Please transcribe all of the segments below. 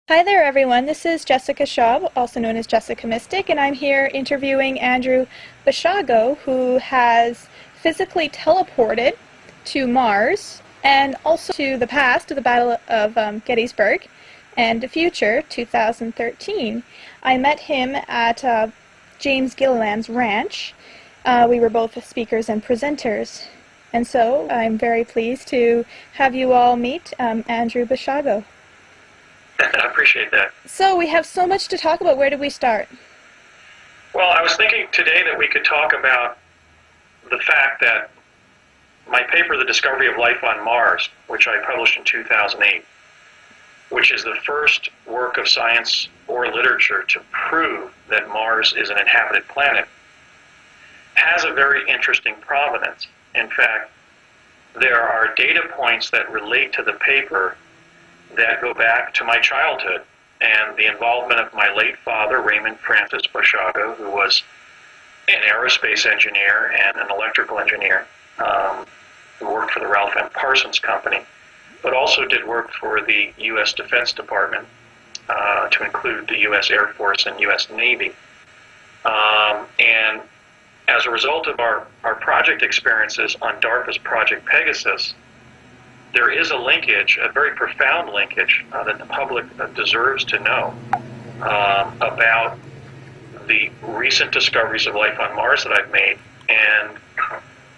Hi there, everyone. This is Jessica Schab, also known as Jessica Mystic, and I'm here interviewing Andrew Basiago, who has physically teleported to Mars and also to the past, to the Battle of Gettysburg, and the future, 2013. I met him at James Gilliland's ranch. We were both speakers and presenters, and so I'm very pleased to have you all meet Andrew Basiago. I appreciate that. So we have so much to talk about. Where do we start? Well, I was thinking today that we could talk about the fact that my paper, The Discovery of Life on Mars, which I published in 2008, which is the first work of science or literature to prove that Mars is an inhabited planet, has a very interesting provenance. In fact, there are data points that relate to the paper that go back to my childhood and the involvement of my late father, Raymond Francis Basiago, who was an aerospace engineer and an electrical engineer who worked for the Ralph M. Parsons Company, but also did work for the U.S. Defense Department, to include the U.S. Air Force and U.S. Navy. And as a result of our project experiences on DARPA's Project Pegasus, there is a linkage, a very profound linkage, that the public deserves to know about the recent discoveries of life on Mars that I've made and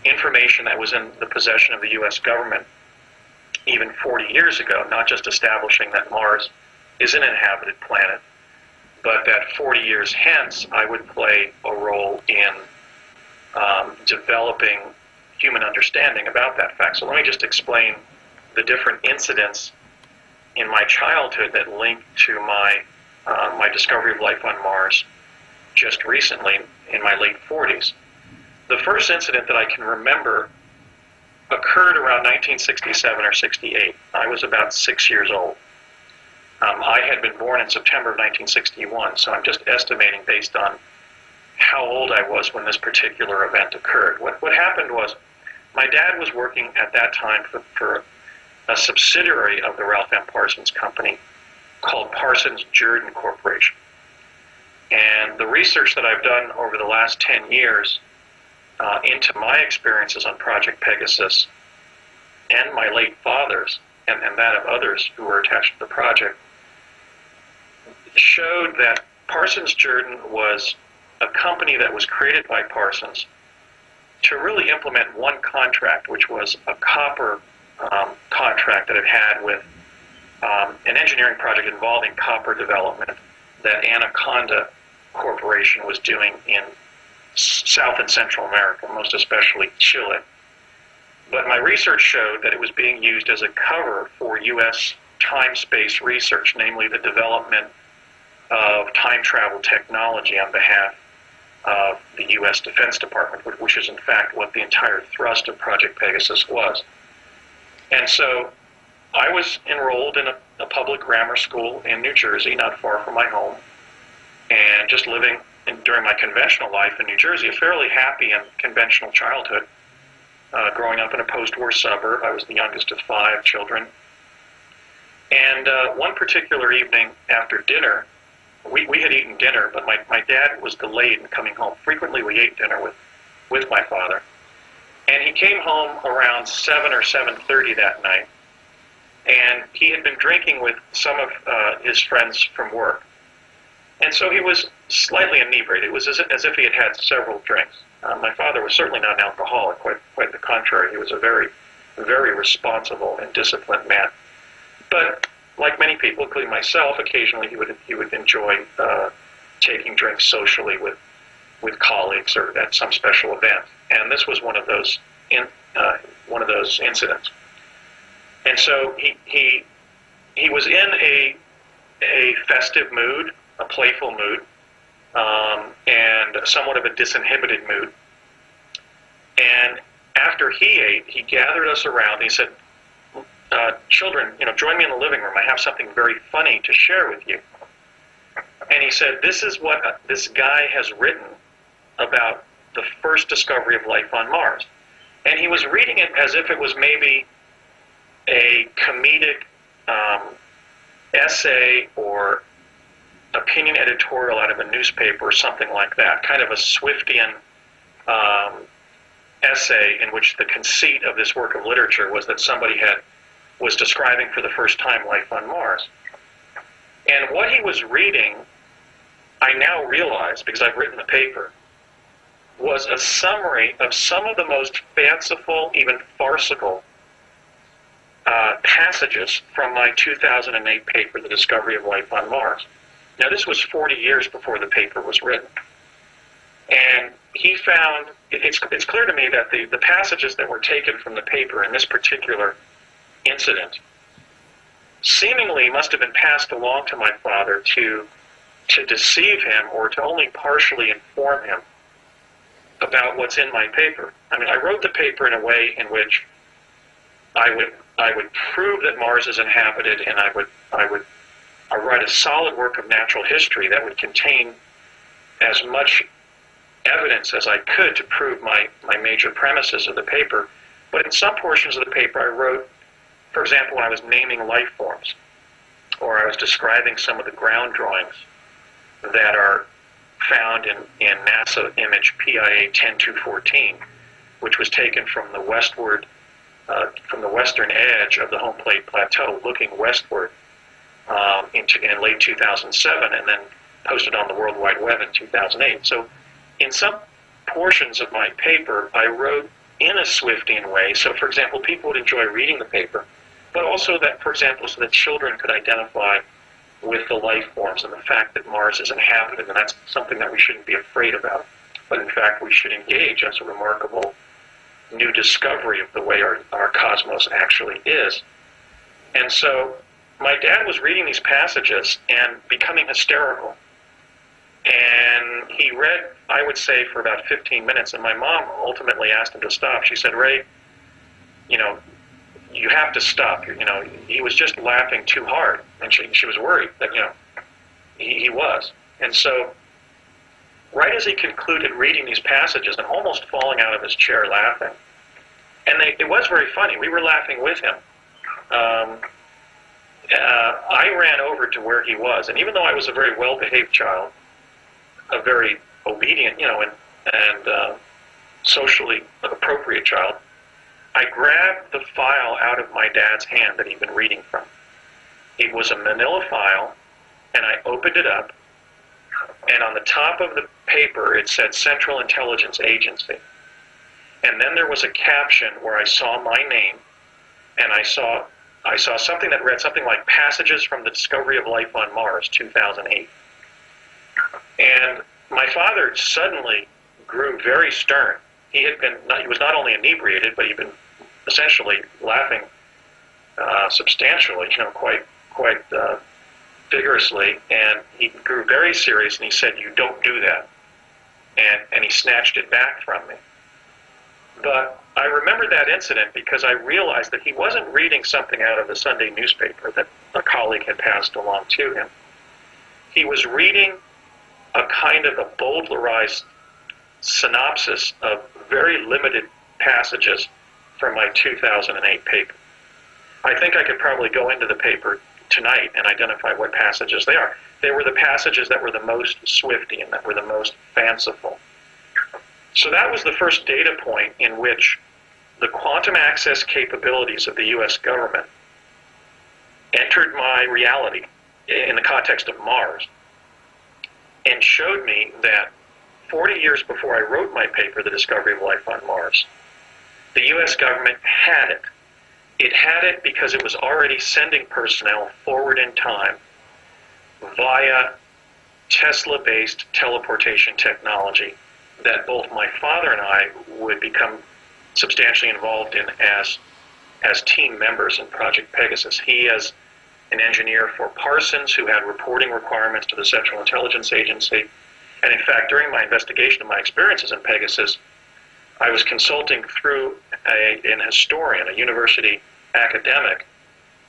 information that was in the possession of the U.S. government even 40 years ago, not just establishing that Mars is an inhabited planet, but that 40 years hence I would play a role in developing human understanding about that fact. So let me just explain the different incidents in my childhood that link to my discovery of life on Mars just recently in my late 40s. The first incident that I can remember occurred around 1967 or 68. I was about 6 years old. I had been born in September of 1961, so I'm just estimating based on how old I was when this particular event occurred. What happened was my dad was working at that time for a subsidiary of the Ralph M. Parsons Company called Parsons-Jordan Corporation. And the research that I've done over the last 10 years into my experiences on Project Pegasus and my late father's and that of others who were attached to the project showed that Parsons-Jordan was a company that was created by Parsons to really implement one contract, which was a copper contract that it had with an engineering project involving copper development that Anaconda Corporation was doing in South and Central America, most especially Chile. But my research showed that it was being used as a cover for U.S. time-space research, namely the development of time travel technology on behalf of the U.S. Defense Department, which is in fact what the entire thrust of Project Pegasus was. And so I was enrolled in a public grammar school in New Jersey, not far from my home, and just living during my conventional life in New Jersey, a fairly happy and conventional childhood, growing up in a post-war suburb. I was the youngest of 5 children. And one particular evening after dinner, we had eaten dinner, but my dad was delayed in coming home. Frequently we ate dinner with my father. And he came home around 7 or 7:30 that night, and he had been drinking with some of his friends from work. And so he was slightly inebriated. It was as if he had had several drinks. My father was certainly not an alcoholic, quite the contrary. He was a very, very responsible and disciplined man. But like many people, including myself, occasionally he would enjoy taking drinks socially with colleagues or at some special event. And this was one of those incidents. And so he was in a festive mood, a playful mood, and somewhat of a disinhibited mood. And after he ate, he gathered us around and he said, children, join me in the living room. I have something very funny to share with you. And he said, this is what this guy has written about the first discovery of life on Mars. And he was reading it as if it was maybe a comedic essay or opinion editorial out of a newspaper or something like that, kind of a Swiftian essay in which the conceit of this work of literature was that somebody was describing for the first time life on Mars. And what he was reading, I now realize, because I've written the paper, was a summary of some of the most fanciful, even farcical passages from my 2008 paper, The Discovery of Life on Mars. Now, this was 40 years before the paper was written. And he found, it's clear to me that the passages that were taken from the paper in this particular incident seemingly must have been passed along to my father to deceive him or to only partially inform him about what's in my paper. I mean, I wrote the paper in a way in which I would prove that Mars is inhabited, and I would write a solid work of natural history that would contain as much evidence as I could to prove my major premises of the paper. But in some portions of the paper I wrote, for example, when I was naming life forms, or I was describing some of the ground drawings that are found in NASA image PIA 10214, which was taken from the western edge of the home plate plateau, looking westward in late 2007, and then posted on the World Wide Web in 2008. So in some portions of my paper, I wrote in a Swiftian way. So, for example, people would enjoy reading the paper, but also that, for example, so that children could identify with the life forms and the fact that Mars is inhabited, and that's something that we shouldn't be afraid about. But in fact, we should engage as a remarkable new discovery of the way our cosmos actually is. And so my dad was reading these passages and becoming hysterical. And he read, I would say, for about 15 minutes, and my mom ultimately asked him to stop. She said, "Ray, you have to stop. He was just laughing too hard." And she was worried that, he was. And so right as he concluded reading these passages and almost falling out of his chair laughing, and it was very funny, we were laughing with him, I ran over to where he was. And even though I was a very well-behaved child, a very obedient, and socially appropriate child, I grabbed the file out of my dad's hand that he'd been reading from. It was a manila file, and I opened it up, and on the top of the paper it said Central Intelligence Agency. And then there was a caption where I saw my name, and I saw something that read something like Passages from the Discovery of Life on Mars, 2008. And my father suddenly grew very stern. He was not only inebriated, but he'd been essentially laughing substantially, quite vigorously. And he grew very serious, and he said, "You don't do that." And he snatched it back from me. But I remember that incident because I realized that he wasn't reading something out of the Sunday newspaper that a colleague had passed along to him. He was reading a kind of a bowdlerized synopsis of very limited passages from my 2008 paper. I think I could probably go into the paper tonight and identify what passages they are. They were the passages that were the most Swiftian, that were the most fanciful. So that was the first data point in which the quantum access capabilities of the U.S. government entered my reality in the context of Mars and showed me that 40 years before I wrote my paper, The Discovery of Life on Mars, the U.S. government had it. It had it because it was already sending personnel forward in time via Tesla-based teleportation technology that both my father and I would become substantially involved in as team members in Project Pegasus. He as an engineer for Parsons, who had reporting requirements to the Central Intelligence Agency. And in fact, during my investigation of my experiences in Pegasus, I was consulting through an historian, a university academic,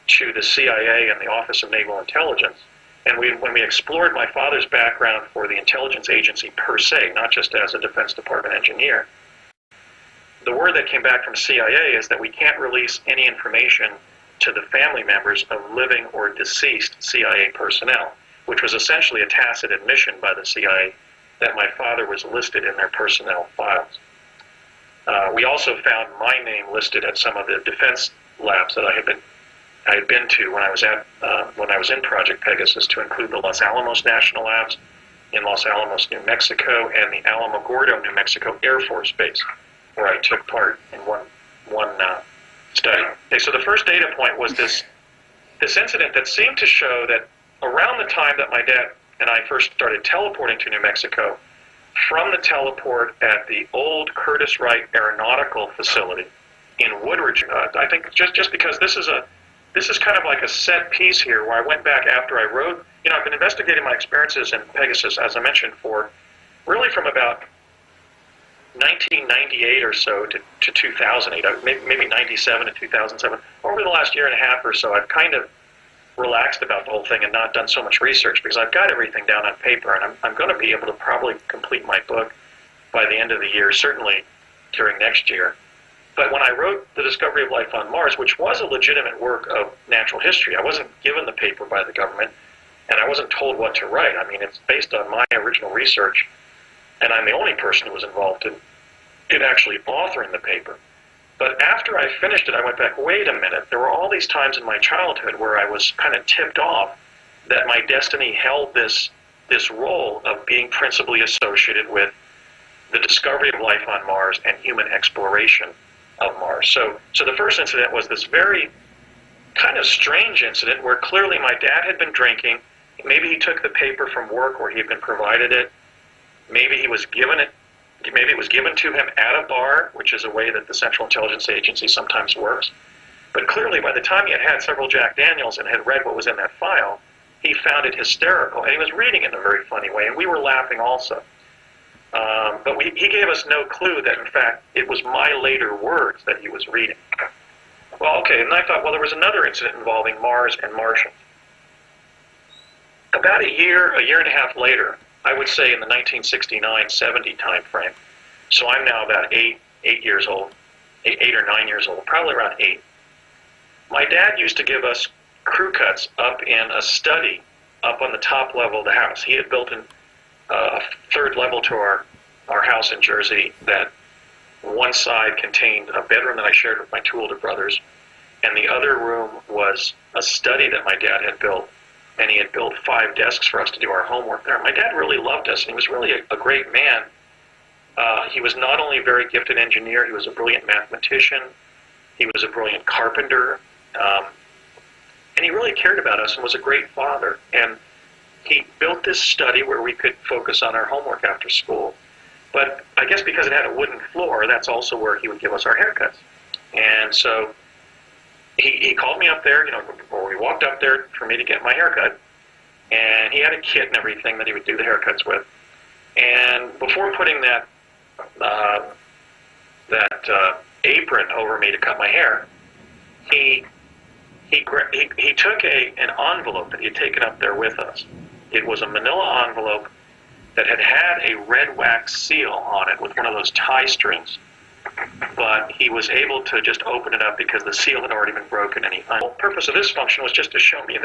to the CIA and the Office of Naval Intelligence. And when we explored my father's background for the intelligence agency per se, not just as a Defense Department engineer, the word that came back from CIA is that we can't release any information to the family members of living or deceased CIA personnel, which was essentially a tacit admission by the CIA that my father was listed in their personnel files. We also found my name listed at some of the defense labs that I had been to when I was in Project Pegasus, to include the Los Alamos National Labs in Los Alamos, New Mexico, and the Alamogordo, New Mexico Air Force Base, where I took part in one study. Okay, so the first data point was this incident that seemed to show that around the time that my dad and I first started teleporting to New Mexico, from the teleport at the old Curtiss Wright Aeronautical Facility in Woodridge, I think just because this is kind of like a set piece here, where I went back after I wrote. I've been investigating my experiences in Pegasus, as I mentioned, for really from about 1998 or so to 2008, maybe 97 to 2007. Over the last year and a half or so, I've kind of relaxed about the whole thing and not done so much research, because I've got everything down on paper, and I'm going to be able to probably complete my book by the end of the year, certainly during next year. But when I wrote The Discovery of Life on Mars, which was a legitimate work of natural history, I wasn't given the paper by the government, and I wasn't told what to write. I mean, it's based on my original research, and I'm the only person who was involved in actually authoring the paper. But after I finished it, I went back, wait a minute, there were all these times in my childhood where I was kind of tipped off that my destiny held this role of being principally associated with the discovery of life on Mars and human exploration of Mars. So the first incident was this very kind of strange incident where clearly my dad had been drinking. Maybe he took the paper from work where he had been provided it. Maybe he was given it. Maybe it was given to him at a bar, which is a way that the Central Intelligence Agency sometimes works. But clearly, by the time he had had several Jack Daniels and had read what was in that file, he found it hysterical, and he was reading it in a very funny way, and we were laughing also. But he gave us no clue that, in fact, it was my later words that he was reading. Well, okay, and I thought, well, there was another incident involving Mars and Martians. About a year and a half later, I would say in the 1969-70 time frame, so I'm now about 8 years old, 8 or 9 years old, probably around 8. My dad used to give us crew cuts up in a study up on the top level of the house. He had built a third level to our house in Jersey that one side contained a bedroom that I shared with my two older brothers, and the other room was a study that my dad had built, and he had built 5 desks for us to do our homework there. My dad really loved us, and he was really a great man. He was not only a very gifted engineer, he was a brilliant mathematician, he was a brilliant carpenter, and he really cared about us and was a great father. And he built this study where we could focus on our homework after school. But I guess because it had a wooden floor, that's also where he would give us our haircuts. And so he called me up there, or we walked up there for me to get my haircut. And he had a kit and everything that he would do the haircuts with. And before putting that apron over me to cut my hair, he took an envelope that he had taken up there with us. It was a manila envelope that had a red wax seal on it with one of those tie strings. But he was able to just open it up because the seal had already been broken. And the purpose of this function was just to show me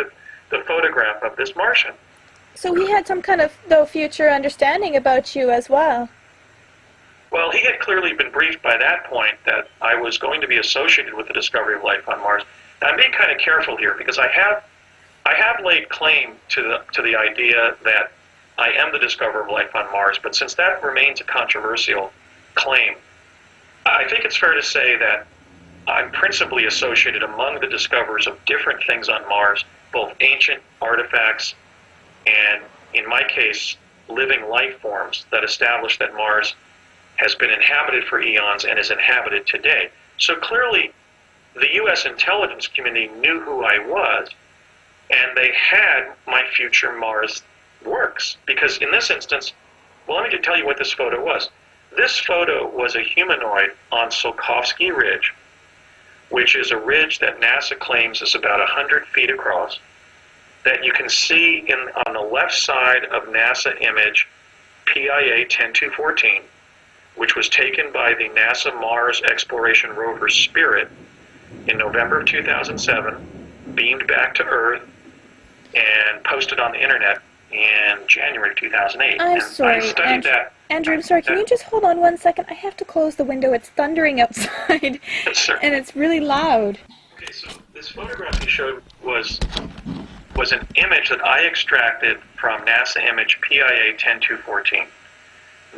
the photograph of this Martian. So he had some kind of, future understanding about you as well. Well, he had clearly been briefed by that point that I was going to be associated with the discovery of life on Mars. Now, I'm being kind of careful here because I have laid claim to the idea that I am the discoverer of life on Mars, but since that remains a controversial claim, I think it's fair to say that I'm principally associated among the discoverers of different things on Mars, both ancient artifacts and, in my case, living life forms that establish that Mars has been inhabited for eons and is inhabited today. So clearly, the U.S. intelligence community knew who I was, and they had my future Mars works. Because in this instance, well, let me tell you what this photo was. This photo was a humanoid on Tsiolkovsky Ridge, which is a ridge that NASA claims is about 100 feet across, that you can see on the left side of NASA image PIA 10214, which was taken by the NASA Mars Exploration Rover Spirit in November of 2007, beamed back to Earth, and posted on the internet in January of 2008. I'm sorry, I studied that. Andrew, I'm sorry. Can you just hold on 1 second? I have to close the window. It's thundering outside, and it's really loud. Okay, so this photograph you showed was an image that I extracted from NASA image PIA 10214.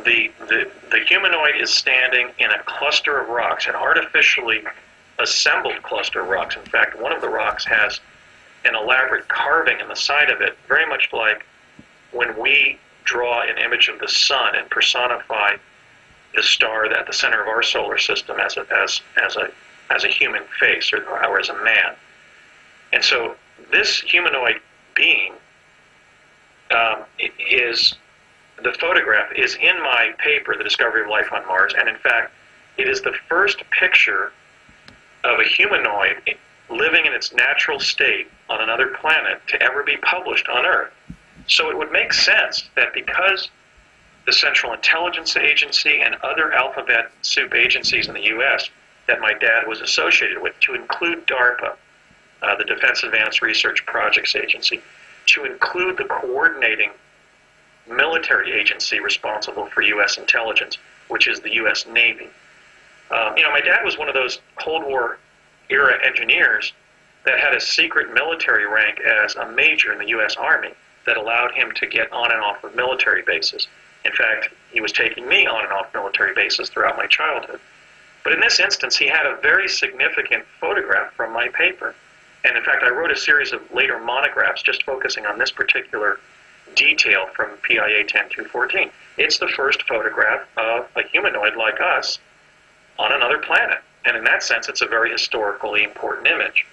The humanoid is standing in a cluster of rocks, an artificially assembled cluster of rocks. In fact, one of the rocks has an elaborate carving in the side of it, very much like when we draw an image of the sun and personify the star at the center of our solar system as a human face or as a man. And so this humanoid being the photograph is in my paper, The Discovery of Life on Mars, and in fact, it is the first picture of a humanoid living in its natural state on another planet to ever be published on Earth. So it would make sense that because the Central Intelligence Agency and other alphabet soup agencies in the U.S. that my dad was associated with, to include DARPA, the Defense Advanced Research Projects Agency, to include the coordinating military agency responsible for U.S. intelligence, which is the U.S. Navy. My dad was one of those Cold War era engineers that had a secret military rank as a major in the U.S. Army that allowed him to get on and off of military bases. In fact, he was taking me on and off military bases throughout my childhood. But in this instance, he had a very significant photograph from my paper. And in fact, I wrote a series of later monographs just focusing on this particular detail from PIA 10214. It's the first photograph of a humanoid like us on another planet. And in that sense, it's a very historically important image.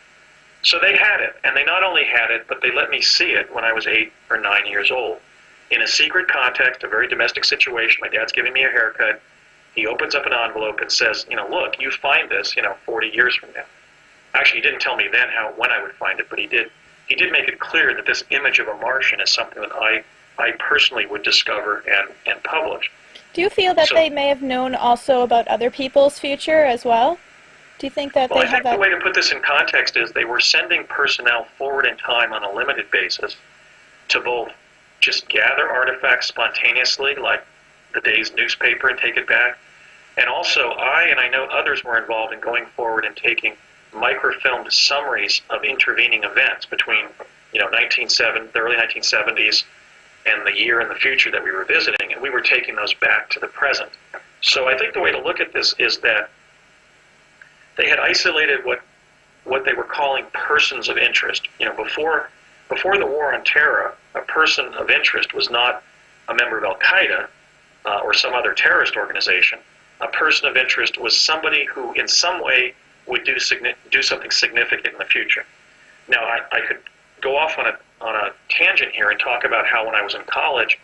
So they had it, and they not only had it, but they let me see it when I was 8 or 9 years old. In a secret context, a very domestic situation, my dad's giving me a haircut. He opens up an envelope and says, look, you find this, 40 years from now. Actually, he didn't tell me then when I would find it, but he did make it clear that this image of a Martian is something that I personally would discover and publish. Do you feel that they may have known also about other people's future as well? Do you think that they have that? The way to put this in context is they were sending personnel forward in time on a limited basis to both just gather artifacts spontaneously, like the day's newspaper, and take it back. And also, I know others were involved in going forward and taking microfilmed summaries of intervening events between, the early 1970s and the year in the future that we were visiting, and we were taking those back to the present. So I think the way to look at this is that they had isolated what they were calling persons of interest. Before the war on terror, a person of interest was not a member of Al-Qaeda or some other terrorist organization. A person of interest was somebody who in some way would do something significant in the future. Now, I could go off on a tangent here and talk about how when I was in college,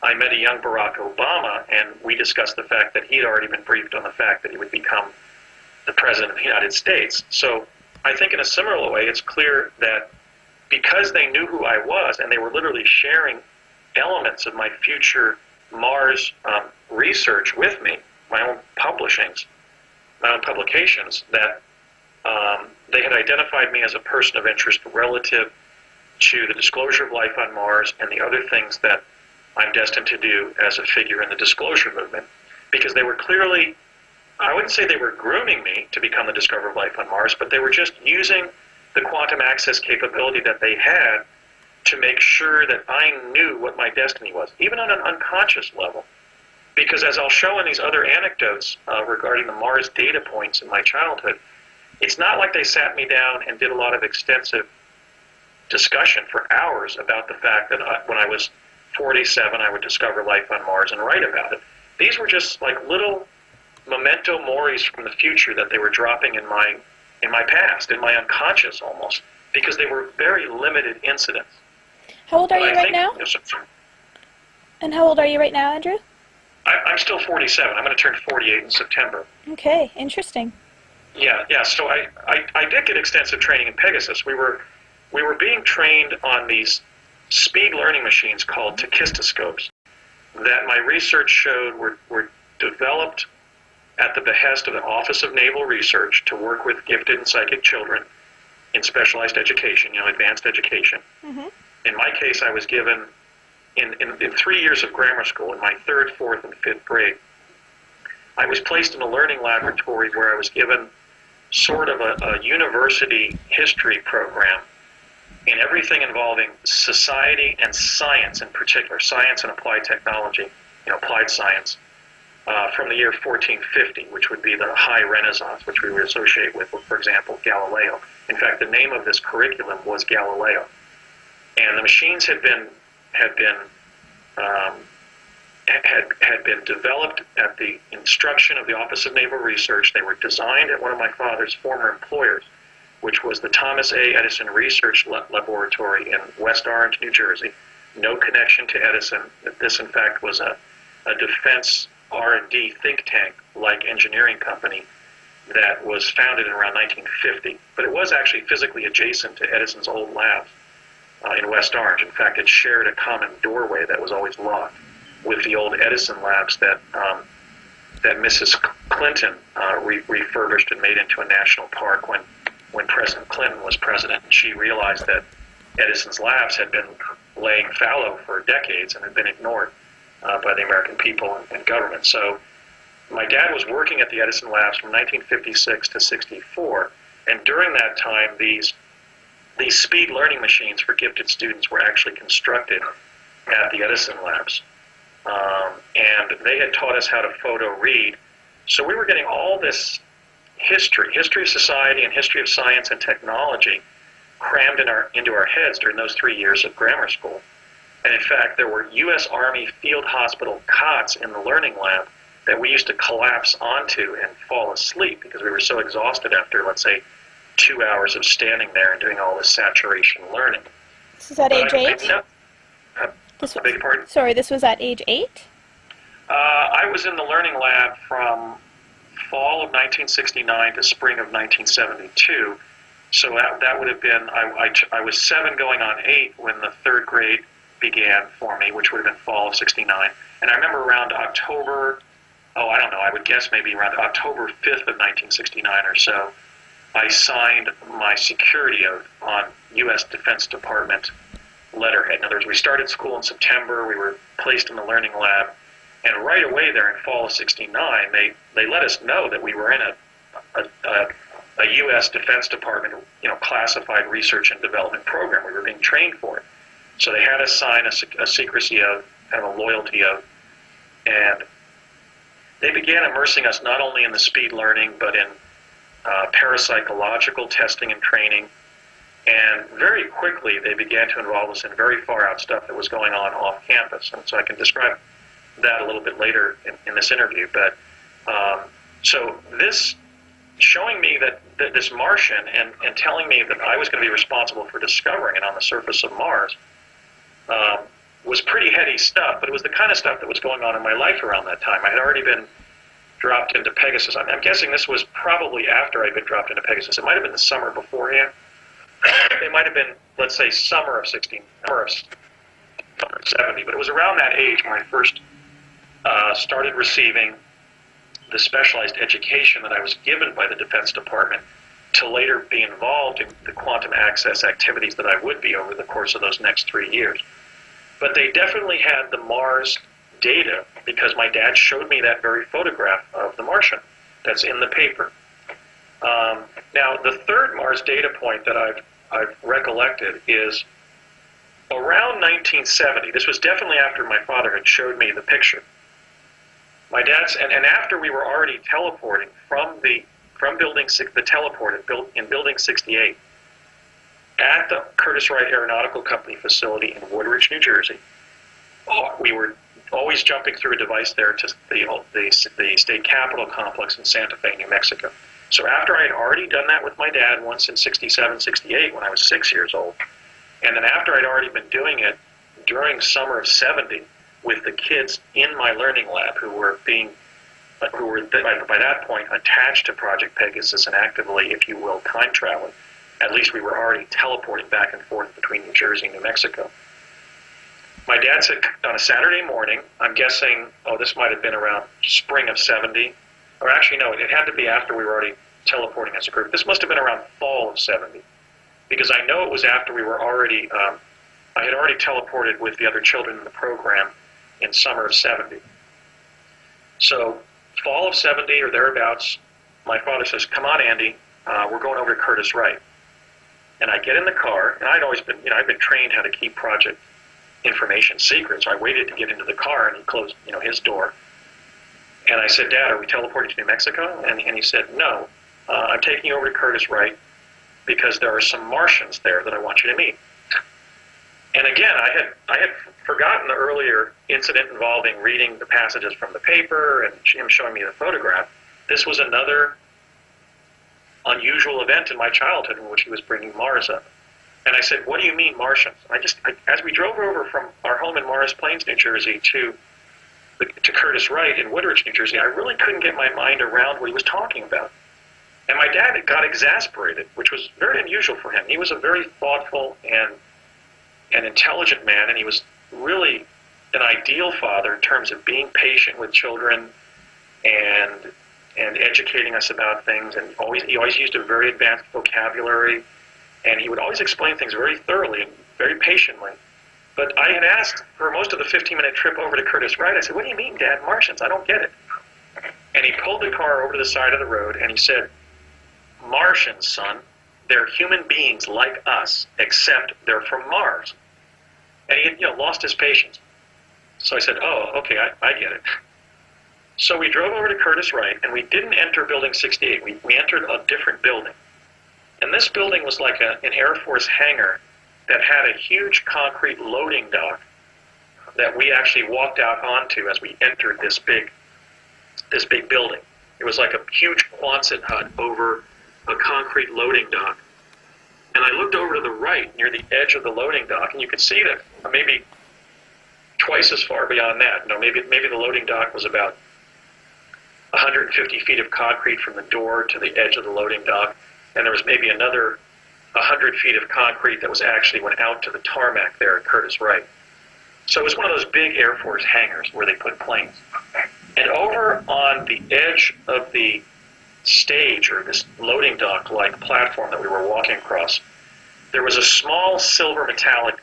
I met a young Barack Obama, and we discussed the fact that he had already been briefed on the fact that he would become the President of the United States. So I think in a similar way, it's clear that because they knew who I was, and they were literally sharing elements of my future Mars research with me, my own publications, that they had identified me as a person of interest relative to the disclosure of life on Mars and the other things that I'm destined to do as a figure in the disclosure movement. Because they were clearly, I wouldn't say they were grooming me to become the discoverer of life on Mars, but they were just using the quantum access capability that they had to make sure that I knew what my destiny was, even on an unconscious level. Because as I'll show in these other anecdotes regarding the Mars data points in my childhood, it's not like they sat me down and did a lot of extensive discussion for hours about the fact that when I was 47, I would discover life on Mars and write about it. These were just like little memento moris from the future that they were dropping in my past, in my unconscious almost, because they were very limited incidents. How old are you right now? And how old are you right now, Andrew? I'm still 47. I'm going to turn 48 in September. Okay, interesting. Yeah. So I did get extensive training in Pegasus. We were being trained on these speed learning machines called tachistoscopes that my research showed were developed at the behest of the Office of Naval Research to work with gifted and psychic children in specialized education, advanced education. Mm-hmm. In my case, I was given, in 3 years of grammar school, in my 3rd, 4th, and 5th grade, I was placed in a learning laboratory where I was given sort of a university history program in everything involving society and science in particular, science and applied technology, applied science, from the year 1450, which would be the High Renaissance, which we would associate with, for example, Galileo. In fact, the name of this curriculum was Galileo. And the machines had been developed at the instruction of the Office of Naval Research. They were designed at one of my father's former employers, which was the Thomas A. Edison Research Laboratory in West Orange, New Jersey. No connection to Edison. This, in fact, was a defense R&D think tank-like engineering company that was founded in around 1950. But it was actually physically adjacent to Edison's old labs in West Orange. In fact, it shared a common doorway that was always locked with the old Edison labs that Mrs. Clinton refurbished and made into a national park when President Clinton was president. She realized that Edison's labs had been laying fallow for decades and had been ignored by the American people and government. So my dad was working at the Edison labs from 1956 to 64, and during that time, these speed learning machines for gifted students were actually constructed at the Edison labs. And they had taught us how to photo read. So we were getting all this history of society and history of science and technology crammed into our heads during those 3 years of grammar school. And in fact, there were U.S. Army field hospital cots in the learning lab that we used to collapse onto and fall asleep because we were so exhausted after, let's say, 2 hours of standing there and doing all this saturation learning. This is at age 8? I beg your pardon? Sorry, this was at age 8? I was in the learning lab from fall of 1969 to spring of 1972. So that would have been, I was 7 going on 8 when the 3rd grade began for me, which would have been fall of 69. And I remember around October, I would guess maybe around October 5th of 1969 or so, I signed my security oath on U.S. Defense Department letterhead. In other words, we started school in September, we were placed in the learning lab, and right away there in fall of 69, they let us know that we were in a U.S. Defense Department, classified research and development program. We were being trained for it. So they had us sign a secrecy oath, kind of a loyalty oath, and they began immersing us not only in the speed learning, but in parapsychological testing and training. And very quickly, they began to involve us in very far-out stuff that was going on off campus. And so I can describe that a little bit later in this interview. But so this showing me that this Martian and telling me that I was going to be responsible for discovering it on the surface of Mars was pretty heady stuff, but it was the kind of stuff that was going on in my life around that time. I had already been dropped into Pegasus. I'm guessing this was probably after I'd been dropped into Pegasus. It might have been the summer beforehand. It might have been, let's say, summer of 70, but it was around that age when I first started receiving the specialized education that I was given by the Defense Department to later be involved in the quantum access activities that I would be over the course of those next 3 years. But they definitely had the Mars data because my dad showed me that very photograph of the Martian that's in the paper. Now, the third Mars data point that I've recollected is around 1970. This was definitely after my father had showed me the picture. My dad's, and after we were already teleporting from building the teleport in building 68 at the Curtiss-Wright Aeronautical Company facility in Woodridge, New Jersey. We were always jumping through a device there to the state capitol complex in Santa Fe, New Mexico. So after I had already done that with my dad once in 67, 68 when I was 6 years old, and then after I'd already been doing it during summer of 70 with the kids in my learning lab who were by that point attached to Project Pegasus and actively, if you will, time traveling. At least we were already teleporting back and forth between New Jersey and New Mexico. My dad said on a Saturday morning, I'm guessing, this might have been around spring of 70, or actually no, it had to be after we were already teleporting as a group. This must have been around fall of 70, because I know it was after we were already, I had already teleported with the other children in the program in summer of 70. So fall of 70 or thereabouts, my father says, come on, Andy, we're going over to Curtis Wright. And I get in the car, and I'd always been, I've been trained how to keep project information secret, so I waited to get into the car, and he closed, his door. And I said, Dad, are we teleporting to New Mexico? And he said, no, I'm taking you over to Curtis Wright because there are some Martians there that I want you to meet. And again, I had forgotten the earlier incident involving reading the passages from the paper and him showing me the photograph. This was another unusual event in my childhood in which he was bringing Mars up. And I said, what do you mean Martians? As we drove over from our home in Morris Plains, New Jersey to Curtis Wright in Woodridge, New Jersey, I really couldn't get my mind around what he was talking about. And my dad got exasperated, which was very unusual for him. He was a very thoughtful and intelligent man, and he was really an ideal father in terms of being patient with children and educating us about things. And he always used a very advanced vocabulary, and he would always explain things very thoroughly and very patiently. But I had asked for most of the 15-minute trip over to Curtis Wright, I said, what do you mean, Dad, Martians? I don't get it. And he pulled the car over to the side of the road, and he said, Martians, son, they're human beings like us, except they're from Mars. And he had, lost his patience. So I said, oh, okay, I get it. So we drove over to Curtis Wright, and we didn't enter Building 68. We entered a different building. And this building was like an Air Force hangar that had a huge concrete loading dock that we actually walked out onto as we entered this big building. It was like a huge Quonset hut over a concrete loading dock. And I looked over to the right near the edge of the loading dock, and you could see that maybe twice as far beyond that. Maybe the loading dock was about 150 feet of concrete from the door to the edge of the loading dock, and there was maybe another 100 feet of concrete that went out to the tarmac there at Curtis Wright. So it was one of those big Air Force hangars where they put planes. And over on the edge of the stage, or this loading dock-like platform that we were walking across, there was a small silver metallic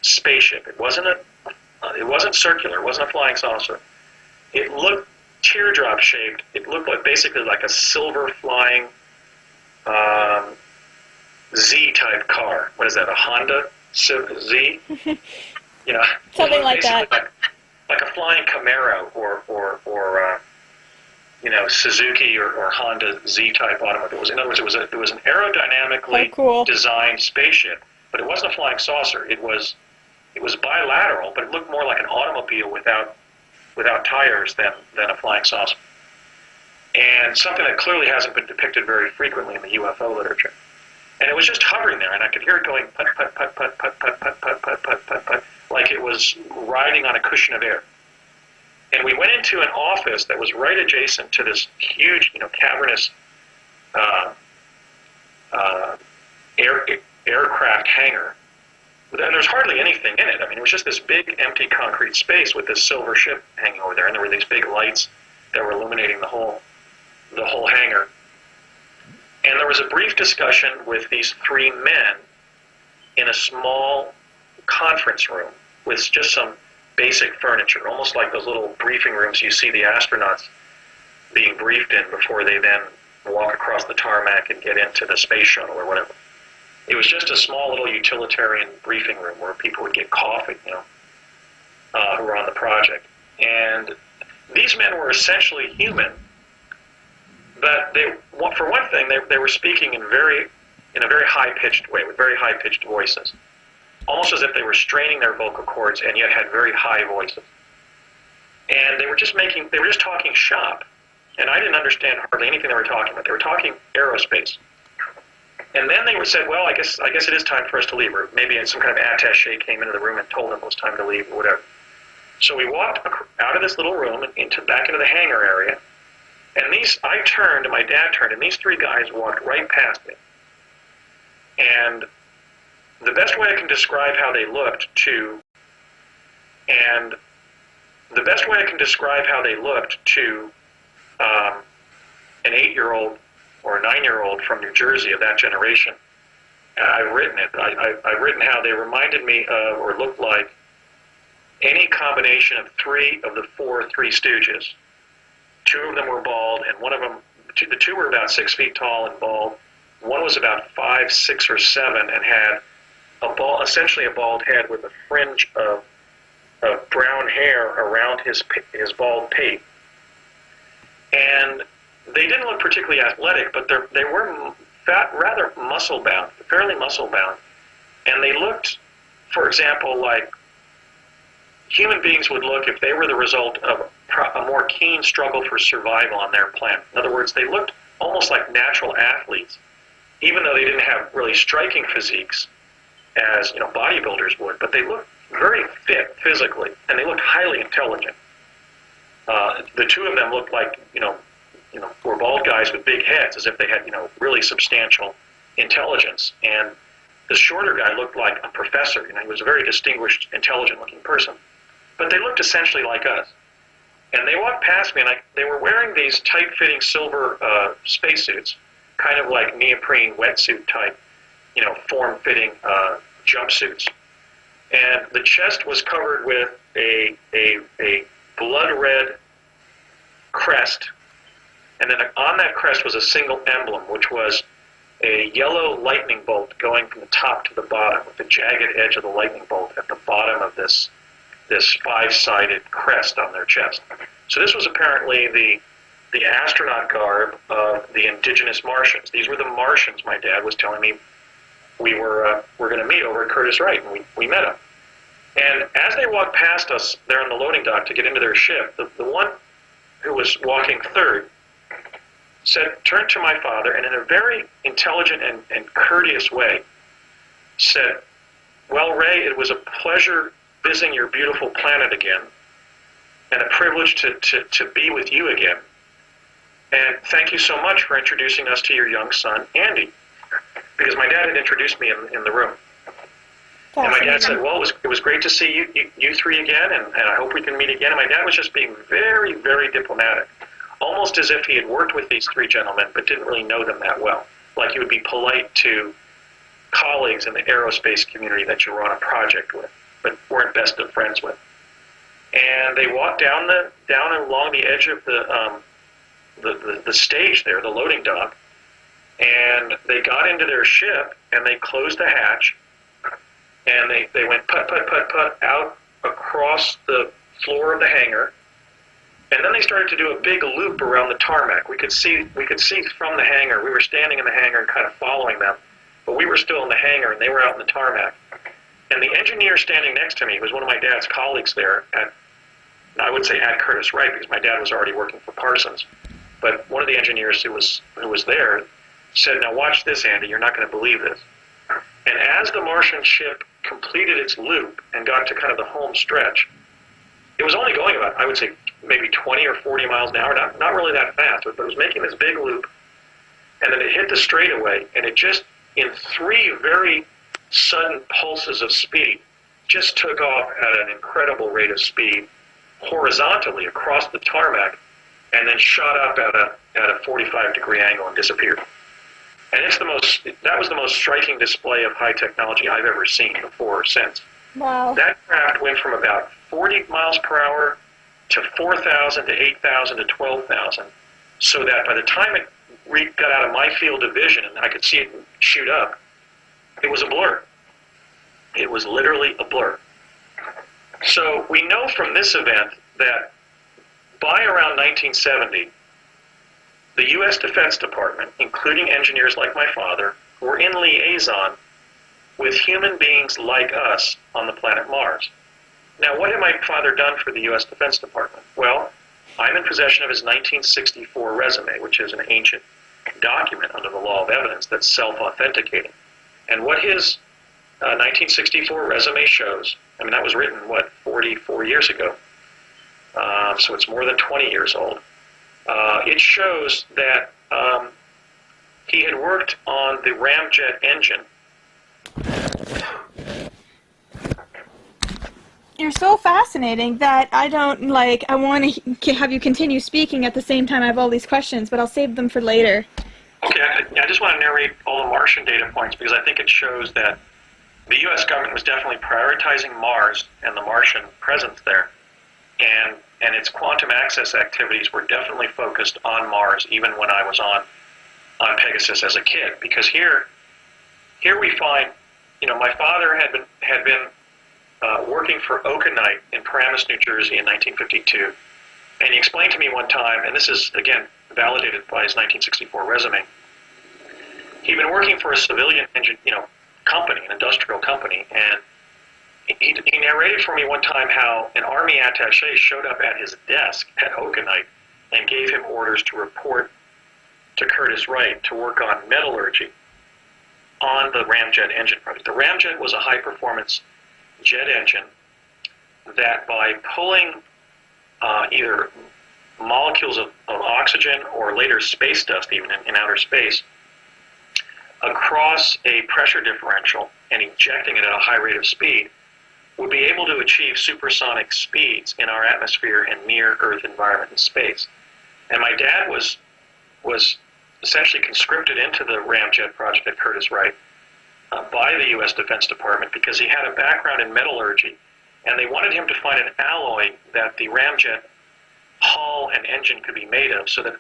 spaceship. It wasn't circular. It wasn't a flying saucer. It looked teardrop-shaped. It looked basically like a silver flying Z-type car. What is that? A Honda Z? Something like that. Like a flying Camaro or Suzuki or Honda Z-type automobile. In other words, it was an aerodynamically designed spaceship, but it wasn't a flying saucer. It was bilateral, but it looked more like an automobile without tires than a flying saucer. And something that clearly hasn't been depicted very frequently in the UFO literature. And it was just hovering there, and I could hear it going put, put, put, put, put, put, put, put, put, put, put, put, like it was riding on a cushion of air. And we went into an office that was right adjacent to this huge, cavernous aircraft hangar. And there's hardly anything in it. I mean, it was just this big, empty concrete space with this silver ship hanging over there, and there were these big lights that were illuminating the whole hangar. And there was a brief discussion with these three men in a small conference room with just some basic furniture, almost like those little briefing rooms you see the astronauts being briefed in before they then walk across the tarmac and get into the space shuttle or whatever. It was just a small little utilitarian briefing room where people would get coffee, who were on the project. And these men were essentially human, but for one thing, they were speaking in a very high-pitched way, with very high-pitched voices, almost as if they were straining their vocal cords and yet had very high voices. And they were just talking shop, and I didn't understand hardly anything they were talking about. They were talking aerospace. And then they said, well, I guess it is time for us to leave, or maybe some kind of attaché came into the room and told them it was time to leave, or whatever. So we walked out of this little room and back into the hangar area, and I turned, and my dad turned, and these three guys walked right past me. And the best way I can describe how they looked to an 8-year-old or a 9-year-old from New Jersey of that generation. I've written it. I've written how they reminded me of or looked like any combination of 3 of the 4 Three Stooges. 2 of them were bald, and one of them, the 2 were about 6 feet tall and bald. One was about 5, 6, or 7 and had essentially a bald head with a fringe of brown hair around his bald pate. And they didn't look particularly athletic, but they were rather muscle-bound, fairly muscle-bound. And they looked, for example, like human beings would look if they were the result of a more keen struggle for survival on their planet. In other words, they looked almost like natural athletes, even though they didn't have really striking physiques as bodybuilders would, but they looked very fit physically, and they looked highly intelligent. The 2 of them looked like were bald guys with big heads, as if they had really substantial intelligence. And the shorter guy looked like a professor. He was a very distinguished, intelligent-looking person. But they looked essentially like us. And they walked past me, and they were wearing these tight-fitting silver spacesuits, kind of like neoprene wetsuit type, form-fitting jumpsuits. And the chest was covered with a blood-red crest, and then on that crest was a single emblem, which was a yellow lightning bolt going from the top to the bottom, with the jagged edge of the lightning bolt at the bottom of this 5-sided crest on their chest. So this was apparently the astronaut garb of the indigenous Martians. These were the Martians, my dad was telling me, we're going to meet over at Curtis Wright, and we met them. And as they walked past us there on the loading dock to get into their ship, the one who was walking third turned to my father, and in a very intelligent and courteous way said, "Well, Ray, it was a pleasure visiting your beautiful planet again, and a privilege to be with you again. And thank you so much for introducing us to your young son, Andy." Because my dad had introduced me in the room. And my dad said, "Well, it was great to see you 3 again, and I hope we can meet again." And my dad was just being very, very diplomatic, almost as if he had worked with these 3 gentlemen but didn't really know them that well. Like he would be polite to colleagues in the aerospace community that you were on a project with, but weren't best of friends with. And they walked down along the edge of the stage there, the loading dock, and they got into their ship, and they closed the hatch, and they went put out across the floor of the hangar, and then they started to do a big loop around the tarmac. We could see from the hangar. We were standing in the hangar and kind of following them, but we were still in the hangar, and they were out in the tarmac. And the engineer standing next to me was one of my dad's colleagues there I would say at Curtis Wright, because my dad was already working for Parsons. But one of the engineers who was there said, "Now watch this, Andy, you're not going to believe this." And as the Martian ship completed its loop and got to kind of the home stretch, it was only going about, I would say, maybe 20 or 40 miles an hour, not really that fast, but it was making this big loop, and then it hit the straightaway, and it just, in 3 very sudden pulses of speed, just took off at an incredible rate of speed, horizontally across the tarmac, and then shot up at a 45-degree angle and disappeared. And that was the most striking display of high technology I've ever seen before or since. Wow. That craft went from about 40 miles per hour to 4,000 to 8,000 to 12,000, so that by the time it got out of my field of vision and I could see it shoot up, it was a blur. It was literally a blur. So we know from this event that by around 1970, the U.S. Defense Department, including engineers like my father, were in liaison with human beings like us on the planet Mars. Now, what had my father done for the U.S. Defense Department? Well, I'm in possession of his 1964 resume, which is an ancient document under the law of evidence that's self-authenticating. And what his 1964 resume shows, I mean, that was written, 44 years ago, so it's more than 20 years old. It shows that he had worked on the ramjet engine You're so fascinating that I don't, like, I want to have you continue speaking at the same time I have all these questions, but I'll save them for later. Okay, I just want to narrate all the Martian data points because I think it shows that the U.S. government was definitely prioritizing Mars and the Martian presence there, and its quantum access activities were definitely focused on Mars, even when I was on Pegasus as a kid. Because here we find, my father had been working for Okanite in Paramus, New Jersey in 1952, and he explained to me one time, and this is again validated by his 1964 resume. He'd been working for a civilian engine, company, an industrial company, and he narrated for me one time how an army attaché showed up at his desk at Okanite and gave him orders to report to Curtis Wright to work on metallurgy on the ramjet engine project. The ramjet was a high-performance jet engine that by pulling either molecules of oxygen or later space dust, even in outer space, across a pressure differential and ejecting it at a high rate of speed, would be able to achieve supersonic speeds in our atmosphere and near-Earth environment in space. And my dad was essentially conscripted into the ramjet project at Curtis Wright by the U.S. Defense Department because he had a background in metallurgy, and they wanted him to find an alloy that the ramjet hull and engine could be made of so that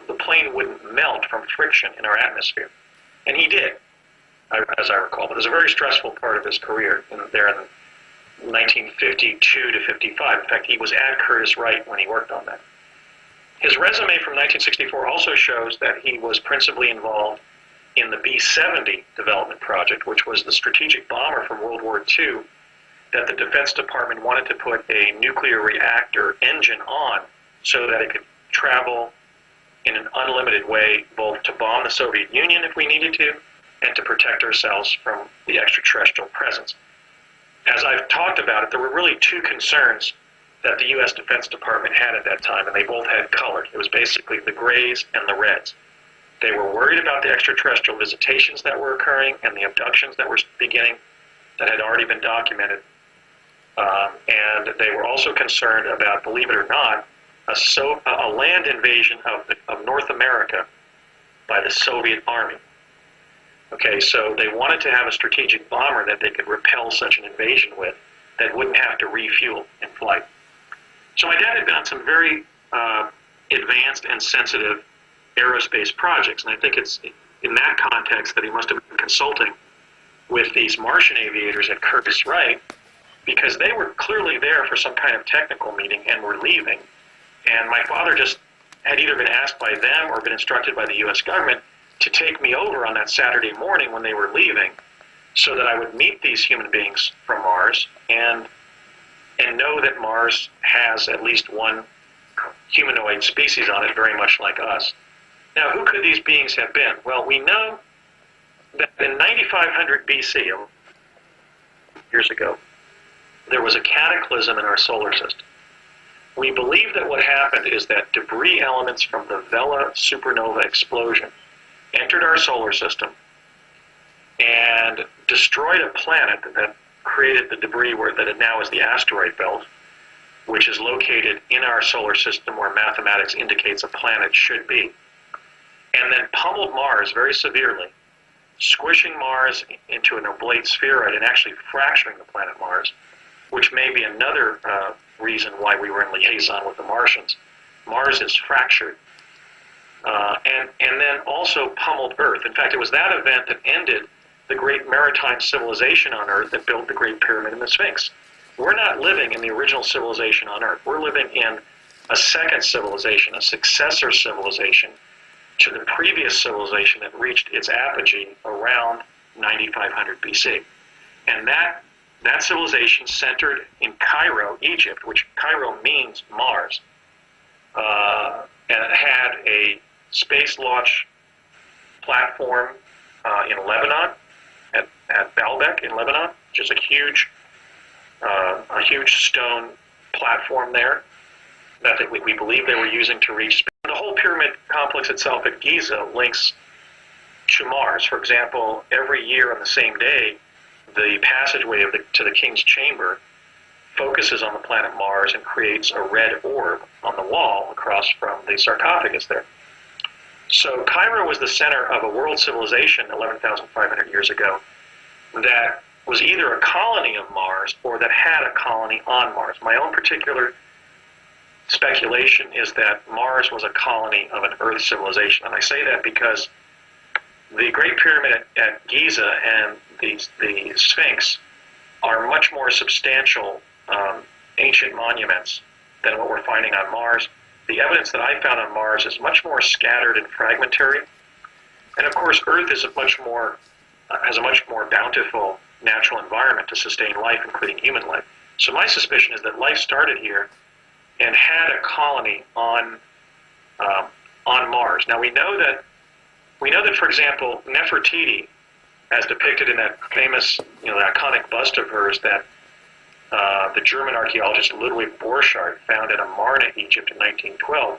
the plane wouldn't melt from friction in our atmosphere. And he did, as I recall. But it was a very stressful part of his career there in 1952 to 55. In fact, he was at Curtis Wright when he worked on that. His resume from 1964 also shows that he was principally involved in the B-70 development project, which was the strategic bomber from World War II that the Defense Department wanted to put a nuclear reactor engine on so that it could travel in an unlimited way, both to bomb the Soviet Union if we needed to, and to protect ourselves from the extraterrestrial presence. As I've talked about it, there were really two concerns that the U.S. Defense Department had at that time, and they both had color. It was basically the grays and the reds. They were worried about the extraterrestrial visitations that were occurring and the abductions that were beginning that had already been documented. And they were also concerned about, believe it or not, a land invasion of North America by the Soviet Army. Okay, so they wanted to have a strategic bomber that they could repel such an invasion with that wouldn't have to refuel in flight. So my dad had been on some very advanced and sensitive aerospace projects, and I think it's in that context that he must have been consulting with these Martian aviators at Curtis Wright, because they were clearly there for some kind of technical meeting and were leaving. And my father just had either been asked by them or been instructed by the U.S. government to take me over on that Saturday morning when they were leaving so that I would meet these human beings from Mars and know that Mars has at least one humanoid species on it, very much like us. Now, who could these beings have been? Well, we know that in 9500 BC, years ago, there was a cataclysm in our solar system. We believe that what happened is that debris elements from the Vela supernova explosion entered our solar system and destroyed a planet that created the debris that it now is the asteroid belt, which is located in our solar system where mathematics indicates a planet should be, and then pummeled Mars very severely, squishing Mars into an oblate spheroid and actually fracturing the planet Mars, which may be another reason why we were in liaison with the Martians. Mars is fractured. And then also pummeled Earth. In fact, it was that event that ended the great maritime civilization on Earth that built the Great Pyramid and the Sphinx. We're not living in the original civilization on Earth. We're living in a second civilization, a successor civilization to the previous civilization that reached its apogee around 9500 BC. And that civilization centered in Cairo, Egypt, which Cairo means Mars. And it had a space launch platform in Lebanon, at Baalbek in Lebanon, which is a huge stone platform there that we believe they were using to reach space. The whole pyramid complex itself at Giza links to Mars. For example, every year on the same day, the passageway to the King's Chamber focuses on the planet Mars and creates a red orb on the wall across from the sarcophagus there. So Cairo was the center of a world civilization 11,500 years ago that was either a colony of Mars or that had a colony on Mars. My own particular speculation is that Mars was a colony of an Earth civilization. And I say that because the Great Pyramid at Giza and the Sphinx are much more substantial ancient monuments than what we're finding on Mars. The evidence that I found on Mars is much more scattered and fragmentary. And of course, Earth is has a much more bountiful natural environment to sustain life, including human life. So my suspicion is that life started here and had a colony on Mars. Now we know that, for example, Nefertiti, as depicted in that famous, the iconic bust of hers that the German archaeologist Ludwig Borchardt found in Amarna, Egypt in 1912,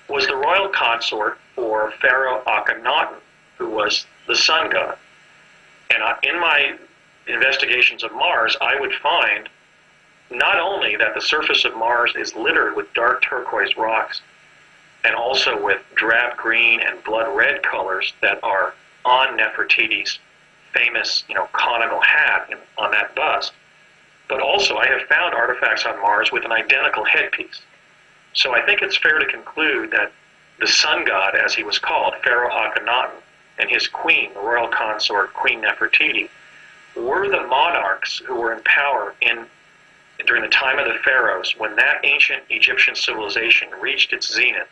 was the royal consort for Pharaoh Akhenaten, who was the sun god. And in my investigations of Mars, I would find not only that the surface of Mars is littered with dark turquoise rocks and also with drab green and blood red colors that are on Nefertiti's famous, conical hat on that bust, but also I have found artifacts on Mars with an identical headpiece. So I think it's fair to conclude that the sun god, as he was called, Pharaoh Akhenaten, and his queen, the royal consort, Queen Nefertiti, were the monarchs who were in power during the time of the pharaohs when that ancient Egyptian civilization reached its zenith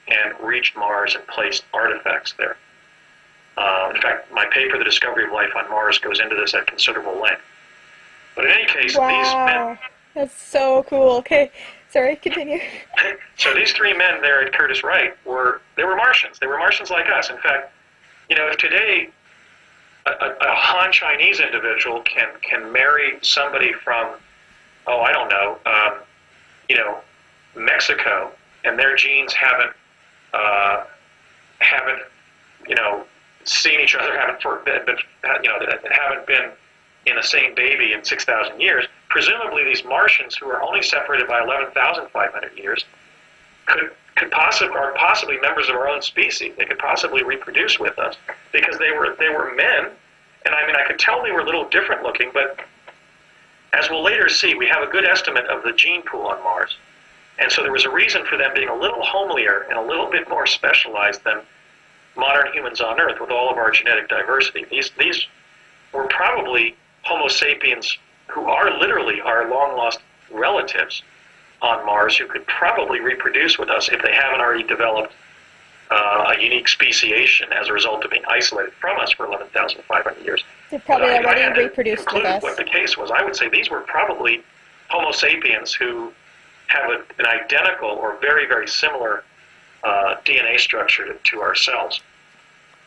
and reached Mars and placed artifacts there. In fact, my paper, The Discovery of Life on Mars, goes into this at considerable length. But in any case, wow, these men... That's so cool. Okay, sorry, continue. So these three men there at Curtis Wright were Martians. They were Martians like us. In fact, if today a Han Chinese individual can marry somebody from, Mexico, and their genes haven't seen each other, haven't been in the same baby in 6,000 years. Presumably, these Martians, who are only separated by 11,500 years, are possibly members of our own species. They could possibly reproduce with us because they were men, and I could tell they were a little different looking. But as we'll later see, we have a good estimate of the gene pool on Mars, and so there was a reason for them being a little homelier and a little bit more specialized than modern humans on Earth with all of our genetic diversity. These were probably Homo sapiens who are literally our long-lost relatives on Mars who could probably reproduce with us if they haven't already developed a unique speciation as a result of being isolated from us for 11,500 years. They've probably already reproduced with us. What the case was, I would say these were probably Homo sapiens who have an identical or very, very similar DNA structure to ourselves.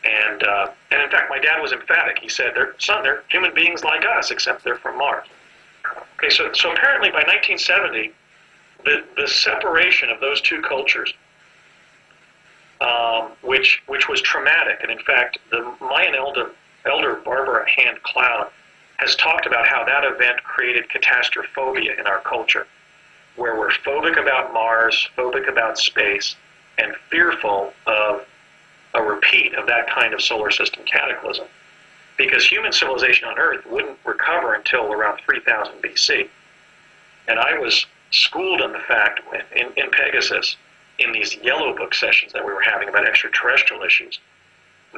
And in fact, my dad was emphatic. He said, they're human beings like us, except they're from Mars. Okay, so apparently by 1970, the separation of those two cultures, which was traumatic, and in fact, the Mayan elder Barbara Hand Cloud has talked about how that event created catastrophobia in our culture, where we're phobic about Mars, phobic about space, and fearful of a repeat of that kind of solar system cataclysm, because human civilization on Earth wouldn't recover until around 3000 BC. And I was schooled on the fact in Pegasus, in these yellow book sessions that we were having about extraterrestrial issues,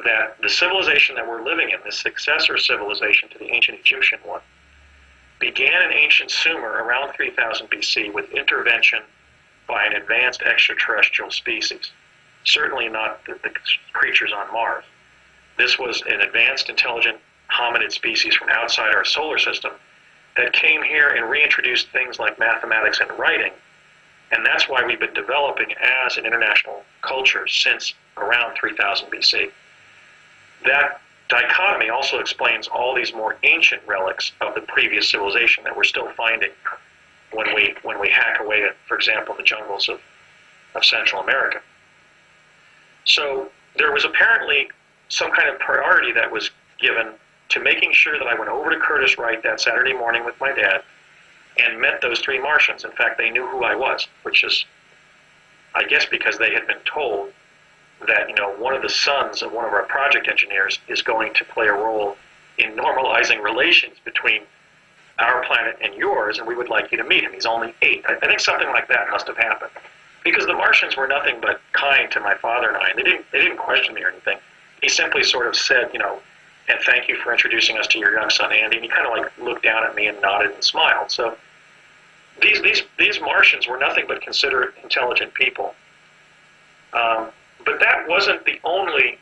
that the civilization that we're living in, the successor civilization to the ancient Egyptian one, began in ancient Sumer around 3000 BC with intervention by an advanced extraterrestrial species. Certainly not the creatures on Mars. This was an advanced, intelligent hominid species from outside our solar system that came here and reintroduced things like mathematics and writing. And that's why we've been developing as an international culture since around 3000 BC. That dichotomy also explains all these more ancient relics of the previous civilization that we're still finding when we hack away at, for example, the jungles of Central America. So there was apparently some kind of priority that was given to making sure that I went over to Curtis Wright that Saturday morning with my dad and met those three Martians. In fact, they knew who I was, which is, I guess, because they had been told that, one of the sons of one of our project engineers is going to play a role in normalizing relations between our planet and yours, and we would like you to meet him. He's only 8. I think something like that must have happened, because the Martians were nothing but kind to my father and I. They didn't question me or anything. He simply sort of said, and thank you for introducing us to your young son Andy. And he kind of like looked down at me and nodded and smiled. So these Martians were nothing but considerate, intelligent people. But that wasn't the only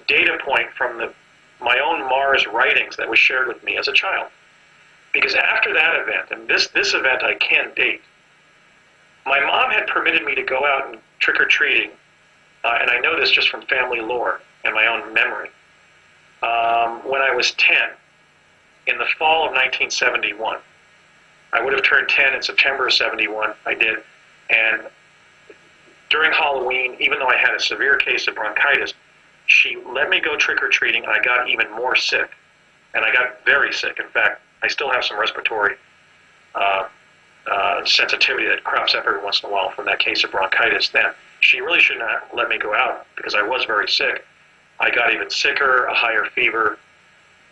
data point from my own Mars writings that was shared with me as a child. Because after that event, and this event I can date, my mom had permitted me to go out and trick-or-treating, and I know this just from family lore and my own memory, when I was 10, in the fall of 1971. I would have turned 10 in September of 71, I did, and during Halloween, even though I had a severe case of bronchitis, she let me go trick-or-treating, and I got even more sick. And I got very sick. In fact, I still have some respiratory sensitivity that crops up every once in a while from that case of bronchitis then. She really should not let me go out because I was very sick. I got even sicker, a higher fever,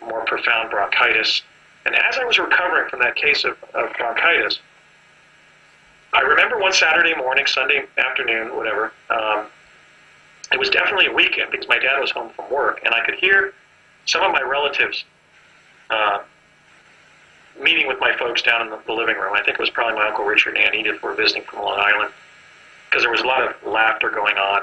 more profound bronchitis. And as I was recovering from that case of bronchitis, I remember one Saturday morning, Sunday afternoon, whatever, it was definitely a weekend because my dad was home from work, and I could hear some of my relatives meeting with my folks down in the living room. I think it was probably my Uncle Richard and Aunt Edith were visiting from Long Island, because there was a lot of laughter going on.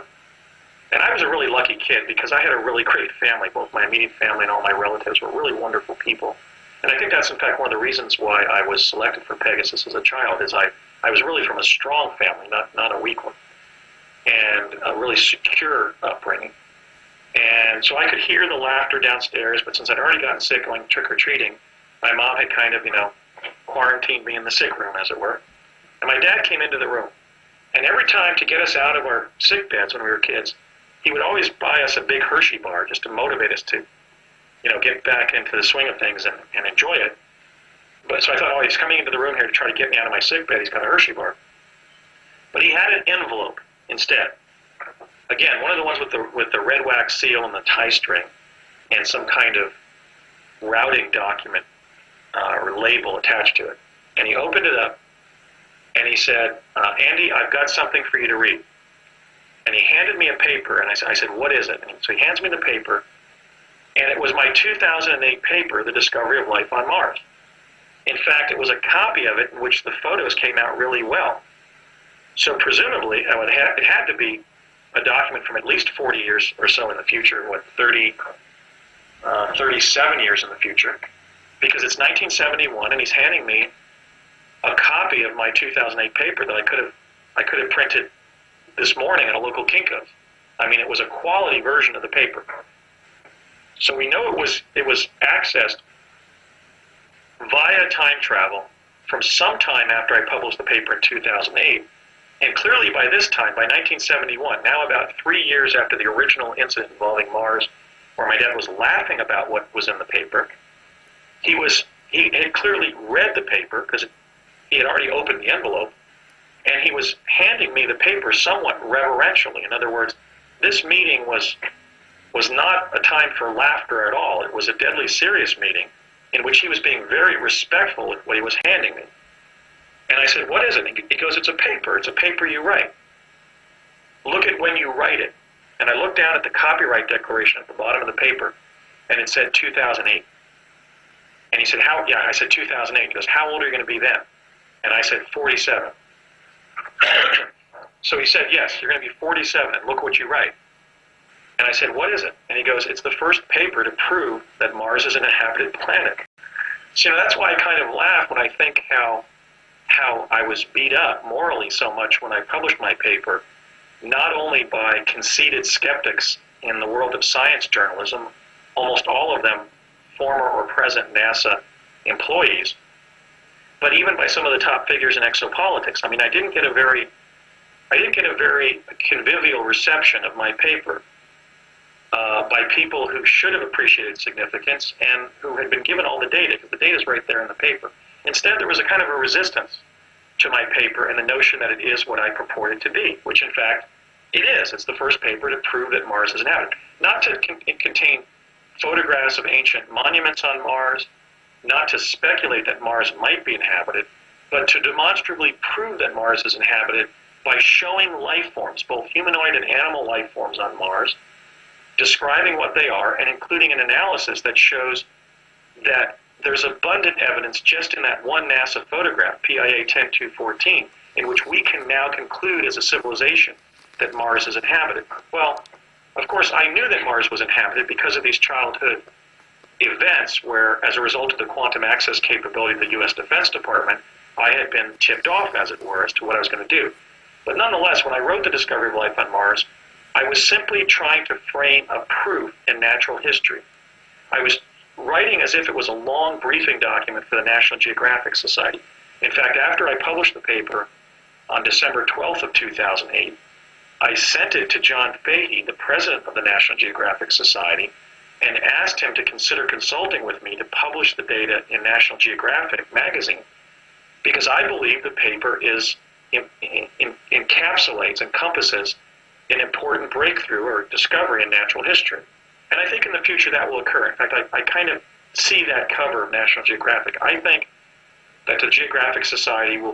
And I was a really lucky kid because I had a really great family. Both my immediate family and all my relatives were really wonderful people. And I think that's, in fact, one of the reasons why I was selected for Pegasus as a child, is I was really from a strong family, not a weak one, and a really secure upbringing. And so I could hear the laughter downstairs, but since I'd already gotten sick going trick-or-treating, my mom had kind of, quarantined me in the sick room, as it were. And my dad came into the room. And every time to get us out of our sick beds when we were kids, he would always buy us a big Hershey bar just to motivate us to, get back into the swing of things and enjoy it. But so I thought, he's coming into the room here to try to get me out of my sick bed. He's got a Hershey bar. But he had an envelope instead. Again, one of the ones with the red wax seal and the tie string and some kind of routing document or label attached to it. And he opened it up and he said, Andy, I've got something for you to read. And he handed me a paper, and I said, what is it? And so he hands me the paper, and it was my 2008 paper, The Discovery of Life on Mars. In fact, it was a copy of it in which the photos came out really well. So presumably, it had to be a document from at least 40 years or so in the future, 37 years in the future, because it's 1971, and he's handing me a copy of my 2008 paper that I could have printed this morning at a local Kinko's. I mean, it was a quality version of the paper. So we know it was accessed via time travel from some time after I published the paper in 2008. And clearly by this time, by 1971, now about 3 years after the original incident involving Mars, where my dad was laughing about what was in the paper, he had clearly read the paper because he had already opened the envelope, and he was handing me the paper somewhat reverentially. In other words, this meeting was not a time for laughter at all. It was a deadly serious meeting in which he was being very respectful with what he was handing me. And I said, what is it? He goes, it's a paper. It's a paper you write. Look at when you write it. And I looked down at the copyright declaration at the bottom of the paper, and it said 2008. And he said, how? Yeah, I said 2008. He goes, how old are you going to be then? And I said, 47. So he said, yes, you're going to be 47, and look what you write. And I said, what is it? And he goes, it's the first paper to prove that Mars is an inhabited planet. So that's why I kind of laugh when I think how I was beat up morally so much when I published my paper, not only by conceited skeptics in the world of science journalism, almost all of them former or present NASA employees, but even by some of the top figures in exopolitics. I mean, I didn't get a very convivial reception of my paper by people who should have appreciated significance and who had been given all the data, because the data is right there in the paper. Instead, there was a kind of a resistance to my paper and the notion that it is what I purport it to be, which in fact it is. It's the first paper to prove that Mars is inhabited. Not to contain photographs of ancient monuments on Mars, not to speculate that Mars might be inhabited, but to demonstrably prove that Mars is inhabited by showing life forms, both humanoid and animal life forms on Mars, describing what they are, and including an analysis that shows that there's abundant evidence just in that one NASA photograph, PIA 10214, in which we can now conclude as a civilization that Mars is inhabited. Well, of course, I knew that Mars was inhabited because of these childhood events where, as a result of the quantum access capability of the U.S. Defense Department, I had been tipped off, as it were, as to what I was going to do. But nonetheless, when I wrote The Discovery of Life on Mars, I was simply trying to frame a proof in natural history. I was writing as if it was a long briefing document for the National Geographic Society. In fact, after I published the paper on December 12th of 2008, I sent it to John Fahey, the president of the National Geographic Society, and asked him to consider consulting with me to publish the data in National Geographic magazine, because I believe the paper encompasses an important breakthrough or discovery in natural history. And I think in the future that will occur. In fact, I kind of see that cover of National Geographic. I think that the Geographic Society will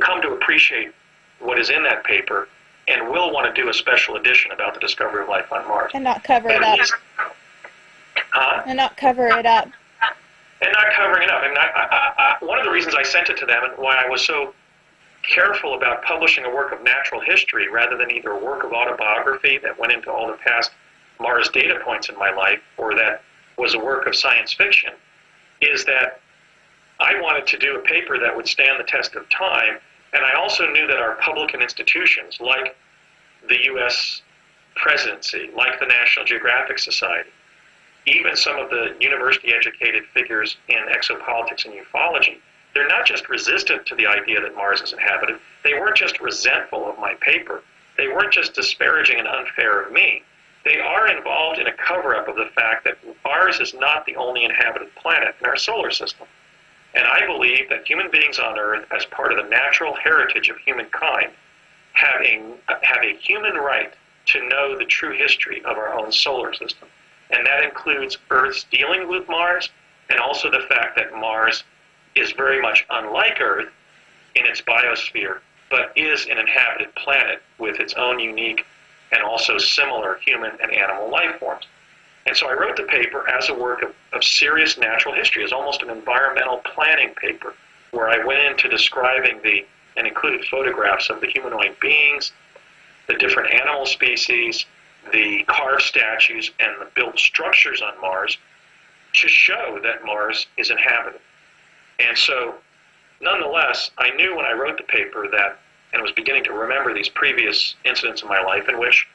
come to appreciate what is in that paper and will want to do a special edition about the discovery of life on Mars. And not cover it up. And not cover it up. And not covering it up. I mean, one of the reasons I sent it to them and why I was so careful about publishing a work of natural history rather than either a work of autobiography that went into all the past Mars data points in my life or that was a work of science fiction is that I wanted to do a paper that would stand the test of time, and I also knew that our public and institutions like the U.S. presidency, like the National Geographic Society, even some of the university-educated figures in exopolitics and ufology, they're not just resistant to the idea that Mars is inhabited. They weren't just resentful of my paper. They weren't just disparaging and unfair of me. They are involved in a cover-up of the fact that ours is not the only inhabited planet in our solar system. And I believe that human beings on Earth, as part of the natural heritage of humankind, have a human right to know the true history of our own solar system. And that includes Earth's dealing with Mars, and also the fact that Mars is very much unlike Earth in its biosphere, but is an inhabited planet with its own unique and also similar human and animal life forms. And so I wrote the paper as a work of serious natural history, as almost an environmental planning paper, where I went into describing and included photographs of the humanoid beings, the different animal species, the carved statues, and the built structures on Mars to show that Mars is inhabited. And so, nonetheless, I knew when I wrote the paper that, and was beginning to remember these previous incidents in my life in which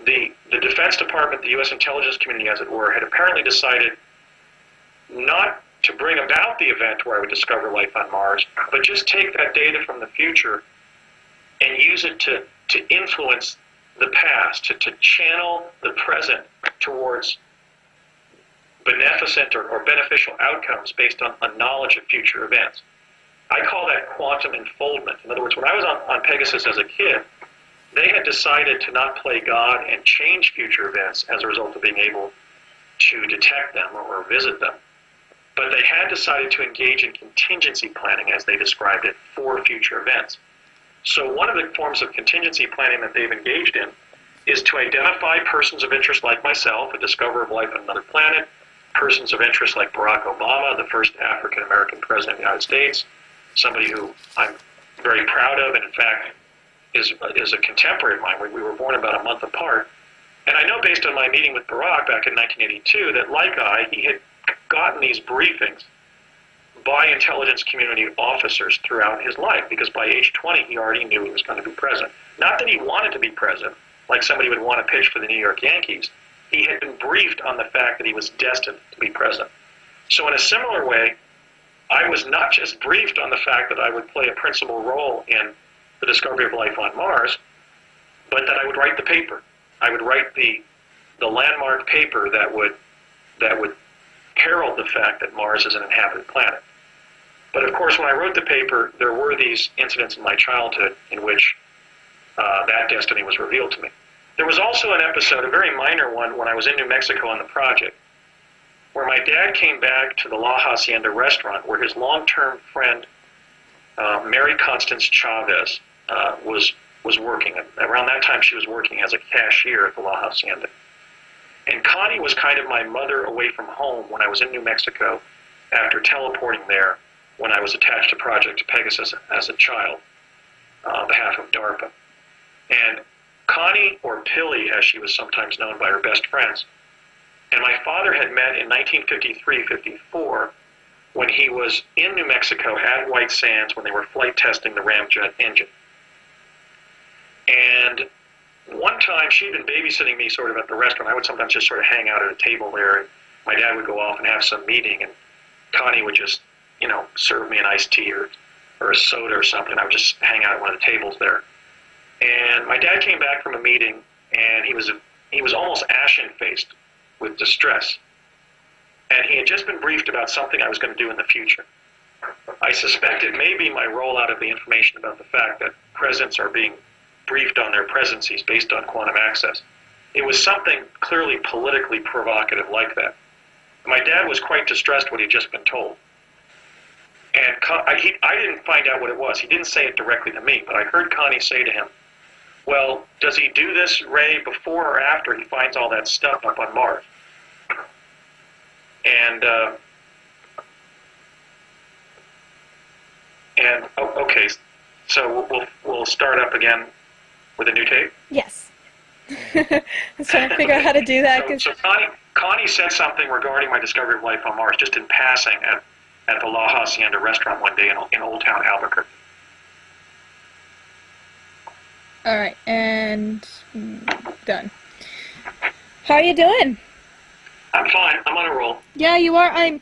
the Defense Department, the U.S. intelligence community, as it were, had apparently decided not to bring about the event where I would discover life on Mars, but just take that data from the future and use it to influence the past, to channel the present towards beneficent or beneficial outcomes based on a knowledge of future events. I call that quantum enfoldment. In other words, when I was on Pegasus as a kid, they had decided to not play God and change future events as a result of being able to detect them or visit them. But they had decided to engage in contingency planning, as they described it, for future events. So one of the forms of contingency planning that they've engaged in is to identify persons of interest like myself, a discoverer of life on another planet, persons of interest like Barack Obama, the first African-American president of the United States, somebody who I'm very proud of and, in fact, is a contemporary of mine. We were born about a month apart. And I know based on my meeting with Barack back in 1982 that, like he had gotten these briefings by intelligence community officers throughout his life, because by age 20 he already knew he was going to be president. Not that he wanted to be president, like somebody would want to pitch for the New York Yankees. He had been briefed on the fact that he was destined to be president. So in a similar way, I was not just briefed on the fact that I would play a principal role in the discovery of life on Mars, but that I would write the paper. I would write the landmark paper that would herald the fact that Mars is an inhabited planet. But of course, when I wrote the paper, there were these incidents in my childhood in which that destiny was revealed to me. There was also an episode, a very minor one, when I was in New Mexico on the project, where my dad came back to the La Hacienda restaurant where his long-term friend, Mary Constance Chavez, was working. Around that time, she was working as a cashier at the La Hacienda. And Connie was kind of my mother away from home when I was in New Mexico after teleporting there when I was attached to Project Pegasus as a child, on behalf of DARPA. And Connie, or Pilly, as she was sometimes known by her best friends, and my father had met in 1953-54 when he was in New Mexico at White Sands when they were flight testing the ramjet engine. And one time she'd been babysitting me sort of at the restaurant. I would sometimes just sort of hang out at a table there, and my dad would go off and have some meeting, and Connie would just, serve me an iced tea or a soda or something. I would just hang out at one of the tables there. And my dad came back from a meeting, and he was almost ashen-faced with distress. And he had just been briefed about something I was going to do in the future. I suspect it may be my rollout of the information about the fact that presidents are being briefed on their presidencies based on quantum access. It was something clearly politically provocative like that. My dad was quite distressed what he'd just been told. And I didn't find out what it was. He didn't say it directly to me, but I heard Connie say to him, well, does he do this, Ray, before or after he finds all that stuff up on Mars? And okay, so we'll start up again with a new tape? Yes. I was trying to figure out how to do that. So Connie said something regarding my discovery of life on Mars, just in passing at the La Hacienda restaurant one day in Old Town Albuquerque. All right, and done. How are you doing? I'm fine. I'm on a roll. Yeah, you are. I'm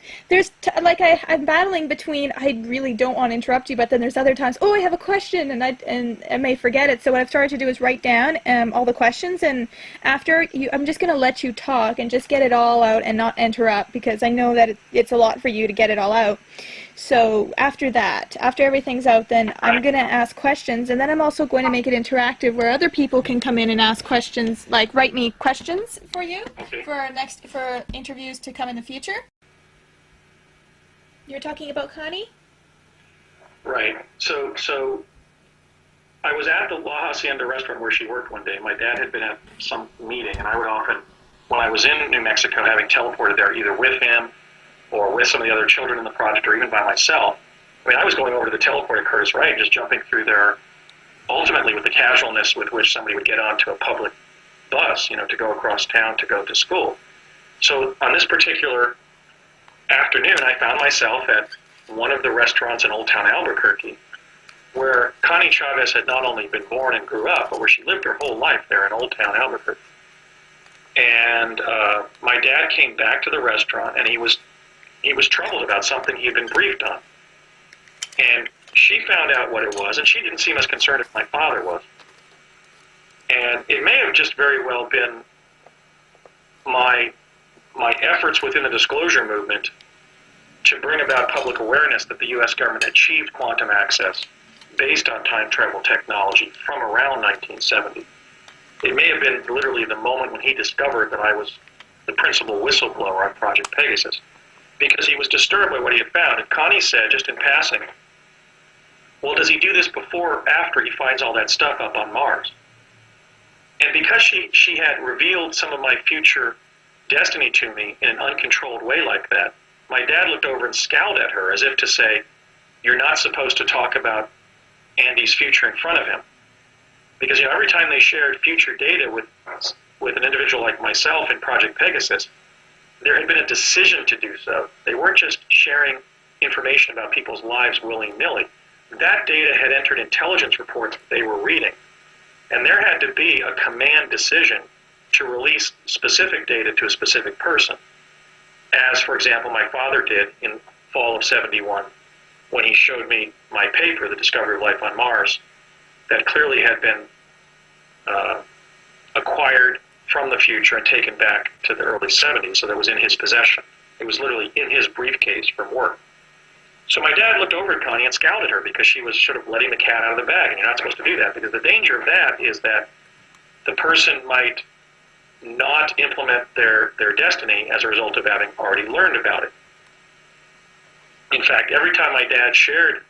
battling between I really don't want to interrupt you, but then there's other times, I have a question, and I may forget it. So what I've started to do is write down all the questions, and after I'm just going to let you talk and just get it all out and not interrupt, because I know that it's a lot for you to get it all out. So after that, after everything's out, then I'm going to ask questions, and then I'm also going to make it interactive where other people can come in and ask questions, like write me questions for you for interviews to come in the future. You're talking about Connie? Right. So I was at the La Hacienda restaurant where she worked one day. My dad had been at some meeting, and I would often, when I was in New Mexico, having teleported there either with him or with some of the other children in the project, or even by myself. I was going over to the teleport at Curtis Wright, just jumping through there, ultimately with the casualness with which somebody would get onto a public bus, to go across town to go to school. So on this particular afternoon, I found myself at one of the restaurants in Old Town Albuquerque, where Connie Chavez had not only been born and grew up, but where she lived her whole life there in Old Town Albuquerque. And my dad came back to the restaurant, and he was troubled about something he had been briefed on. And she found out what it was, and she didn't seem as concerned as my father was. And it may have just very well been my efforts within the disclosure movement to bring about public awareness that the U.S. government achieved quantum access based on time travel technology from around 1970. It may have been literally the moment when he discovered that I was the principal whistleblower on Project Pegasus, because he was disturbed by what he had found. And Connie said, just in passing, well, does he do this before or after he finds all that stuff up on Mars? And because she had revealed some of my future destiny to me in an uncontrolled way like that, my dad looked over and scowled at her as if to say, you're not supposed to talk about Andy's future in front of him. Because every time they shared future data with an individual like myself in Project Pegasus, there had been a decision to do so. They weren't just sharing information about people's lives willy-nilly. That data had entered intelligence reports that they were reading. And there had to be a command decision to release specific data to a specific person. As, for example, my father did in fall of '71 when he showed me my paper, The Discovery of Life on Mars, that clearly had been acquired from the future and taken back to the early '70s, so that was in his possession. It was literally in his briefcase from work. So my dad looked over at Connie and scowled at her because she was sort of letting the cat out of the bag, and you're not supposed to do that, because the danger of that is that the person might not implement their destiny as a result of having already learned about it. In fact, every time my dad shared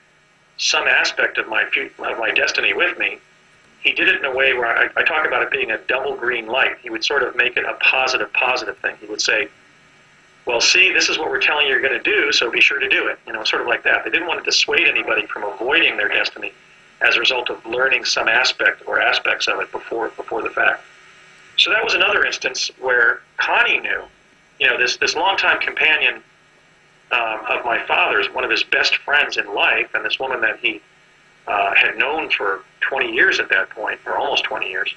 some aspect of my destiny with me, he did it in a way where I talk about it being a double green light. He would sort of make it a positive thing. He would say, well, see, this is what we're telling you you're going to do, so be sure to do it. Sort of like that. They didn't want to dissuade anybody from avoiding their destiny as a result of learning some aspect or aspects of it before the fact. So that was another instance where Connie knew, this longtime companion of my father's, one of his best friends in life, and this woman that he had known for 20 years at that point, or almost 20 years,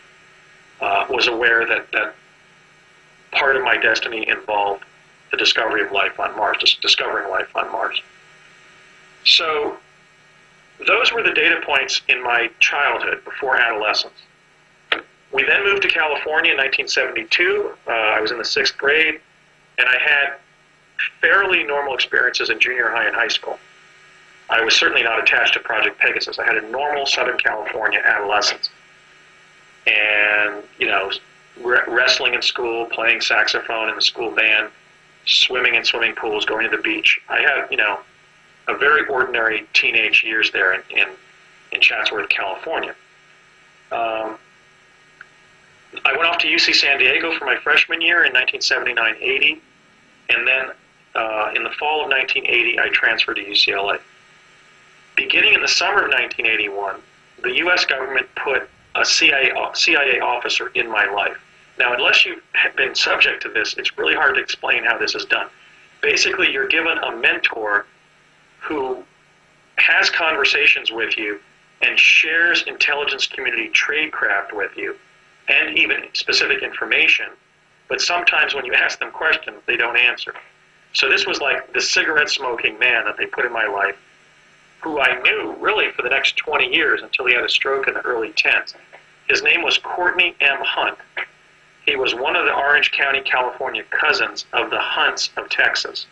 was aware that part of my destiny involved the discovery of life on Mars, discovering life on Mars. So those were the data points in my childhood before adolescence. We then moved to California in 1972. I was in the 6th grade, and I had fairly normal experiences in junior high and high school. I was certainly not attached to Project Pegasus. I had a normal Southern California adolescence. And, wrestling in school, playing saxophone in the school band, swimming in swimming pools, going to the beach. I had, a very ordinary teenage years there in Chatsworth, California. I went off to UC San Diego for my freshman year in 1979-80, and then in the fall of 1980, I transferred to UCLA. Beginning in the summer of 1981, the U.S. government put a CIA officer in my life. Now, unless you've been subject to this, it's really hard to explain how this is done. Basically, you're given a mentor who has conversations with you and shares intelligence community tradecraft with you, and even specific information, but sometimes when you ask them questions, they don't answer. So this was like the cigarette-smoking man that they put in my life, who I knew really for the next 20 years until he had a stroke in the early 10s. His name was Courtney M. Hunt. He was one of the Orange County, California cousins of the Hunts of Texas,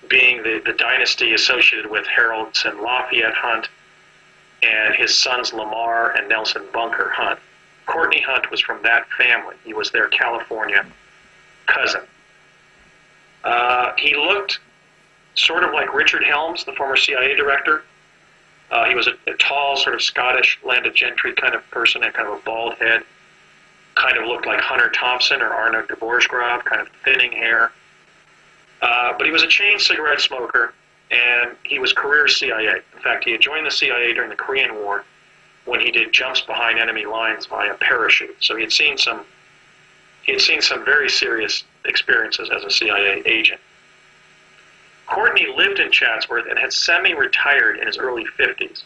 being the dynasty associated with Harold and Lafayette Hunt and his sons Lamar and Nelson Bunker Hunt. Courtney Hunt was from that family. He was their California cousin. He looked sort of like Richard Helms, the former CIA director. He was a tall, sort of Scottish landed gentry kind of person, and kind of a bald head. Kind of looked like Hunter Thompson or Arno de Borchgrave, kind of thinning hair. But he was a chain cigarette smoker, and he was career CIA. In fact, he had joined the CIA during the Korean War when he did jumps behind enemy lines via parachute. So he had seen some very serious experiences as a CIA agent. Courtney lived in Chatsworth and had semi-retired in his early 50s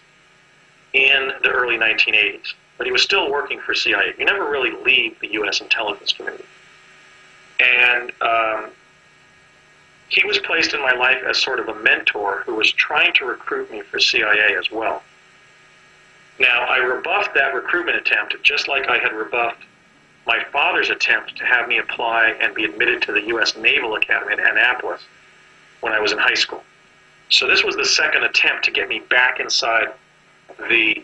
in the early 1980s. But he was still working for CIA. You never really leave the U.S. intelligence community. And he was placed in my life as sort of a mentor who was trying to recruit me for CIA as well. Now, I rebuffed that recruitment attempt just like I had rebuffed my father's attempt to have me apply and be admitted to the U.S. Naval Academy at Annapolis when I was in high school. So this was the second attempt to get me back inside the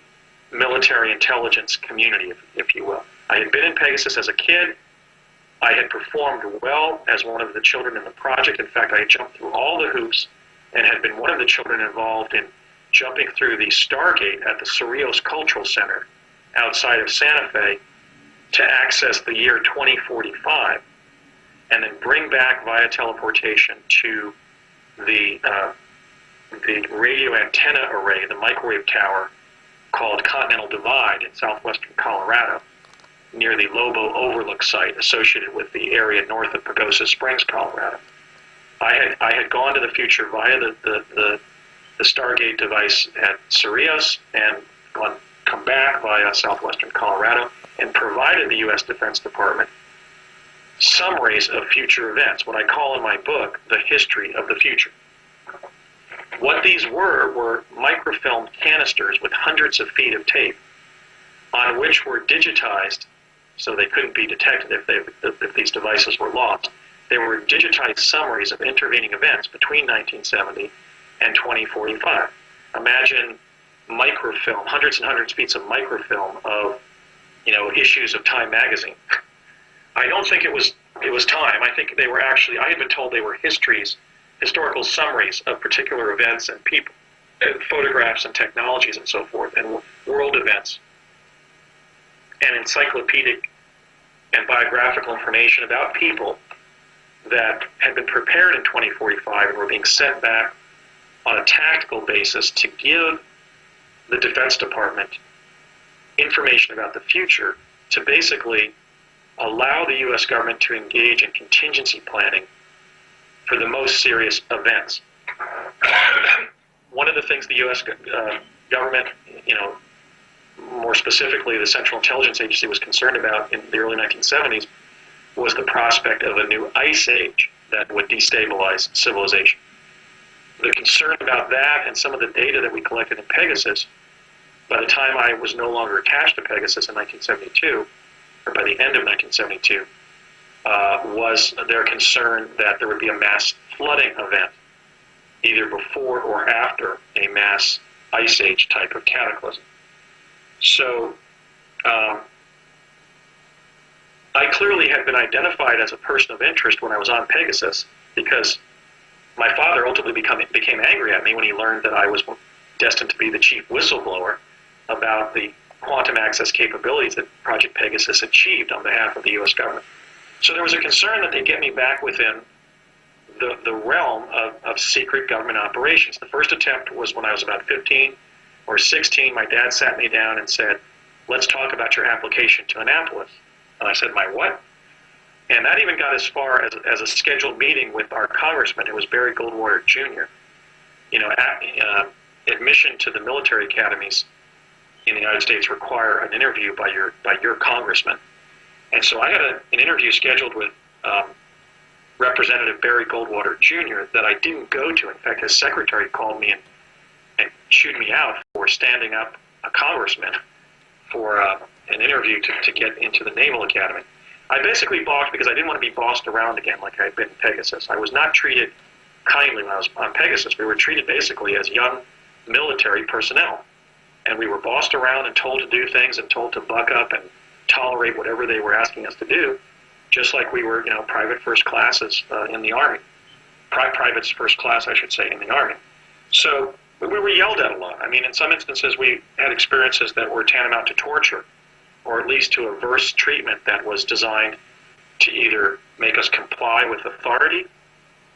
military intelligence community, if you will. I had been in Pegasus as a kid. I had performed well as one of the children in the project. In fact, I had jumped through all the hoops and had been one of the children involved in jumping through the Stargate at the Cerrillos Cultural Center outside of Santa Fe to access the year 2045 and then bring back via teleportation to the radio antenna array, the microwave tower called Continental Divide in southwestern Colorado, near the Lobo Overlook site associated with the area north of Pagosa Springs, Colorado. I had gone to the future via the Stargate device at Cerrillos and come back via southwestern Colorado and provided the U.S. Defense Department summaries of future events, what I call in my book, the history of the future. What these were microfilm canisters with hundreds of feet of tape on which were digitized, so they couldn't be detected if these devices were lost, They were digitized summaries of intervening events between 1970 and 2045. Imagine microfilm, hundreds and hundreds of feet of microfilm of, issues of Time magazine. I don't think it was Time. I think they were actually, I had been told they were historical summaries of particular events and people, and photographs and technologies and so forth, and world events, and encyclopedic and biographical information about people that had been prepared in 2045 and were being sent back on a tactical basis to give the Defense Department information about the future to basically allow the U.S. government to engage in contingency planning for the most serious events. One of the things the U.S. Government, more specifically the Central Intelligence Agency, was concerned about in the early 1970s was the prospect of a new ice age that would destabilize civilization. The concern about that and some of the data that we collected in Pegasus, by the time I was no longer attached to Pegasus in 1972, or by the end of 1972, was their concern that there would be a mass flooding event, either before or after a mass ice age type of cataclysm. So I clearly had been identified as a person of interest when I was on Pegasus, because my father ultimately became angry at me when he learned that I was destined to be the chief whistleblower about the quantum access capabilities that Project Pegasus achieved on behalf of the U.S. government. So there was a concern that they get me back within the realm of secret government operations. The first attempt was when I was about 15 or 16. My dad sat me down and said, "Let's talk about your application to Annapolis." And I said, "My what?" And that even got as far as a scheduled meeting with our congressman, who was Barry Goldwater Jr. Admission to the military academies in the United States require an interview by your congressman. And so I had an interview scheduled with Representative Barry Goldwater Jr. that I didn't go to. In fact, his secretary called me and chewed me out for standing up a congressman for an interview to get into the Naval Academy. I basically balked because I didn't want to be bossed around again like I had been in Pegasus. I was not treated kindly when I was on Pegasus. We were treated basically as young military personnel. And we were bossed around and told to do things and told to buck up and tolerate whatever they were asking us to do, just like we were, private first classes in the Army. Privates first class, I should say, in the Army. So we were yelled at a lot. I mean, in some instances, we had experiences that were tantamount to torture, or at least to averse treatment that was designed to either make us comply with authority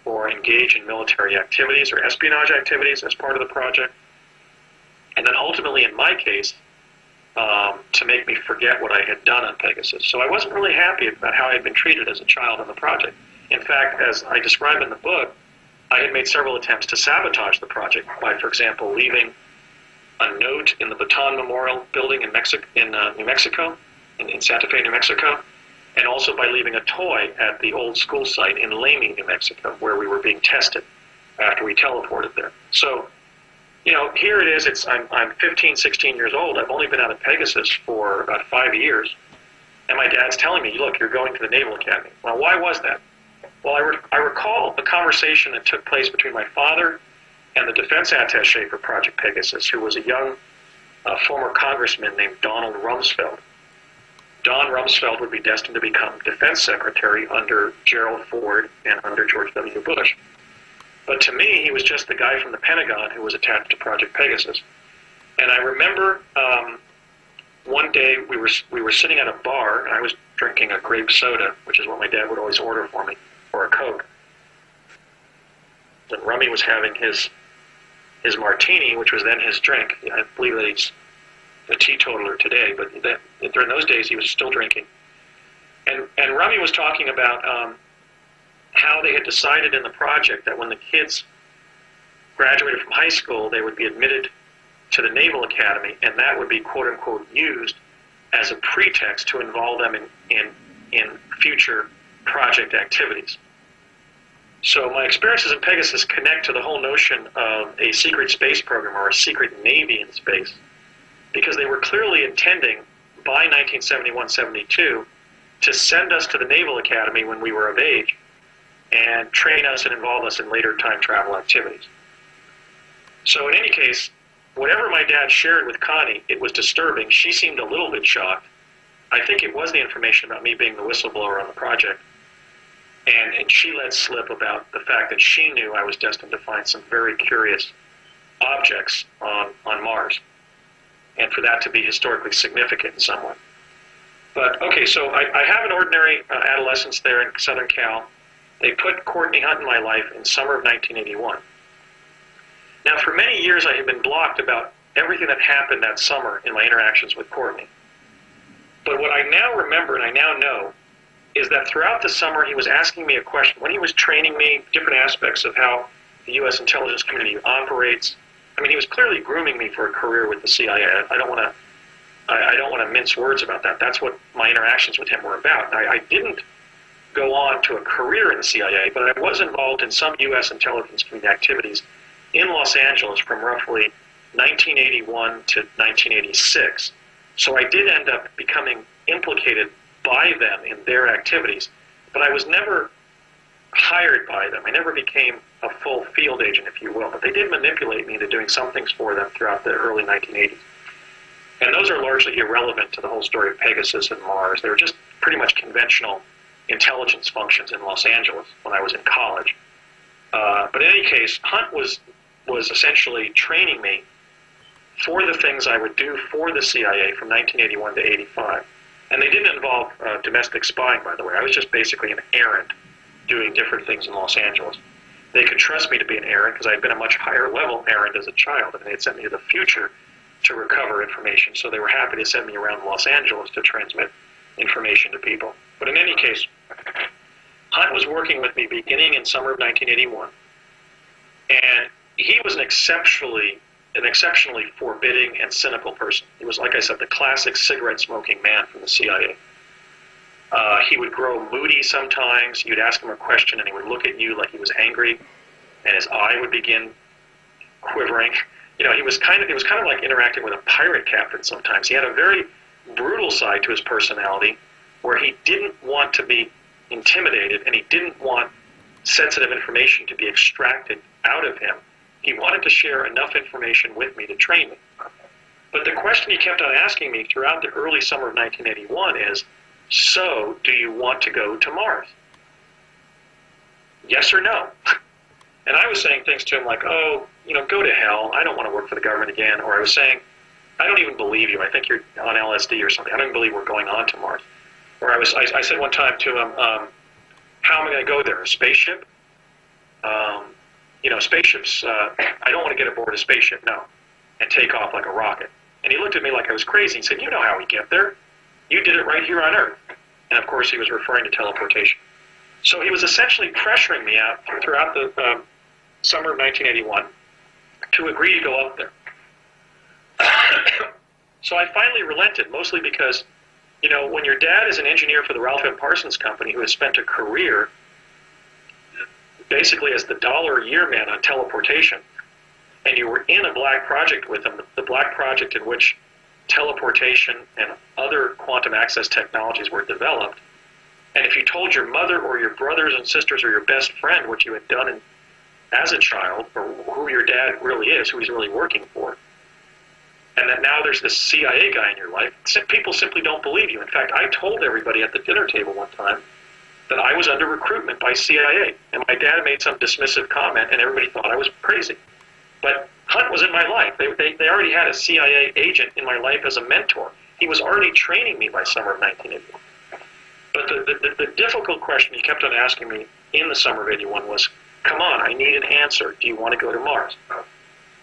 or engage in military activities or espionage activities as part of the project. And then ultimately, in my case, to make me forget what I had done on Pegasus. So I wasn't really happy about how I had been treated as a child on the project. In fact, as I describe in the book, I had made several attempts to sabotage the project by, for example, leaving a note in the Baton Memorial Building in New Mexico, in Santa Fe, New Mexico, and also by leaving a toy at the old school site in Lamy, New Mexico, where we were being tested after we teleported there. So, here it is. I'm 15, 16 years old. I've only been out of Pegasus for about 5 years. And my dad's telling me, "Look, you're going to the Naval Academy." Well, why was that? Well, I recall a conversation that took place between my father and the defense attaché for Project Pegasus, who was a young former congressman named Donald Rumsfeld. Don Rumsfeld would be destined to become defense secretary under Gerald Ford and under George W. Bush. But to me, he was just the guy from the Pentagon who was attached to Project Pegasus. And I remember one day we were sitting at a bar, and I was drinking a grape soda, which is what my dad would always order for me, or a Coke. And Rummy was having his martini, which was then his drink. I believe that he's a teetotaler today, but during those days he was still drinking. And Rummy was talking about how they had decided in the project that when the kids graduated from high school, they would be admitted to the Naval Academy, and that would be quote-unquote used as a pretext to involve them in future project activities. So my experiences in Pegasus connect to the whole notion of a secret space program or a secret Navy in space, because they were clearly intending by 1971-72 to send us to the Naval Academy when we were of age and train us and involve us in later time travel activities. So in any case, whatever my dad shared with Connie, it was disturbing. She seemed a little bit shocked. I think it was the information about me being the whistleblower on the project. And she let slip about the fact that she knew I was destined to find some very curious objects on Mars, and for that to be historically significant in some way. But, okay, so I have an ordinary adolescence there in Southern Cal. They put Courtney Hunt in my life in summer of 1981. Now, for many years, I had been blocked about everything that happened that summer in my interactions with Courtney. But what I now remember, and I now know, is that throughout the summer, he was asking me a question. When he was training me, different aspects of how the U.S. intelligence community operates, I mean, he was clearly grooming me for a career with the CIA. I don't want to mince words about that. That's what my interactions with him were about. I didn't go on to a career in the CIA, but I was involved in some U.S. intelligence community activities in Los Angeles from roughly 1981 to 1986. So I did end up becoming implicated by them in their activities, but I was never hired by them. I never became a full field agent, if you will, but they did manipulate me into doing some things for them throughout the early 1980s. And those are largely irrelevant to the whole story of Pegasus and Mars. They were just pretty much conventional intelligence functions in Los Angeles when I was in college. But in any case, Hunt was essentially training me for the things I would do for the CIA from 1981 to 85. And they didn't involve domestic spying, by the way. I was just basically an errand doing different things in Los Angeles. They could trust me to be an errand because I had been a much higher level errand as a child, and they had sent me to the future to recover information. So they were happy to send me around Los Angeles to transmit information to people. But in any case, Hunt was working with me beginning in summer of 1981, and he was an exceptionally forbidding and cynical person. He was, like I said, the classic cigarette-smoking man from the CIA. He would grow moody sometimes. You'd ask him a question, and he would look at you like he was angry, and his eye would begin quivering. You know, it was kind of like interacting with a pirate captain sometimes. He had a very brutal side to his personality, where he didn't want to be intimidated, and he didn't want sensitive information to be extracted out of him. He wanted to share enough information with me to train me. But the question he kept on asking me throughout the early summer of 1981 is, so do you want to go to Mars? Yes or no? And I was saying things to him like, oh, go to hell. I don't want to work for the government again. Or I was saying, I don't even believe you. I think you're on LSD or something. I don't even believe we're going on to Mars. Or I said one time to him, how am I going to go there? A spaceship? Spaceships, I don't want to get aboard a spaceship, no, and take off like a rocket. And he looked at me like I was crazy and said, you know how we get there. You did it right here on Earth. And of course he was referring to teleportation. So he was essentially pressuring me out throughout the summer of 1981 to agree to go up there. So I finally relented, mostly because, when your dad is an engineer for the Ralph M. Parsons Company who has spent a career basically as the $1-a-year man on teleportation, and you were in a black project with him, the black project in which teleportation and other quantum access technologies were developed, and if you told your mother or your brothers and sisters or your best friend what you had done as a child, or who your dad really is, who he's really working for, and that now there's this CIA guy in your life, people simply don't believe you. In fact, I told everybody at the dinner table one time that I was under recruitment by CIA, and my dad made some dismissive comment, and everybody thought I was crazy. But Hunt was in my life. They already had a CIA agent in my life as a mentor. He was already training me by summer of 1981. But the difficult question he kept on asking me in the summer of 81 was, come on, I need an answer. Do you want to go to Mars?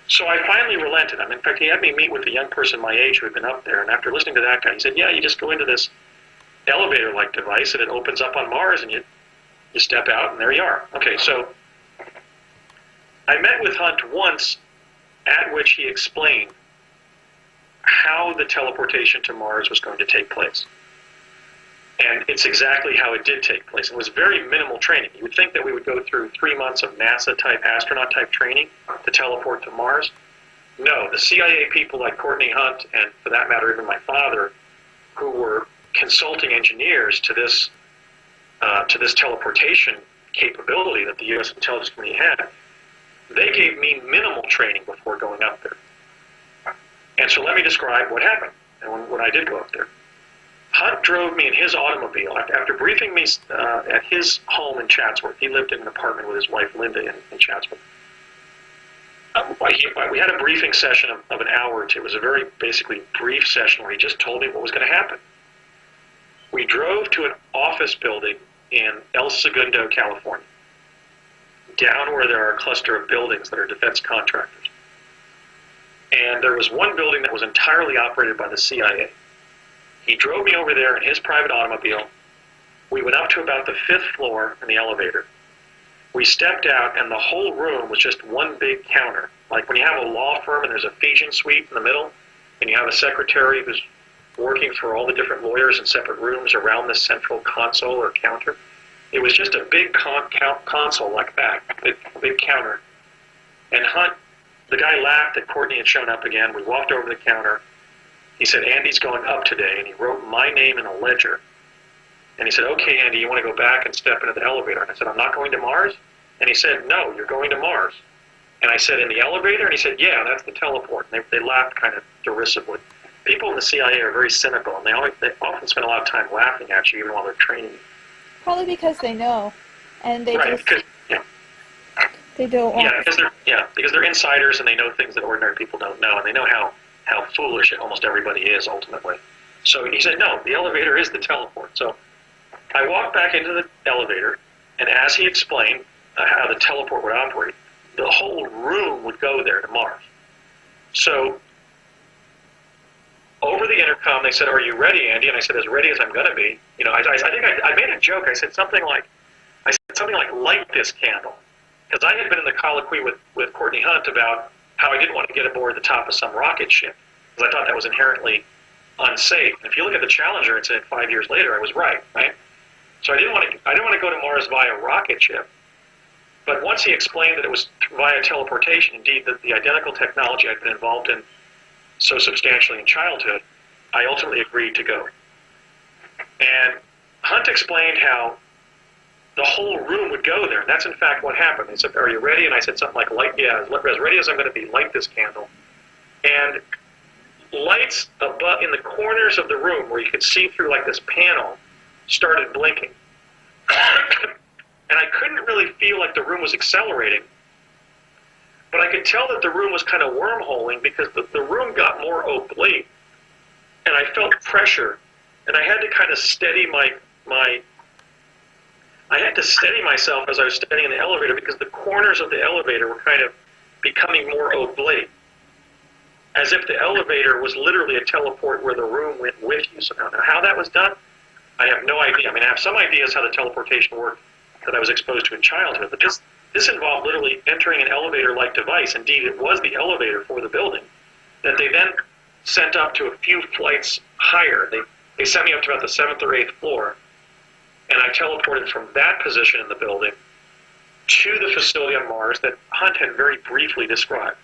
So I finally relented. In fact, he had me meet with a young person my age who had been up there, and after listening to that guy, he said, yeah, you just go into this elevator-like device, and it opens up on Mars, and you step out, and there you are. Okay, so I met with Hunt once, at which he explained how the teleportation to Mars was going to take place. And it's exactly how it did take place. It was very minimal training. You would think that we would go through 3 months of NASA-type, astronaut-type training to teleport to Mars. No, the CIA people like Courtney Hunt, and for that matter, even my father, who were consulting engineers to this teleportation capability that the U.S. intelligence community had, they gave me minimal training before going up there. And so let me describe what happened and when I did go up there. Hunt drove me in his automobile after briefing me at his home in Chatsworth. He lived in an apartment with his wife Linda in Chatsworth. We had a briefing session of an hour or two. It was a very basically brief session where he just told me what was going to happen. We drove to an office building in El Segundo, California, down where there are a cluster of buildings that are defense contractors. And there was one building that was entirely operated by the CIA. He drove me over there in his private automobile. We went up to about the 5th floor in the elevator. We stepped out, and the whole room was just one big counter. Like when you have a law firm and there's a Ephesian suite in the middle, and you have a secretary who's working for all the different lawyers in separate rooms around this central console or counter. It was just a big console like that, big counter. And Hunt, the guy laughed that Courtney had shown up again. We walked over to the counter. He said, Andy's going up today, and he wrote my name in a ledger. And he said, okay, Andy, you want to go back and step into the elevator? And I said, I'm not going to Mars? And he said, no, you're going to Mars. And I said, in the elevator? And he said, yeah, that's the teleport. And they laughed kind of derisively. People in the CIA are very cynical, and they often spend a lot of time laughing at you even while they're training you. Probably because they know, and they right, just because, they don't want. Because they're insiders and they know things that ordinary people don't know, and they know how foolish almost everybody is ultimately. So he said, no, the elevator is the teleport. So I walked back into the elevator, and as he explained how the teleport would operate, the whole room would go there to Mars. So over the intercom, they said, are you ready, Andy? And I said, as ready as I'm going to be. You know, I think I made a joke. I said something like, light this candle. Because I had been in the colloquy with Courtney Hunt about how I didn't want to get aboard the top of some rocket ship, because I thought that was inherently unsafe. And if you look at the Challenger incident 5 years later, I was right? So I didn't want to go to Mars via rocket ship. But once he explained that it was via teleportation, indeed that the identical technology I'd been involved in so substantially in childhood, I ultimately agreed to go. And Hunt explained how the whole room would go there. And that's in fact what happened. They said, are you ready? And I said something like, as ready as I'm going to be, light this candle. And lights above in the corners of the room where you could see through like this panel started blinking. And I couldn't really feel like the room was accelerating. But I could tell that the room was kind of wormholing because the room got more oblique. And I felt pressure. And I had to kind of steady I had to steady myself as I was standing in the elevator because the corners of the elevator were kind of becoming more oblique. As if the elevator was literally a teleport where the room went with you somehow. Now, how that was done, I have no idea. I mean, I have some ideas how the teleportation worked that I was exposed to in childhood, but this involved literally entering an elevator-like device. Indeed, it was the elevator for the building that they then sent up to a few flights higher. They sent me up to about the 7th or 8th floor, and I teleported from that position in the building to the facility on Mars that Hunt had very briefly described.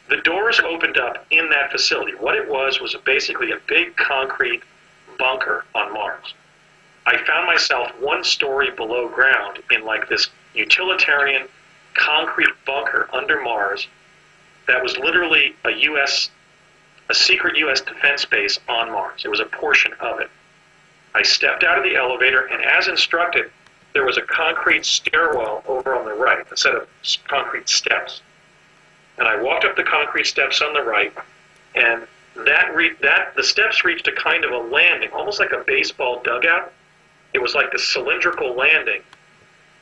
The doors opened up in that facility. What it was basically a big concrete bunker on Mars. I found myself 1 story below ground in like this utilitarian concrete bunker under Mars that was literally a secret U.S. defense base on Mars. It was a portion of it. I stepped out of the elevator, and as instructed, there was a concrete stairwell over on the right, a set of concrete steps. And I walked up the concrete steps on the right, and the steps reached a kind of a landing, almost like a baseball dugout. It was like the cylindrical landing.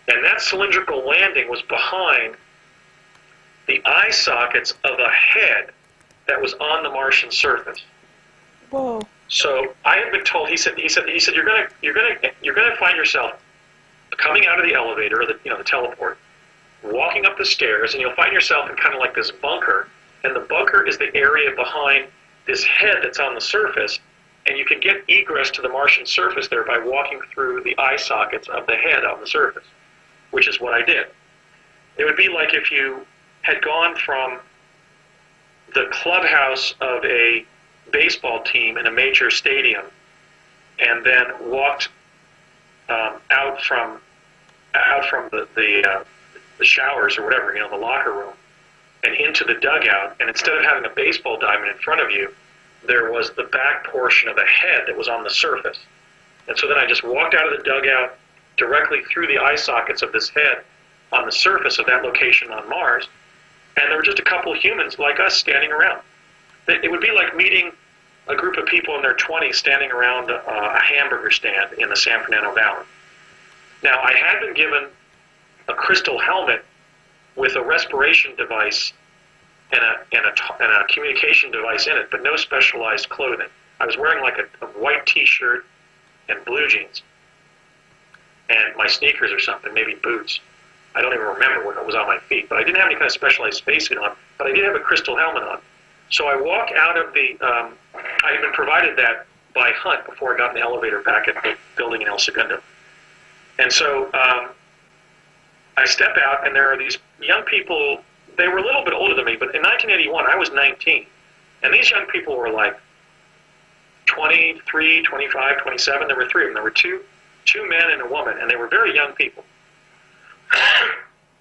And that cylindrical landing was behind the eye sockets of a head that was on the Martian surface. Whoa. So I had been told. He said you're gonna find yourself coming out of the elevator, or the teleport, walking up the stairs, and you'll find yourself in kind of like this bunker. And the bunker is the area behind this head that's on the surface, and you can get egress to the Martian surface there by walking through the eye sockets of the head on the surface, which is what I did. It would be like if you had gone from the clubhouse of a baseball team in a major stadium and then walked out out from the showers or whatever, the locker room, and into the dugout. And instead of having a baseball diamond in front of you, there was the back portion of the head that was on the surface. And so then I just walked out of the dugout directly through the eye sockets of this head on the surface of that location on Mars, and there were just a couple of humans like us standing around. It would be like meeting a group of people in their 20s standing around a hamburger stand in the San Fernando Valley. Now, I had been given a crystal helmet with a respiration device and a communication device in it, but no specialized clothing. I was wearing like a white T-shirt and blue jeans, and my sneakers or something, maybe boots. I don't even remember what was on my feet, but I didn't have any kind of specialized spacesuit on, but I did have a crystal helmet on. So I walk out of I had been provided that by Hunt before I got in the elevator back at the building in El Segundo. And so I step out, and there are these young people. They were a little bit older than me, but in 1981, I was 19. And these young people were like 23, 25, 27. There were three of them. There were two men and a woman, and they were very young people.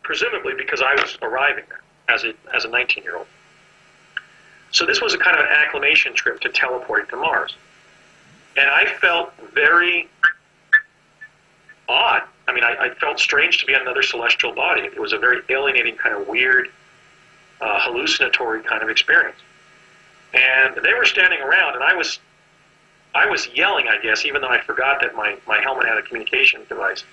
Presumably because I was arriving there as a 19-year-old. So this was a kind of an acclimation trip to teleporting to Mars. And I felt very odd. I mean, I felt strange to be on another celestial body. It was a very alienating, kind of weird, hallucinatory kind of experience. And they were standing around, and I was yelling, I guess, even though I forgot that my helmet had a communication device.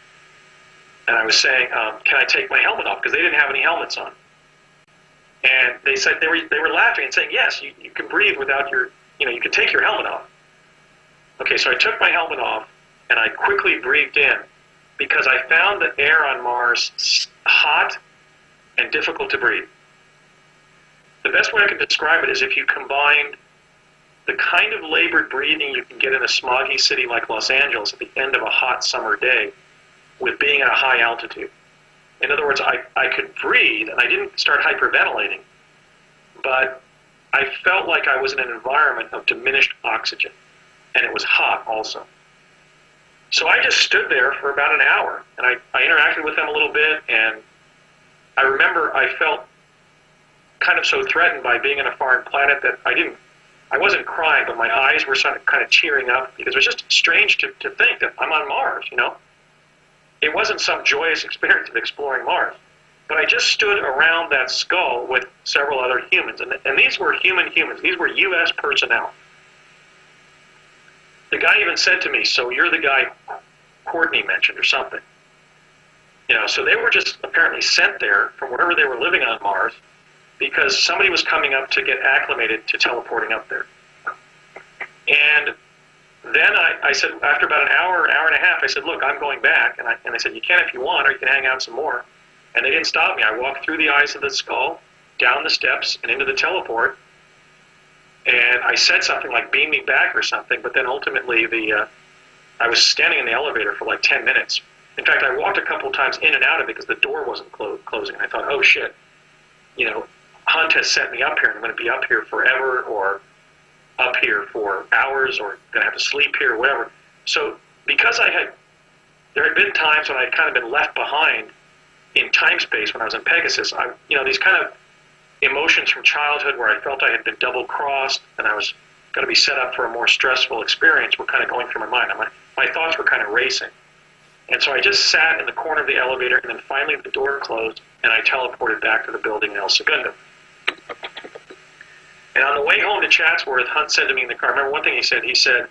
And I was saying, can I take my helmet off? Because they didn't have any helmets on. And they said they were laughing and saying, yes, you can breathe without you can take your helmet off. Okay, so I took my helmet off, and I quickly breathed in, because I found the air on Mars hot and difficult to breathe. The best way I can describe it is if you combined the kind of labored breathing you can get in a smoggy city like Los Angeles at the end of a hot summer day with being at a high altitude. In other words, I could breathe, and I didn't start hyperventilating, but I felt like I was in an environment of diminished oxygen, and it was hot also. So I just stood there for about an hour, and I interacted with them a little bit, and I remember I felt kind of so threatened by being on a foreign planet that I wasn't crying, but my eyes were kind of cheering up, because it was just strange to think that I'm on Mars, It wasn't some joyous experience of exploring Mars. But I just stood around that skull with several other humans, and these were human humans. These were U.S. personnel. The guy even said to me, so you're the guy Courtney mentioned or something. So they were just apparently sent there from wherever they were living on Mars because somebody was coming up to get acclimated to teleporting up there. And then I said, after about an hour and a half, I said, look, I'm going back. And I said, you can if you want, or you can hang out some more. And they didn't stop me. I walked through the eyes of the skull, down the steps, and into the teleport. And I said something like, beam me back or something. But then ultimately, I was standing in the elevator for like 10 minutes. In fact, I walked a couple of times in and out of it because the door wasn't closing. I thought, oh, shit. Hunt has set me up here, and I'm going to be up here forever, or up here for hours, or going to have to sleep here, or whatever. So because there had been times when I had kind of been left behind in time space when I was in Pegasus. These kind of emotions from childhood where I felt I had been double-crossed and I was going to be set up for a more stressful experience were kind of going through my mind. My thoughts were kind of racing. And so I just sat in the corner of the elevator, and then finally the door closed, and I teleported back to the building in El Segundo. And on the way home to Chatsworth, Hunt said to me in the car, remember one thing he said,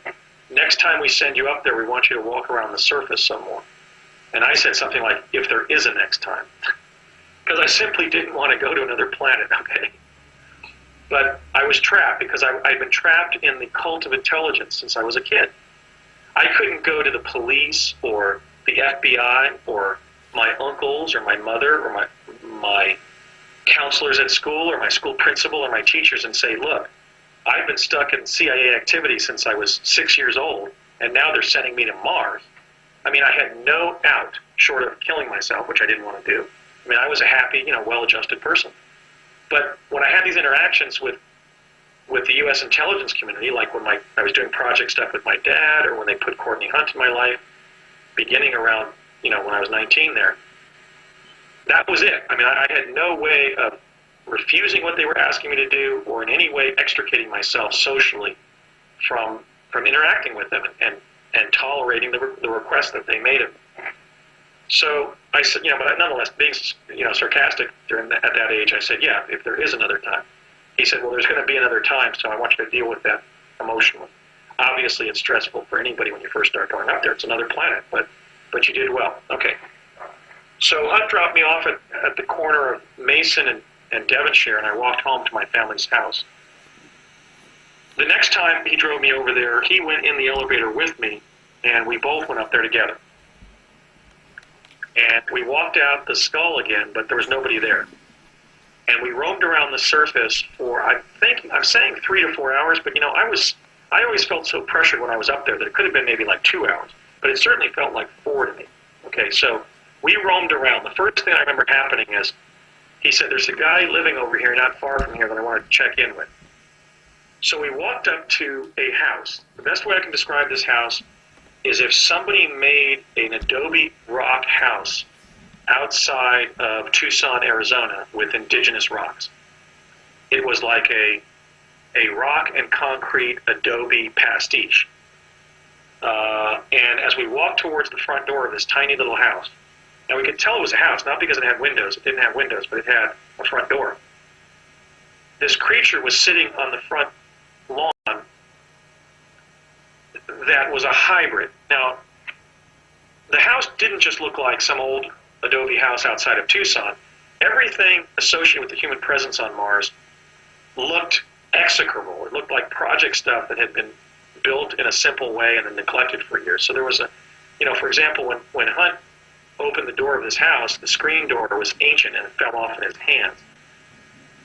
next time we send you up there, we want you to walk around the surface some more. And I said something like, if there is a next time. Because I simply didn't want to go to another planet, okay? But I was trapped, because I'd been trapped in the cult of intelligence since I was a kid. I couldn't go to the police or the FBI or my uncles or my mother or my counselors at school or my school principal or my teachers and say, look, I've been stuck in CIA activity since I was 6 years old, and now they're sending me to Mars. I mean, I had no out short of killing myself, which I didn't want to do. I mean, I was a happy, well-adjusted person. But when I had these interactions with the U.S. intelligence community, like when I was doing project stuff with my dad, or when they put Courtney Hunt in my life, beginning around, when I was 19 there, that was it. I mean, I had no way of refusing what they were asking me to do, or in any way extricating myself socially from interacting with them and tolerating the requests that they made of me. So I said, but nonetheless, being sarcastic at that age, I said, yeah, if there is another time. He said, well, there's going to be another time, so I want you to deal with that emotionally. Obviously, it's stressful for anybody when you first start going up there. It's another planet, but you did well. Okay. So Hunt dropped me off at the corner of Mason and Devonshire, and I walked home to my family's house. The next time he drove me over there, he went in the elevator with me, and we both went up there together. And we walked out the skull again, but there was nobody there. And we roamed around the surface for, I'm saying 3 to 4 hours, but I always felt so pressured when I was up there that it could have been maybe like 2 hours, but it certainly felt like 4 to me. Okay, so we roamed around. The first thing I remember happening is, he said, there's a guy living over here not far from here that I want to check in with. So we walked up to a house. The best way I can describe this house is if somebody made an adobe rock house outside of Tucson, Arizona, with indigenous rocks. It was like a rock and concrete adobe pastiche. And as we walked towards the front door of this tiny little house, and we could tell it was a house, not because it had windows. It didn't have windows, but it had a front door. This creature was sitting on the front lawn that was a hybrid. Now, the house didn't just look like some old adobe house outside of Tucson. Everything associated with the human presence on Mars looked execrable. It looked like project stuff that had been built in a simple way and then neglected for years. So there was for example, when Hunt opened the door of this house, the screen door was ancient and it fell off in his hands.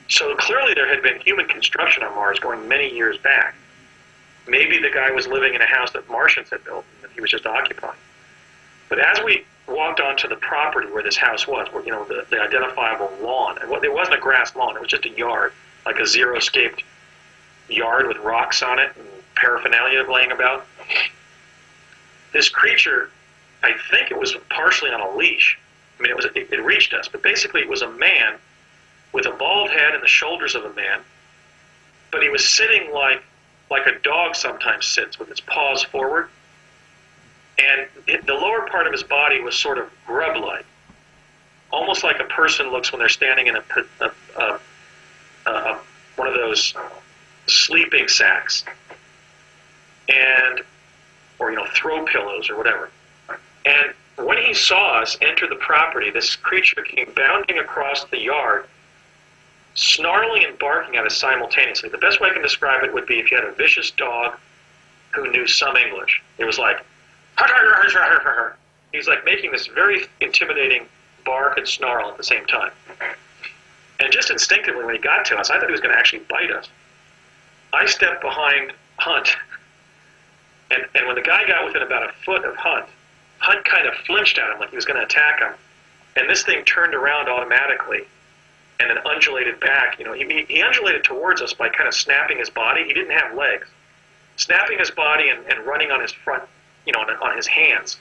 So clearly there had been human construction on Mars going many years back. Maybe the guy was living in a house that Martians had built and that he was just occupying. But as we walked onto the property where this house was, where, the identifiable lawn, and it wasn't a grass lawn, it was just a yard, like a zero-scaped yard with rocks on it and paraphernalia laying about. This creature, I think it was partially on a leash. I mean, it reached us, but basically it was a man with a bald head and the shoulders of a man, but he was sitting like a dog sometimes sits, with its paws forward, and the lower part of his body was sort of grub-like, almost like a person looks when they're standing in one of those sleeping sacks, or throw pillows or whatever. And when he saw us enter the property, this creature came bounding across the yard, snarling and barking at us simultaneously. The best way I can describe it would be if you had a vicious dog who knew some English. It was like, he was like making this very intimidating bark and snarl at the same time. And just instinctively, when he got to us, I thought he was going to actually bite us. I stepped behind Hunt, and when the guy got within about a foot of Hunt kind of flinched at him like he was going to attack him, and this thing turned around automatically and then undulated back. He undulated towards us by kind of snapping his body. He didn't have legs. Snapping his body and running on his front, on his hands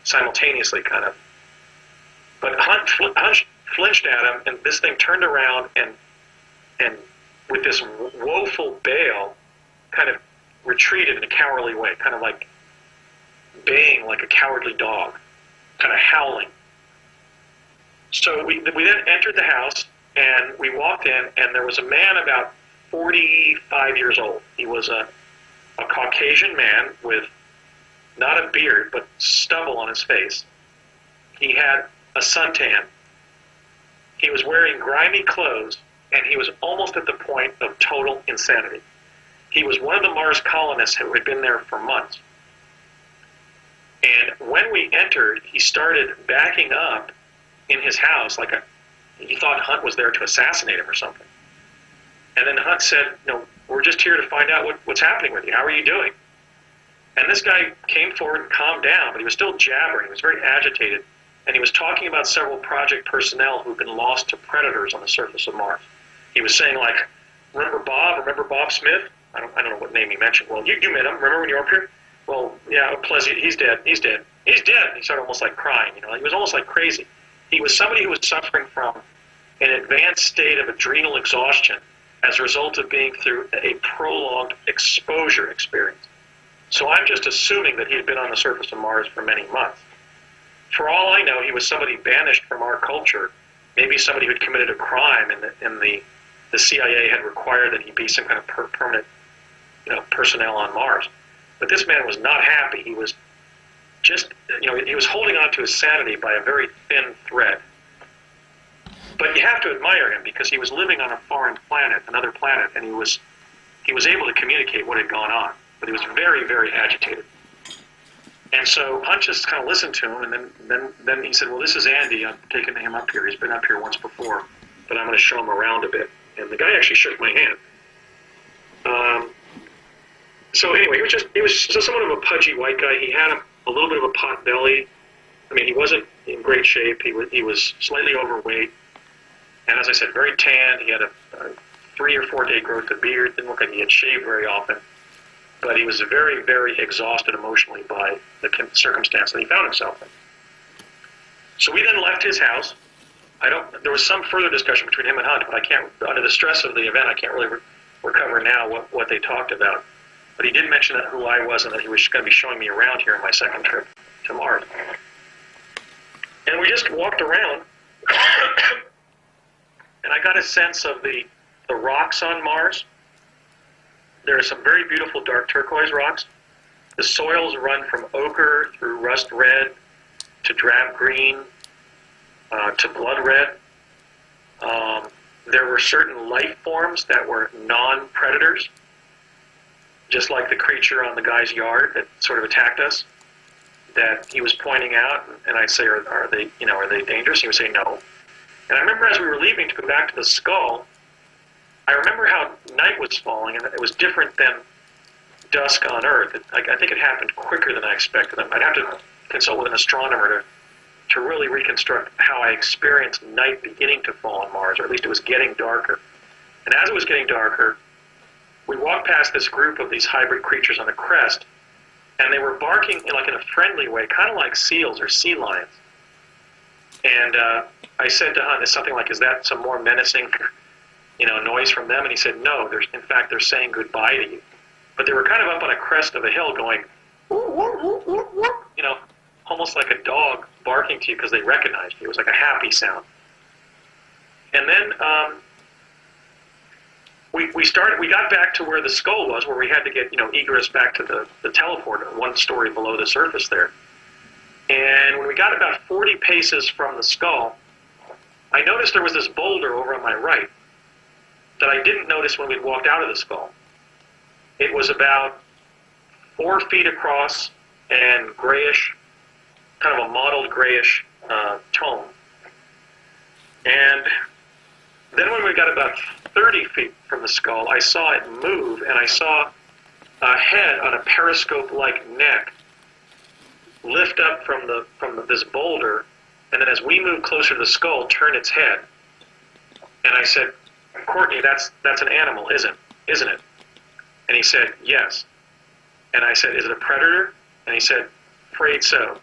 simultaneously, kind of. But Hunt flinched at him, and this thing turned around and with this woeful bail, kind of retreated in a cowardly way, kind of like baying like a cowardly dog, kind of howling. So we then entered the house, and we walked in, and there was a man about 45 years old. He was a Caucasian man with not a beard, but stubble on his face. He had a suntan. He was wearing grimy clothes, and he was almost at the point of total insanity. He was one of the Mars colonists who had been there for months. And when we entered, he started backing up in his house like he thought Hunt was there to assassinate him or something. And then Hunt said, we're just here to find out what's happening with you. How are you doing? And this guy came forward and calmed down, but he was still jabbering. He was very agitated. And he was talking about several project personnel who'd been lost to predators on the surface of Mars. He was saying, like, remember Bob Smith? I don't know what name he mentioned. Well, you met him. Remember when you were up here? Well, yeah, Plessy, he's dead. He started almost like crying, He was almost like crazy. he was somebody who was suffering from an advanced state of adrenal exhaustion as a result of being through a prolonged exposure experience. So I'm just assuming that he had been on the surface of Mars for many months. For all I know, he was somebody banished from our culture, maybe somebody who had committed a crime, and the CIA had required that he be some kind of permanent, personnel on Mars. But this man was not happy. He was just, he was holding on to his sanity by a very thin thread. But you have to admire him because he was living on a foreign planet, another planet, and he was able to communicate what had gone on. But he was very, very agitated. And so Hunt just kind of listened to him, and then he said, well, this is Andy. I'm taking him up here. He's been up here once before, but I'm going to show him around a bit. And the guy actually shook my hand. So anyway, he was somewhat of a pudgy white guy. He had a little bit of a pot belly. I mean, he wasn't in great shape. He was slightly overweight. And as I said, very tan. He had a 3 or 4 day growth of beard. Didn't look like he had shaved very often. But he was very, very exhausted emotionally by the circumstance that he found himself in. So we then left his house. There was some further discussion between him and Hunt, but I can't, under the stress of the event, I can't really recover now what they talked about. But he did mention who I was and that he was going to be showing me around here on my second trip to Mars. And we just walked around, and I got a sense of the rocks on Mars. There are some very beautiful dark turquoise rocks. The soils run from ochre through rust red to drab green to blood red. There were certain life forms that were non-predators, just like the creature on the guy's yard that sort of attacked us, that he was pointing out, and I'd say, are they dangerous? He would say no. And I remember as we were leaving to go back to the skull, I remember how night was falling, and it was different than dusk on Earth. I think it happened quicker than I expected. I'd have to consult with an astronomer to really reconstruct how I experienced night beginning to fall on Mars, or at least it was getting darker. And as it was getting darker, we walked past this group of these hybrid creatures on the crest, and they were barking in a friendly way, kind of like seals or sea lions. And I said to Hunt, something like, is that some more menacing noise from them? And he said, no, in fact, they're saying goodbye to you. But they were kind of up on a crest of a hill going, almost like a dog barking to you because they recognized you. It was like a happy sound. And then we got back to where the skull was, where we had to get, egress back to the teleporter, 1 story below the surface there. And when we got about 40 paces from the skull, I noticed there was this boulder over on my right that I didn't notice when we'd walked out of the skull. It was about 4 feet across and grayish, kind of a mottled grayish tone. And then when we got about 30 feet from the skull, I saw it move, and I saw a head on a periscope-like neck lift up from this boulder, and then as we moved closer to the skull, turn its head. And I said, Courtney, that's an animal, isn't it? And he said, yes. And I said, is it a predator? And he said, afraid so.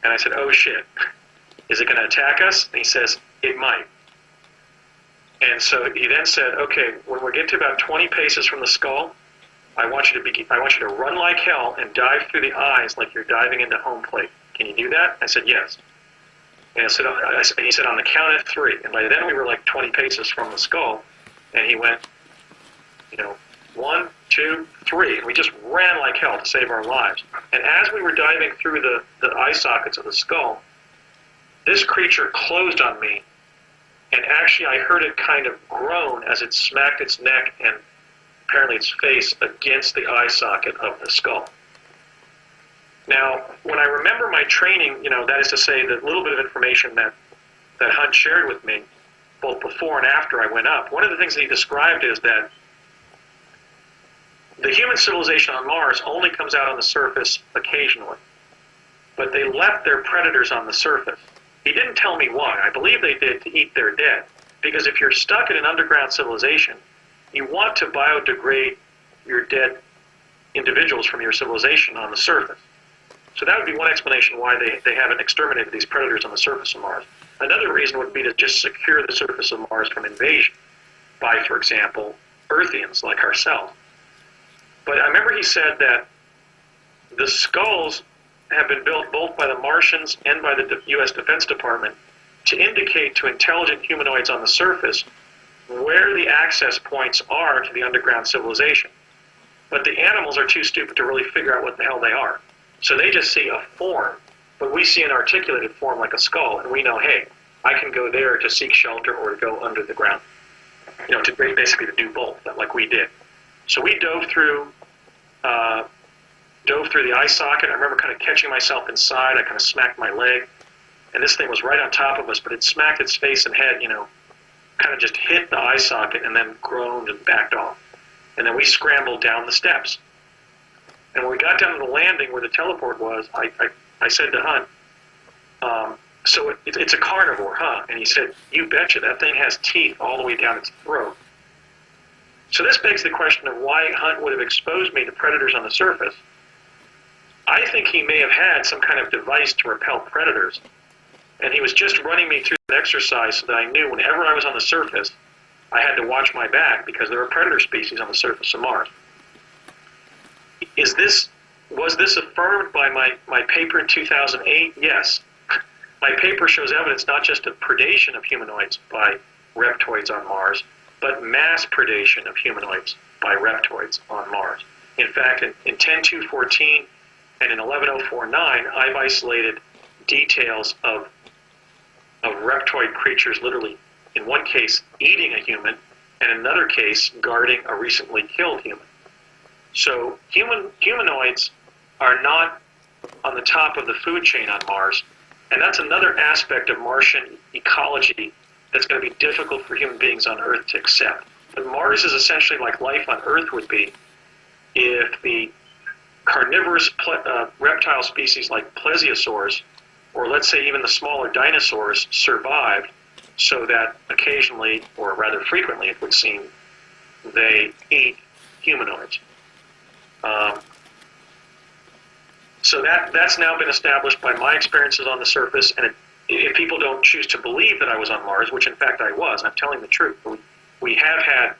And I said, oh shit. Is it going to attack us? And he says, it might. And so he then said, okay, when we get to about 20 paces from the skull, I want you to run like hell and dive through the eyes like you're diving into home plate. Can you do that? I said, yes. And he said, on the count of 3. And by then we were like 20 paces from the skull. And he went, 1, 2, 3. And we just ran like hell to save our lives. And as we were diving through the eye sockets of the skull, this creature closed on me. And actually I heard it kind of groan as it smacked its neck and apparently its face against the eye socket of the skull. Now, when I remember my training, that is to say, the little bit of information that Hunt shared with me, both before and after I went up, one of the things that he described is that the human civilization on Mars only comes out on the surface occasionally, but they left their predators on the surface. He didn't tell me why. I believe they did to eat their dead, because if you're stuck in an underground civilization, you want to biodegrade your dead individuals from your civilization on the surface. So that would be one explanation why they haven't exterminated these predators on the surface of Mars. Another reason would be to just secure the surface of Mars from invasion by, for example, Earthians like ourselves. But I remember he said that the skulls have been built both by the Martians and by the U.S. Defense Department to indicate to intelligent humanoids on the surface where the access points are to the underground civilization. But the animals are too stupid to really figure out what the hell they are. So they just see a form, but we see an articulated form like a skull, and we know, hey, I can go there to seek shelter or to go under the ground. You know, to basically to do both, like we did. So we dove through the eye socket. I remember kind of catching myself inside. I kind of smacked my leg, and this thing was right on top of us, but it smacked its face and head, kind of just hit the eye socket and then groaned and backed off. And then we scrambled down the steps. And when we got down to the landing where the teleport was, I said to Hunt, so it's a carnivore, huh? And he said, you betcha, that thing has teeth all the way down its throat. So this begs the question of why Hunt would have exposed me to predators on the surface. I think he may have had some kind of device to repel predators, and he was just running me through that exercise so that I knew whenever I was on the surface, I had to watch my back because there are predator species on the surface of Mars. Was this affirmed by my paper in 2008? Yes. My paper shows evidence not just of predation of humanoids by reptoids on Mars, but mass predation of humanoids by reptoids on Mars. In fact, in 10214 and in 11049, I've isolated details of reptoid creatures literally, in one case, eating a human, and in another case, guarding a recently killed human. So humanoids are not on the top of the food chain on Mars, and that's another aspect of Martian ecology that's going to be difficult for human beings on Earth to accept. But Mars is essentially like life on Earth would be if the carnivorous reptile species like plesiosaurs, or let's say even the smaller dinosaurs, survived so that occasionally, or rather frequently it would seem, they eat humanoids. So that's now been established by my experiences on the surface, and if people don't choose to believe that I was on Mars, which in fact I was, I'm telling the truth, we have had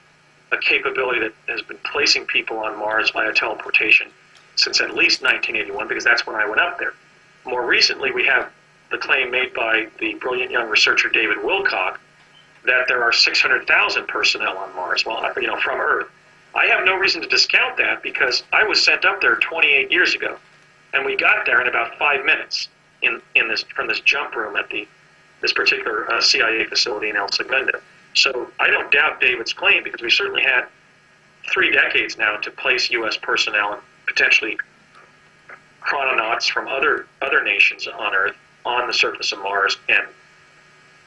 a capability that has been placing people on Mars via teleportation since at least 1981, because that's when I went up there. More recently, we have the claim made by the brilliant young researcher David Wilcock that there are 600,000 personnel on Mars, from Earth. I have no reason to discount that because I was sent up there 28 years ago, and we got there in about 5 minutes from this jump room at this particular CIA facility in El Segundo. So I don't doubt David's claim because we certainly had 3 decades now to place U.S. personnel and potentially chrononauts from other nations on Earth on the surface of Mars, and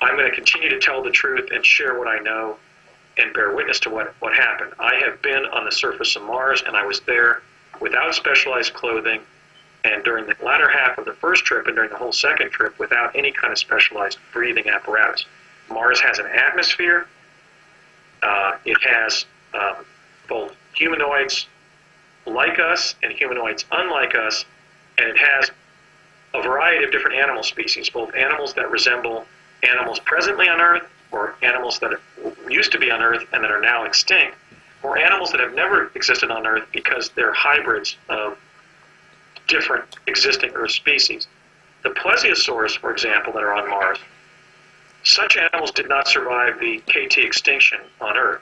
I'm going to continue to tell the truth and share what I know and bear witness to what happened. I have been on the surface of Mars, and I was there without specialized clothing, and during the latter half of the first trip and during the whole second trip without any kind of specialized breathing apparatus. Mars has an atmosphere. It has both humanoids like us and humanoids unlike us, and it has a variety of different animal species, both animals that resemble animals presently on Earth, or animals that used to be on Earth and that are now extinct, or animals that have never existed on Earth because they're hybrids of different existing Earth species. The plesiosaurs, for example, that are on Mars, such animals did not survive the KT extinction on Earth.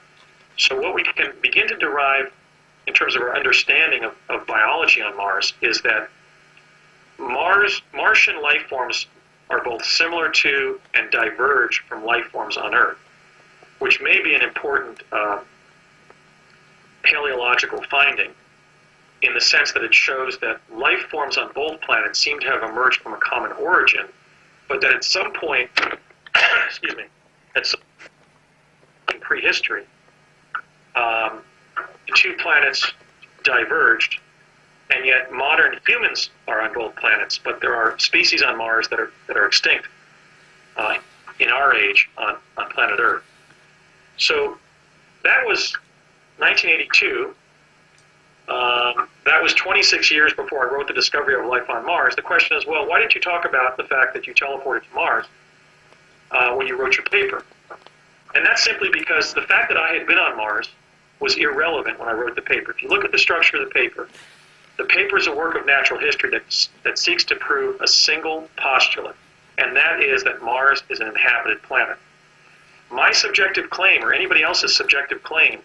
So what we can begin to derive in terms of our understanding of biology on Mars is that Martian life forms are both similar to and diverge from life forms on Earth, which may be an important paleological finding in the sense that it shows that life forms on both planets seem to have emerged from a common origin, but that at some point, excuse me, in prehistory, the two planets diverged, and yet modern humans are on both planets, but there are species on Mars that are extinct in our age on planet Earth. So that was 1982. that was 26 years before I wrote The Discovery of Life on Mars. The question is, well, why didn't you talk about the fact that you teleported to Mars when you wrote your paper? And that's simply because the fact that I had been on Mars was irrelevant when I wrote the paper. If you look at the structure of the paper is a work of natural history that seeks to prove a single postulate, and that is that Mars is an inhabited planet. My subjective claim, or anybody else's subjective claim,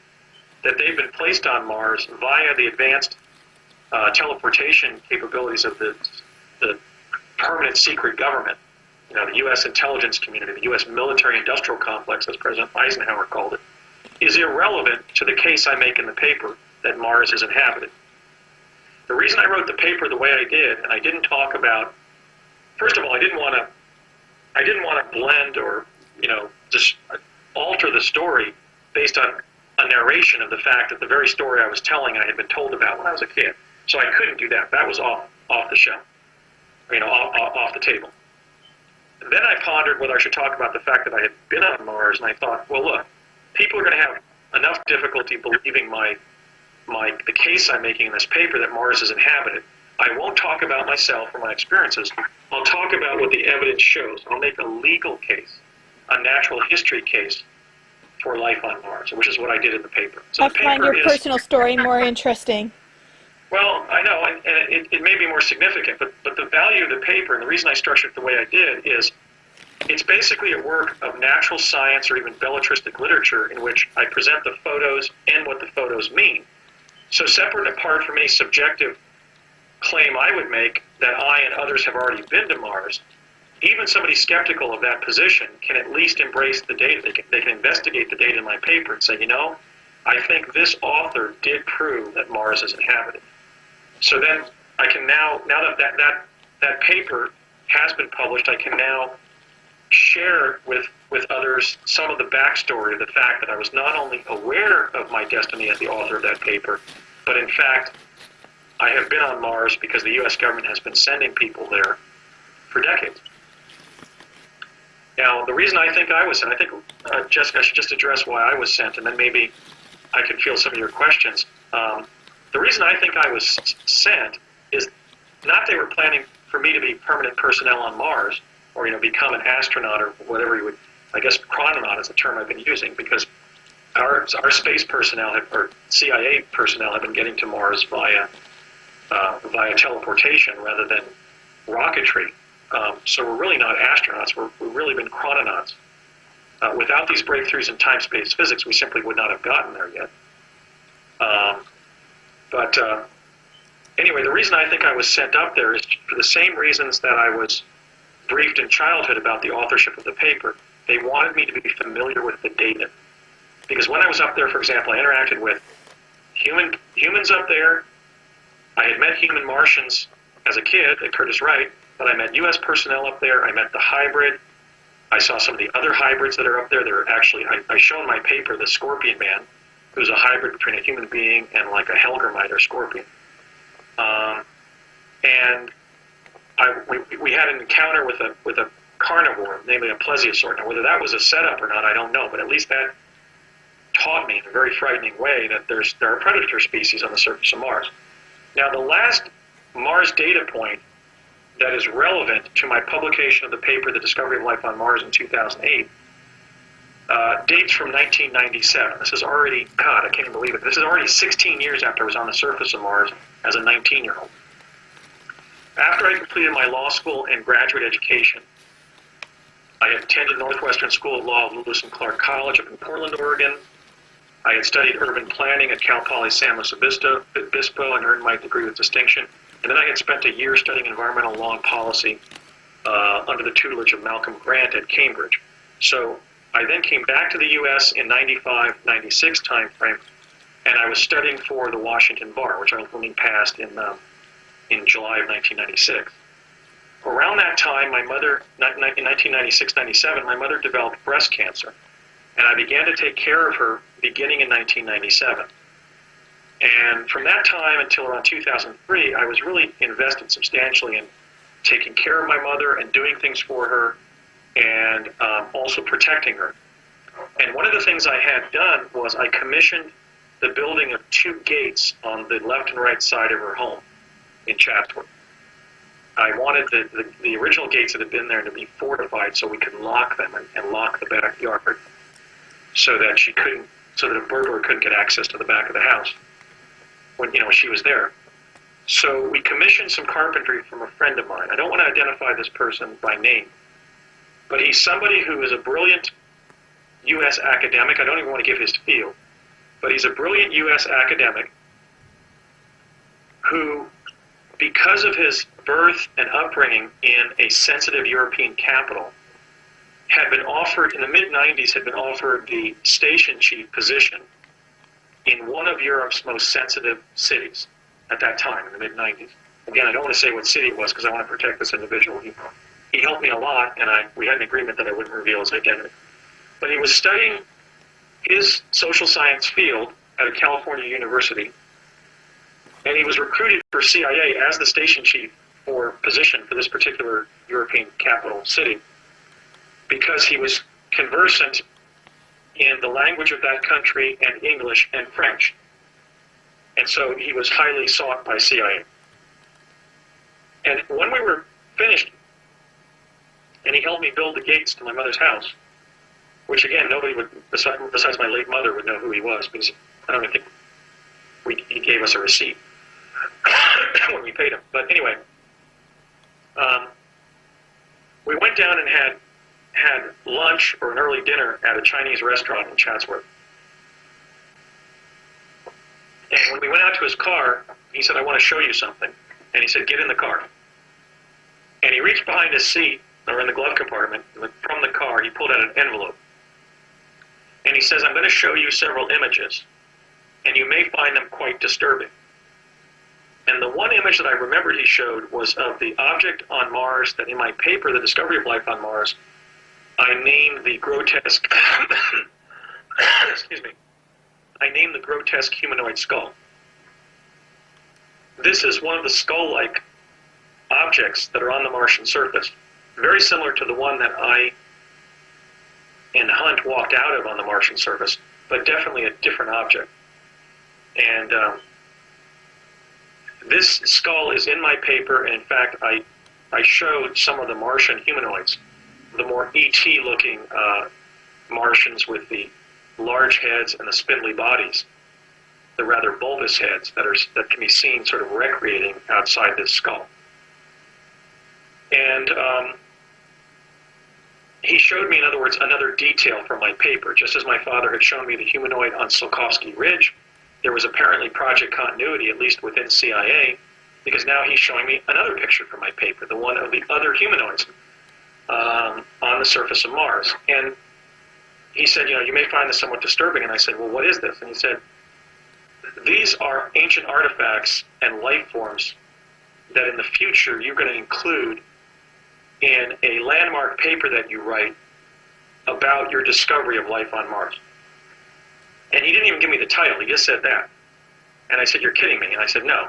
that they've been placed on Mars via the advanced teleportation capabilities of the permanent secret government, the U.S. intelligence community, the U.S. military-industrial complex, as President Eisenhower called it, is irrelevant to the case I make in the paper that Mars is inhabited. The reason I wrote the paper the way I did, and I didn't talk about, first of all, I didn't want to blend or just alter the story based on a narration of the fact that the very story I was telling I had been told about when I was a kid. So I couldn't do that. That was off the show, off the table. And then I pondered whether I should talk about the fact that I had been on Mars, and I thought, well, look, people are going to have enough difficulty believing the case I'm making in this paper that Mars is inhabited. I won't talk about myself or my experiences. I'll talk about what the evidence shows. I'll make a legal case, a natural history case for life on Mars, which is what I did in the paper. So I find your personal story more interesting. Well, I know, and it may be more significant, but the value of the paper, and the reason I structured it the way I did, is it's basically a work of natural science or even belletristic literature in which I present the photos and what the photos mean. So separate and apart from any subjective claim I would make that I and others have already been to Mars, even somebody skeptical of that position can at least embrace the data. They can investigate the data in my paper and say, I think this author did prove that Mars is inhabited. So then I can now that paper has been published, I can now share with others some of the backstory of the fact that I was not only aware of my destiny as the author of that paper, but in fact, I have been on Mars because the U.S. government has been sending people there for decades. Now, the reason I think I was sent, I think, Jessica, I should just address why I was sent, and then maybe I can field some of your questions. The reason I think I was sent is not they were planning for me to be permanent personnel on Mars, or become an astronaut or whatever you would, I guess chrononaut is the term I've been using, because our space personnel or CIA personnel have been getting to Mars via teleportation rather than rocketry. So we're really not astronauts. We've really been chrononauts. Without these breakthroughs in time-space physics, we simply would not have gotten there yet. But anyway, the reason I think I was sent up there is for the same reasons that I was briefed in childhood about the authorship of the paper. They wanted me to be familiar with the data. Because when I was up there, for example, I interacted with humans up there. I had met human Martians as a kid at Curtis Wright, but I met U.S. personnel up there. I met the hybrid. I saw some of the other hybrids that are up there. They're actually, I show in my paper the Scorpion Man, who's a hybrid between a human being and like a Helgermite or scorpion. And we had an encounter with a carnivore, namely a plesiosaur. Now, whether that was a setup or not, I don't know, but at least that taught me in a very frightening way that there are predator species on the surface of Mars. Now, the last Mars data point that is relevant to my publication of the paper, The Discovery of Life on Mars in 2008, dates from 1997. This is already, God, I can't even believe it. This is already 16 years after I was on the surface of Mars as a 19-year-old. After I completed my law school and graduate education, I had attended Northwestern School of Law of Lewis and Clark College up in Portland, Oregon. I had studied urban planning at Cal Poly San Luis Obispo and earned my degree with distinction. And then I had spent a year studying environmental law and policy under the tutelage of Malcolm Grant at Cambridge. So I then came back to the U.S. in 95, 96 timeframe, and I was studying for the Washington Bar, which I ultimately passed in July of 1996. Around that time, my mother, in 1996-97, my mother developed breast cancer, and I began to take care of her beginning in 1997. And from that time until around 2003, I was really invested substantially in taking care of my mother and doing things for her, and also protecting her. And one of the things I had done was I commissioned the building of 2 gates on the left and right side of her home in Chatsworth. I wanted the original gates that had been there to be fortified so we could lock them and lock the backyard so that a burglar couldn't get access to the back of the house when she was there. So we commissioned some carpentry from a friend of mine. I don't want to identify this person by name, but he's somebody who is a brilliant U.S. academic. I don't even want to give his field, but he's a brilliant U.S. academic who, because of his birth and upbringing in a sensitive European capital, had been offered, in the mid-90s, had been offered the station chief position in one of Europe's most sensitive cities at that time, in the mid-90s. Again, I don't want to say what city it was because I want to protect this individual. He helped me a lot, and we had an agreement that I wouldn't reveal his identity. But he was studying his social science field at a California university, and he was recruited for CIA as the station chief position for this particular European capital city because he was conversant in the language of that country and English and French. And so he was highly sought by CIA. And when we were finished, and he helped me build the gates to my mother's house, which again, nobody would, besides my late mother, would know who he was, because I don't even think he gave us a receipt when we paid him. But anyway, we went down and had lunch or an early dinner at a Chinese restaurant in Chatsworth. And when we went out to his car, he said, "I want to show you something." And he said, "Get in the car." And he reached behind his seat, or in the glove compartment, and from the car, he pulled out an envelope. And he says, "I'm going to show you several images, and you may find them quite disturbing." And the one image that I remembered he showed was of the object on Mars that in my paper, The Discovery of Life on Mars, I named the grotesque, excuse me, I named the grotesque humanoid skull. This is one of the skull-like objects that are on the Martian surface, very similar to the one that I and Hunt walked out of on the Martian surface, but definitely a different object. And this skull is in my paper, and in fact, I showed some of the Martian humanoids, the more ET-looking Martians with the large heads and the spindly bodies, the rather bulbous heads that can be seen sort of recreating outside this skull. And he showed me, in other words, another detail from my paper. Just as my father had shown me the humanoid on Tsiolkovsky Ridge, there was apparently project continuity, at least within CIA, because now he's showing me another picture from my paper, the one of the other humanoids on the surface of Mars. And he said, you may find this somewhat disturbing. And I said, well, what is this? And he said, these are ancient artifacts and life forms that in the future you're going to include in a landmark paper that you write about your discovery of life on Mars. And he didn't even give me the title, he just said that. And I said, you're kidding me. And I said, no.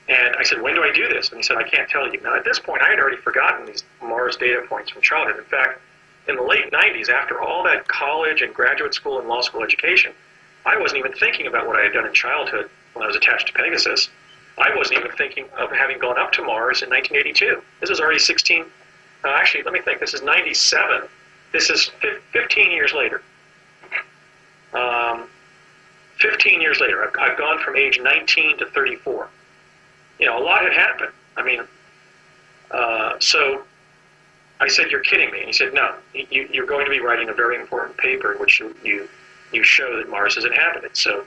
And I said, when do I do this? And he said, I can't tell you. Now, at this point, I had already forgotten these Mars data points from childhood. In fact, in the late 90s, after all that college and graduate school and law school education, I wasn't even thinking about what I had done in childhood when I was attached to Pegasus. I wasn't even thinking of having gone up to Mars in 1982. This is already 16, actually, let me think, this is 97. This is 15 years later. 15 years later, I've gone from age 19 to 34. A lot had happened. I mean, so I said, you're kidding me. And he said, no, you're going to be writing a very important paper in which you show that Mars is inhabited. So,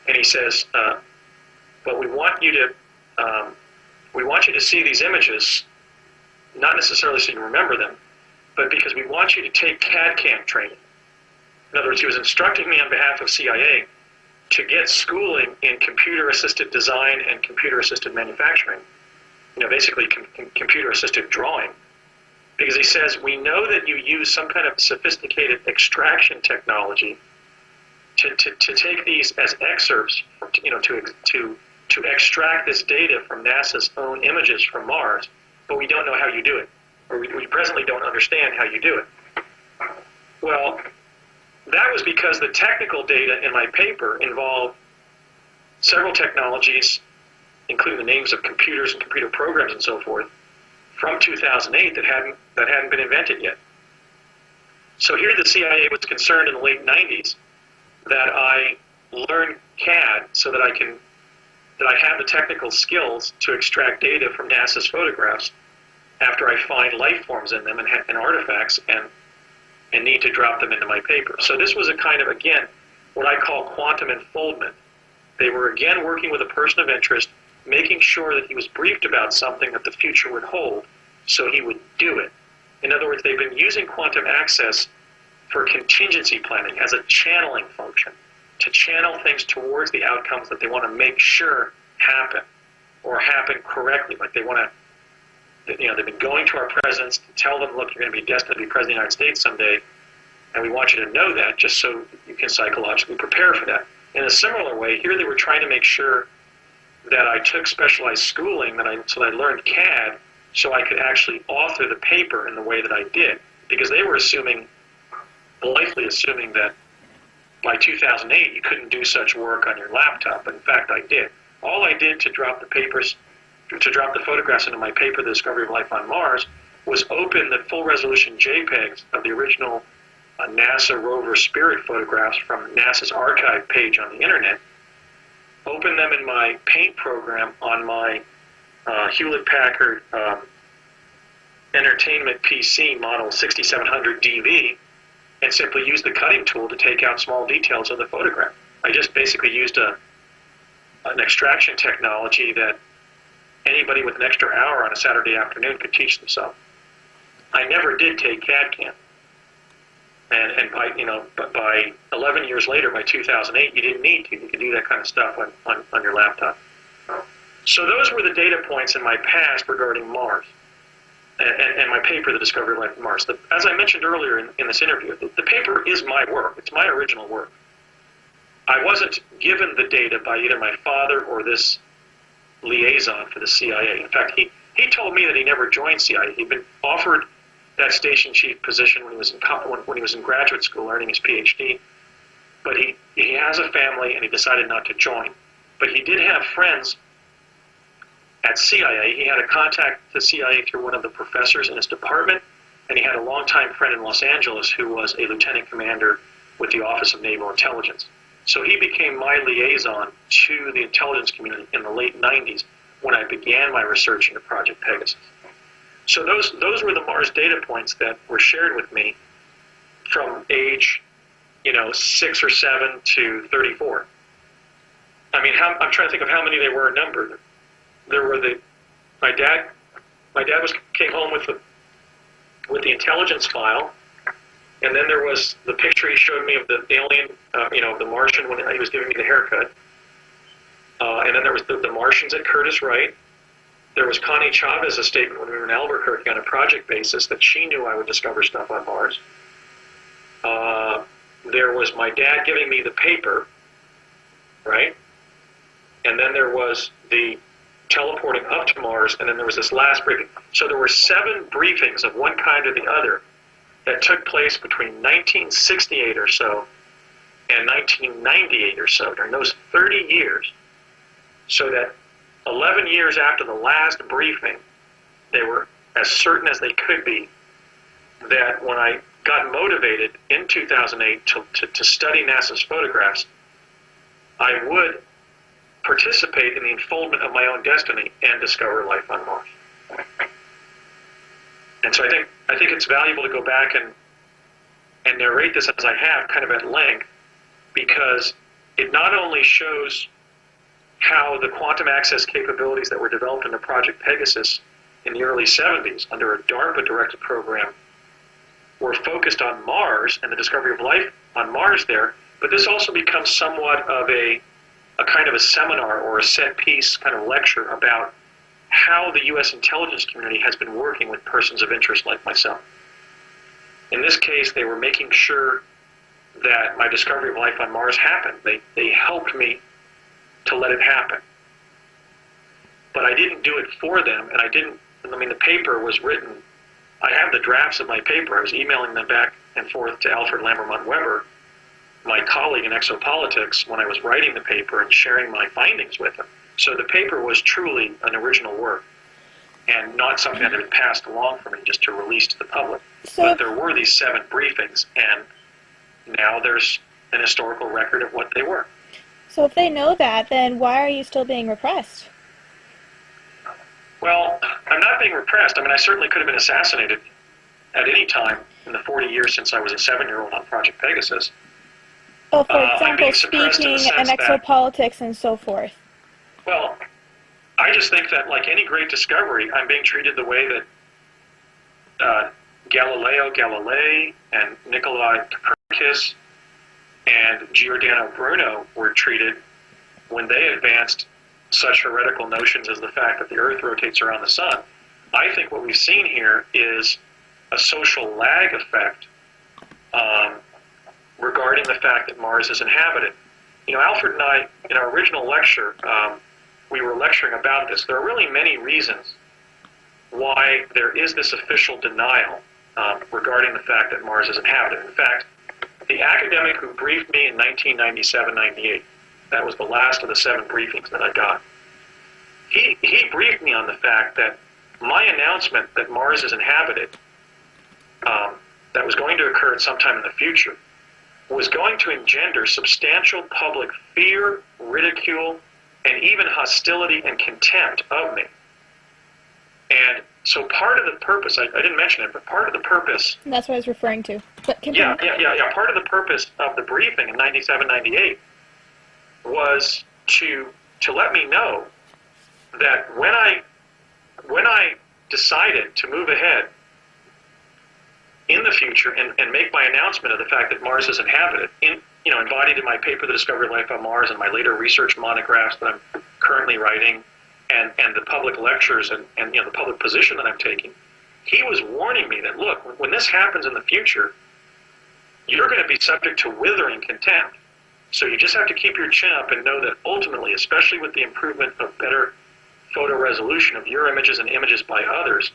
and he says, but we want you to see these images, not necessarily so you remember them, but because we want you to take CAD/CAM training. In other words, he was instructing me on behalf of CIA to get schooling in computer-assisted design and computer-assisted manufacturing, basically computer-assisted drawing. Because he says, we know that you use some kind of sophisticated extraction technology to take these as excerpts, to extract this data from NASA's own images from Mars, but we don't know how you do it, or we presently don't understand how you do it. Well, that was because the technical data in my paper involved several technologies, including the names of computers and computer programs and so forth, from 2008 that hadn't been invented yet. So here the CIA was concerned in the late 90s that I learn CAD so that I have the technical skills to extract data from NASA's photographs after I find life forms in them and artifacts and need to drop them into my paper. So this was a kind of, again, what I call quantum enfoldment. They were again working with a person of interest, making sure that he was briefed about something that the future would hold, so he would do it. In other words, they've been using quantum access for contingency planning as a channeling function, to channel things towards the outcomes that they want to make sure happen, or happen correctly. Like they want to, they've been going to our presidents to tell them, look, you're going to be destined to be president of the United States someday, and we want you to know that just so you can psychologically prepare for that. In a similar way, here they were trying to make sure that I took specialized schooling, so that I learned CAD, so I could actually author the paper in the way that I did. Because they were blithely assuming that by 2008 you couldn't do such work on your laptop. In fact, I did. All I did to drop the photographs into my paper, The Discovery of Life on Mars, was open the full resolution JPEGs of the original NASA rover Spirit photographs from NASA's archive page on the internet, open them in my paint program on my Hewlett-Packard entertainment PC model 6700 DV, and simply use the cutting tool to take out small details of the photograph. I just basically used an extraction technology that anybody with an extra hour on a Saturday afternoon could teach themselves. I never did take CAD CAM. And by 11 years later, by 2008, you didn't need to. You could do that kind of stuff on your laptop. So those were the data points in my past regarding Mars and my paper, The Discovery of Life on Mars. As I mentioned earlier in this interview, the paper is my work. It's my original work. I wasn't given the data by either my father or this liaison for the CIA. In fact, he told me that he never joined CIA. He'd been offered that station chief position when he was in graduate school earning his PhD, but he has a family and he decided not to join. But he did have friends at CIA. He had a contact to CIA through one of the professors in his department, and he had a longtime friend in Los Angeles who was a lieutenant commander with the Office of Naval Intelligence. So he became my liaison to the intelligence community in the late 90s when I began my research into Project Pegasus. So those were the Mars data points that were shared with me from age, 6 or 7 to 34. I mean, I'm trying to think of how many they were numbered. There were my dad came home with the intelligence file, and then there was the picture he showed me of the alien, the Martian when he was giving me the haircut. And then there was the Martians at Curtis Wright. There was Connie Chavez's statement when we were in Albuquerque on a project basis that she knew I would discover stuff on Mars. There was my dad giving me the paper, right? And then there was the teleporting up to Mars, and then there was this last briefing. So there were 7 briefings of one kind or the other that took place between 1968 or so and 1998 or so, during those 30 years. So that 11 years after the last briefing, they were as certain as they could be that when I got motivated in 2008 to study NASA's photographs, I would participate in the unfoldment of my own destiny and discover life on Mars. And so I think it's valuable to go back and narrate this as I have, kind of at length, because it not only shows how the quantum access capabilities that were developed into Project Pegasus in the early 70s under a DARPA-directed program were focused on Mars and the discovery of life on Mars there, but this also becomes somewhat of a kind of a seminar or a set-piece kind of lecture about how the U.S. intelligence community has been working with persons of interest like myself. In this case, they were making sure that my discovery of life on Mars happened. They helped me to let it happen. But I didn't do it for them, and the paper was written. I have the drafts of my paper. I was emailing them back and forth to Alfred Lambermont Weber my colleague in exopolitics when I was writing the paper and sharing my findings with him. So the paper was truly an original work and not something that had been passed along for me just to release to the public. But there were these 7 briefings, and now there's an historical record of what they were. So if they know that, then why are you still being repressed? Well, I'm not being repressed. I mean, I certainly could have been assassinated at any time in the 40 years since I was a 7-year-old on Project Pegasus. Oh, for example, speaking and exopolitics and so forth. Well, I just think that, like any great discovery, I'm being treated the way that Galileo Galilei and Nikolai Copernicus and Giordano Bruno were treated when they advanced such heretical notions as the fact that the Earth rotates around the sun. I think what we've seen here is a social lag effect regarding the fact that Mars is inhabited. You know, Alfred and I, in our original lecture, we were lecturing about this. There are really many reasons why there is this official denial regarding the fact that Mars is inhabited. In fact, the academic who briefed me in 1997-98, that was the last of the 7 briefings that I got, he briefed me on the fact that my announcement that Mars is inhabited, that was going to occur at some time in the future, was going to engender substantial public fear, ridicule, and even hostility and contempt of me. And so part of the purpose, I didn't mention it, but part of the purpose... And that's what I was referring to. But yeah. Part of the purpose of the briefing in 97-98 was to let me know that when I decided to move ahead in the future and make my announcement of the fact that Mars is inhabited, embodied in my paper, The Discovery of Life on Mars, and my later research monographs that I'm currently writing, and the public lectures and the public position that I'm taking, he was warning me that, look, when this happens in the future, you're going to be subject to withering contempt. So you just have to keep your chin up and know that ultimately, especially with the improvement of better photo resolution of your images and images by others,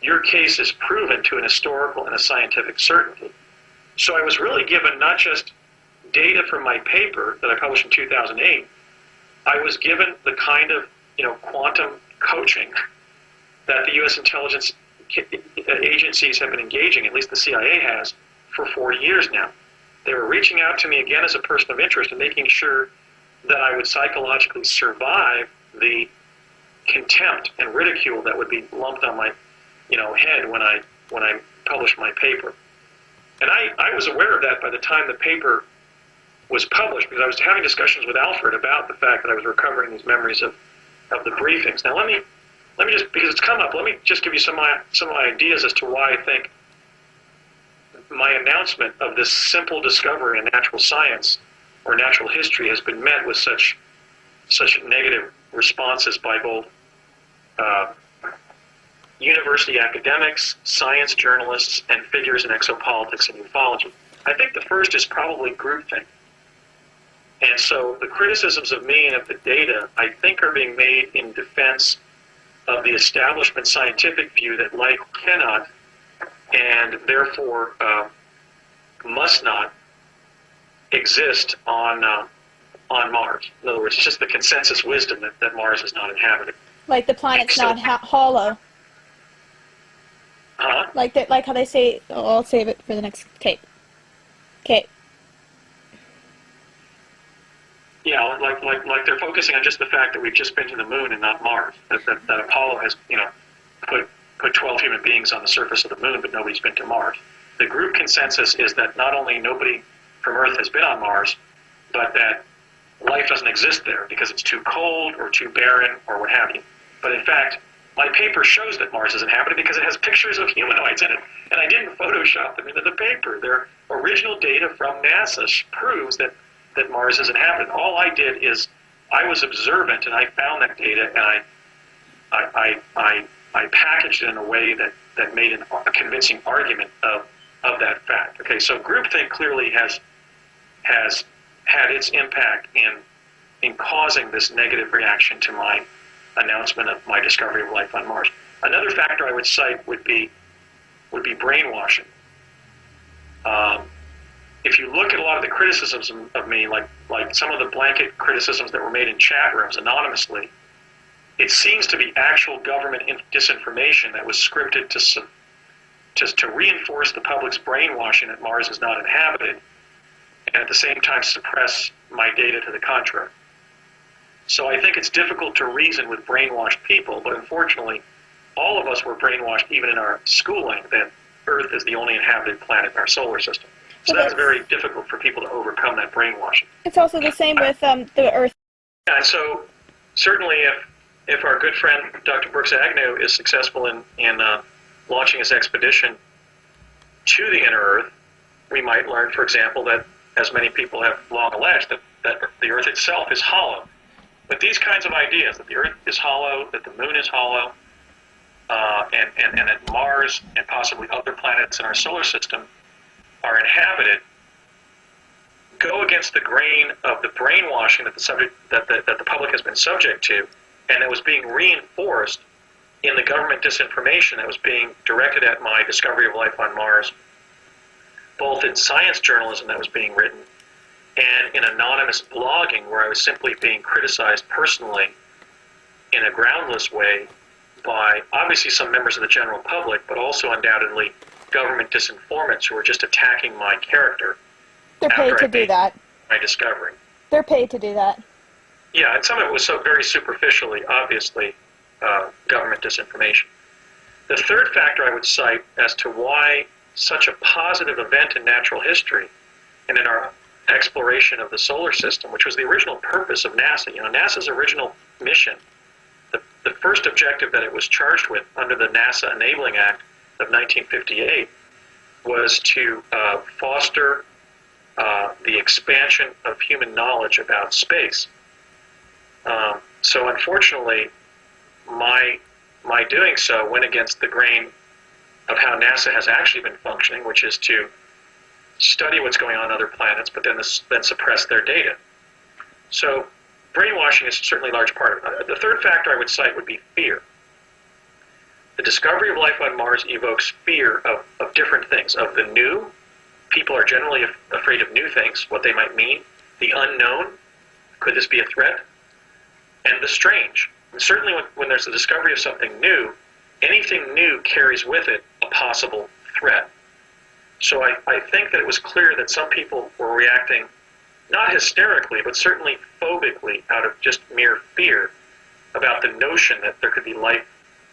your case is proven to an historical and a scientific certainty. So I was really given not just data from my paper that I published in 2008, I was given the kind of quantum coaching that the U.S. intelligence agencies have been engaging, at least the CIA has, for 40 years now. They were reaching out to me again as a person of interest and making sure that I would psychologically survive the contempt and ridicule that would be lumped on my head when I published my paper. And I was aware of that by the time the paper was published, because I was having discussions with Alfred about the fact that I was recovering these memories of the briefings. Now let me just, because it's come up, let me just give you some ideas as to why I think my announcement of this simple discovery in natural science or natural history has been met with such negative responses by both university academics, science journalists, and figures in exopolitics and ufology. I think the first is probably groupthink. And so the criticisms of me and of the data, I think, are being made in defense of the establishment scientific view that life cannot and therefore must not exist on Mars. In other words, it's just the consensus wisdom that Mars is not inhabited. Like the planet's not hollow. Huh? Like how they say, I'll save it for the next tape. Okay. Yeah, like they're focusing on just the fact that we've just been to the moon and not Mars. That Apollo has, put 12 human beings on the surface of the moon, but nobody's been to Mars. The group consensus is that not only nobody from Earth has been on Mars, but that life doesn't exist there because it's too cold or too barren or what have you. But in fact, my paper shows that Mars is inhabited because it has pictures of humanoids in it, and I didn't Photoshop them into the paper. Their original data from NASA proves that Mars is inhabited. All I did is I was observant, and I found that data, and I packaged it in a way that made a convincing argument of that fact. Okay, so groupthink clearly has had its impact in causing this negative reaction to my announcement of my discovery of life on Mars. Another factor I would cite would be brainwashing. if you look at a lot of the criticisms of me, like some of the blanket criticisms that were made in chat rooms anonymously, it seems to be actual government disinformation that was scripted to reinforce the public's brainwashing that Mars is not inhabited, and at the same time suppress my data to the contrary. So I think it's difficult to reason with brainwashed people, but unfortunately, all of us were brainwashed even in our schooling that Earth is the only inhabited planet in our solar system. So that's very difficult for people to overcome that brainwashing. It's also the same with the Earth. And so certainly if our good friend Dr. Brooks Agnew is successful in launching his expedition to the inner Earth, we might learn, for example, that, as many people have long alleged, that the Earth itself is hollow. But these kinds of ideas, that the Earth is hollow, that the Moon is hollow, and that Mars and possibly other planets in our solar system are inhabited, go against the grain of the brainwashing that the public has been subject to, and that was being reinforced in the government disinformation that was being directed at my discovery of life on Mars, both in science journalism that was being written and in anonymous blogging where I was simply being criticized personally in a groundless way by obviously some members of the general public, but also undoubtedly government disinformants who were just attacking my character. They're paid to do that. My discovery. They're paid to do that. Yeah, and some of it was so very superficially, obviously, government disinformation. The third factor I would cite as to why such a positive event in natural history and in our exploration of the solar system, which was the original purpose of NASA. You know, NASA's original mission, the first objective that it was charged with under the NASA Enabling Act of 1958 was to foster the expansion of human knowledge about space. So unfortunately, my doing so went against the grain of how NASA has actually been functioning, which is to study what's going on other planets, but then suppress their data. So brainwashing is certainly a large part of it. The third factor I would cite would be fear. The discovery of life on Mars evokes fear of different things, of the new. People are generally afraid of new things, what they might mean. The unknown, could this be a threat? And the strange. And certainly when there's the discovery of something new, anything new carries with it a possible threat. So I think that it was clear that some people were reacting, not hysterically, but certainly phobically, out of just mere fear about the notion that there could be life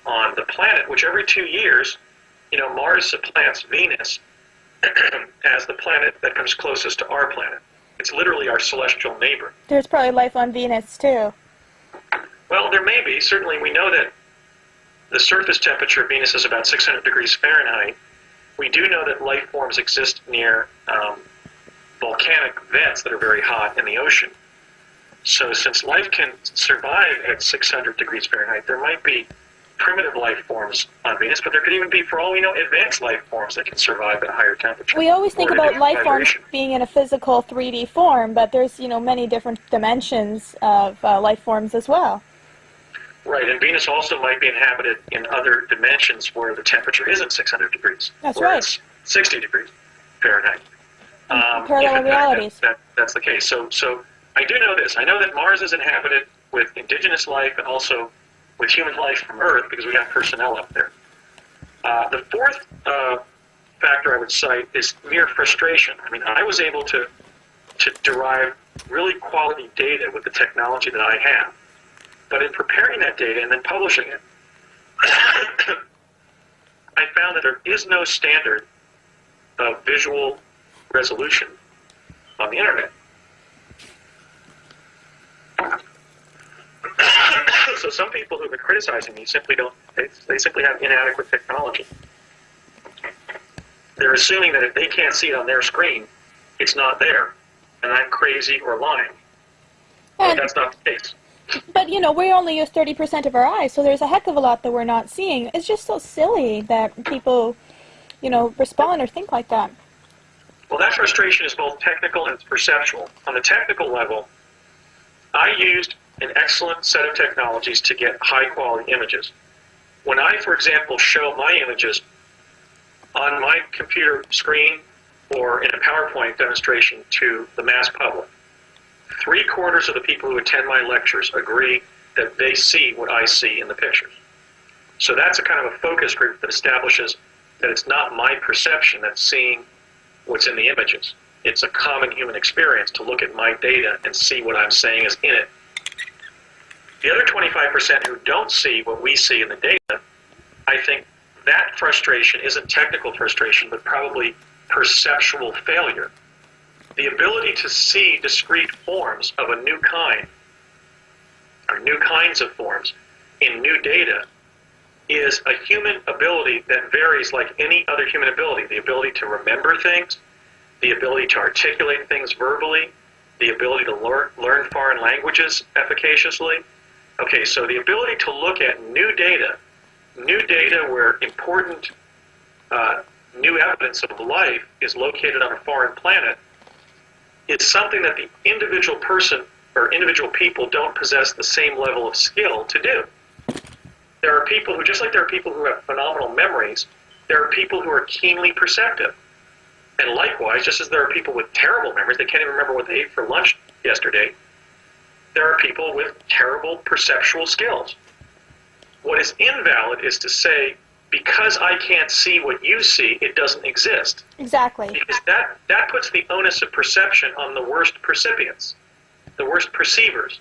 on the planet, which every 2 years, you know, Mars supplants Venus as the planet that comes closest to our planet. It's literally our celestial neighbor. There's probably life on Venus, too. Well, there may be. Certainly we know that the surface temperature of Venus is about 600 degrees Fahrenheit. We do know that life forms exist near volcanic vents that are very hot in the ocean. So since life can survive at 600 degrees Fahrenheit, there might be primitive life forms on Venus, but there could even be, for all we know, advanced life forms that can survive at a higher temperature. We always think about life forms being in a physical 3D form, but there's, you know, many different dimensions of life forms as well. Right, and Venus also might be inhabited in other dimensions where the temperature isn't 600 degrees. That's right. It's 60 degrees Fahrenheit. Parallel realities. That's the case. So I do know this. I know that Mars is inhabited with indigenous life and also with human life from Earth because we have personnel up there. The fourth factor I would cite is mere frustration. I mean, I was able to derive really quality data with the technology that I have. But in preparing that data and then publishing it, I found that there is no standard of visual resolution on the internet. So some people who've been criticizing me simply don't, they simply have inadequate technology. They're assuming that if they can't see it on their screen, it's not there, and I'm crazy or lying. But that's not the case. But, you know, we only use 30% of our eyes, so there's a heck of a lot that we're not seeing. It's just so silly that people, you know, respond or think like that. Well, that frustration is both technical and it's perceptual. On the technical level, I used an excellent set of technologies to get high-quality images. When I, for example, show my images on my computer screen or in a PowerPoint demonstration to the mass public. 3/4 of the people who attend my lectures agree that they see what I see in the pictures. So that's a kind of a focus group that establishes that it's not my perception that's seeing what's in the images. It's a common human experience to look at my data and see what I'm saying is in it. The other 25% who don't see what we see in the data, I think that frustration isn't technical frustration, but probably perceptual failure. The ability to see discrete forms of a new kind, or new kinds of forms, in new data is a human ability that varies like any other human ability. The ability to remember things, the ability to articulate things verbally, the ability to learn foreign languages efficaciously. Okay, so the ability to look at new data where important new evidence of life is located on a foreign planet, is something that the individual person or individual people don't possess the same level of skill to do. There are people who, just like there are people who have phenomenal memories, there are people who are keenly perceptive. And likewise, just as there are people with terrible memories, they can't even remember what they ate for lunch yesterday, there are people with terrible perceptual skills. What is invalid is to say, because I can't see what you see, it doesn't exist. Exactly. Because that puts the onus of perception on the worst percipients, the worst perceivers.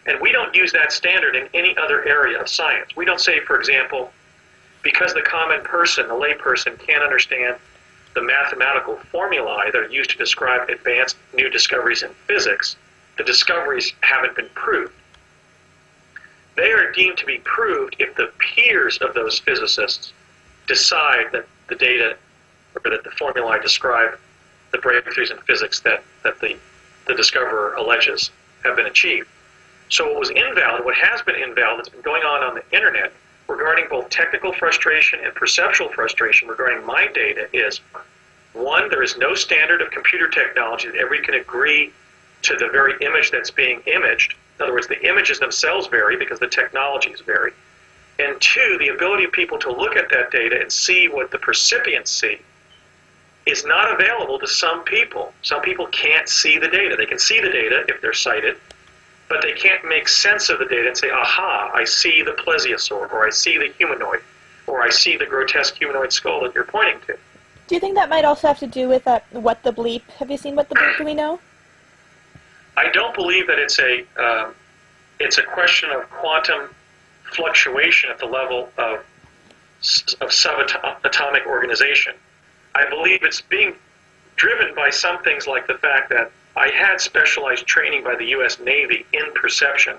And we don't use that standard in any other area of science. We don't say, for example, because the common person, the layperson, can't understand the mathematical formulae that are used to describe advanced new discoveries in physics, the discoveries haven't been proved. They are deemed to be proved if the peers of those physicists decide that the data, or that the formulae describe the breakthroughs in physics that the discoverer alleges have been achieved. So what was invalid, what has been invalid, that's been going on the internet regarding both technical frustration and perceptual frustration regarding my data is, one, there is no standard of computer technology that everybody can agree to the very image that's being imaged. In other words, the images themselves vary because the technologies vary. And two, the ability of people to look at that data and see what the percipients see is not available to some people. Some people can't see the data. They can see the data if they're sighted, but they can't make sense of the data and say, aha, I see the plesiosaur, or I see the humanoid, or I see the grotesque humanoid skull that you're pointing to. Do you think that might also have to do with What the Bleep? Have you seen What the Bleep? Do we know? I don't believe that it's a question of quantum fluctuation at the level of subatomic organization. I believe it's being driven by some things like the fact that I had specialized training by the U.S. Navy in perception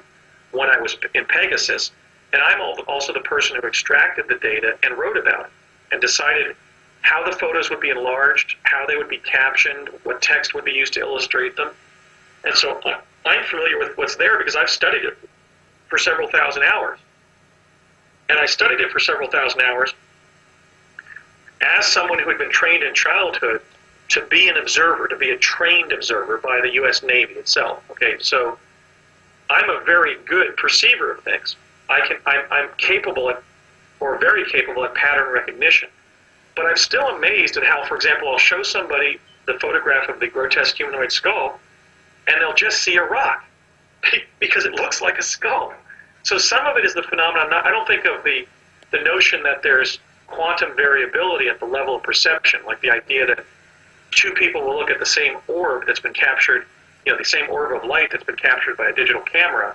when I was in Pegasus, and I'm also the person who extracted the data and wrote about it and decided how the photos would be enlarged, how they would be captioned, what text would be used to illustrate them. And so I'm familiar with what's there because I've studied it for several thousand hours. And I studied it for several thousand hours as someone who had been trained in childhood to be an observer, to be a trained observer by the U.S. Navy itself. Okay, so I'm a very good perceiver of things. I'm capable at, or very capable at pattern recognition. But I'm still amazed at how, for example, I'll show somebody the photograph of the grotesque humanoid skull, and they'll just see a rock because it looks like a skull. So some of it is the phenomenon. I don't think of the notion that there's quantum variability at the level of perception, like the idea that two people will look at the same orb that's been captured, the same orb of light that's been captured by a digital camera.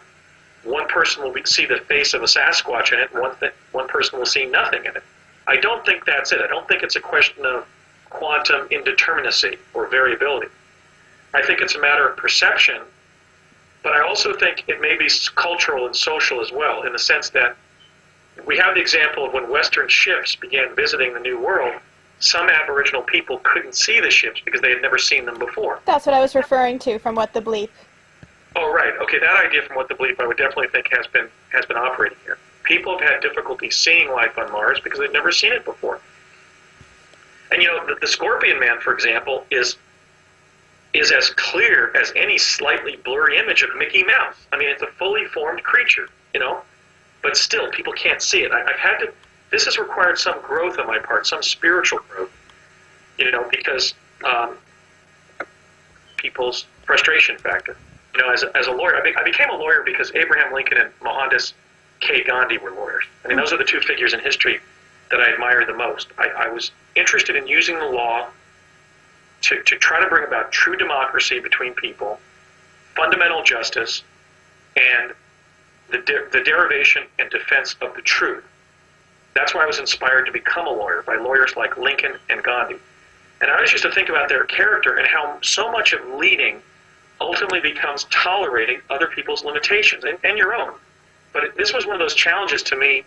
One person will see the face of a Sasquatch in it, and one person will see nothing in it. I don't think that's it. I don't think it's a question of quantum indeterminacy or variability. I think it's a matter of perception, but I also think it may be cultural and social as well, in the sense that we have the example of when Western ships began visiting the New World, some Aboriginal people couldn't see the ships because they had never seen them before. That's what I was referring to from What the Bleep. Oh, right. Okay, that idea from What the Bleep I would definitely think has been operating here. People have had difficulty seeing life on Mars because they've never seen it before. And the Scorpion Man, for example, is as clear as any slightly blurry image of Mickey Mouse. I mean, it's a fully formed creature, but still people can't see it. This has required some growth on my part, some spiritual growth, because um, people's frustration factor. As a lawyer, I became a lawyer because Abraham Lincoln and Mohandas K. Gandhi were lawyers. Those are the two figures in history that I admire the most. I was interested in using the law to try to bring about true democracy between people, fundamental justice, and the derivation and defense of the truth. That's why I was inspired to become a lawyer, by lawyers like Lincoln and Gandhi. And I always used to think about their character and how so much of leading ultimately becomes tolerating other people's limitations and your own. But this was one of those challenges to me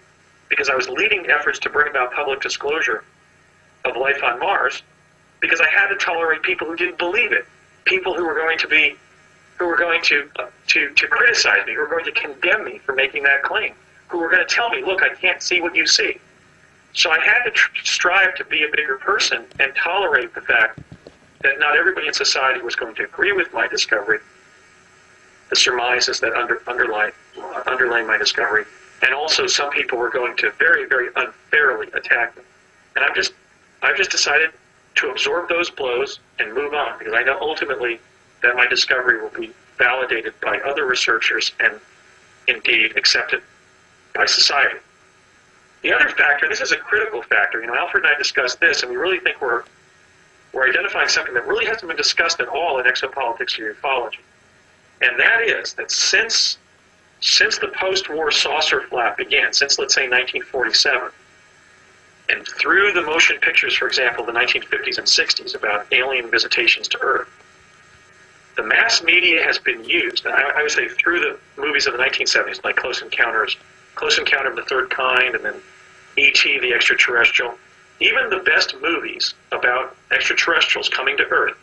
because I was leading efforts to bring about public disclosure of life on Mars, because I had to tolerate people who didn't believe it, people who were going to criticize me, who were going to condemn me for making that claim, who were going to tell me, look, I can't see what you see. So I had to strive to be a bigger person and tolerate the fact that not everybody in society was going to agree with my discovery, the surmises that underlay my discovery, and also some people were going to very, very unfairly attack me. And I've just decided to absorb those blows and move on, because I know ultimately that my discovery will be validated by other researchers and indeed accepted by society. The other factor, this is a critical factor, Alfred and I discussed this, and we really think we're identifying something that really hasn't been discussed at all in exopolitics or ufology. And that is that since the post-war saucer flap began, since, let's say, 1947, and through the motion pictures, for example, the 1950s and 60s about alien visitations to Earth, the mass media has been used, and I would say through the movies of the 1970s, like Close Encounter of the Third Kind, and then E.T. the Extraterrestrial, even the best movies about extraterrestrials coming to Earth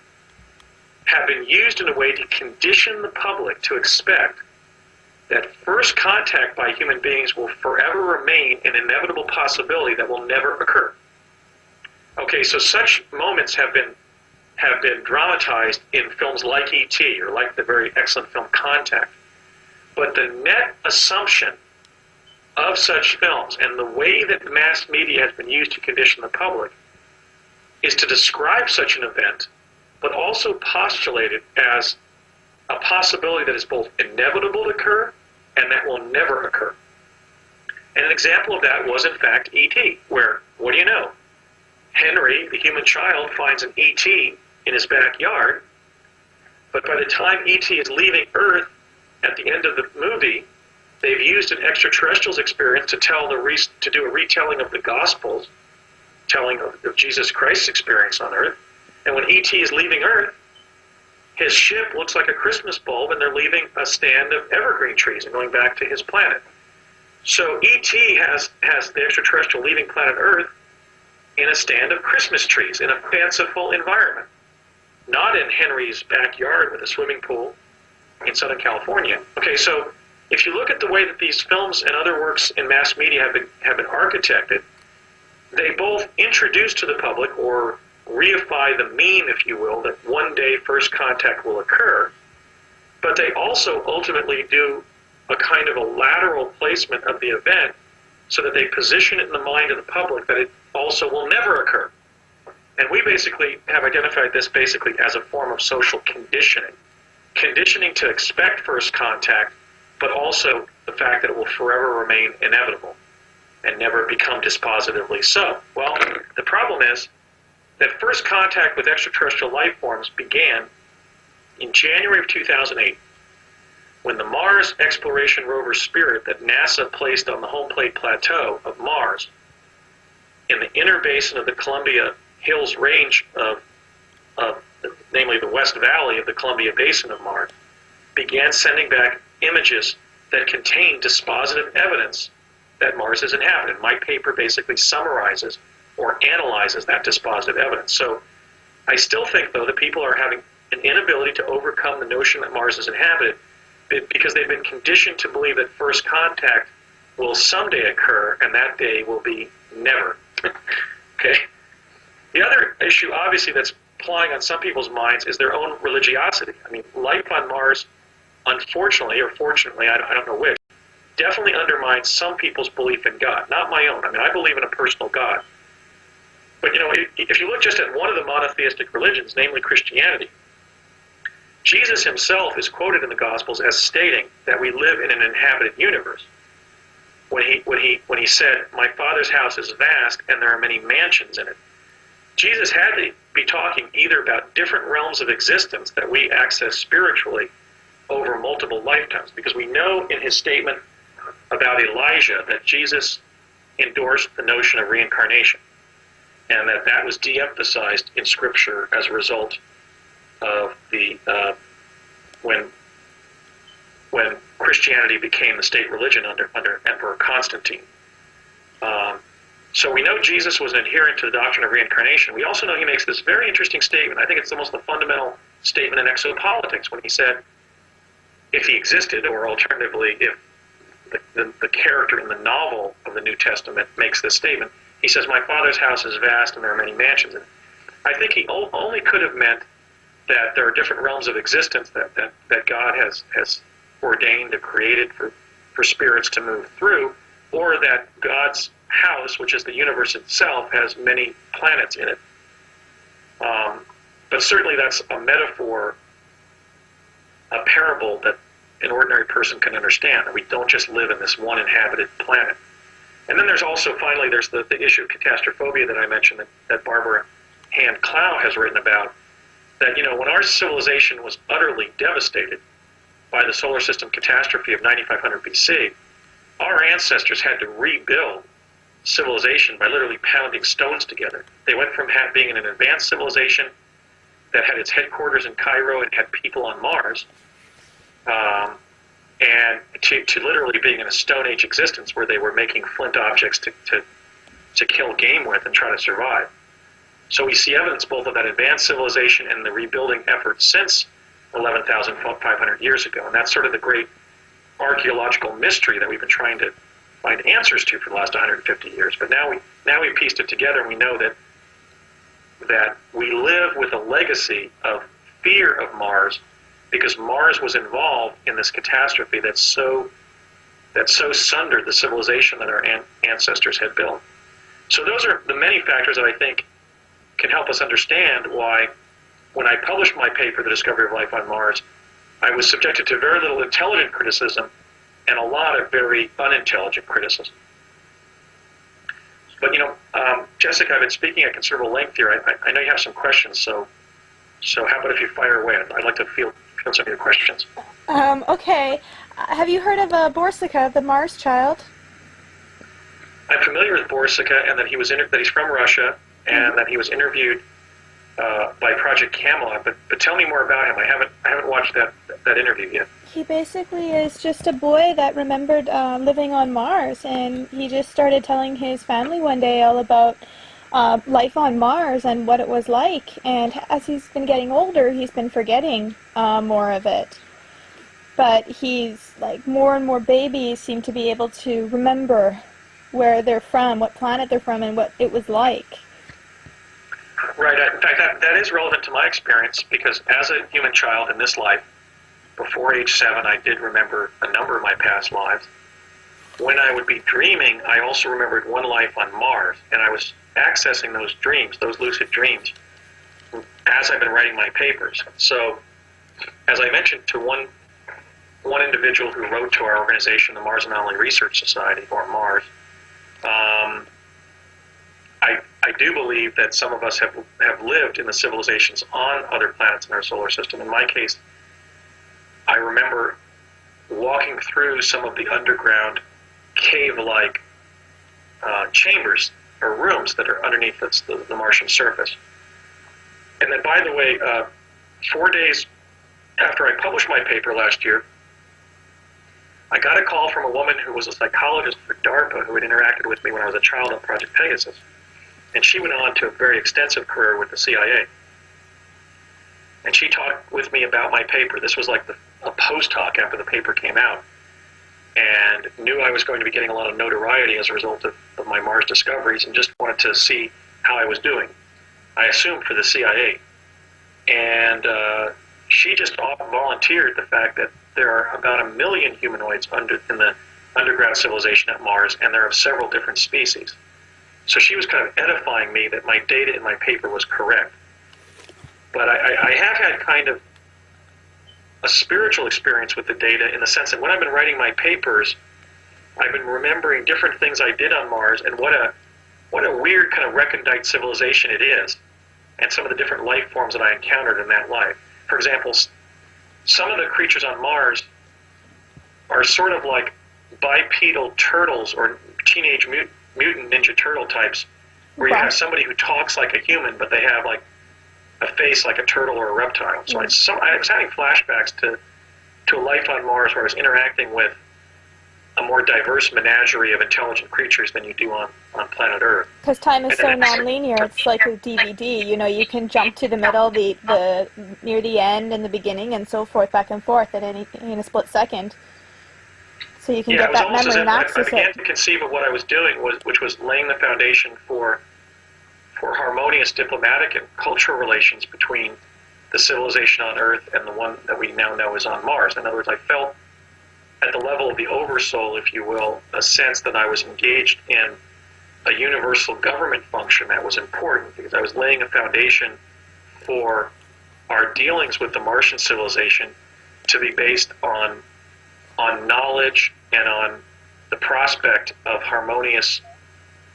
have been used in a way to condition the public to expect that first contact by human beings will forever remain an inevitable possibility that will never occur. Okay, so such moments have been dramatized in films like E.T. or like the very excellent film Contact. But the net assumption of such films and the way that the mass media has been used to condition the public is to describe such an event, but also postulate it as a possibility that is both inevitable to occur and that will never occur. And an example of that was, in fact, E.T., where, what do you know? Henry, the human child, finds an E.T. in his backyard, but by the time E.T. is leaving Earth at the end of the movie, they've used an extraterrestrial's experience to do a retelling of the Gospels, telling of Jesus Christ's experience on Earth. And when E.T. is leaving Earth, his ship looks like a Christmas bulb, and they're leaving a stand of evergreen trees and going back to his planet. So E.T. has the extraterrestrial leaving planet Earth in a stand of Christmas trees in a fanciful environment, not in Henry's backyard with a swimming pool in Southern California. Okay, so if you look at the way that these films and other works in mass media have been architected, they both introduce to the public, or reify the meme, if you will, that one day first contact will occur, but they also ultimately do a kind of a lateral placement of the event so that they position it in the mind of the public that it also will never occur. And we basically have identified this basically as a form of social conditioning. Conditioning to expect first contact, but also the fact that it will forever remain inevitable and never become dispositively so. Well, the problem is that first contact with extraterrestrial life forms began in January of 2008, when the Mars exploration rover Spirit that NASA placed on the home plate plateau of Mars in the inner basin of the Columbia Hills range namely the West Valley of the Columbia Basin of Mars, began sending back images that contained dispositive evidence that Mars is inhabited. My paper basically summarizes or analyzes that dispositive evidence. So I still think, though, that people are having an inability to overcome the notion that Mars is inhabited because they've been conditioned to believe that first contact will someday occur, and that day will be never. Okay? The other issue, obviously, that's playing on some people's minds is their own religiosity. I mean, life on Mars, unfortunately, or fortunately, I don't know which, definitely undermines some people's belief in God, not my own. I mean, I believe in a personal God. But, if you look just at one of the monotheistic religions, namely Christianity, Jesus himself is quoted in the Gospels as stating that we live in an inhabited universe. When he said, "My Father's house is vast, and there are many mansions in it," Jesus had to be talking either about different realms of existence that we access spiritually over multiple lifetimes, because we know in his statement about Elijah that Jesus endorsed the notion of reincarnation, and that was de-emphasized in Scripture as a result of the when Christianity became the state religion under Emperor Constantine. So we know Jesus was an adherent to the doctrine of reincarnation. We also know he makes this very interesting statement. I think it's almost the fundamental statement in exopolitics, when he said, if he existed, or alternatively, if the character in the novel of the New Testament makes this statement, he says, "My Father's house is vast, and there are many mansions in it." I think he only could have meant that there are different realms of existence that God has ordained or created for spirits to move through, or that God's house, which is the universe itself, has many planets in it. But certainly that's a metaphor, a parable that an ordinary person can understand, that we don't just live in this one inhabited planet. And then there's also, finally, there's the issue of catastrophobia that I mentioned that Barbara Hand Clow has written about, that, when our civilization was utterly devastated by the solar system catastrophe of 9500 BC, our ancestors had to rebuild civilization by literally pounding stones together. They went from being an advanced civilization that had its headquarters in Cairo and had people on Mars, and to literally being in a Stone Age existence where they were making flint objects to kill game with and try to survive. So we see evidence both of that advanced civilization and the rebuilding effort since 11,500 years ago. And that's sort of the great archaeological mystery that we've been trying to find answers to for the last 150 years. But now we pieced it together, and we know that we live with a legacy of fear of Mars, because Mars was involved in this catastrophe that so sundered the civilization that our ancestors had built. So those are the many factors that I think can help us understand why, when I published my paper, The Discovery of Life on Mars, I was subjected to very little intelligent criticism and a lot of very unintelligent criticism. But, Jessica, I've been speaking at considerable length here. I know you have some questions, so how about if you fire away? I'd like to field some of your questions. Okay. Have you heard of Borsica, the Mars child? I'm familiar with Borsica, and that he's from Russia, and that he was interviewed by Project Camelot. But tell me more about him. I haven't watched that interview yet. He basically is just a boy that remembered living on Mars, and he just started telling his family one day all about life on Mars and what it was like. And as he's been getting older, he's been forgetting more of it. But he's like, more and more babies seem to be able to remember where they're from, what planet they're from, and what it was like. Right. In fact, that is relevant to my experience, because as a human child in this life, before age 7, I did remember a number of my past lives. When I would be dreaming, I also remembered one life on Mars, and I was accessing those dreams, those lucid dreams, as I've been writing my papers. So, as I mentioned to one individual who wrote to our organization, the Mars Anomaly Research Society, or MARS, I do believe that some of us have lived in the civilizations on other planets in our solar system. In my case, I remember walking through some of the underground cave-like chambers or rooms that are underneath the Martian surface. And then, by the way, 4 days after I published my paper last year, I got a call from a woman who was a psychologist for DARPA who had interacted with me when I was a child on Project Pegasus. And she went on to a very extensive career with the CIA. And she talked with me about my paper. This was like a post-talk after the paper came out, and knew I was going to be getting a lot of notoriety as a result of my Mars discoveries, and just wanted to see how I was doing. I assumed for the CIA. And she just volunteered the fact that there are about 1 million humanoids in the underground civilization at Mars, and they're of several different species. So she was kind of edifying me that my data in my paper was correct. But I have had kind of a spiritual experience with the data in the sense that when I've been writing my papers, I've been remembering different things I did on Mars and what a weird kind of recondite civilization it is, and some of the different life forms that I encountered in that life. For example, some of the creatures on Mars are sort of like bipedal turtles or teenage mutant ninja turtle types, where you have somebody who talks like a human, but they have like a face like a turtle or a reptile. So I was having flashbacks to a life on Mars where I was interacting with a more diverse menagerie of intelligent creatures than you do on planet Earth. Because time is so non-linear, it's like a DVD. You know, you can jump to the middle, the near the end and the beginning, and so forth, back and forth in a split second. So you can get that memory and access it. I began to conceive of what I was doing, which was laying the foundation for harmonious diplomatic and cultural relations between the civilization on Earth and the one that we now know is on Mars. In other words, I felt at the level of the oversoul, if you will, a sense that I was engaged in a universal government function that was important, because I was laying a foundation for our dealings with the Martian civilization to be based on knowledge and on the prospect of harmonious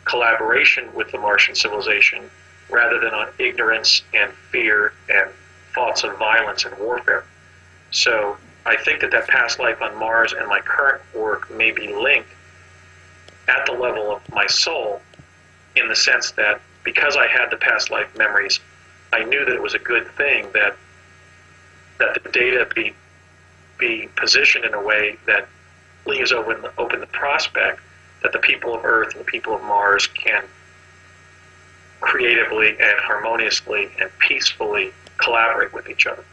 collaboration with the Martian civilization, rather than on ignorance and fear and thoughts of violence and warfare. So I think that past life on Mars and my current work may be linked at the level of my soul, in the sense that because I had the past life memories, I knew that it was a good thing that the data be positioned in a way that leaves open the prospect that the people of Earth and the people of Mars can creatively and harmoniously and peacefully collaborate with each other.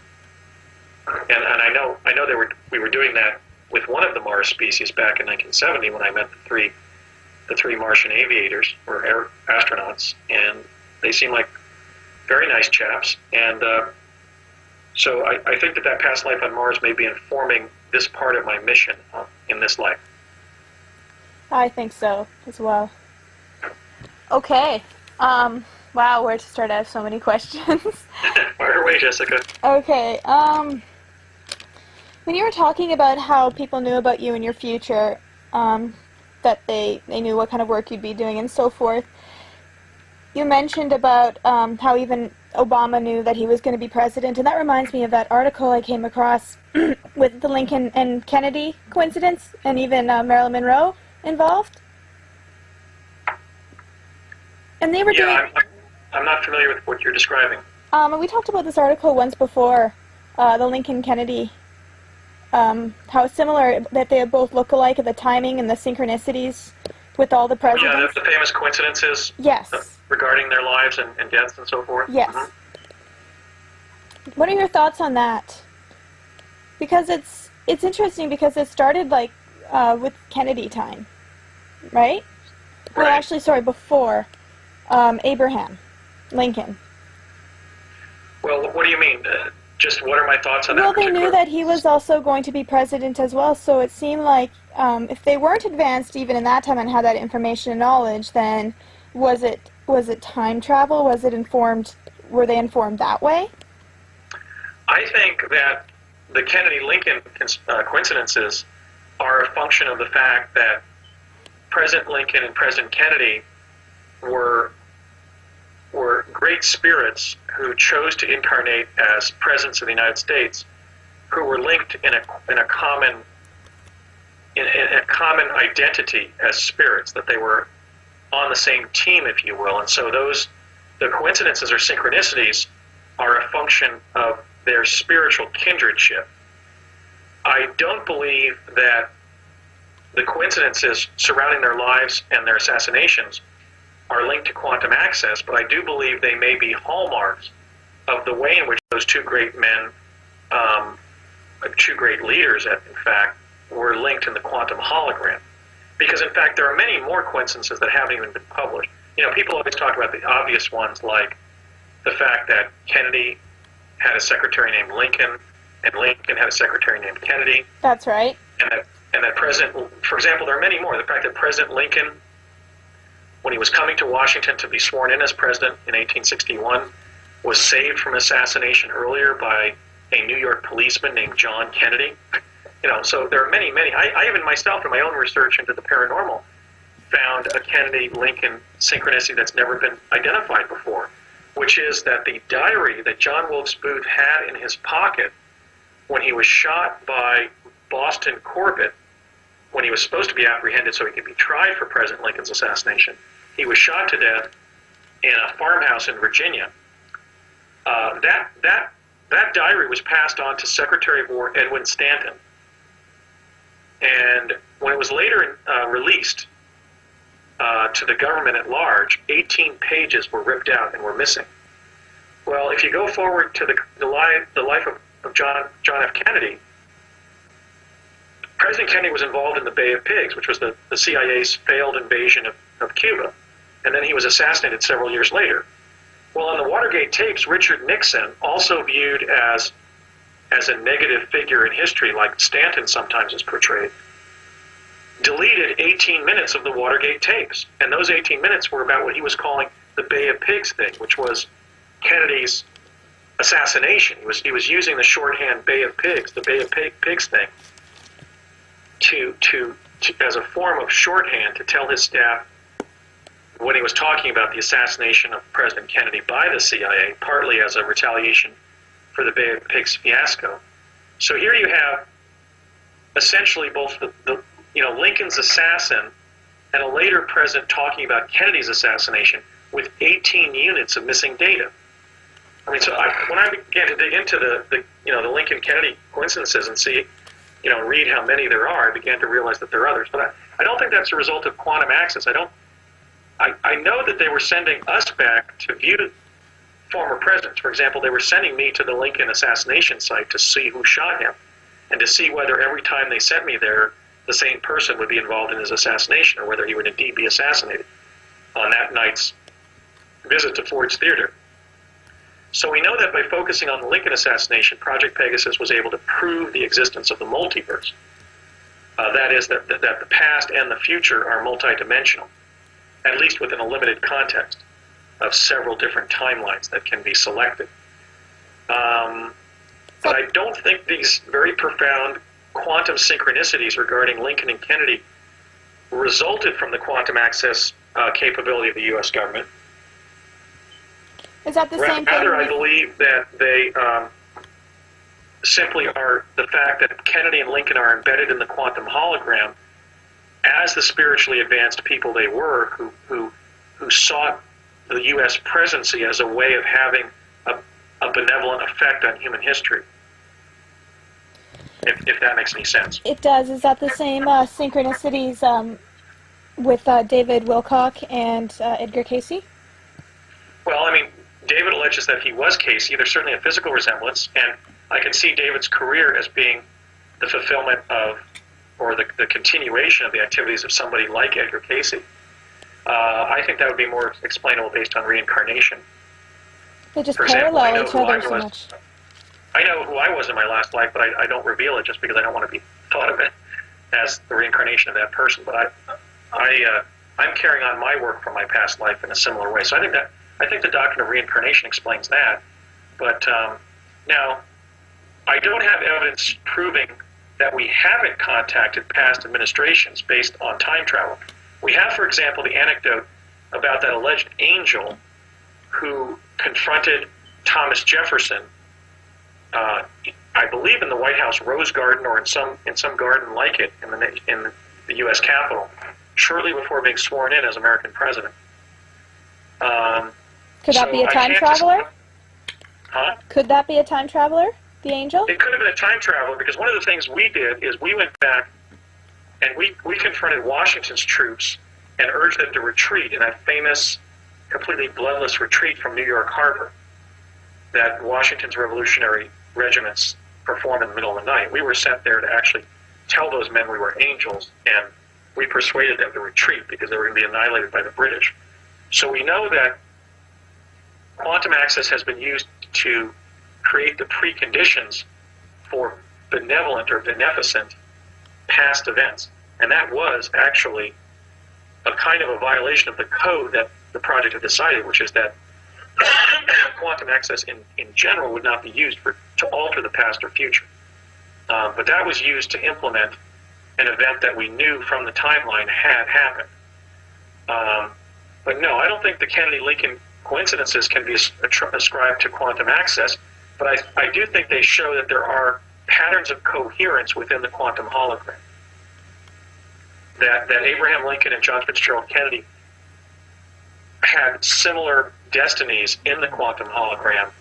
And I know we were doing that with one of the Mars species back in 1970 when I met the three Martian aviators or astronauts, and they seemed like very nice chaps. And so I think that past life on Mars may be informing this part of my mission in this life. I think so as well. Okay. Wow, where to start? I have so many questions. Fire away, Jessica. Okay. When you were talking about how people knew about you in your future, that they knew what kind of work you'd be doing and so forth, you mentioned about how even Obama knew that he was going to be president, and that reminds me of that article I came across with the Lincoln and Kennedy coincidence, and even Marilyn Monroe involved. And they were doing... I'm not familiar with what you're describing. We talked about this article once before, the Lincoln-Kennedy, how similar that they both look alike, the timing and the synchronicities with all the presidents. Yeah, the famous coincidences. Yes. Regarding their lives and deaths and so forth. Yes. Mm-hmm. What are your thoughts on that? Because it's interesting because it started like with Kennedy time, right? Well, actually, sorry, before Abraham Lincoln. Well, what do you mean? Just what are my thoughts on that? Well, they knew that he was also going to be president as well, so it seemed like if they weren't advanced even in that time and had that information and knowledge, then was it time travel? Was it informed? Were they informed that way? I think that the Kennedy-Lincoln coincidences are a function of the fact that President Lincoln and President Kennedy were great spirits who chose to incarnate as presidents of the United States, who were linked in a common identity as spirits, that they were on the same team, if you will. And so the coincidences or synchronicities are a function of their spiritual kindredship. I don't believe that the coincidences surrounding their lives and their assassinations are linked to quantum access, but I do believe they may be hallmarks of the way in which those two great men, two great leaders, in fact, were linked in the quantum hologram. Because, in fact, there are many more coincidences that haven't even been published. You know, people always talk about the obvious ones, like the fact that Kennedy had a secretary named Lincoln, and Lincoln had a secretary named Kennedy. That's right. And that President, for example, there are many more. The fact that President Lincoln when he was coming to Washington to be sworn in as president in 1861, was saved from assassination earlier by a New York policeman named John Kennedy. So there are many. I even myself, in my own research into the paranormal, found a Kennedy-Lincoln synchronicity that's never been identified before, which is that the diary that John Wilkes Booth had in his pocket when he was shot by Boston Corbett, when he was supposed to be apprehended so he could be tried for President Lincoln's assassination, he was shot to death in a farmhouse in Virginia. That diary was passed on to Secretary of War Edwin Stanton. And when it was later released to the government at large, 18 pages were ripped out and were missing. Well, if you go forward to the life of John F. Kennedy, President Kennedy was involved in the Bay of Pigs, which was the CIA's failed invasion of Cuba. And then he was assassinated several years later. Well, on the Watergate tapes, Richard Nixon, also viewed as a negative figure in history, like Stanton sometimes is portrayed, deleted 18 minutes of the Watergate tapes. And those 18 minutes were about what he was calling the Bay of Pigs thing, which was Kennedy's assassination. He was using the shorthand Bay of Pigs, the Bay of Pigs thing, to as a form of shorthand to tell his staff when he was talking about the assassination of President Kennedy by the CIA, partly as a retaliation for the Bay of Pigs fiasco. So here you have essentially both the Lincoln's assassin and a later president talking about Kennedy's assassination with 18 units of missing data. I mean, so when I began to dig into the Lincoln-Kennedy coincidences and see, read how many there are, I began to realize that there are others. But I don't think that's a result of quantum access. I know that they were sending us back to view former presidents. For example, they were sending me to the Lincoln assassination site to see who shot him and to see whether every time they sent me there, the same person would be involved in his assassination or whether he would indeed be assassinated on that night's visit to Ford's Theater. So we know that by focusing on the Lincoln assassination, Project Pegasus was able to prove the existence of the multiverse. That is, that the past and the future are multidimensional, at least within a limited context of several different timelines that can be selected. But I don't think these very profound quantum synchronicities regarding Lincoln and Kennedy resulted from the quantum access capability of the U.S. government. Is that the same thing? Rather, I believe that they simply are the fact that Kennedy and Lincoln are embedded in the quantum hologram as the spiritually advanced people they were, who sought the U.S. presidency as a way of having a benevolent effect on human history. If that makes any sense. It does. Is that the same synchronicities with David Wilcock and Edgar Cayce? Well, I mean, David alleges that he was Cayce. There's certainly a physical resemblance, and I can see David's career as being the fulfillment of, or the continuation of the activities of somebody like Edgar Cayce. I think that would be more explainable based on reincarnation. They just For example, parallel each other so much. I know who I was in my last life, but I don't reveal it just because I don't want to be thought of it as the reincarnation of that person. But I'm carrying on my work from my past life in a similar way. So I think the doctrine of reincarnation explains that. But now, I don't have evidence proving that we haven't contacted past administrations based on time travel. We have, for example, the anecdote about that alleged angel who confronted Thomas Jefferson, I believe in the White House Rose Garden or in some garden like it in the U.S. Capitol, shortly before being sworn in as American president. Could that be a time traveler? Huh? Could that be a time traveler, the angel? It could have been a time traveler, because one of the things we did is we went back and we confronted Washington's troops and urged them to retreat in that famous, completely bloodless retreat from New York Harbor that Washington's revolutionary regiments performed in the middle of the night. We were sent there to actually tell those men we were angels, and we persuaded them to retreat because they were going to be annihilated by the British. So we know that quantum access has been used to create the preconditions for benevolent or beneficent past events. And that was actually a kind of a violation of the code that the project had decided, which is that quantum access in general would not be used to alter the past or future. But that was used to implement an event that we knew from the timeline had happened. But no, I don't think the Kennedy-Lincoln coincidences can be ascribed to quantum access, but I do think they show that there are patterns of coherence within the quantum hologram. That Abraham Lincoln and John Fitzgerald Kennedy had similar destinies in the quantum hologram,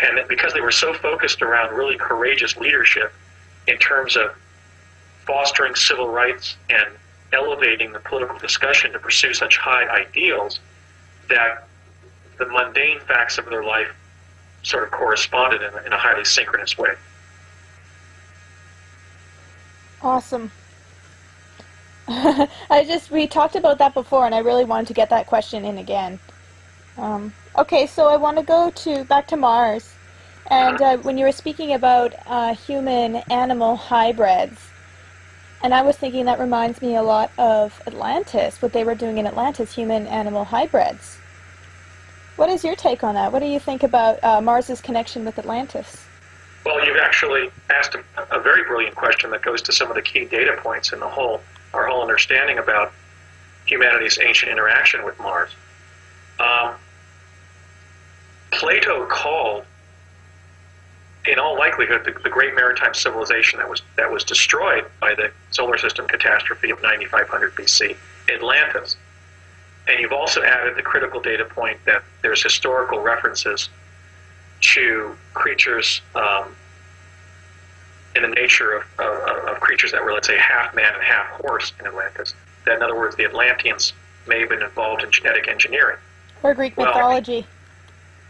and that because they were so focused around really courageous leadership in terms of fostering civil rights and elevating the political discussion to pursue such high ideals, that the mundane facts of their life sort of corresponded in a highly synchronous way. Awesome. We talked about that before, and I really wanted to get that question in again. Okay, so I want to go back to Mars, and when you were speaking about human-animal hybrids, and I was thinking that reminds me a lot of Atlantis, what they were doing in Atlantis, human-animal hybrids. What is your take on that? What do you think about Mars's connection with Atlantis? Well, you've actually asked a very brilliant question that goes to some of the key data points in our whole understanding about humanity's ancient interaction with Mars. Plato called, in all likelihood, the great maritime civilization that was destroyed by the solar system catastrophe of 9500 BC, Atlantis. And you've also added the critical data point that there's historical references to creatures in the nature of creatures that were, let's say, half man and half horse in Atlantis. That, in other words, the Atlanteans may have been involved in genetic engineering. Or Greek mythology.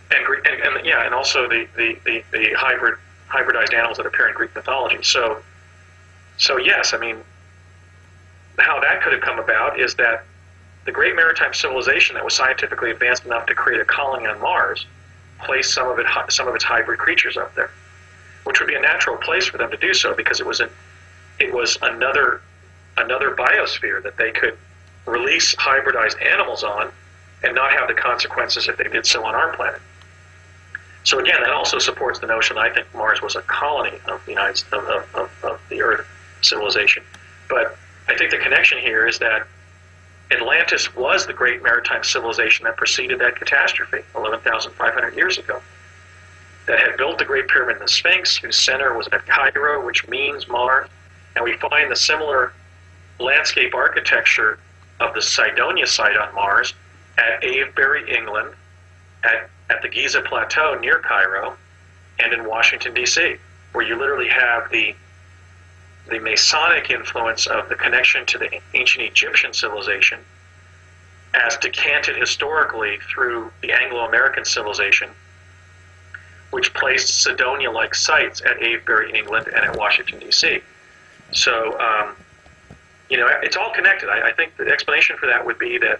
And also the hybridized animals that appear in Greek mythology. So yes, I mean, how that could have come about is that the great maritime civilization that was scientifically advanced enough to create a colony on Mars placed some of its hybrid creatures up there, which would be a natural place for them to do so, because it was another biosphere that they could release hybridized animals on and not have the consequences if they did so on our planet. So again, that also supports the notion that I think Mars was a colony of the Earth civilization. But I think the connection here is that Atlantis was the great maritime civilization that preceded that catastrophe 11,500 years ago, that had built the Great Pyramid and the Sphinx, whose center was at Cairo, which means Mars. And we find the similar landscape architecture of the Cydonia site on Mars at Avebury, England, at the Giza Plateau near Cairo, and in Washington, D.C., where you literally have the Masonic influence of the connection to the ancient Egyptian civilization as decanted historically through the Anglo-American civilization, which placed Cydonia-like sites at Avebury, England, and at Washington, D.C. So, it's all connected. I think the explanation for that would be that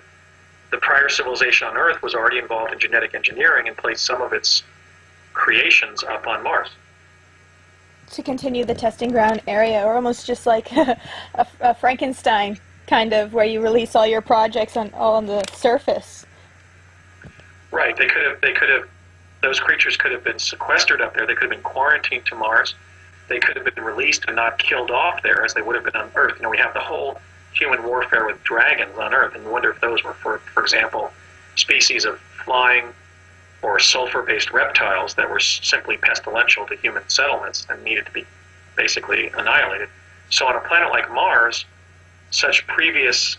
the prior civilization on Earth was already involved in genetic engineering and placed some of its creations up on Mars. To continue the testing ground area, or almost just like a Frankenstein kind of, where you release all your projects on the surface. Right. They could have. Those creatures could have been sequestered up there. They could have been quarantined to Mars. They could have been released and not killed off there as they would have been on Earth. We have the whole human warfare with dragons on Earth, and you wonder if those were, for example, species of flying or sulfur-based reptiles that were simply pestilential to human settlements and needed to be basically annihilated. So on a planet like Mars, such previous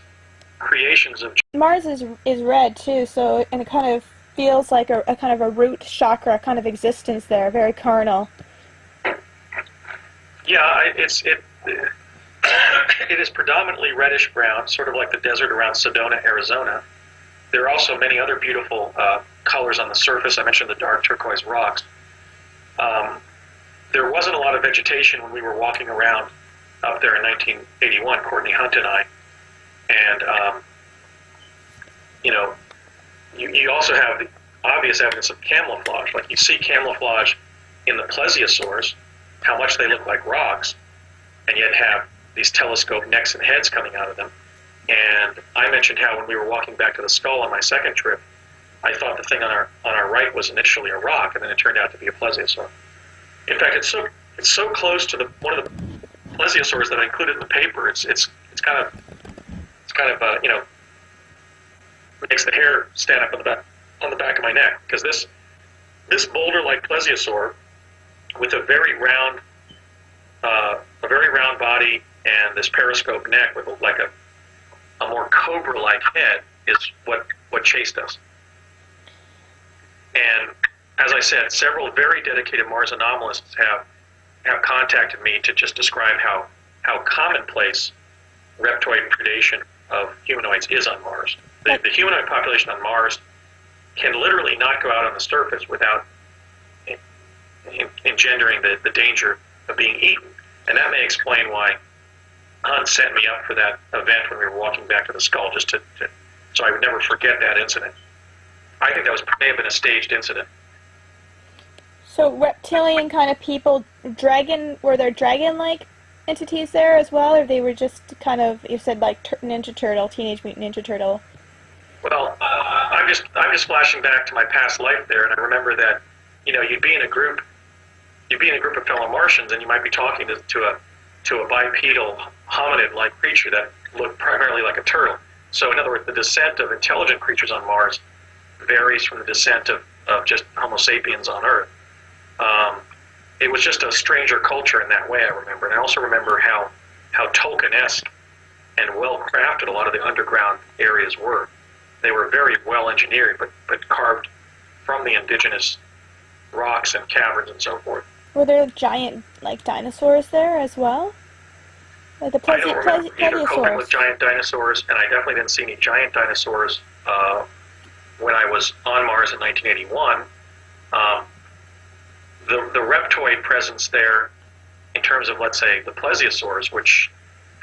creations of... Mars is red too, and it kind of feels like a kind of a root chakra kind of existence there, very carnal. Yeah, it is predominantly reddish-brown, sort of like the desert around Sedona, Arizona. There are also many other beautiful colors on the surface. I mentioned the dark turquoise rocks. There wasn't a lot of vegetation when we were walking around up there in 1981, Courtney Hunt and I. And, you also have the obvious evidence of camouflage. Like you see camouflage in the plesiosaurs, how much they look like rocks, and yet have these telescope necks and heads coming out of them. And I mentioned how when we were walking back to the skull on my second trip, I thought the thing on our right was initially a rock, and then it turned out to be a plesiosaur. In fact, it's so close to one of the plesiosaurs that I included in the paper. It's kind of makes the hair stand up on the back of my neck, because this boulder-like plesiosaur with a very round body and this periscope neck with like a more cobra-like head is what chased us. And as I said, several very dedicated Mars anomalists have contacted me to just describe how commonplace reptoid predation of humanoids is on Mars. The humanoid population on Mars can literally not go out on the surface without engendering the danger of being eaten. And that may explain why Hunt sent me up for that event when we were walking back to the skull, just so I would never forget that incident. I think that may have been a staged incident. So reptilian kind of people, were there dragon-like entities there as well, or they were just kind of, you said like Ninja Turtle, Teenage Mutant Ninja Turtle? Well, I'm just flashing back to my past life there, and I remember that, you'd be in a group of fellow Martians, and you might be talking to a bipedal hominid-like creature that looked primarily like a turtle. So in other words, the descent of intelligent creatures on Mars varies from the descent of just Homo sapiens on Earth. It was just a stranger culture in that way, I remember. And I also remember how Tolkien-esque and well-crafted a lot of the underground areas were. They were very well-engineered, but carved from the indigenous rocks and caverns and so forth. Were there giant, like, dinosaurs there as well? Like the I don't remember either coping with giant dinosaurs, and I definitely didn't see any giant dinosaurs when I was on Mars in 1981. The reptoid presence there, in terms of, let's say, the plesiosaurs, which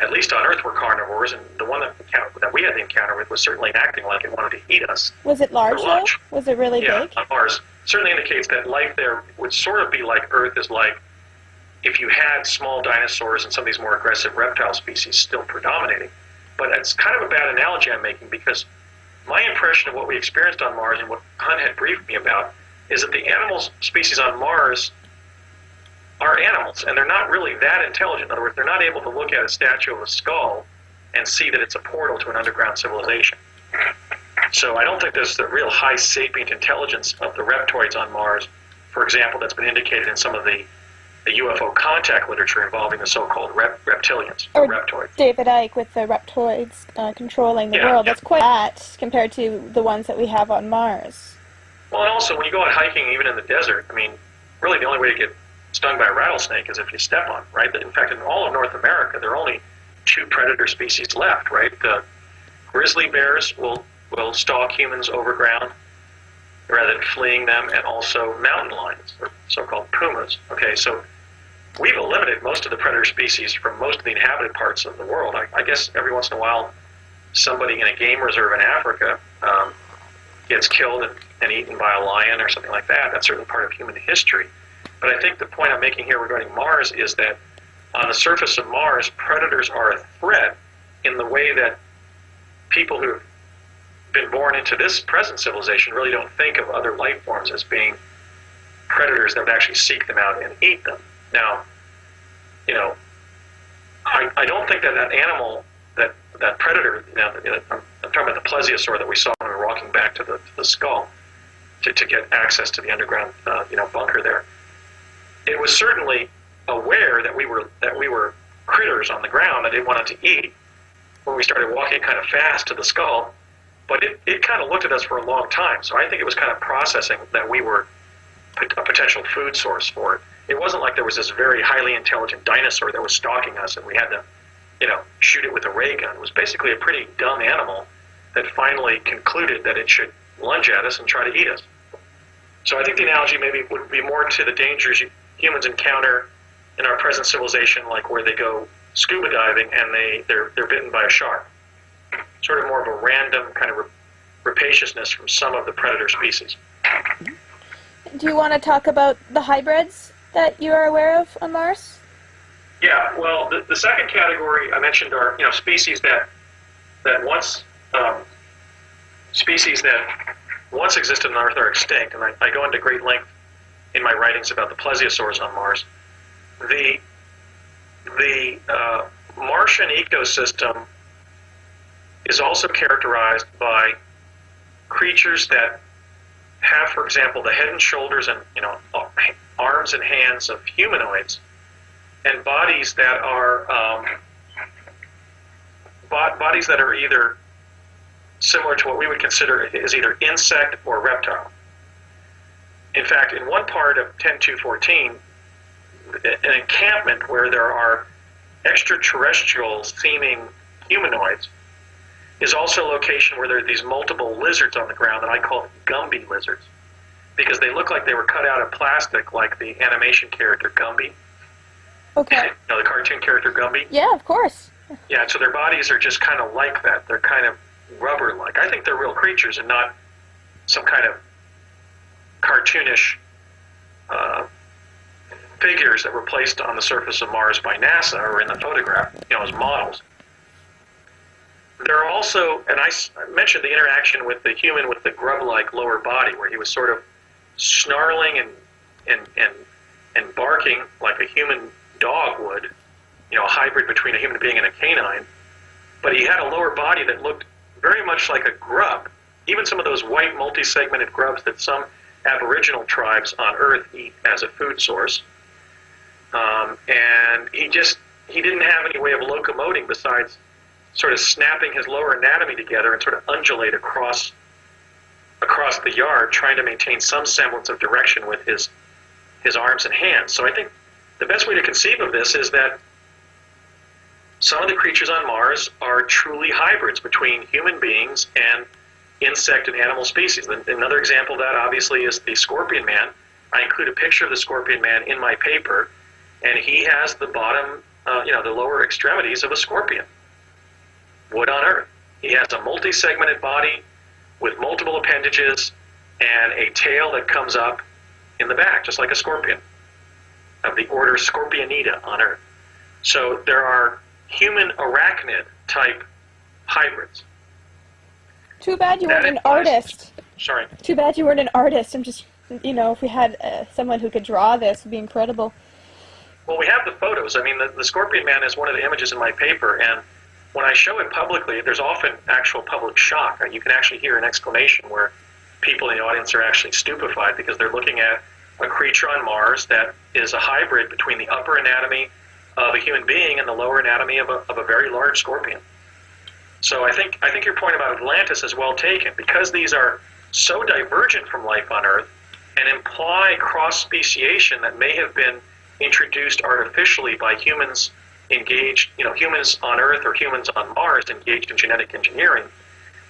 at least on Earth were carnivores, and the one that we had the encounter with was certainly acting like it wanted to eat us. Was it large, though? Was it really big? Yeah, on Mars. Certainly indicates that life there would sort of be like Earth is like if you had small dinosaurs and some of these more aggressive reptile species still predominating. But it's kind of a bad analogy I'm making, because my impression of what we experienced on Mars and what Hunt had briefed me about is that the animal species on Mars are animals, and they're not really that intelligent. In other words, they're not able to look at a statue of a skull and see that it's a portal to an underground civilization. So I don't think there's the real high sapient intelligence of the reptoids on Mars, for example, that's been indicated in some of the UFO contact literature involving the so-called reptilians, or reptoids. David Icke with the reptoids controlling the world. That's quite that compared to the ones that we have on Mars. Well, and also when you go out hiking, even in the desert, I mean, really the only way to get stung by a rattlesnake is if you step on, right? In fact, in all of North America, there are only 2 predator species left, right? The grizzly bears will stalk humans overground rather than fleeing them, and also mountain lions, or so-called pumas. Okay, so we've eliminated most of the predator species from most of the inhabited parts of the world. I guess every once in a while, somebody in a game reserve in Africa gets killed and eaten by a lion or something like that. That's certainly part of human history. But I think the point I'm making here regarding Mars is that on the surface of Mars, predators are a threat in the way that people who've been born into this present civilization really don't think of other life forms as being predators that would actually seek them out and eat them. Now, I don't think that animal, that predator, I'm talking about the plesiosaur that we saw when we were walking back to the skull to get access to the underground bunker there. It was certainly aware that we were critters on the ground that it wanted to eat when we started walking kind of fast to the skull, but it kind of looked at us for a long time. So I think it was kind of processing that we were a potential food source for it. It wasn't like there was this very highly intelligent dinosaur that was stalking us and we had to, shoot it with a ray gun. It was basically a pretty dumb animal that finally concluded that it should lunge at us and try to eat us. So I think the analogy maybe would be more to the dangers humans encounter in our present civilization, like where they go scuba diving and they're bitten by a shark. Sort of more of a random kind of rapaciousness from some of the predator species. Do you want to talk about the hybrids that you are aware of on Mars? Yeah, well, the second category I mentioned are species that once species that once existed on Earth are extinct, and I go into great length in my writings about the plesiosaurs on Mars. The Martian ecosystem is also characterized by creatures that have, for example, the head and shoulders and arms and hands of humanoids, and bodies that are either similar to what we would consider is either insect or reptile. In fact, in one part of 10214, an encampment where there are extraterrestrial seeming humanoids is also a location where there are these multiple lizards on the ground that I call Gumby lizards, because they look like they were cut out of plastic, like the animation character Gumby. Okay. The cartoon character Gumby? Yeah, of course. Yeah, so their bodies are just kind of like that. They're kind of rubber-like. I think they're real creatures and not some kind of cartoonish figures that were placed on the surface of Mars by NASA or in the photograph, as models. There are also, and I mentioned the interaction with the human with the grub-like lower body, where he was sort of snarling and barking like a human dog would, a hybrid between a human being and a canine. But he had a lower body that looked very much like a grub, even some of those white multi-segmented grubs that some Aboriginal tribes on Earth eat as a food source. And he didn't have any way of locomoting besides sort of snapping his lower anatomy together and sort of undulate across the yard, trying to maintain some semblance of direction with his arms and hands. So I think the best way to conceive of this is that some of the creatures on Mars are truly hybrids between human beings and insect and animal species. Another example of that, obviously, is the Scorpion Man. I include a picture of the Scorpion Man in my paper, and he has the bottom, the lower extremities of a scorpion. Wood on Earth. He has a multi-segmented body with multiple appendages and a tail that comes up in the back, just like a scorpion, of the order Scorpionida on Earth. So there are human arachnid type hybrids. Too bad you weren't an artist. Sorry. Too bad you weren't an artist. I'm just, if we had someone who could draw this, it would be incredible. Well, we have the photos. I mean, the Scorpion Man is one of the images in my paper, and when I show it publicly, there's often actual public shock. You can actually hear an exclamation where people in the audience are actually stupefied because they're looking at a creature on Mars that is a hybrid between the upper anatomy of a human being and the lower anatomy of a very large scorpion. So I think your point about Atlantis is well taken, because these are so divergent from life on Earth and imply cross-speciation that may have been introduced artificially by humans engaged, humans on Earth or humans on Mars engaged in genetic engineering.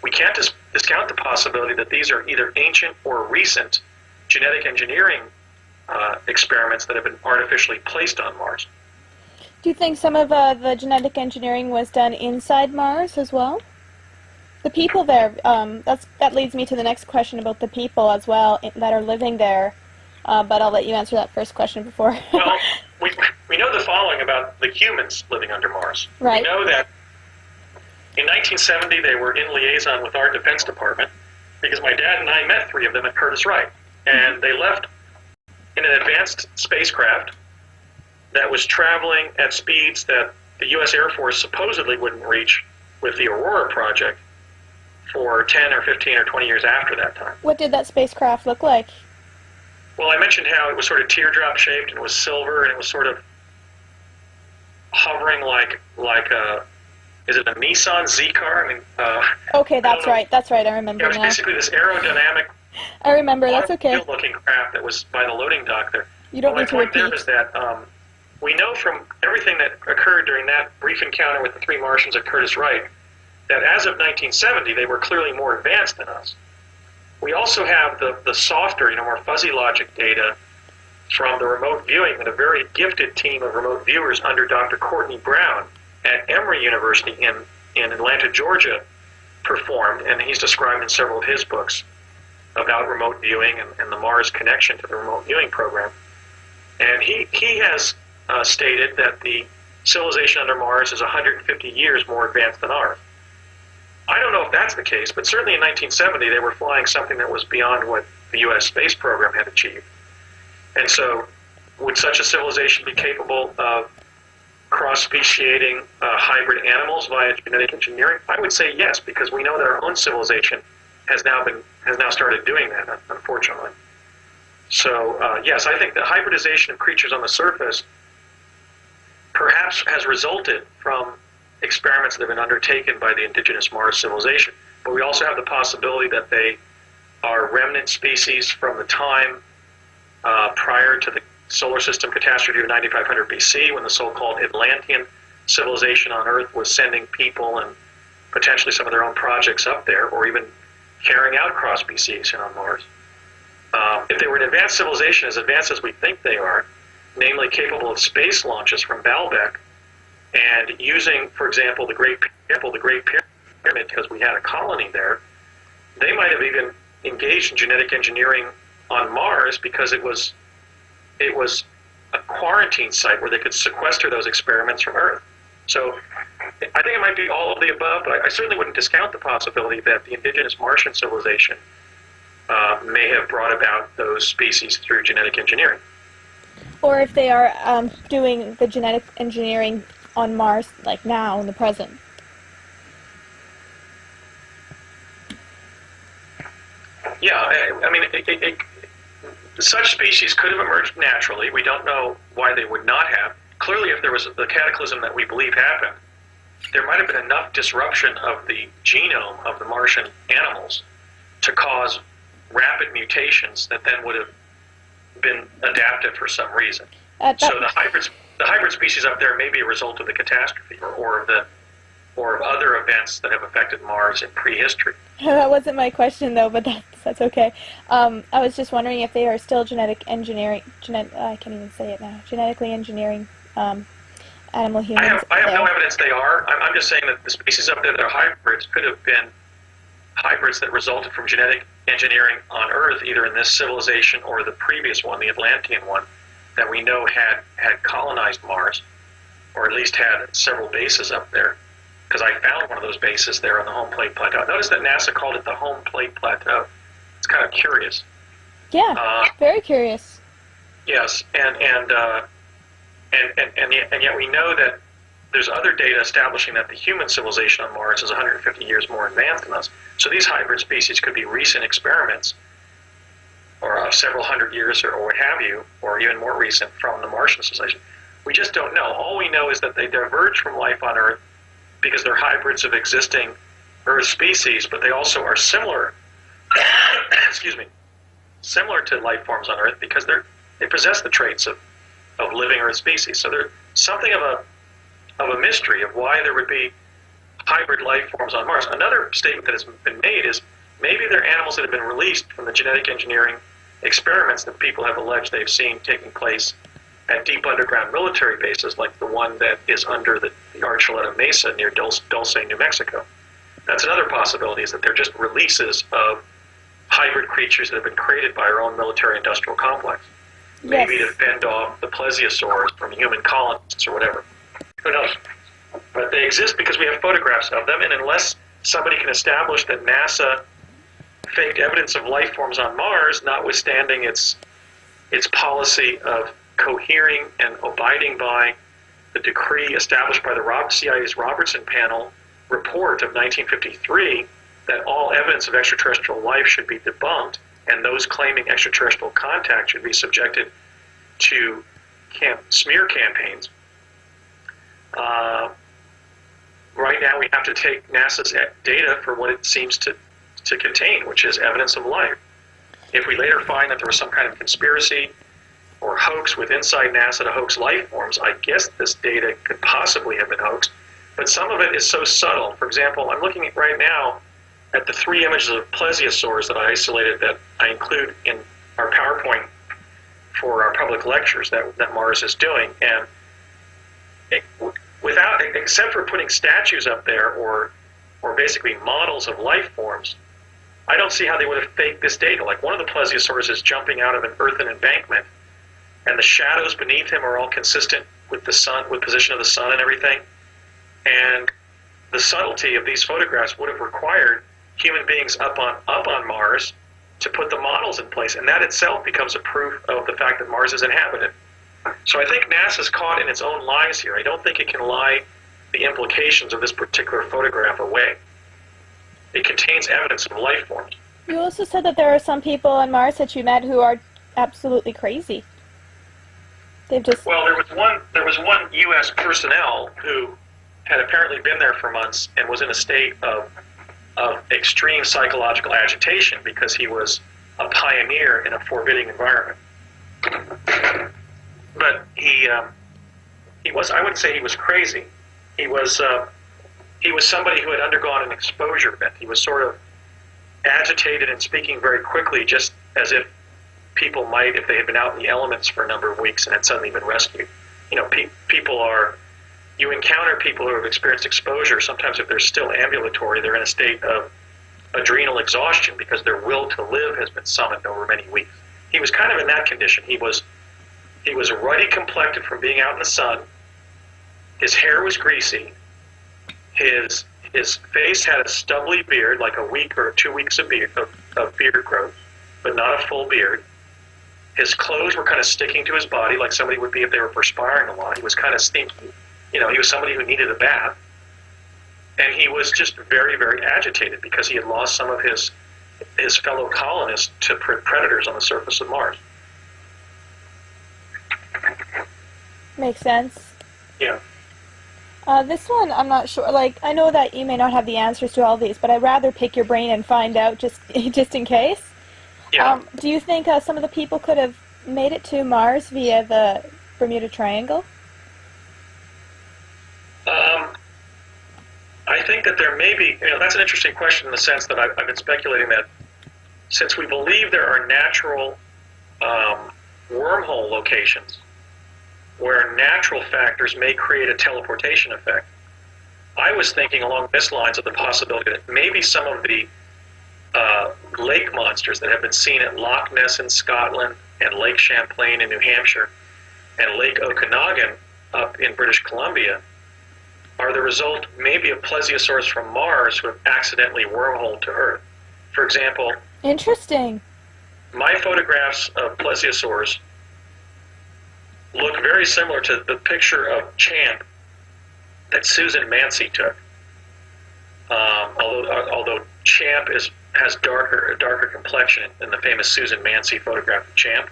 We can't discount the possibility that these are either ancient or recent genetic engineering experiments that have been artificially placed on Mars. Do you think some of the genetic engineering was done inside Mars as well? The people there, that leads me to the next question about the people as well that are living there, but I'll let you answer that first question before. Well, we know the following about the humans living under Mars. Right. We know that in 1970 they were in liaison with our Defense Department, because my dad and I met 3 of them at Curtiss-Wright, and they left in an advanced spacecraft that was traveling at speeds that the U.S. Air Force supposedly wouldn't reach with the Aurora project for 10 or 15 or 20 years after that time. What did that spacecraft look like? Well, I mentioned how it was sort of teardrop shaped and it was silver, and it was sort of hovering like a, is it a Nissan Z car? I mean, okay, that's right. I remember now. It was basically this aerodynamic, I remember. That's okay. looking craft that was by the loading dock there. You don't need to repeat. My point there is that we know from everything that occurred during that brief encounter with the 3 Martians at Curtiss-Wright that as of 1970 they were clearly more advanced than us. We also have the softer, more fuzzy logic data from the remote viewing that a very gifted team of remote viewers under Dr. Courtney Brown at Emory University in Atlanta, Georgia, performed, and he's described in several of his books about remote viewing and the Mars connection to the remote viewing program. And he has stated that the civilization under Mars is 150 years more advanced than ours. I don't know if that's the case, but certainly in 1970 they were flying something that was beyond what the U.S. space program had achieved. And so would such a civilization be capable of cross-speciating hybrid animals via genetic engineering? I would say yes, because we know that our own civilization has now started doing that, unfortunately. So yes, I think the hybridization of creatures on the surface perhaps has resulted from experiments that have been undertaken by the indigenous Mars civilization. But we also have the possibility that they are remnant species from the time prior to the solar system catastrophe of 9500 BC, when the so-called Atlantean civilization on Earth was sending people and potentially some of their own projects up there, or even carrying out cross-speciation on Mars. If they were an advanced civilization, as advanced as we think they are, namely capable of space launches from Baalbek, and using, for example, the Great Pyramid, because we had a colony there, they might have even engaged in genetic engineering on Mars because it was a quarantine site where they could sequester those experiments from Earth. So I think it might be all of the above, but I certainly wouldn't discount the possibility that the indigenous Martian civilization may have brought about those species through genetic engineering. Or if they are doing the genetic engineering on Mars, like now, in the present. Yeah, I mean, such species could have emerged naturally. We don't know why they would not have. Clearly, if there was the cataclysm that we believe happened, there might have been enough disruption of the genome of the Martian animals to cause rapid mutations that then would have been adaptive for some reason. So the hybrid species up there may be a result of the catastrophe or of other events that have affected Mars in prehistory. That wasn't my question, though, but that's okay. I was just wondering if they are still genetically engineering animal humans. I have no evidence they are. I'm just saying that the species up there that are hybrids could have been hybrids that resulted from genetic engineering on Earth, either in this civilization or the previous one, the Atlantean one, that we know had colonized Mars, or at least had several bases up there. Because I found one of those bases there on the home plate plateau. Notice that NASA called it the home plate plateau. It's kind of curious. Yeah, very curious. Yes, and yet we know that there's other data establishing that the human civilization on Mars is 150 years more advanced than us. So these hybrid species could be recent experiments, or several hundred years, or what have you, or even more recent from the Martian civilization. We just don't know. All we know is that they diverge from life on Earth because they're hybrids of existing Earth species, but they also are similar, similar to life forms on Earth because they possess the traits of living Earth species. So there's something of a mystery of why there would be hybrid life forms on Mars. Another statement that has been made is maybe they're animals that have been released from the genetic engineering experiments that people have alleged they've seen taking place at deep underground military bases, like the one that is under the Archuleta Mesa near Dulce, New Mexico. That's another possibility, is that they're just releases of hybrid creatures that have been created by our own military-industrial complex. Yes. Maybe to fend off the plesiosaurs from human colonists or whatever. Who knows? But they exist because we have photographs of them, and unless somebody can establish that NASA faked evidence of life forms on Mars, notwithstanding its policy of cohering and abiding by the decree established by the CIA's Robertson Panel report of 1953 that all evidence of extraterrestrial life should be debunked and those claiming extraterrestrial contact should be subjected to smear campaigns. Right now we have to take NASA's data for what it seems to contain, which is evidence of life. If we later find that there was some kind of conspiracy or hoax with inside NASA to hoax life forms, I guess this data could possibly have been hoaxed. But some of it is so subtle. For example, I'm looking at right now at the 3 images of plesiosaurs that I isolated that I include in our PowerPoint for our public lectures that Mars is doing. And except for putting statues up there or basically models of life forms, I don't see how they would have faked this data. Like one of the plesiosaurs is jumping out of an earthen embankment, and the shadows beneath him are all consistent with the sun, with position of the sun and everything. And the subtlety of these photographs would have required human beings up on Mars to put the models in place, and that itself becomes a proof of the fact that Mars is inhabited. So I think NASA's caught in its own lies here. I don't think it can lie the implications of this particular photograph away. It contains evidence of life forms. You also said that there are some people on Mars that you met who are absolutely crazy. They've just... Well, there was one U.S. personnel who had apparently been there for months and was in a state of extreme psychological agitation because he was a pioneer in a forbidding environment. But he was, I wouldn't say he was crazy. He was somebody who had undergone an exposure event. He was sort of agitated and speaking very quickly, just as if people might if they had been out in the elements for a number of weeks and had suddenly been rescued. You know, you encounter people who have experienced exposure. Sometimes if they're still ambulatory, they're in a state of adrenal exhaustion because their will to live has been summoned over many weeks. He was kind of in that condition. He was ruddy complected from being out in the sun. His hair was greasy. His face had a stubbly beard, like a week or 2 weeks of beard growth, but not a full beard. His clothes were kind of sticking to his body like somebody would be if they were perspiring a lot. He was kind of stinky. You know, he was somebody who needed a bath. And he was just very, very agitated because he had lost some of his fellow colonists to predators on the surface of Mars. Makes sense. Yeah. This one, I'm not sure. Like, I know that you may not have the answers to all these, but I'd rather pick your brain and find out just in case. Yeah. Do you think some of the people could have made it to Mars via the Bermuda Triangle? I think that there may be, that's an interesting question in the sense that I've been speculating that since we believe there are natural wormhole locations where natural factors may create a teleportation effect, I was thinking along this lines of the possibility that maybe some of the lake monsters that have been seen at Loch Ness in Scotland and Lake Champlain in New Hampshire and Lake Okanagan up in British Columbia are the result maybe of plesiosaurs from Mars who have accidentally wormholed to Earth. For example, interesting. My photographs of plesiosaurs look very similar to the picture of Champ that Susan Mancy took. Although Champ has a darker complexion in the famous Susan Mancy photograph of Champ.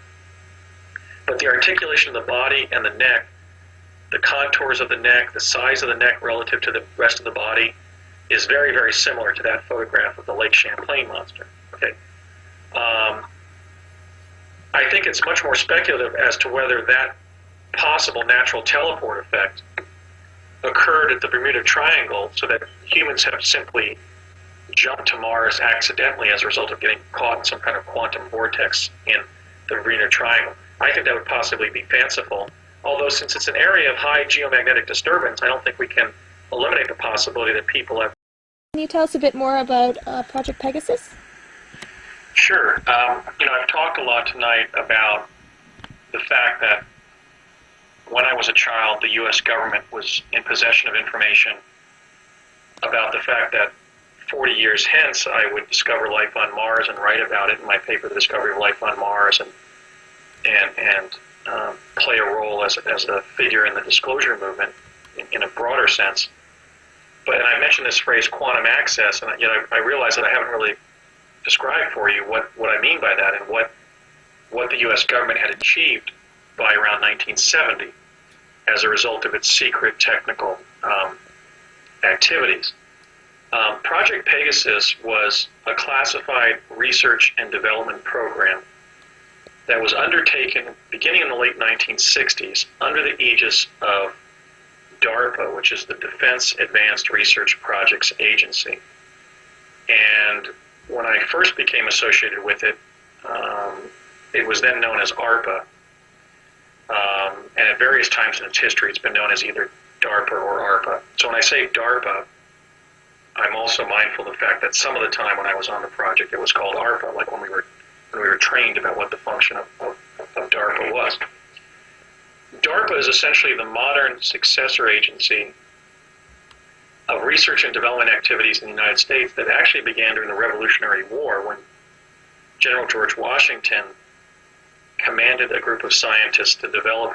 But the articulation of the body and the neck, the contours of the neck, the size of the neck relative to the rest of the body is very, very similar to that photograph of the Lake Champlain monster. Okay. I think it's much more speculative as to whether that possible natural teleport effect occurred at the Bermuda Triangle so that humans have simply jumped to Mars accidentally as a result of getting caught in some kind of quantum vortex in the Bermuda Triangle. I think that would possibly be fanciful, although since it's an area of high geomagnetic disturbance, I don't think we can eliminate the possibility that people have... Can you tell us a bit more about Project Pegasus? Sure. I've talked a lot tonight about the fact that when I was a child, the U.S. government was in possession of information about the fact that 40 years hence I would discover life on Mars and write about it in my paper, The Discovery of Life on Mars, and play a role as a figure in the disclosure movement in a broader sense. But I mentioned this phrase quantum access, and I realize that I haven't really described for you what I mean by that and what the U.S. government had achieved by around 1970 as a result of its secret technical activities. Project Pegasus was a classified research and development program that was undertaken beginning in the late 1960s under the aegis of DARPA, which is the Defense Advanced Research Projects Agency. And when I first became associated with it, it was then known as ARPA. And at various times in its history, it's been known as either DARPA or ARPA. So when I say DARPA, I'm also mindful of the fact that some of the time when I was on the project, it was called ARPA, like when we were trained about what the function of DARPA was. DARPA is essentially the modern successor agency of research and development activities in the United States that actually began during the Revolutionary War, when General George Washington commanded a group of scientists to develop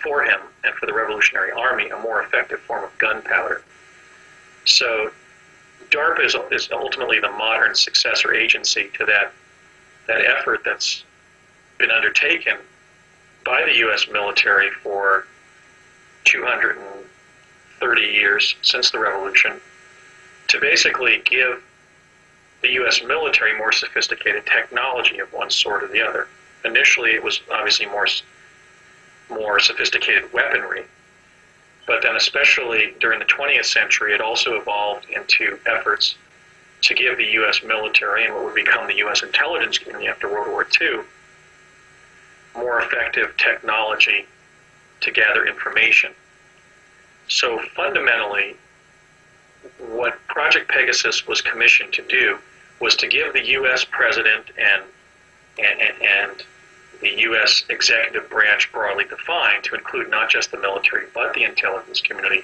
for him and for the Revolutionary Army a more effective form of gunpowder. So DARPA is ultimately the modern successor agency to that effort that's been undertaken by the U.S. military for 230 years since the Revolution to basically give the U.S. military more sophisticated technology of one sort or the other. Initially, it was obviously more sophisticated weaponry, but then especially during the 20th century, it also evolved into efforts to give the U.S. military and what would become the U.S. intelligence community after World War II more effective technology to gather information. So fundamentally, what Project Pegasus was commissioned to do was to give the U.S. president and the U.S. executive branch, broadly defined, to include not just the military but the intelligence community,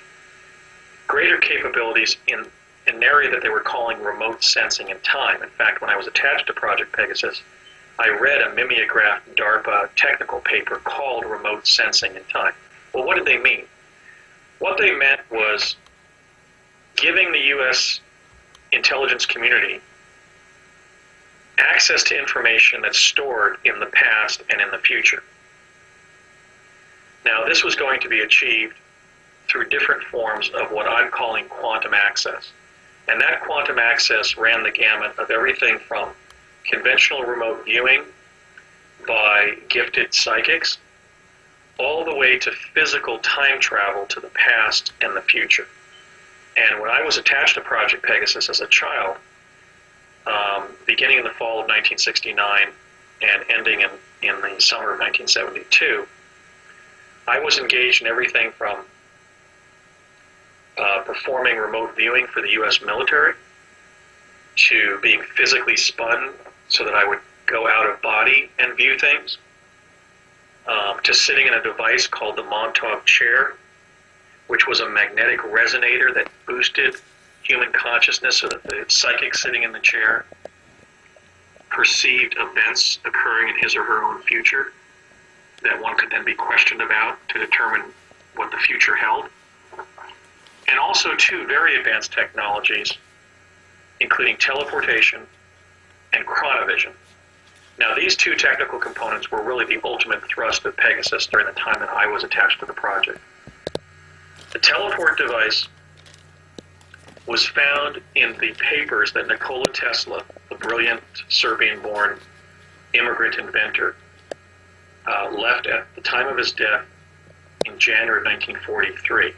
greater capabilities in an area that they were calling remote sensing in time. In fact, when I was attached to Project Pegasus, I read a mimeographed DARPA technical paper called Remote Sensing in Time. Well, what did they mean? What they meant was giving the U.S. intelligence community access to information that's stored in the past and in the future. Now, this was going to be achieved through different forms of what I'm calling quantum access. And that quantum access ran the gamut of everything from conventional remote viewing by gifted psychics, all the way to physical time travel to the past and the future. And when I was attached to Project Pegasus as a child, beginning in the fall of 1969 and ending in the summer of 1972, I was engaged in everything from performing remote viewing for the U.S. military to being physically spun so that I would go out of body and view things, to sitting in a device called the Montauk chair, which was a magnetic resonator that boosted human consciousness so that the psychic sitting in the chair perceived events occurring in his or her own future that one could then be questioned about to determine what the future held. And also two very advanced technologies, including teleportation and chronovision. Now, these two technical components were really the ultimate thrust of Pegasus during the time that I was attached to the project. The teleport device was found in the papers that Nikola Tesla, the brilliant Serbian-born immigrant inventor, left at the time of his death in January of 1943.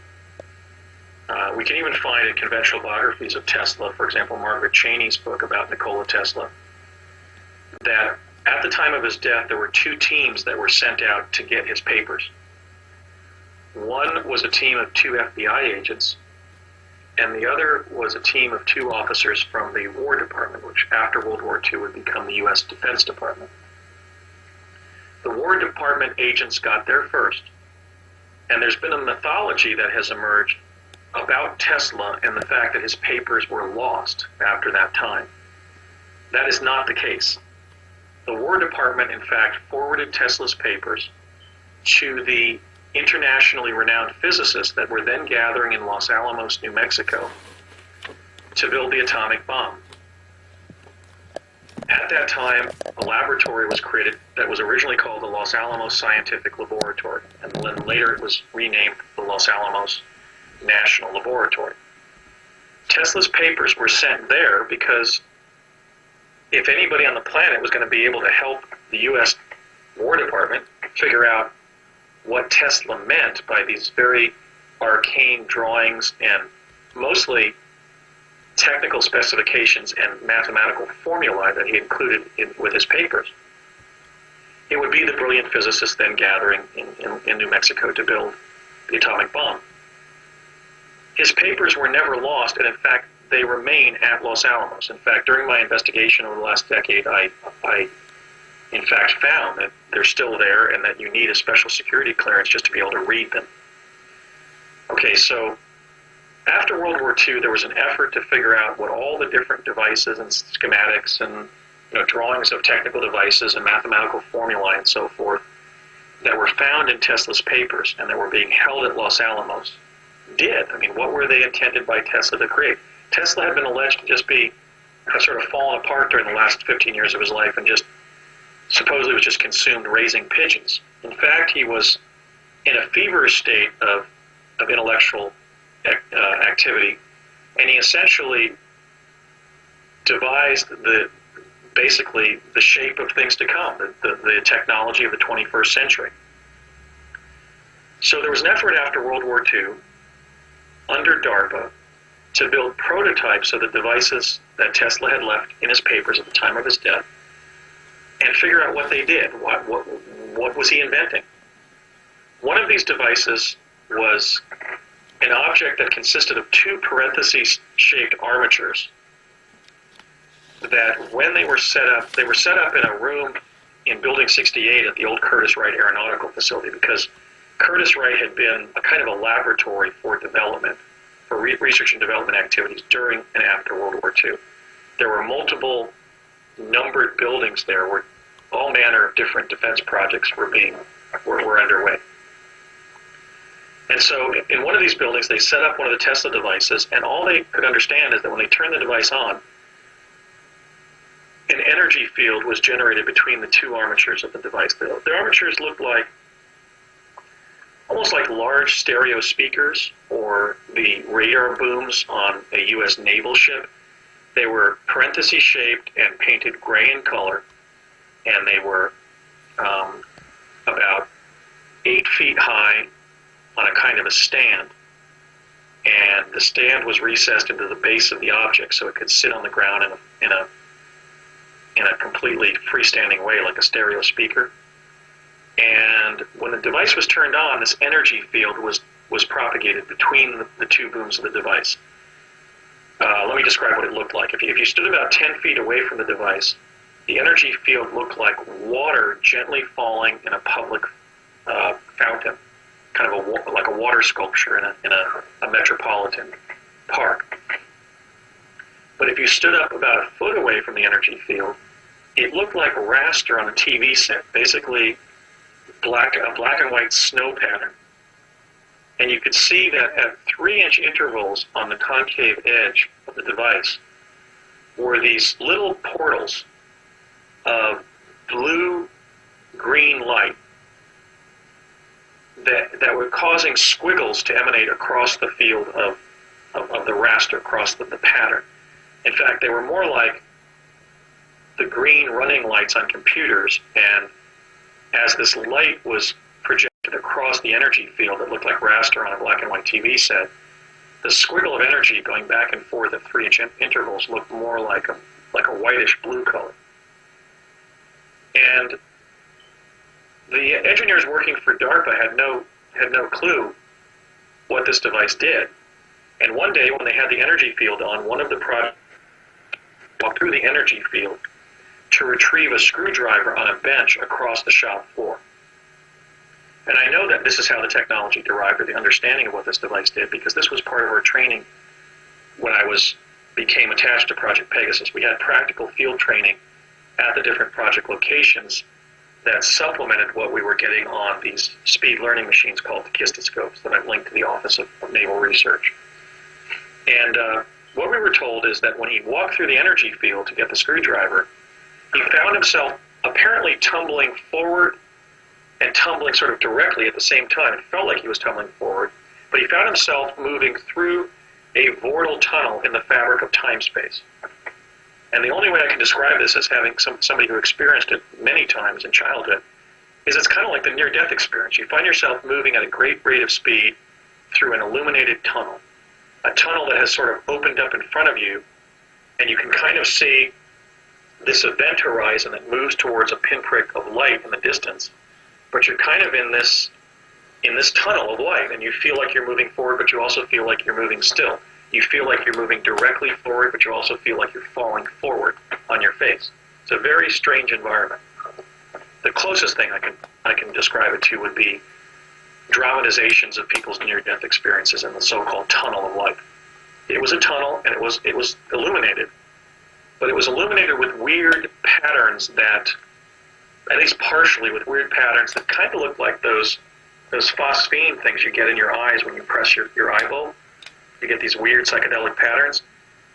We can even find in conventional biographies of Tesla, for example, Margaret Cheney's book about Nikola Tesla, that at the time of his death, there were two teams that were sent out to get his papers. One was a team of 2 FBI agents, and the other was a team of 2 officers from the War Department, which after World War II would become the U.S. Defense Department. The War Department agents got there first, and there's been a mythology that has emerged about Tesla and the fact that his papers were lost after that time. That is not the case. The War Department, in fact, forwarded Tesla's papers to the internationally renowned physicists that were then gathering in Los Alamos, New Mexico, to build the atomic bomb. At that time, a laboratory was created that was originally called the Los Alamos Scientific Laboratory, and then later it was renamed the Los Alamos National Laboratory. Tesla's papers were sent there because if anybody on the planet was going to be able to help the U.S. War Department figure out what Tesla meant by these very arcane drawings and mostly technical specifications and mathematical formulae that he included with his papers, it would be the brilliant physicists then gathering in New Mexico to build the atomic bomb. His papers were never lost, and in fact, they remain at Los Alamos. In fact, during my investigation over the last decade, I in fact found that they're still there and that you need a special security clearance just to be able to read them. Okay, so after World War II, there was an effort to figure out what all the different devices and schematics and drawings of technical devices and mathematical formulae and so forth that were found in Tesla's papers and that were being held at Los Alamos did. I mean, what were they intended by Tesla to create? Tesla had been alleged to just be sort of fallen apart during the last 15 years of his life and just supposedly was just consumed raising pigeons. In fact, he was in a feverish state of intellectual activity, and he essentially devised basically the shape of things to come, the technology of the 21st century. So there was an effort after World War II, under DARPA, to build prototypes of the devices that Tesla had left in his papers at the time of his death, and figure out what they did. What was he inventing? One of these devices was an object that consisted of two parentheses-shaped armatures that when they were set up in a room in Building 68 at the old Curtiss-Wright Aeronautical Facility, because Curtiss-Wright had been a kind of a laboratory for development, for research and development activities during and after World War II. There were multiple numbered buildings there where all manner of different defense projects were underway. And so in one of these buildings, they set up one of the Tesla devices, and all they could understand is that when they turned the device on, an energy field was generated between the two armatures of the device. The armatures looked like almost like large stereo speakers or the radar booms on a U.S. naval ship. They were parenthesis-shaped and painted gray in color, and they were about 8 feet high on a kind of a stand. And the stand was recessed into the base of the object so it could sit on the ground in a completely freestanding way, like a stereo speaker. And when the device was turned on, this energy field was propagated between the two booms of the device. Let me describe what it looked like. If you stood about 10 feet away from the device, the energy field looked like water gently falling in a public fountain, kind of like a water sculpture in a metropolitan park. But if you stood up about a foot away from the energy field, it looked like raster on a TV set, basically a black and white snow pattern. And you could see that at 3-inch intervals on the concave edge of the device were these little portals of blue-green light that were causing squiggles to emanate across the field of the raster, across the pattern. In fact, they were more like the green running lights on computers, and as this light was projected across the energy field that looked like raster on a black and white TV set, the squiggle of energy going back and forth at 3-inch intervals looked more like a whitish blue color. And the engineers working for DARPA had no clue what this device did. And one day when they had the energy field on, one of the projects walked through the energy field to retrieve a screwdriver on a bench across the shop floor. And I know that this is how the technology derived, or the understanding of what this device did, because this was part of our training when I became attached to Project Pegasus. We had practical field training at the different project locations that supplemented what we were getting on these speed learning machines called Gettysburg that I've linked to the Office of Naval Research. And what we were told is that when he walked through the energy field to get the screwdriver, he found himself apparently tumbling forward and tumbling sort of directly at the same time. It felt like he was tumbling forward, but he found himself moving through a vortal tunnel in the fabric of time-space. And the only way I can describe this as having somebody who experienced it many times in childhood is it's kind of like the near-death experience. You find yourself moving at a great rate of speed through an illuminated tunnel, a tunnel that has sort of opened up in front of you, and you can kind of see this event horizon that moves towards a pinprick of light in the distance, but you're kind of in this tunnel of light, and you feel like you're moving forward, but you also feel like you're moving still. You feel like you're moving directly forward, but you also feel like you're falling forward on your face. It's a very strange environment. The closest thing I can describe it to would be dramatizations of people's near-death experiences in the so-called tunnel of light. It was a tunnel, and it was illuminated, but it was illuminated with weird patterns that, at least partially, with weird patterns that kind of looked like those phosphine things you get in your eyes when you press your eyeball. You get these weird psychedelic patterns.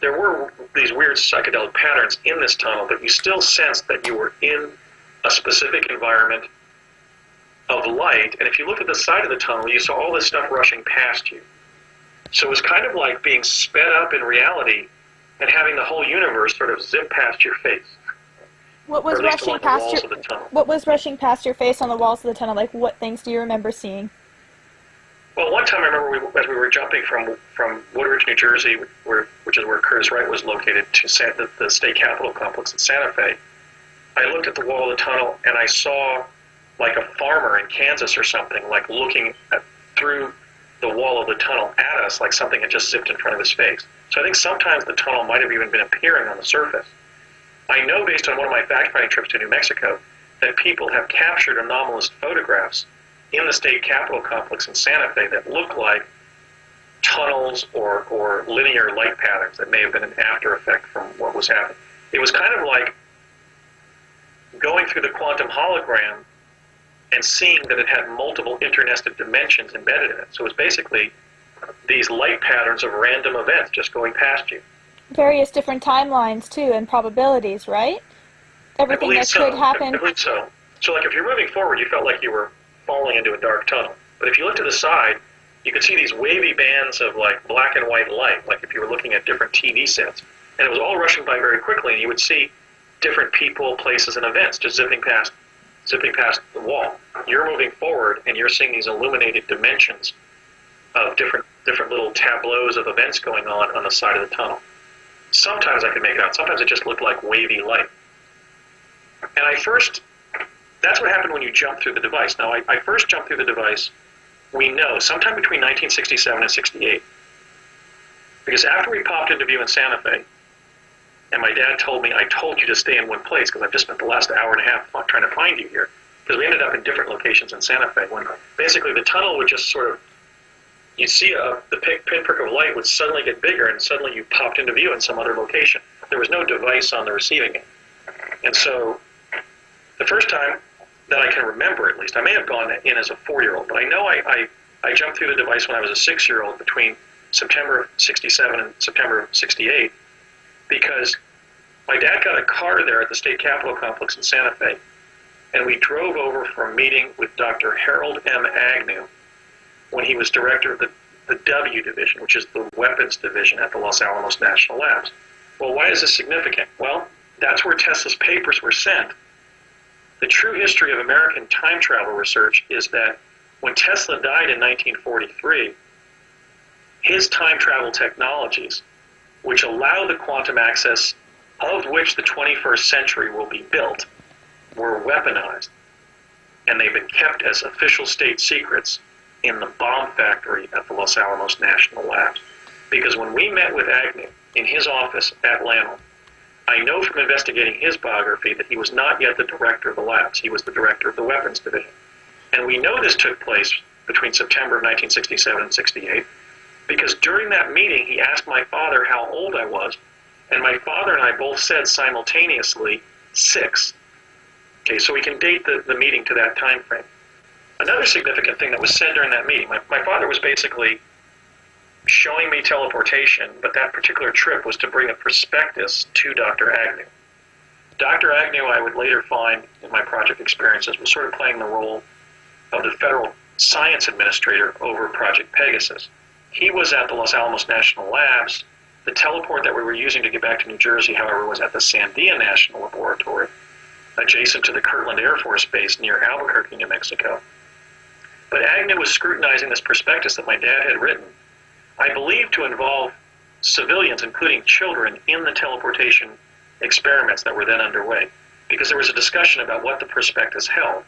There were these weird psychedelic patterns in this tunnel, but you still sensed that you were in a specific environment of light. And if you looked at the side of the tunnel, you saw all this stuff rushing past you. So it was kind of like being sped up in reality and having the whole universe sort of zip past your face. What was rushing past your What was rushing past your face on the walls of the tunnel? Like, what things do you remember seeing? Well, one time I remember as we were jumping from Woodridge, New Jersey, which is where Curtis Wright was located, to the state capitol complex in Santa Fe. I looked at the wall of the tunnel and I saw like a farmer in Kansas or something, like looking through the wall of the tunnel at us, like something had just zipped in front of his face. So I think sometimes the tunnel might have even been appearing on the surface. I know, based on one of my fact-finding trips to New Mexico, that people have captured anomalous photographs in the state capitol complex in Santa Fe that look like tunnels or linear light patterns that may have been an after effect from what was happening. It was kind of like going through the quantum hologram and seeing that it had multiple internested dimensions embedded in it. So it was basically these light patterns of random events just going past you. Various different timelines, too, and probabilities, right? Everything that could happen. I believe so. So, like, if you're moving forward, you felt like you were falling into a dark tunnel. But if you look to the side, you could see these wavy bands of, like, black and white light, like if you were looking at different TV sets. And it was all rushing by very quickly, and you would see different people, places, and events just zipping past the wall. You're moving forward, and you're seeing these illuminated dimensions of different little tableaus of events going on the side of the tunnel. Sometimes I could make it out. Sometimes it just looked like wavy light. And that's what happened when you jump through the device. Now, I first jumped through the device, we know, sometime between 1967 and 68. Because after we popped into view in Santa Fe, and my dad told me, I told you to stay in one place because I've just spent the last hour and a half trying to find you here. Because we ended up in different locations in Santa Fe. When basically the tunnel would just sort of, you'd see the pinprick of light would suddenly get bigger, and suddenly you popped into view in some other location. There was no device on the receiving end. And so the first time that I can remember, at least, I may have gone in as a 4-year-old, but I know I jumped through the device when I was a 6-year-old between September of 67 and September of 68, because my dad got a car there at the state capitol complex in Santa Fe, and we drove over for a meeting with Dr. Harold M. Agnew when he was director of the W Division, which is the weapons division at the Los Alamos National Labs. Well, why is this significant? Well, that's where Tesla's papers were sent. The true history of American time travel research is that when Tesla died in 1943, his time travel technologies, which allow the quantum access of which the 21st century will be built, were weaponized. And they've been kept as official state secrets in the bomb factory at the Los Alamos National Labs. Because when we met with Agnew in his office at LAML, I know from investigating his biography that he was not yet the director of the labs. He was the director of the weapons division. And we know this took place between September of 1967 and 68, because during that meeting he asked my father how old I was, and my father and I both said simultaneously 6. Okay, so we can date the meeting to that time frame. Another significant thing that was said during that meeting, my father was basically showing me teleportation, but that particular trip was to bring a prospectus to Dr. Agnew. Dr. Agnew, I would later find in my project experiences, was sort of playing the role of the federal science administrator over Project Pegasus. He was at the Los Alamos National Labs. The teleport that we were using to get back to New Jersey, however, was at the Sandia National Laboratory, adjacent to the Kirtland Air Force Base near Albuquerque, New Mexico. But Agnew was scrutinizing this prospectus that my dad had written, I believe to involve civilians, including children, in the teleportation experiments that were then underway, because there was a discussion about what the prospectus held.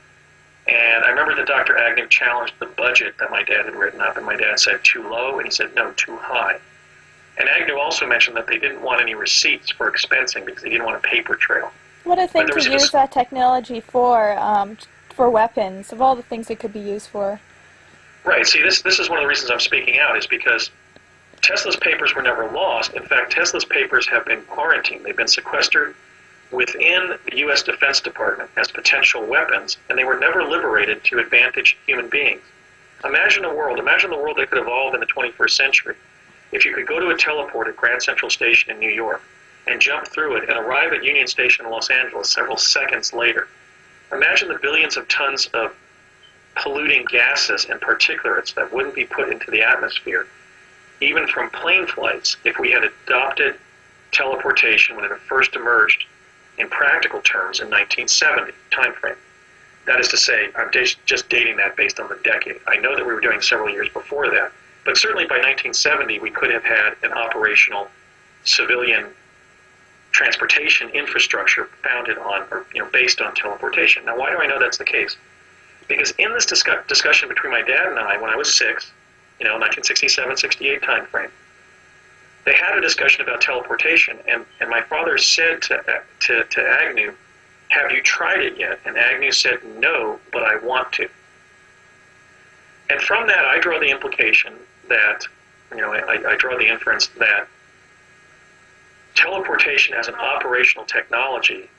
And I remember that Dr. Agnew challenged the budget that my dad had written up, and my dad said too low, and he said no, too high. And Agnew also mentioned that they didn't want any receipts for expensing because they didn't want a paper trail. What a thing to use that technology for weapons, of all the things it could be used for. Right. See, this is one of the reasons I'm speaking out, is because Tesla's papers were never lost. In fact, Tesla's papers have been quarantined. They've been sequestered within the U.S. Defense Department as potential weapons, and they were never liberated to advantage human beings. Imagine the world that could evolve in the 21st century if you could go to a teleport at Grand Central Station in New York and jump through it and arrive at Union Station in Los Angeles several seconds later. Imagine the billions of tons of polluting gases and particulates that wouldn't be put into the atmosphere, even from plane flights, if we had adopted teleportation when it first emerged in practical terms in 1970 timeframe. That is to say, I'm just dating that based on the decade. I know that we were doing several years before that, but certainly by 1970 we could have had an operational civilian transportation infrastructure founded on, or based on teleportation. Now, why do I know that's the case? Because in this discussion between my dad and I, when I was 6, 1967, 68 time frame, they had a discussion about teleportation, and my father said to Agnew, "Have you tried it yet?" And Agnew said, "No, but I want to." And from that, I draw the implication that, I draw the inference that teleportation as an operational technology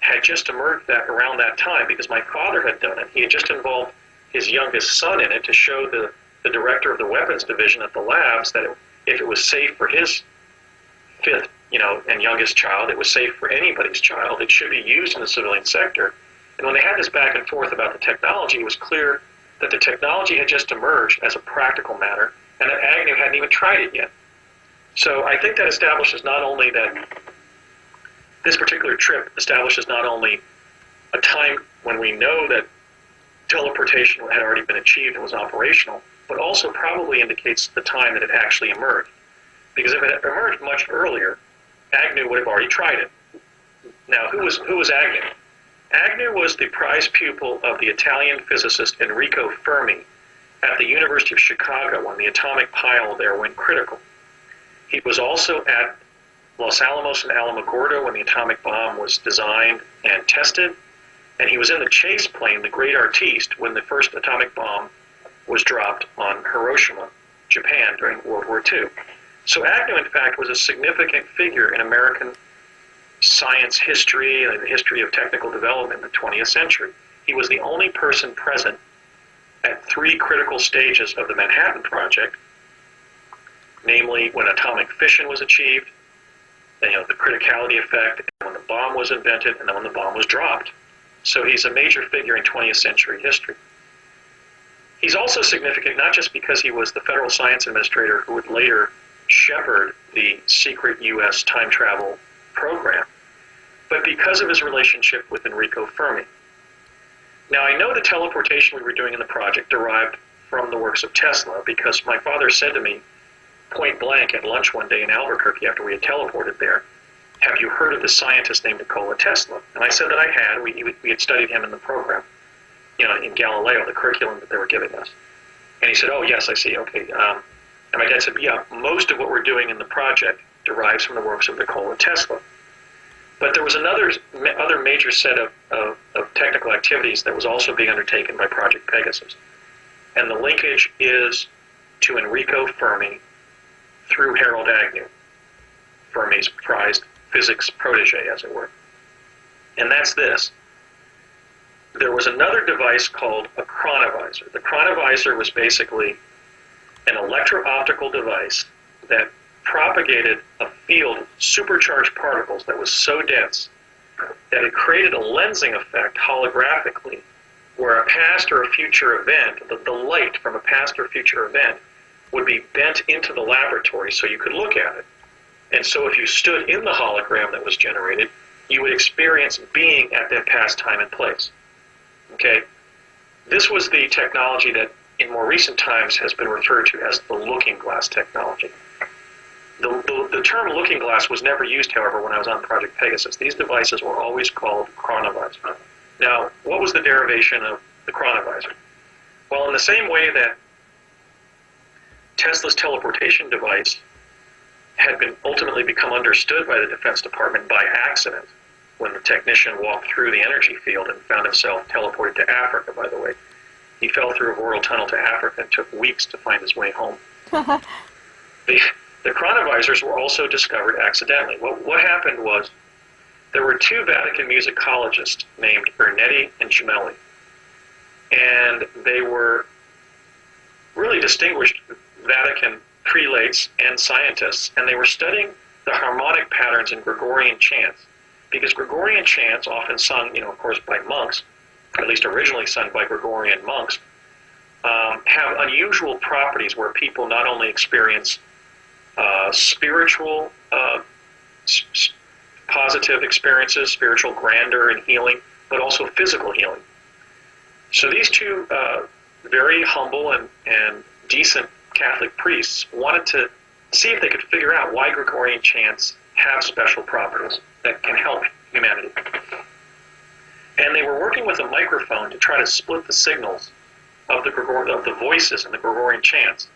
had just emerged around that time, because my father had done it. He had just involved his youngest son in it to show the director of the weapons division at the labs that if it was safe for his 5th, and youngest child, it was safe for anybody's child. It should be used in the civilian sector. And when they had this back and forth about the technology, it was clear that the technology had just emerged as a practical matter, and that Agnew hadn't even tried it yet. So I think that establishes not only that this particular trip establishes not only a time when we know that teleportation had already been achieved and was operational, but also probably indicates the time that it actually emerged. Because if it had emerged much earlier, Agnew would have already tried it. Now, who was Agnew? Agnew was the prize pupil of the Italian physicist Enrico Fermi at the University of Chicago when the atomic pile there went critical. He was also at Los Alamos and Alamogordo when the atomic bomb was designed and tested, and he was in the chase plane, the Great Artiste, when the first atomic bomb was dropped on Hiroshima, Japan, during World War II. So Agnew, in fact, was a significant figure in American science history and the history of technical development in the 20th century. He was the only person present at 3 critical stages of the Manhattan Project, namely when atomic fission was achieved, the criticality effect, and when the bomb was invented, and then when the bomb was dropped. So he's a major figure in 20th century history. He's also significant not just because he was the federal science administrator who would later shepherd the secret U.S. time travel program, but because of his relationship with Enrico Fermi. Now, I know the teleportation we were doing in the project derived from the works of Tesla, because my father said to me, point blank at lunch one day in Albuquerque after we had teleported there, "Have you heard of the scientist named Nikola Tesla?" And I said that I had. We had studied him in the program, in Galileo, the curriculum that they were giving us. And he said, "Oh, yes, I see, okay." And my dad said, "Yeah, most of what we're doing in the project derives from the works of Nikola Tesla." But there was other major set of technical activities that was also being undertaken by Project Pegasus. And the linkage is to Enrico Fermi through Harold Agnew, Fermi's prized physics protege, as it were. And that's this. There was another device called a chronovisor. The chronovisor was basically an electro-optical device that propagated a field of supercharged particles that was so dense that it created a lensing effect holographically, where a past or a future event, the light from a past or future event, would be bent into the laboratory so you could look at it. And so if you stood in the hologram that was generated, you would experience being at that past time and place. Okay? This was the technology that in more recent times has been referred to as the looking glass technology. The term looking glass was never used, however, when I was on Project Pegasus. These devices were always called chronovisor. Now, what was the derivation of the chronovisor? Well, in the same way that Tesla's teleportation device had been ultimately become understood by the Defense Department by accident, when the technician walked through the energy field and found himself teleported to Africa, by the way. He fell through a vortal tunnel to Africa and took weeks to find his way home. The chronovisors were also discovered accidentally. What happened was there were two Vatican musicologists named Ernetti and Gemelli, and they were really distinguished Vatican prelates and scientists, and they were studying the harmonic patterns in Gregorian chants, because Gregorian chants, often sung, of course, by monks, or at least originally sung by Gregorian monks, have unusual properties where people not only experience spiritual positive experiences, spiritual grandeur and healing, but also physical healing. So these two very humble and decent Catholic priests wanted to see if they could figure out why Gregorian chants have special properties that can help humanity. And they were working with a microphone to try to split the signals of the voices in the Gregorian chants.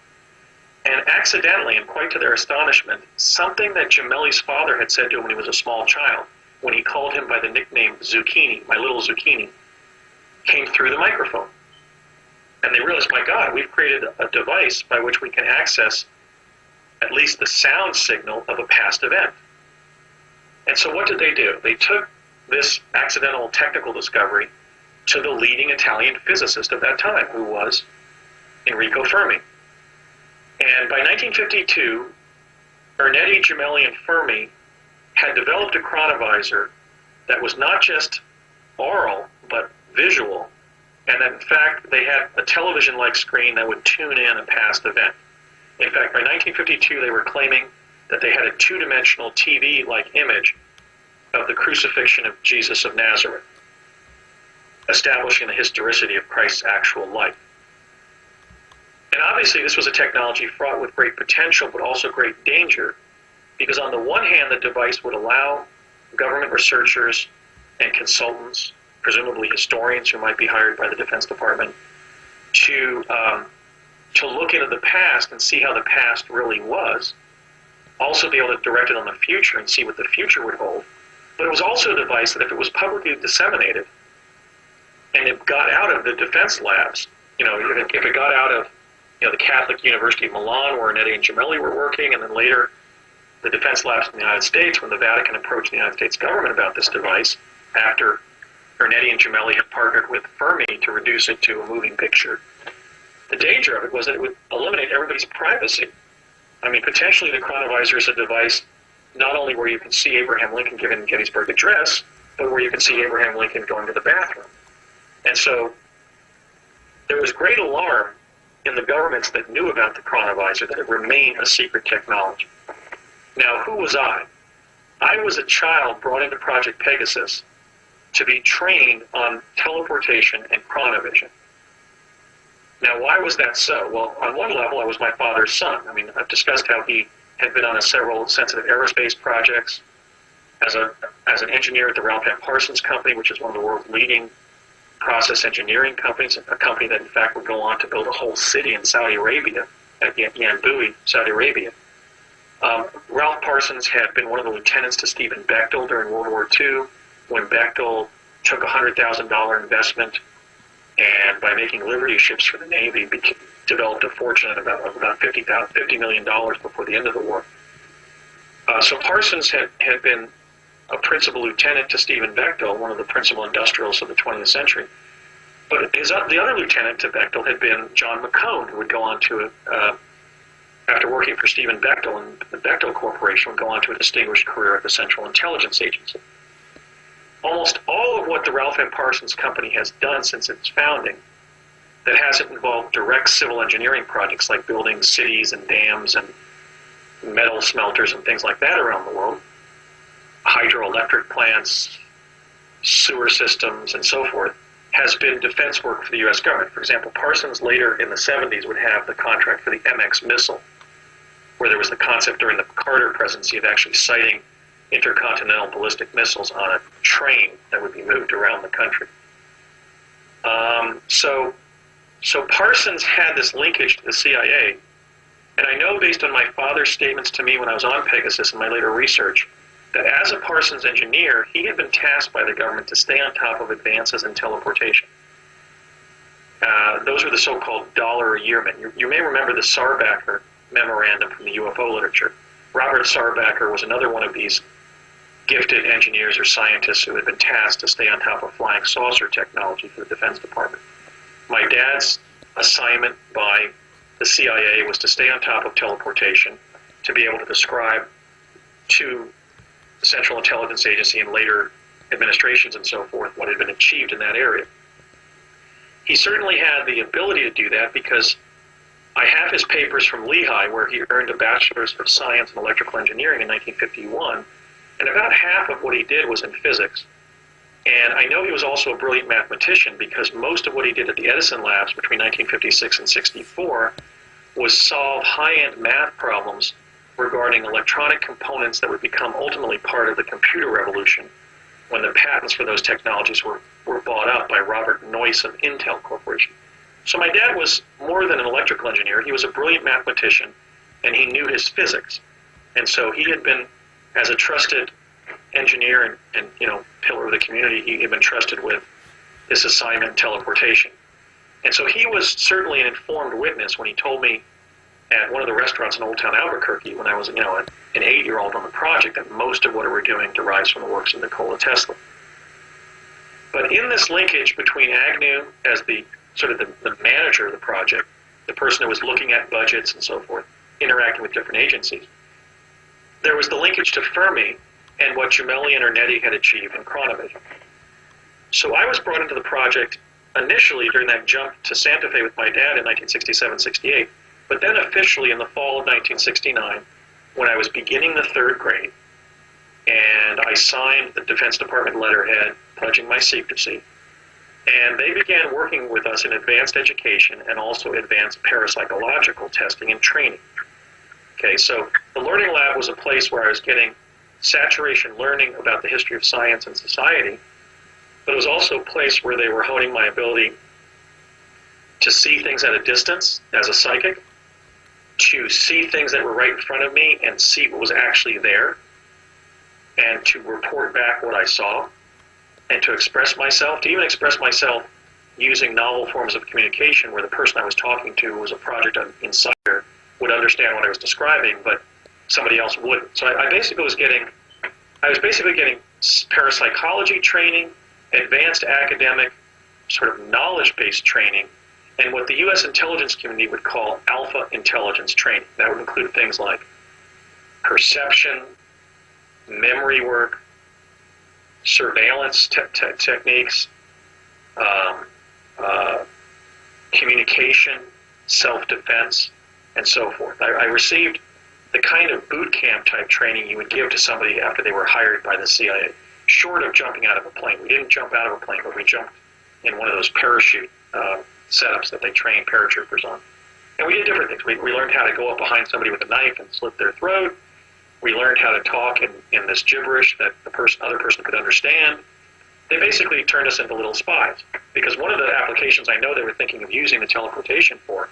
And accidentally, and quite to their astonishment, something that Gemelli's father had said to him when he was a small child, when he called him by the nickname Zucchini, my little zucchini, came through the microphone. And they realized, my God, we've created a device by which we can access at least the sound signal of a past event. And so what did they do? They took this accidental technical discovery to the leading Italian physicist of that time, who was Enrico Fermi. And by 1952, Ernetti, Gemelli, and Fermi had developed a chronovisor that was not just aural, but visual, and that in fact they had a television-like screen that would tune in a past event. In fact, by 1952, they were claiming that they had a two-dimensional TV-like image of the crucifixion of Jesus of Nazareth, establishing the historicity of Christ's actual life. And obviously this was a technology fraught with great potential, but also great danger, because on the one hand, the device would allow government researchers and consultants, presumably historians who might be hired by the Defense Department, to look into the past and see how the past really was, also be able to direct it on the future and see what the future would hold. But it was also a device that if it was publicly disseminated and it got out of the defense labs, if it got out of the Catholic University of Milan, where Ernetti and Gemelli were working, and then later the defense labs in the United States, when the Vatican approached the United States government about this device, after Ernetti and Gemelli had partnered with Fermi to reduce it to a moving picture, the danger of it was that it would eliminate everybody's privacy. I mean, potentially the chronovisor is a device not only where you can see Abraham Lincoln giving Gettysburg Address, but where you can see Abraham Lincoln going to the bathroom. And so there was great alarm in the governments that knew about the chronovisor that it remained a secret technology. Now, who was I? I was a child brought into Project Pegasus to be trained on teleportation and chronovision. Now, why was that so? Well, on one level, I was my father's son. I mean, I've discussed how he had been on several sensitive aerospace projects as an engineer at the Ralph M. Parsons Company, which is one of the world's leading process engineering companies, a company that in fact would go on to build a whole city in Saudi Arabia, at Yanbu, Saudi Arabia. Ralph Parsons had been one of the lieutenants to Stephen Bechtel during World War II, when Bechtel took a $100,000 investment, and by making Liberty ships for the Navy, developed a fortune at about $50 million before the end of the war. So Parsons had been a principal lieutenant to Stephen Bechtel, one of the principal industrialists of the 20th century. But the other lieutenant to Bechtel had been John McCone, who would go on to, after working for Stephen Bechtel and the Bechtel Corporation, would go on to a distinguished career at the Central Intelligence Agency. Almost all of what the Ralph M. Parsons Company has done since its founding that hasn't involved direct civil engineering projects like building cities and dams and metal smelters and things like that around the world, hydroelectric plants, sewer systems, and so forth, has been defense work for the U.S. government. For example, Parsons later in the 70s would have the contract for the MX missile, where there was the concept during the Carter presidency of actually sighting intercontinental ballistic missiles on a train that would be moved around the country. So Parsons had this linkage to the CIA, and I know based on my father's statements to me when I was on Pegasus and my later research, that as a Parsons engineer, he had been tasked by the government to stay on top of advances in teleportation. Those were the so-called dollar-a-year men. You may remember the Sarbacker memorandum from the UFO literature. Robert Sarbacker was another one of these gifted engineers or scientists who had been tasked to stay on top of flying saucer technology for the Defense Department. My dad's assignment by the CIA was to stay on top of teleportation, to be able to describe to the Central Intelligence Agency and later administrations and so forth what had been achieved in that area. He certainly had the ability to do that because I have his papers from Lehigh where he earned a Bachelor's of Science in Electrical Engineering in 1951, and about half of what he did was in physics. And I know he was also a brilliant mathematician because most of what he did at the Edison labs between 1956 and 64 was solve high-end math problems regarding electronic components that would become ultimately part of the computer revolution when the patents for those technologies were bought up by Robert Noyce of Intel Corporation. So my dad was more than an electrical engineer. He was a brilliant mathematician, and he knew his physics. And so he had been, as a trusted engineer and pillar of the community, he had been trusted with this assignment in teleportation. And so he was certainly an informed witness when he told me at one of the restaurants in Old Town Albuquerque when I was, an 8-year-old on the project, that most of what we're doing derives from the works of Nikola Tesla. But in this linkage between Agnew as the manager of the project, the person who was looking at budgets and so forth, interacting with different agencies, there was the linkage to Fermi and what Gemelli and Ernetti had achieved in Chronovisor. So I was brought into the project initially during that jump to Santa Fe with my dad in 1967-68, but then officially in the fall of 1969 when I was beginning the 3rd grade, and I signed the Defense Department letterhead pledging my secrecy, and they began working with us in advanced education and also advanced parapsychological testing and training. Okay, so the Learning Lab was a place where I was getting saturation learning about the history of science and society, but it was also a place where they were honing my ability to see things at a distance as a psychic, to see things that were right in front of me and see what was actually there, and to report back what I saw, and to express myself, to even express myself using novel forms of communication where the person I was talking to was a project insider, would understand what I was describing, but somebody else wouldn't. So I was basically getting parapsychology training, advanced academic, sort of knowledge-based training, and what the U.S. intelligence community would call alpha intelligence training. That would include things like perception, memory work, surveillance techniques, communication, self-defense, and so forth. I received the kind of boot camp type training you would give to somebody after they were hired by the CIA, short of jumping out of a plane. We didn't jump out of a plane, but we jumped in one of those parachute setups that they train paratroopers on. And we did different things. We learned how to go up behind somebody with a knife and slit their throat. We learned how to talk in this gibberish that the other person could understand. They basically turned us into little spies, because one of the applications I know they were thinking of using the teleportation for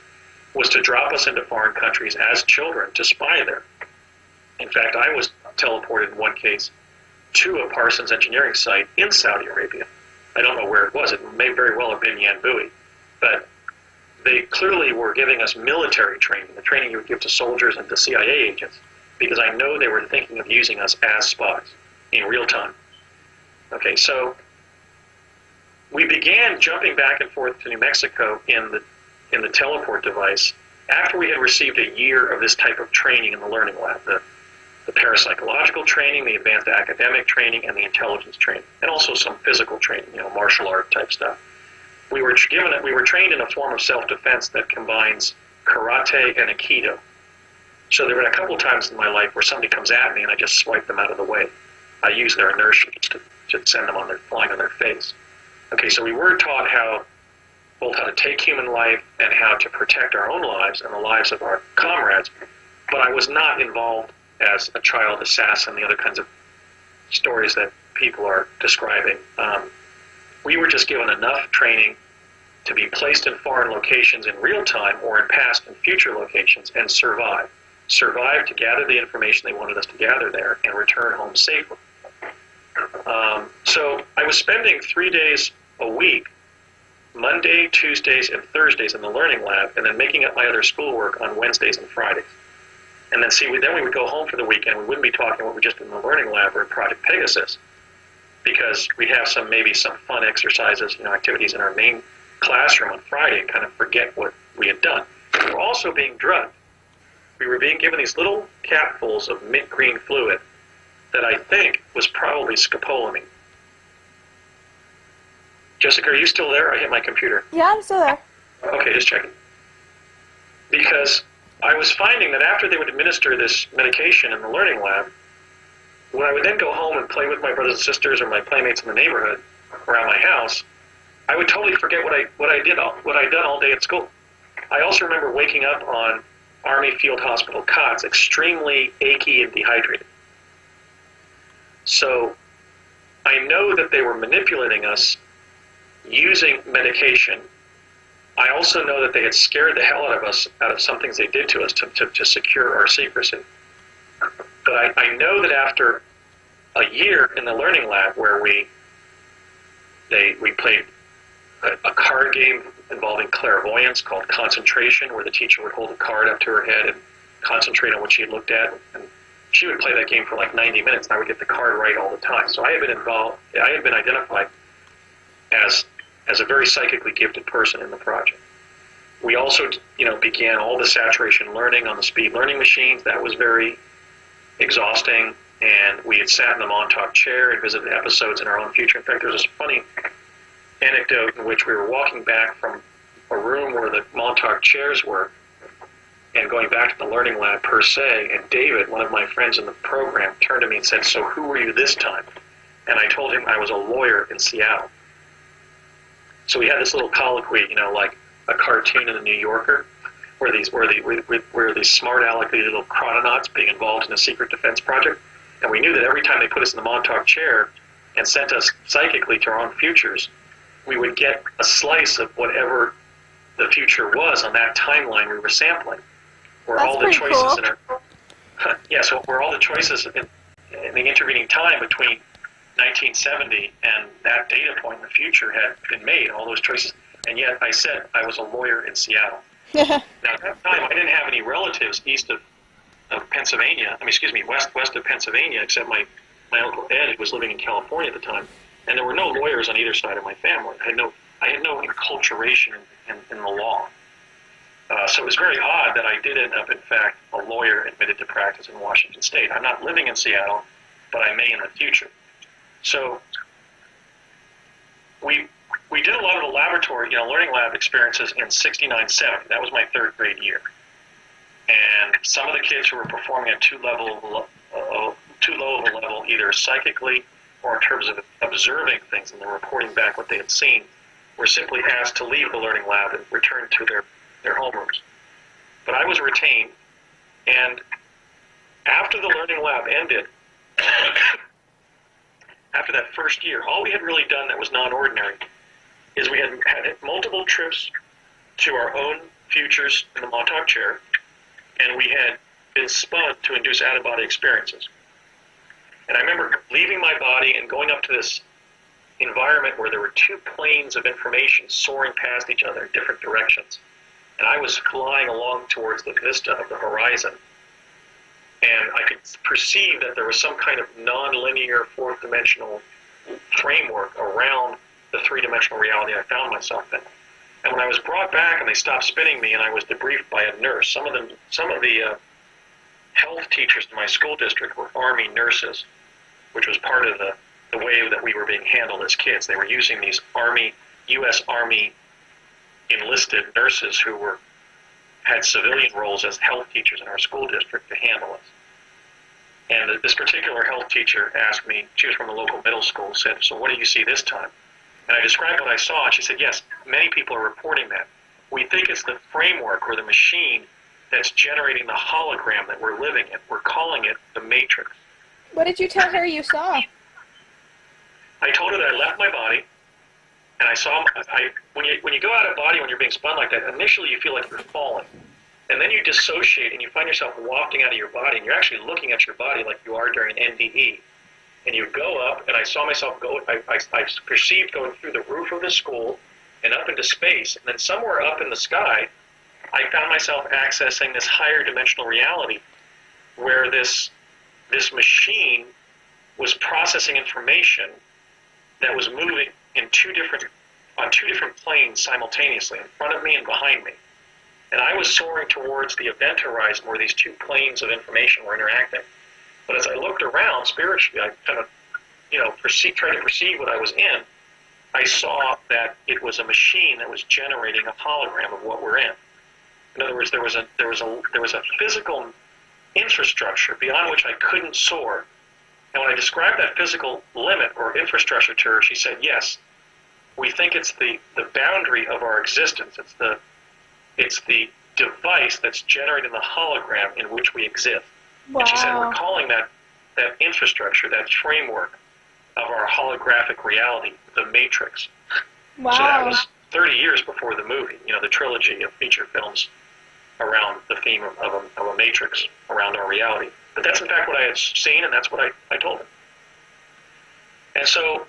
was to drop us into foreign countries as children to spy there. In fact, I was teleported in one case to a Parsons engineering site in Saudi Arabia. I don't know where it was. It may very well have been Yanbui. But they clearly were giving us military training, the training you would give to soldiers and to CIA agents, because I know they were thinking of using us as spies in real time. Okay, so we began jumping back and forth to New Mexico in the teleport device after we had received a year of this type of training in the Learning Lab, the parapsychological training, the advanced academic training, and the intelligence training, and also some physical training, martial art type stuff. We were trained in a form of self-defense that combines karate and aikido. So there were a couple of times in my life where somebody comes at me and I just swipe them out of the way. I use their inertia just to send them flying on their face. Okay, so we were taught both how to take human life and how to protect our own lives and the lives of our comrades, but I was not involved as a child assassin, the other kinds of stories that people are describing. We were just given enough training to be placed in foreign locations in real time or in past and future locations and survive. Survive to gather the information they wanted us to gather there and return home safely. So I was spending 3 days a week, Monday, Tuesdays, and Thursdays in the Learning Lab, and then making up my other schoolwork on Wednesdays and Fridays. And then we would go home for the weekend. We wouldn't be talking what we just did in the learning lab or Project Pegasus, because we'd have maybe some fun exercises, activities in our main classroom on Friday and kind of forget what we had done. We were also being drugged. We were being given these little capfuls of mint green fluid that I think was probably scopolamine. Jessica, are you still there? I hit my computer. Yeah, I'm still there. Okay, just checking. Because I was finding that after they would administer this medication in the learning lab, when I would then go home and play with my brothers and sisters or my playmates in the neighborhood around my house, I would totally forget what I'd done all day at school. I also remember waking up on Army Field Hospital cots, extremely achy and dehydrated. So I know that they were manipulating us using medication. I also know that they had scared the hell out of us out of some things they did to us to secure our secrecy. But I know that after a year in the learning lab where we played a card game involving clairvoyance called Concentration, where the teacher would hold a card up to her head and concentrate on what she had looked at, and she would play that game for like 90 minutes, and I would get the card right all the time. So I had been identified as a very psychically gifted person in the project. We also, began all the saturation learning on the speed learning machines. That was very exhausting, and we had sat in the Montauk chair and visited episodes in our own future. In fact, there's this funny anecdote in which we were walking back from a room where the Montauk chairs were and going back to the learning lab per se, and David, one of my friends in the program, turned to me and said, "So who were you this time?" And I told him I was a lawyer in Seattle. So we had this little colloquy, like a cartoon in the New Yorker, where these smart alecky little chrononauts being involved in a secret defense project. And we knew that every time they put us in the Montauk chair and sent us psychically to our own futures, we would get a slice of whatever the future was on that timeline we were sampling. Where That's all the pretty choices cool. in our so where all the choices in the intervening time between 1970 and that data point in the future had been made, all those choices, and yet I said I was a lawyer in Seattle. Now at that time I didn't have any relatives east of Pennsylvania, west of Pennsylvania, except my Uncle Ed, who was living in California at the time, and there were no lawyers on either side of my family. I had no enculturation in the law. So it was very odd that I did end up, in fact, a lawyer admitted to practice in Washington State. I'm not living in Seattle, but I may in the future. So we did a lot of the laboratory, learning lab experiences in 69-70. That was my third grade year. And some of the kids who were performing at too low of a level, either psychically or in terms of observing things and then reporting back what they had seen, were simply asked to leave the learning lab and return to their homerooms. But I was retained, and after the learning lab ended, after that first year, all we had really done that was non-ordinary is we had multiple trips to our own futures in the Montauk chair, and we had been spun to induce out-of-body experiences. And I remember leaving my body and going up to this environment where there were two planes of information soaring past each other in different directions. And I was flying along towards the vista of the horizon. And I could perceive that there was some kind of non-linear fourth-dimensional framework around the three-dimensional reality I found myself in. And when I was brought back and they stopped spinning me and I was debriefed by a nurse, some of the health teachers in my school district were Army nurses, which was part of the way that we were being handled as kids. They were using these U.S. Army enlisted nurses who had civilian roles as health teachers in our school district to handle us. And this particular health teacher asked me, she was from the local middle school, said, "So what do you see this time?" And I described what I saw, and she said, "Yes, many people are reporting that. We think it's the framework or the machine that's generating the hologram that we're living in. We're calling it the Matrix." What did you tell her you saw? I told her that I left my body, and I saw, when you go out of body, when you're being spun like that, initially you feel like you're falling. And then you dissociate, and you find yourself wafting out of your body, and you're actually looking at your body like you are during NDE. And you go up, and I saw myself I perceived going through the roof of the school and up into space. And then somewhere up in the sky, I found myself accessing this higher dimensional reality where this machine was processing information that was moving on two different planes simultaneously, in front of me and behind me. And I was soaring towards the event horizon where these two planes of information were interacting. But as I looked around spiritually, I kind of, tried to perceive what I was in. I saw that it was a machine that was generating a hologram of what we're in. In other words, there was a physical infrastructure beyond which I couldn't soar. And when I described that physical limit or infrastructure to her, she said, yes, we think it's the boundary of our existence. It's the device that's generating the hologram in which we exist. Wow. And she said, we're calling that infrastructure, that framework of our holographic reality, the Matrix. Wow. So that was 30 years before the movie, the trilogy of feature films around the theme of a matrix around our reality. But that's in fact what I had seen, and that's what I told him. And so,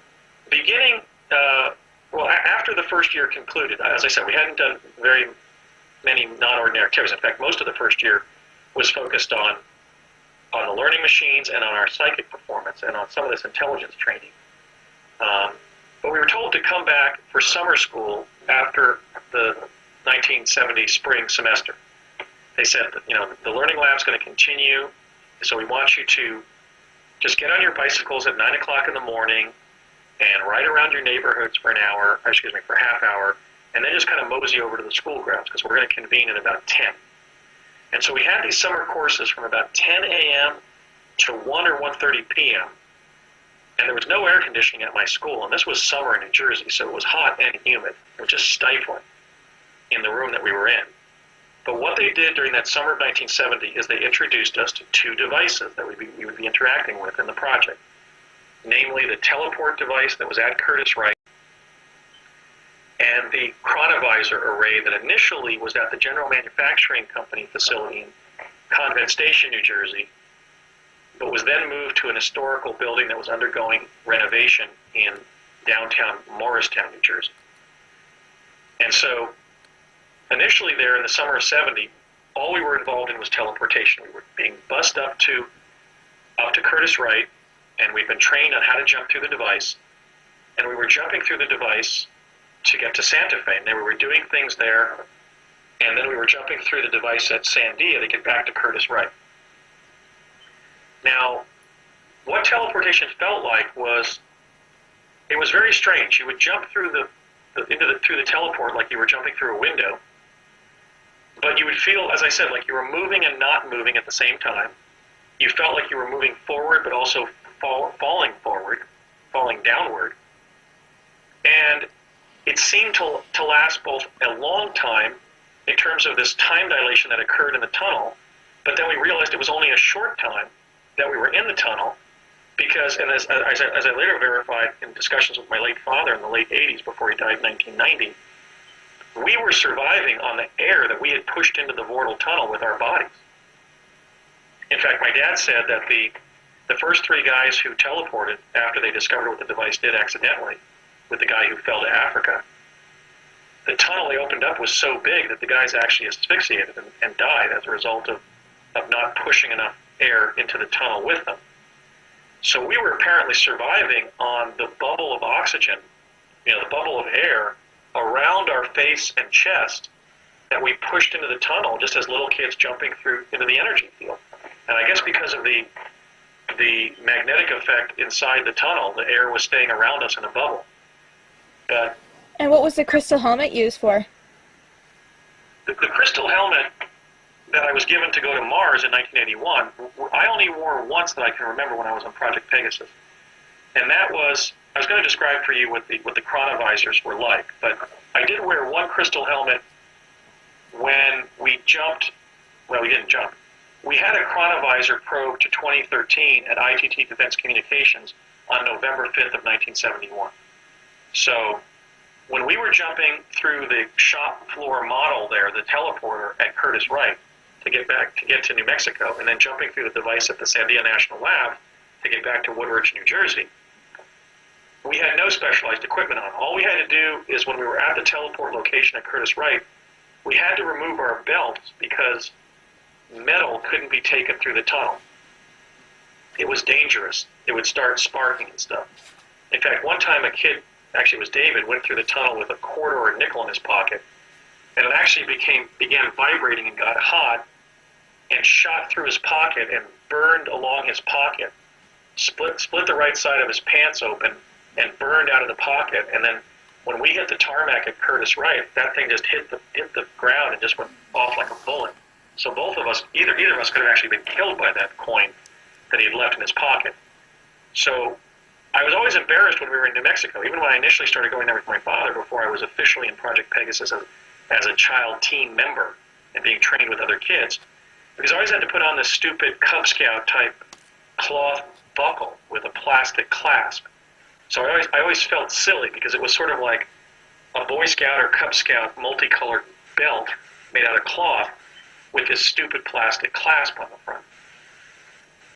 after the first year concluded, as I said, we hadn't done very many non-ordinary activities. In fact, most of the first year was focused on the learning machines and on our psychic performance and on some of this intelligence training. But we were told to come back for summer school after the 1970 spring semester. They said that, the learning lab's going to continue, so we want you to just get on your bicycles at 9 o'clock in the morning and ride around your neighborhoods for for a half hour, and then just kind of mosey over to the school grounds, because we're going to convene at about 10. And so we had these summer courses from about 10 a.m. to 1 or 1:30 p.m., and there was no air conditioning at my school, and this was summer in New Jersey, so it was hot and humid. It was just stifling in the room that we were in. But what they did during that summer of 1970 is they introduced us to two devices that we would be interacting with in the project, namely the teleport device that was at Curtis Wright and the Chronovisor array that initially was at the General Manufacturing Company facility in Convent Station, New Jersey, but was then moved to an historical building that was undergoing renovation in downtown Morristown, New Jersey. And so initially there in the summer of 70, all we were involved in was teleportation. We were being bussed up to Curtis Wright, and we'd been trained on how to jump through the device, and we were jumping through the device to get to Santa Fe, and then we were doing things there, and then we were jumping through the device at Sandia to get back to Curtis Wright. Now, what teleportation felt like was, it was very strange. You would jump through through the teleport like you were jumping through a window, but you would feel, as I said, like you were moving and not moving at the same time. You felt like you were moving forward, but also falling downward. And it seemed to last both a long time in terms of this time dilation that occurred in the tunnel, but then we realized it was only a short time that we were in the tunnel, because, and as I later verified in discussions with my late father in the late 80s before he died in 1990, we were surviving on the air that we had pushed into the Vortal tunnel with our bodies. In fact, my dad said that the first three guys who teleported after they discovered what the device did accidentally, with the guy who fell to Africa, the tunnel they opened up was so big that the guys actually asphyxiated and died as a result of not pushing enough air into the tunnel with them. So we were apparently surviving on the bubble of oxygen, the bubble of air around our face and chest that we pushed into the tunnel just as little kids jumping through into the energy field. And I guess because of the magnetic effect inside the tunnel, the air was staying around us in a bubble. But and what was the crystal helmet used for? The crystal helmet that I was given to go to Mars in 1981, I only wore once that I can remember when I was on Project Pegasus. And that was, I was going to describe for you what the chronovisors were like, but I did wear one crystal helmet when we jumped, well, we didn't jump. We had a chronovisor probe to 2013 at ITT Defense Communications on November 5th of 1971. So when we were jumping through the shop floor model there, the teleporter at Curtis Wright, to get to New Mexico, and then jumping through the device at the Sandia National Lab to get back to Woodridge, New Jersey, we had no specialized equipment on. All we had to do is when we were at the teleport location at Curtis Wright, we had to remove our belts because metal couldn't be taken through the tunnel. It was dangerous. It would start sparking and stuff. In fact, one time a kid, actually it was David, went through the tunnel with a quarter or a nickel in his pocket, and it actually began vibrating and got hot and shot through his pocket and burned along his pocket, split the right side of his pants open and burned out of the pocket. And then when we hit the tarmac at Curtis Wright, that thing just hit the ground and just went off like a bullet. So both of us, either of us could have actually been killed by that coin that he had left in his pocket. So I was always embarrassed when we were in New Mexico, even when I initially started going there with my father before I was officially in Project Pegasus as a child teen member and being trained with other kids, because I always had to put on this stupid Cub Scout type cloth buckle with a plastic clasp. So I always felt silly because it was sort of like a Boy Scout or Cub Scout multicolored belt made out of cloth with this stupid plastic clasp on the front.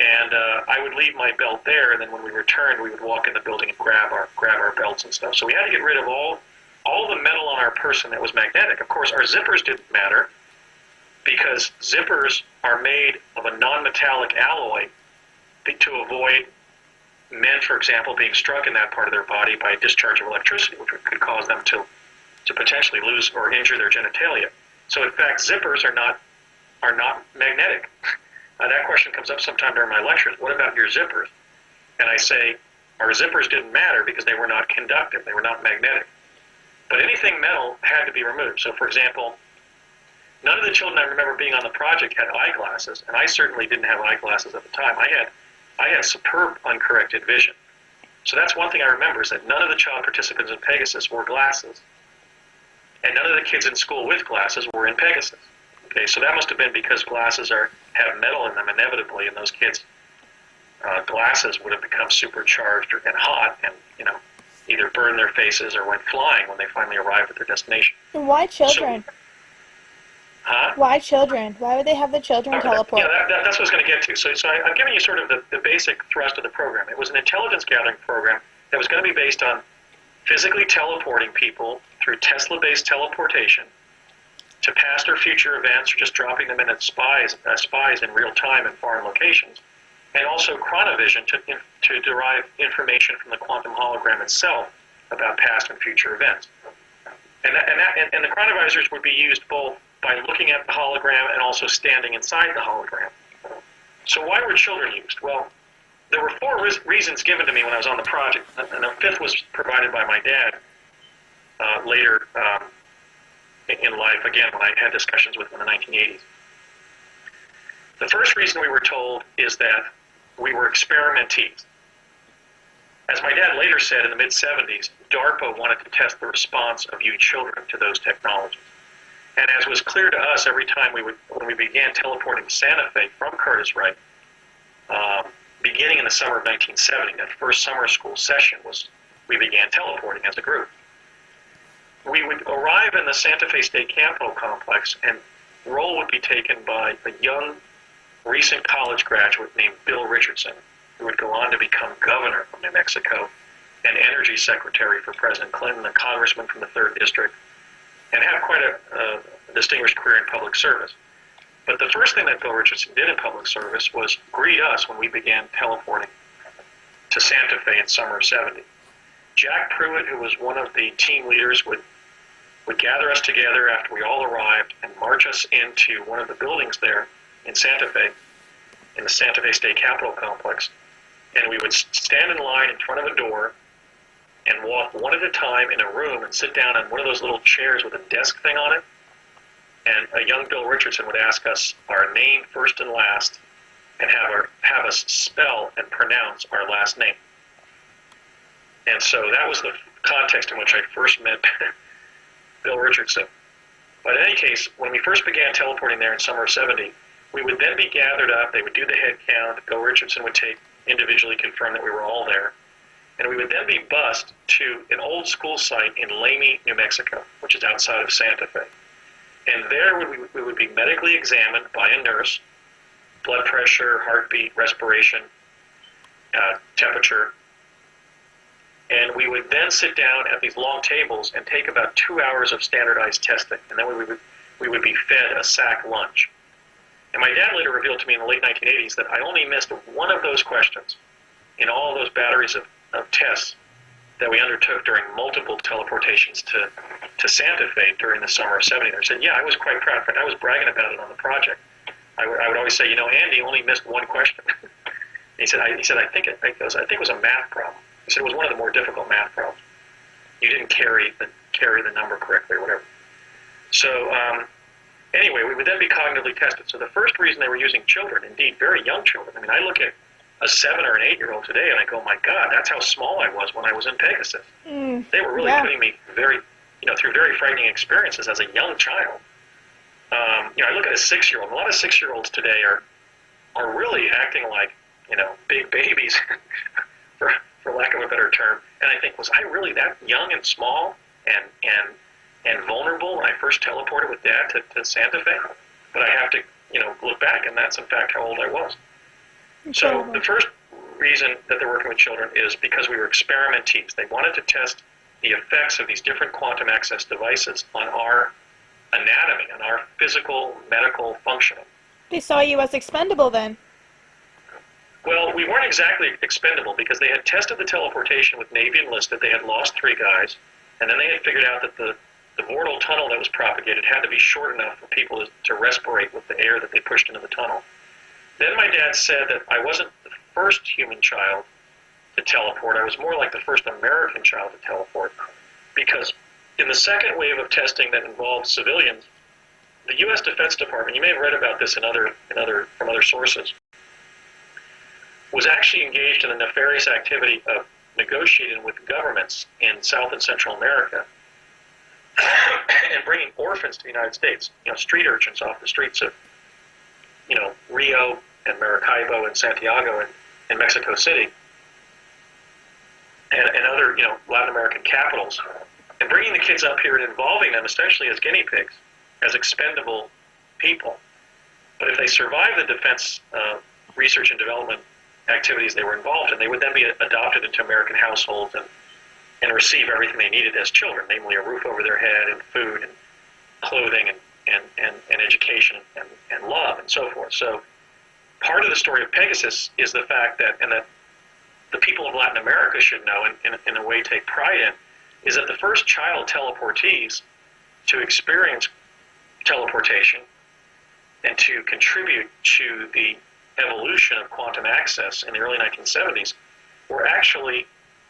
And I would leave my belt there, and then when we returned, we would walk in the building and grab our belts and stuff. So we had to get rid of all the metal on our person that was magnetic. Of course, our zippers didn't matter because zippers are made of a non-metallic alloy to avoid men, for example, being struck in that part of their body by a discharge of electricity, which could cause them to potentially lose or injure their genitalia. So in fact, zippers are not magnetic. That question comes up sometime during my lectures. What about your zippers? And I say, our zippers didn't matter because they were not conductive. They were not magnetic. But anything metal had to be removed. So, for example, none of the children I remember being on the project had eyeglasses, and I certainly didn't have eyeglasses at the time. I had superb uncorrected vision. So that's one thing I remember, is that none of the child participants in Pegasus wore glasses. And none of the kids in school with glasses were in Pegasus. Okay, so that must have been because glasses have metal in them inevitably, and those kids' glasses would have become supercharged and hot, and either burn their faces or went flying when they finally arrived at their destination. And why children? Why children? Why would they have the children teleport? Yeah, that's what I was going to get to. So I'm giving you sort of the basic thrust of the program. It was an intelligence gathering program that was going to be based on physically teleporting people through Tesla-based teleportation to past or future events, or just dropping them in as spies in real time in foreign locations, and also chronovision to derive information from the quantum hologram itself about past and future events. And the chronovisors would be used both by looking at the hologram and also standing inside the hologram. So why were children used? Well, there were four reasons given to me when I was on the project, and the fifth was provided by my dad later in life, again, when I had discussions with him in the 1980s. The first reason we were told is that we were experimentees. As my dad later said in the mid-70s, DARPA wanted to test the response of you children to those technologies. And as was clear to us every time when we began teleporting to Santa Fe from Curtis Wright, beginning in the summer of 1970, that first summer school session we began teleporting as a group. We would arrive in the Santa Fe State Capitol complex, and roll would be taken by a young, recent college graduate named Bill Richardson, who would go on to become governor of New Mexico and energy secretary for President Clinton, a congressman from the 3rd District, and have quite a distinguished career in public service. But the first thing that Bill Richardson did in public service was greet us when we began teleporting to Santa Fe in summer of 70. Jack Pruitt, who was one of the team leaders, would gather us together after we all arrived and march us into one of the buildings there in Santa Fe, in the Santa Fe State Capitol complex, and we would stand in line in front of a door and walk one at a time in a room and sit down on one of those little chairs with a desk thing on it, and a young Bill Richardson would ask us our name first and last and have us spell and pronounce our last name. And so that was the context in which I first met Bill Richardson. But in any case, when we first began teleporting there in summer of 70, we would then be gathered up, they would do the head count, Bill Richardson would individually confirm that we were all there, and we would then be bused to an old school site in Lamy, New Mexico, which is outside of Santa Fe. And there we would be medically examined by a nurse, blood pressure, heartbeat, respiration, temperature, and we would then sit down at these long tables and take about 2 hours of standardized testing, and then we would be fed a sack lunch. And my dad later revealed to me in the late 1980s that I only missed one of those questions in all those batteries of tests that we undertook during multiple teleportations to Santa Fe during the summer of '70. I said, yeah, I was quite proud. In fact, I was bragging about it on the project. I would always say, Andy only missed one question. He said, I think it was a math problem. He said it was one of the more difficult math problems. You didn't carry the number correctly or whatever. So anyway, we would then be cognitively tested. So the first reason they were using children, indeed very young children. I mean, I look at a 7 or an 8-year-old today and I go, my God, that's how small I was when I was in Pegasus. They were really putting me through very frightening experiences as a young child. I look at a 6-year-old. A lot of 6-year-olds today are really acting like, big babies, for lack of a better term. And I think, was I really that young and small and vulnerable when I first teleported with Dad to Santa Fe? But I have to, look back, and that's in fact how old I was. So the first reason that they're working with children is because we were experimentees. They wanted to test the effects of these different quantum access devices on our anatomy, on our physical, medical functioning. They saw you as expendable then. Well, we weren't exactly expendable because they had tested the teleportation with Navy enlisted. They had lost 3 guys, and then they had figured out that the vortal tunnel that was propagated had to be short enough for people to respirate with the air that they pushed into the tunnel. Then my dad said that I wasn't the first human child to teleport. I was more like the first American child to teleport, because in the second wave of testing that involved civilians, the U.S. Defense Department, you may have read about this from other sources, was actually engaged in the nefarious activity of negotiating with governments in South and Central America and bringing orphans to the United States, street urchins off the streets of, Rio and Maracaibo and Santiago and Mexico City and other, Latin American capitals, and bringing the kids up here and involving them essentially as guinea pigs, as expendable people. But if they survive the defense research and development activities they were involved in, they would then be adopted into American households and receive everything they needed as children, namely a roof over their head and food and clothing and education and love and so forth. So part of the story of Pegasus is the fact that the people of Latin America should know, and in a way take pride in, is that the first child teleportees to experience teleportation and to contribute to the evolution of quantum access in the early 1970s were actually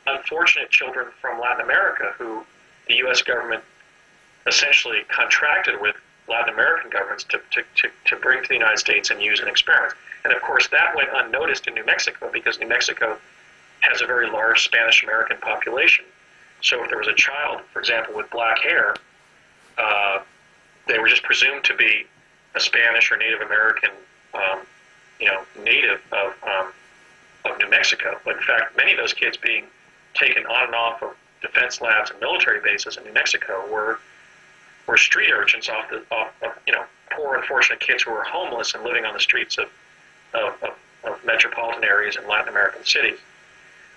unfortunate children from Latin America who the U.S. government essentially contracted with Latin American governments to bring to the United States and use in experiments. And of course that went unnoticed in New Mexico because New Mexico has a very large Spanish-American population. So if there was a child, for example, with black hair, they were just presumed to be a Spanish or Native American native of New Mexico. But in fact, many of those kids being taken on and off of defense labs and military bases in New Mexico were street urchins off poor, unfortunate kids who were homeless and living on the streets of metropolitan areas in Latin American cities.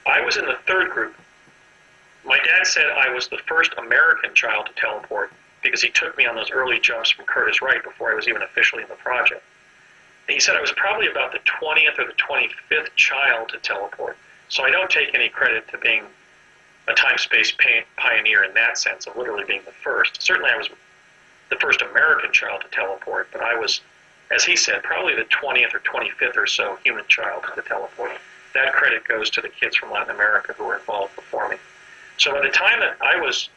I was in the third group. My dad said I was the first American child to teleport because he took me on those early jumps from Curtis Wright before I was even officially in the project. And he said I was probably about the 20th or the 25th child to teleport. So I don't take any credit to being a time-space pioneer in that sense of literally being the first. Certainly I was the first American child to teleport, but I was, as he said, probably the 20th or 25th or so human child to teleport. That credit goes to the kids from Latin America who were involved before me. So by the time that I was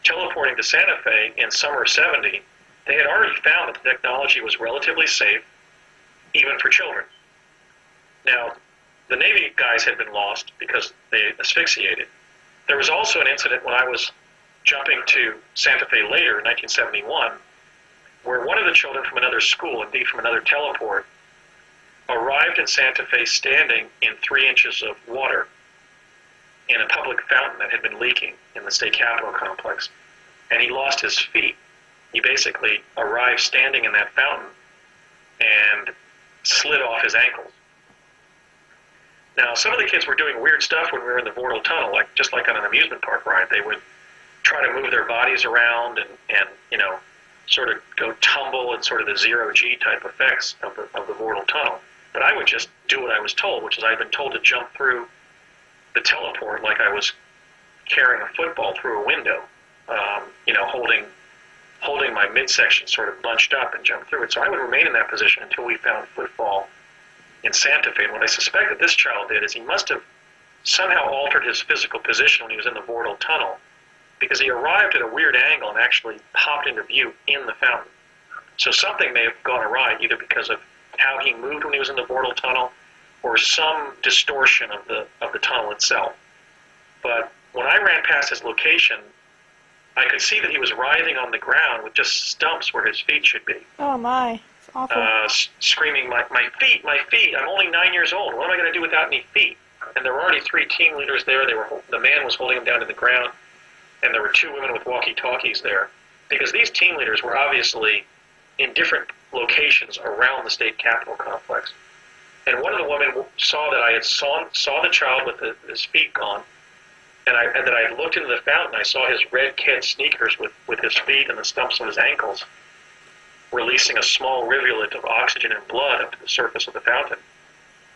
teleporting to Santa Fe in summer of '70, they had already found that the technology was relatively safe, even for children. Now, the Navy guys had been lost because they asphyxiated. There was also an incident when I was jumping to Santa Fe later in 1971, where one of the children from another school, indeed from another teleport, arrived in Santa Fe standing in 3 inches of water in a public fountain that had been leaking in the state capitol complex, and he lost his feet. He basically arrived standing in that fountain and slid off his ankles. Now, some of the kids were doing weird stuff when we were in the vortal tunnel, just like on an amusement park ride. They would try to move their bodies around and sort of go tumble and sort of the zero-G type effects of the vortal tunnel. But I would just do what I was told, which is I'd been told to jump through the teleport like I was carrying a football through a window, holding my midsection sort of bunched up and jump through it. So I would remain in that position until we found footfall in Santa Fe. And what I suspect that this child did is he must have somehow altered his physical position when he was in the vortal tunnel, because he arrived at a weird angle and actually popped into view in the fountain. So something may have gone awry, either because of how he moved when he was in the vortal tunnel, or some distortion of the tunnel itself. But when I ran past his location, I could see that he was writhing on the ground with just stumps where his feet should be. Oh my, it's awful. Screaming, my feet, my feet, I'm only 9 years old, what am I going to do without any feet? And there were already 3 team leaders there. The man was holding him down to the ground, and there were 2 women with walkie-talkies there, because these team leaders were obviously in different locations around the state capitol complex. And one of the women saw that I had saw the child with his feet gone, and that I had looked into the fountain. I saw his red kid sneakers with his feet and the stumps of his ankles, releasing a small rivulet of oxygen and blood up to the surface of the fountain.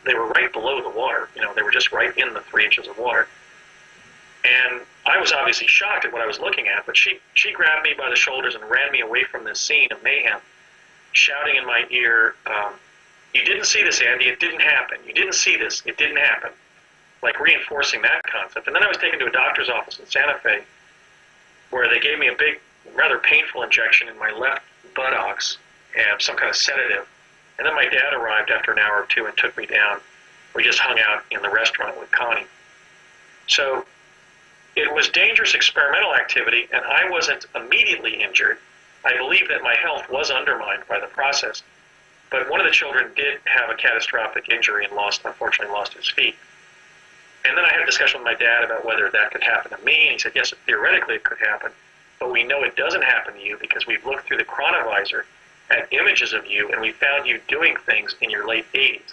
They were right below the water. They were just right in the 3 inches of water. And I was obviously shocked at what I was looking at, but she grabbed me by the shoulders and ran me away from this scene of mayhem, shouting in my ear, "You didn't see this, Andy. It didn't happen. You didn't see this. It didn't happen." Like reinforcing that concept. And then I was taken to a doctor's office in Santa Fe, where they gave me a big, rather painful injection in my left buttocks and some kind of sedative. And then my dad arrived after an hour or 2 and took me down. We just hung out in the restaurant with Connie. So it was dangerous experimental activity, and I wasn't immediately injured. I believe that my health was undermined by the process. But one of the children did have a catastrophic injury and unfortunately lost his feet. And then I had a discussion with my dad about whether that could happen to me, and he said, yes, theoretically it could happen, but we know it doesn't happen to you because we've looked through the Chronovisor at images of you, and we found you doing things in your late 80s.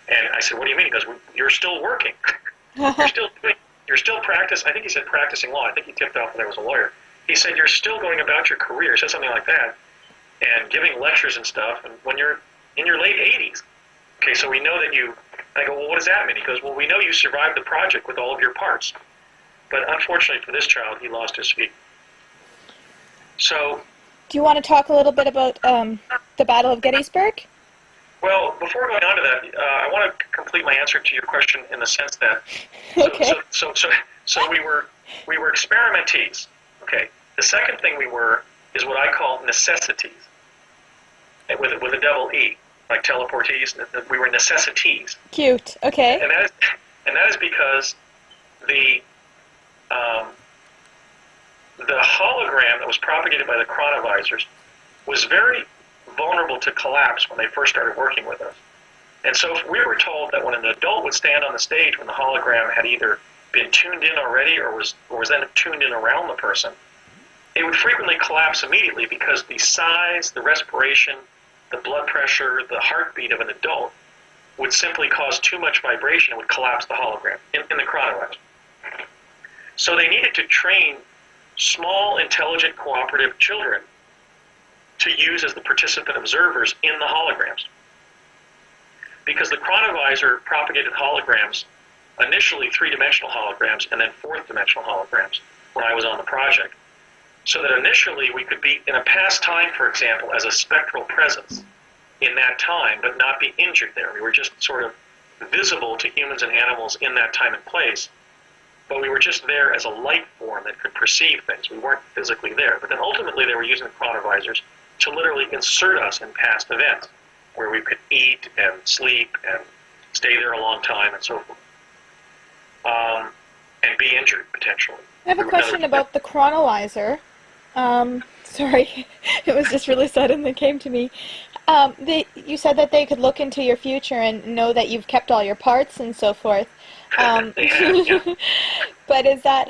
And I said, what do you mean? He goes, you're still working. You're still practicing. I think he said practicing law. I think he tipped off that I was a lawyer. He said, you're still going about your career. He said something like that, and giving lectures and stuff, and when you're in your late 80s. Okay, so we know that you... I go, well, what does that mean? He goes, well, we know you survived the project with all of your parts. But unfortunately for this child, he lost his feet. So... Do you want to talk a little bit about the Battle of Gettysburg? Well, before going on to that, I want to complete my answer to your question in the sense that... Okay. So we were experimentees. Okay. The second thing we were is what I call necessities, with a double E. Like teleportees, we were necessities. Cute. Okay. And that is because the hologram that was propagated by the chronovisors was very vulnerable to collapse when they first started working with us. And so if we were told that when an adult would stand on the stage when the hologram had either been tuned in already or was then tuned in around the person, it would frequently collapse immediately because the size, the respiration, the blood pressure, the heartbeat of an adult would simply cause too much vibration and would collapse the hologram in the chronovisor. So they needed to train small, intelligent, cooperative children to use as the participant observers in the holograms. Because the chronovisor propagated holograms, initially 3-dimensional holograms and then 4th-dimensional holograms when I was on the project. So that initially we could be in a past time, for example, as a spectral presence in that time, but not be injured there. We were just sort of visible to humans and animals in that time and place, but we were just there as a light form that could perceive things. We weren't physically there. But then ultimately they were using the chronovisors to literally insert us in past events, where we could eat and sleep and stay there a long time and so forth, and be injured potentially. I have a question about the chronovisor. Sorry, it was just really sudden that came to me. You said that they could look into your future and know that you've kept all your parts and so forth. They have, yeah. But is that,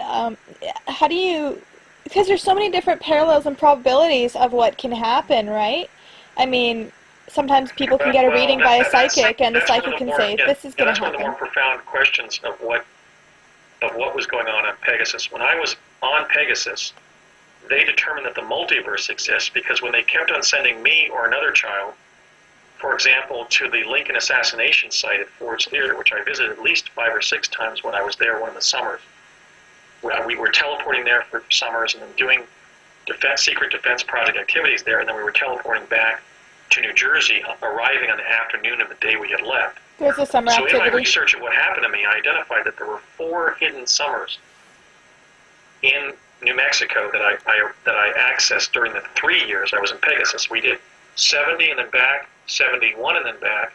how do you, because there's so many different parallels and probabilities of what can happen, right? I mean, sometimes people can get a reading by a psychic, and the psychic can say, this is going to happen. That's one of the more profound questions of what was going on Pegasus. When I was on Pegasus, they determined that the multiverse exists because when they kept on sending me or another child, for example, to the Lincoln assassination site at Ford's Theater, which I visited at least 5 or 6 times when I was there one of the summers. We were teleporting there for summers and then doing secret defense project activities there, and then we were teleporting back to New Jersey, arriving on the afternoon of the day we had left. There's a summer activity. So in my research of what happened to me, I identified that there were 4 hidden summers in New Mexico that I accessed during the 3 years I was in Pegasus. We did 70 and then back, 71 and then back,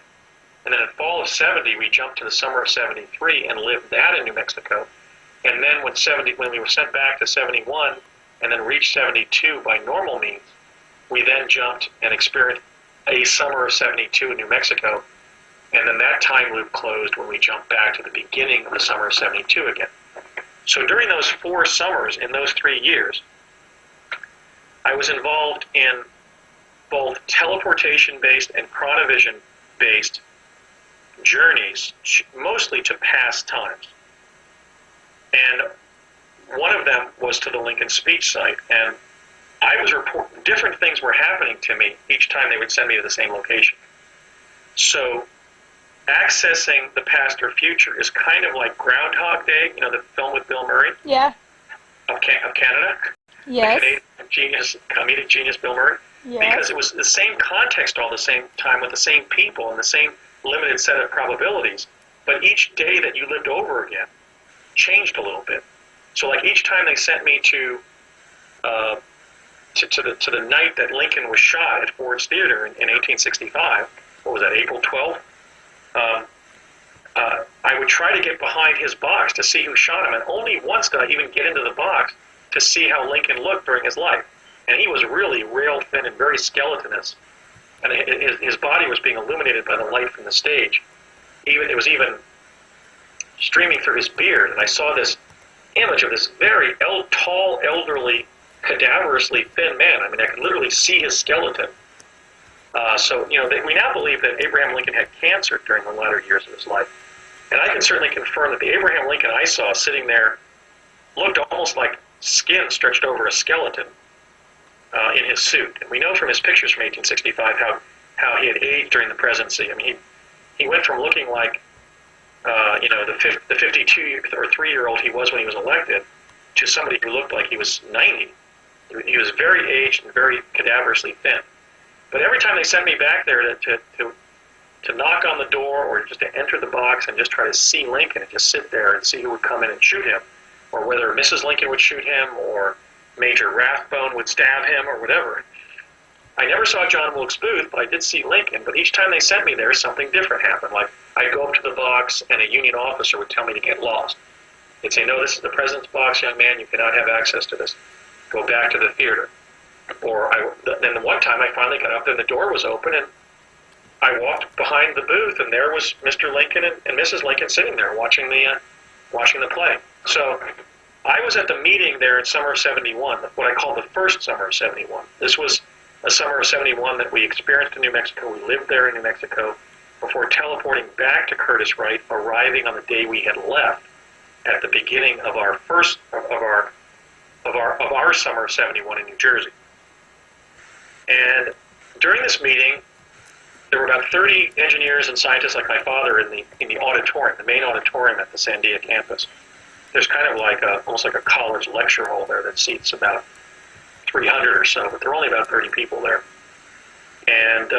and then in fall of 70 we jumped to the summer of 73 and lived that in New Mexico. And then when we were sent back to 71 and then reached 72 by normal means, we then jumped and experienced a summer of 72 in New Mexico, and then that time loop closed when we jumped back to the beginning of the summer of 72 again. So during those 4 summers in those 3 years, I was involved in both teleportation-based and chronovision-based journeys, mostly to past times. And one of them was to the Lincoln speech site, and I was reporting different things were happening to me each time they would send me to the same location. So accessing the past or future is kind of like Groundhog Day, you know, the film with Bill Murray? Yeah. Of Canada? Yes. The Canadian comedic genius Bill Murray? Yes. Because it was the same context all the same time with the same people and the same limited set of probabilities, but each day that you lived over again changed a little bit. So like each time they sent me to the night that Lincoln was shot at Ford's Theater in 1865, what was that, April 12th? I would try to get behind his box to see who shot him, and only once did I even get into the box to see how Lincoln looked during his life. And he was really rail thin and very skeletonous, and his body was being illuminated by the light from the stage. It was even streaming through his beard, and I saw this image of this very tall, elderly, cadaverously thin man. I mean, I could literally see his skeleton. We now believe that Abraham Lincoln had cancer during the latter years of his life. And I can certainly confirm that the Abraham Lincoln I saw sitting there looked almost like skin stretched over a skeleton in his suit. And we know from his pictures from 1865 how he had aged during the presidency. I mean, he went from looking like the 52 or 3-year-old he was when he was elected to somebody who looked like he was 90. He was very aged and very cadaverously thin. But every time they sent me back there to knock on the door or just to enter the box and just try to see Lincoln and just sit there and see who would come in and shoot him, or whether Mrs. Lincoln would shoot him or Major Rathbone would stab him or whatever. I never saw John Wilkes Booth, but I did see Lincoln. But each time they sent me there, something different happened. Like I'd go up to the box and a Union officer would tell me to get lost. They'd say, "No, this is the president's box, young man. You cannot have access to this. Go back to the theater." Or then the one time I finally got up there and the door was open and I walked behind the booth and there was Mr. Lincoln and Mrs. Lincoln sitting there watching the play. So I was at the meeting there in summer of 71, what I call the first summer of 71. This was a summer of 71 that we experienced in New Mexico. We lived there in New Mexico before teleporting back to Curtis Wright, arriving on the day we had left at the beginning of our summer of 71 in New Jersey. And during this meeting, there were about 30 engineers and scientists like my father in the auditorium, the main auditorium at the Sandia campus. There's kind of like almost like a college lecture hall there that seats about 300 or so, but there are only about 30 people there. And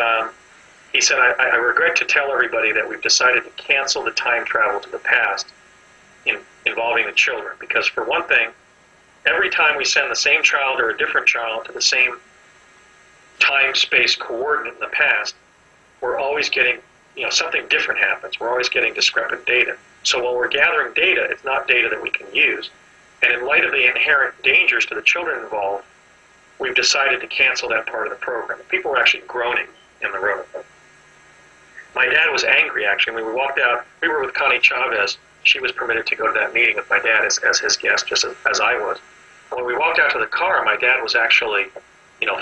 he said, I regret to tell everybody that we've decided to cancel the time travel to the past involving the children, because for one thing, every time we send the same child or a different child to the same time-space coordinate in the past, we're always getting, something different happens. We're always getting discrepant data. So while we're gathering data, it's not data that we can use. And in light of the inherent dangers to the children involved, we've decided to cancel that part of the program. People were actually groaning in the room. My dad was angry, actually. When we walked out, we were with Connie Chavez. She was permitted to go to that meeting with my dad as his guest, just as I was. When we walked out to the car, my dad was actually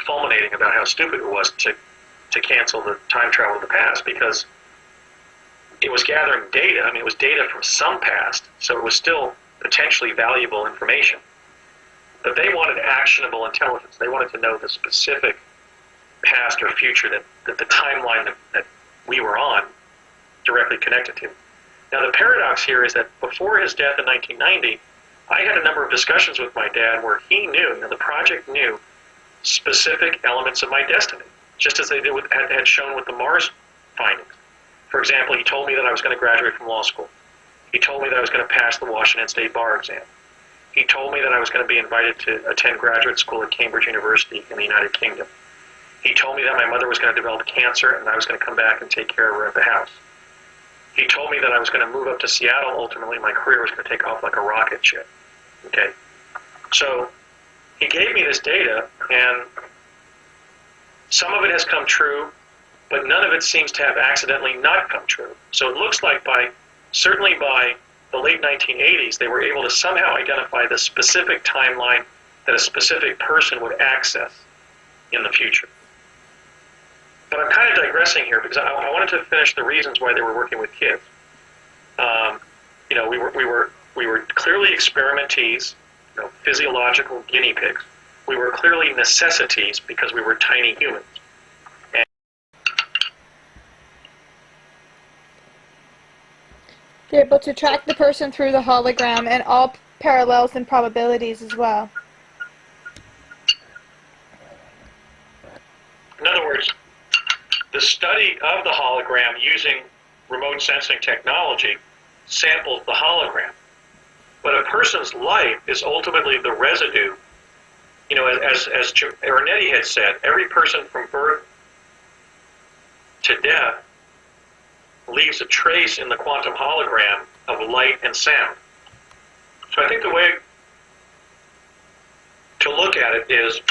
fulminating about how stupid it was to cancel the time travel to the past, because it was gathering data. I mean, it was data from some past, so it was still potentially valuable information. But they wanted actionable intelligence. They wanted to know the specific past or future that the timeline that we were on directly connected to. Now the paradox here is that before his death in 1990, I had a number of discussions with my dad where he knew, and the project knew, specific elements of my destiny, just as they did had shown with the Mars findings. For example, he told me that I was going to graduate from law school. He told me that I was going to pass the Washington State bar exam. He told me that I was going to be invited to attend graduate school at Cambridge University in the United Kingdom. He told me that my mother was going to develop cancer and I was going to come back and take care of her at the house. He told me that I was going to move up to Seattle. Ultimately, my career was going to take off like a rocket ship. Okay? So he gave me this data, and some of it has come true, but none of it seems to have accidentally not come true. So it looks like certainly by the late 1980s, they were able to somehow identify the specific timeline that a specific person would access in the future. But I'm kind of digressing here because I wanted to finish the reasons why they were working with kids. We were clearly experimentees, physiological guinea pigs. We were clearly necessities because we were tiny humans. They're able to track the person through the hologram and all parallels and probabilities as well. In other words, the study of the hologram using remote sensing technology samples the hologram. But a person's life is ultimately the residue. As Ernetti had said, every person from birth to death leaves a trace in the quantum hologram of light and sound. So I think the way to look at it is,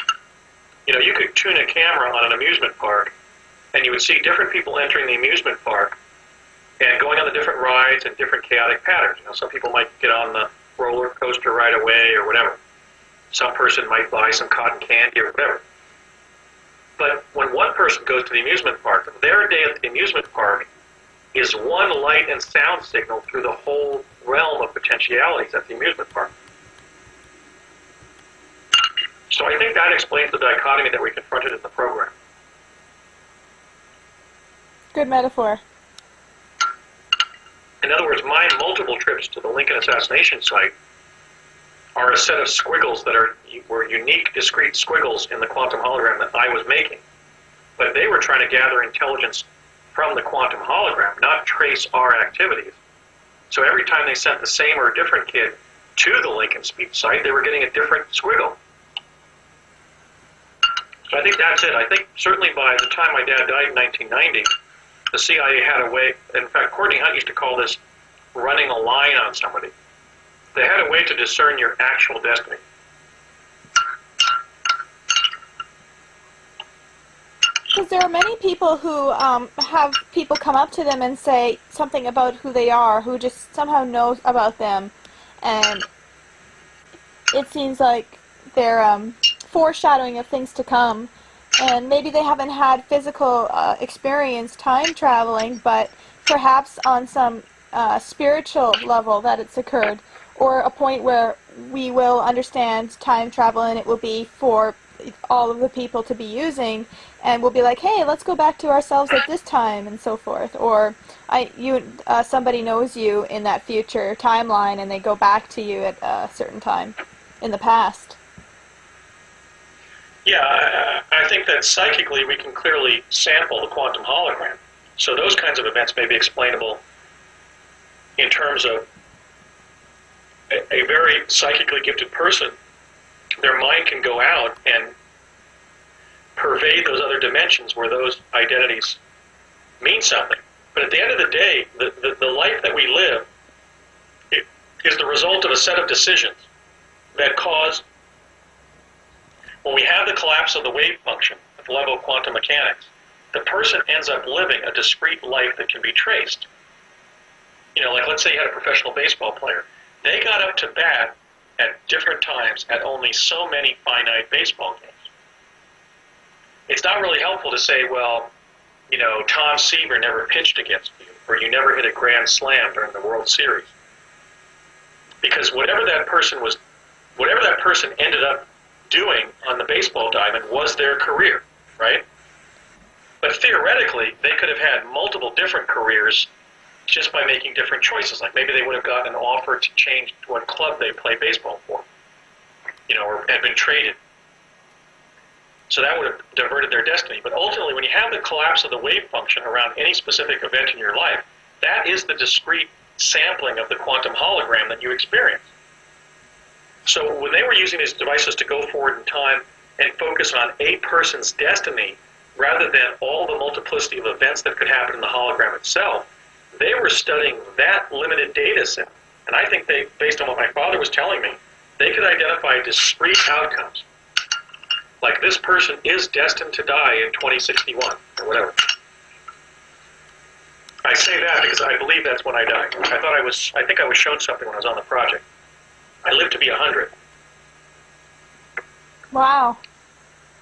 you could tune a camera on an amusement park, and you would see different people entering the amusement park and going on the different rides in different chaotic patterns. Some people might get on the roller coaster right away or whatever. Some person might buy some cotton candy or whatever. But when one person goes to the amusement park, their day at the amusement park is one light and sound signal through the whole realm of potentialities at the amusement park. So I think that explains the dichotomy that we confronted in the program. Good metaphor. In other words, my multiple trips to the Lincoln assassination site are a set of squiggles that were unique, discrete squiggles in the quantum hologram that I was making. But they were trying to gather intelligence from the quantum hologram, not trace our activities. So every time they sent the same or a different kid to the Lincoln speech site, they were getting a different squiggle. So I think that's it. I think certainly by the time my dad died in 1990, the CIA had a way, in fact, Courtney Hunt used to call this running a line on somebody. They had a way to discern your actual destiny. Because there are many people who have people come up to them and say something about who they are, who just somehow knows about them, and it seems like they're foreshadowing of things to come. And maybe they haven't had physical experience time traveling, but perhaps on some spiritual level that it's occurred, or a point where we will understand time travel and it will be for all of the people to be using, and we'll be like, hey, let's go back to ourselves at this time and so forth. Or somebody knows you in that future timeline and they go back to you at a certain time in the past. Yeah, I think that psychically we can clearly sample the quantum hologram. So those kinds of events may be explainable in terms of a very psychically gifted person. Their mind can go out and pervade those other dimensions where those identities mean something. But at the end of the day, the life that we live is the result of a set of decisions that cause, when we have the collapse of the wave function at the level of quantum mechanics, the person ends up living a discrete life that can be traced. Like let's say you had a professional baseball player. They got up to bat at different times at only so many finite baseball games. It's not really helpful to say, well, Tom Seaver never pitched against you, or you never hit a grand slam during the World Series. Because whatever that person was whatever that person ended up doing on the baseball diamond was their career, right? But theoretically, they could have had multiple different careers just by making different choices. Like maybe they would have gotten an offer to change what club they play baseball for, or had been traded. So that would have diverted their destiny. But ultimately, when you have the collapse of the wave function around any specific event in your life, that is the discrete sampling of the quantum hologram that you experience. So when they were using these devices to go forward in time and focus on a person's destiny rather than all the multiplicity of events that could happen in the hologram itself, they were studying that limited data set. And I think they, based on what my father was telling me, they could identify discrete outcomes. Like this person is destined to die in 2061 or whatever. I say that because I believe that's when I died. I think I was shown something when I was on the project. I lived to be 100. Wow.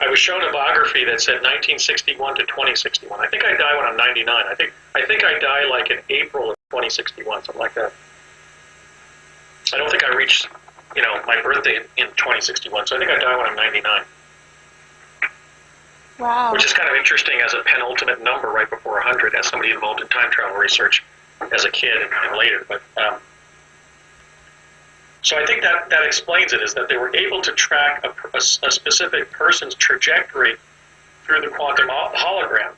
I was shown a biography that said 1961 to 2061. I think I die when I'm 99. I think I die like in April of 2061, something like that. I don't think I reached, my birthday in 2061, so I think I die when I'm 99. Wow. Which is kind of interesting as a penultimate number right before 100, as somebody involved in time travel research as a kid and later. But so I think that explains it, is that they were able to track a specific person's trajectory through the quantum hologram,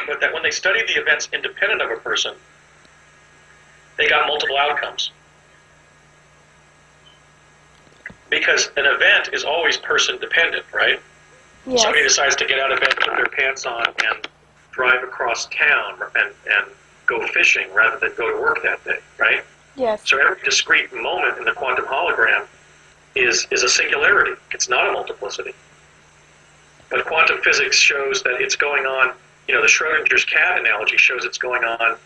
but that when they studied the events independent of a person, they got multiple outcomes. Because an event is always person dependent, right? Yes. Somebody decides to get out of bed, put their pants on, and drive across town and go fishing rather than go to work that day, right? Yes. So every discrete moment in the quantum hologram is a singularity. It's not a multiplicity. But quantum physics shows that it's going on, the Schrodinger's cat analogy shows it's going on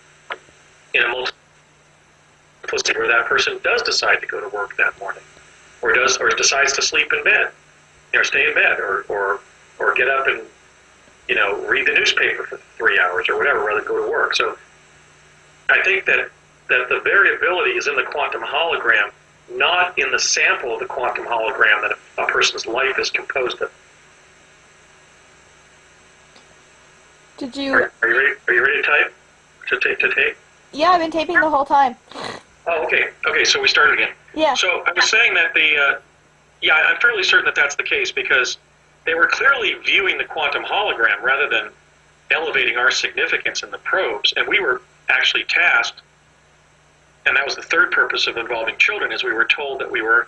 in a multiplicity where that person does decide to go to work that morning, or decides to sleep in bed, stay in bed, or get up and, read the newspaper for 3 hours or whatever rather than go to work. So I think that the variability is in the quantum hologram, not in the sample of the quantum hologram that a person's life is composed of. Did you... Are you ready to type? To tape? Yeah, I've been taping the whole time. Oh, okay. Okay, so we started again. Yeah. So I was saying that I'm fairly certain that that's the case because they were clearly viewing the quantum hologram rather than elevating our significance in the probes, and we were actually tasked, and that was the third purpose of involving children, is we were told that we were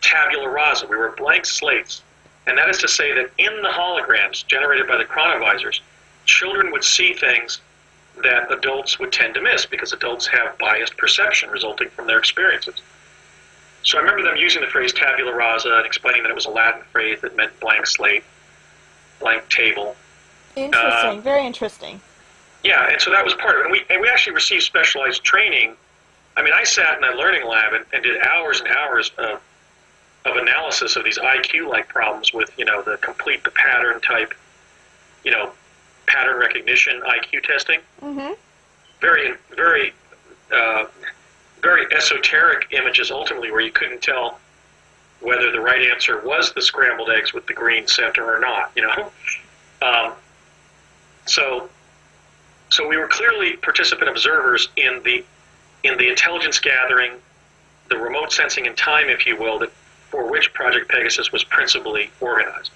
tabula rasa, we were blank slates, and that is to say that in the holograms generated by the chronovisors, children would see things that adults would tend to miss because adults have biased perception resulting from their experiences. So I remember them using the phrase tabula rasa and explaining that it was a Latin phrase that meant blank slate, blank table. Interesting, very interesting. Yeah, and so that was part of it. And we actually received specialized training. I mean, I sat in a learning lab and did hours and hours of analysis of these IQ-like problems with, the complete the pattern type, pattern recognition IQ testing. Mm-hmm. Very, very, very esoteric images ultimately where you couldn't tell whether the right answer was the scrambled eggs with the green center or not, So we were clearly participant observers in the intelligence gathering, the remote sensing in time, if you will, for which Project Pegasus was principally organized.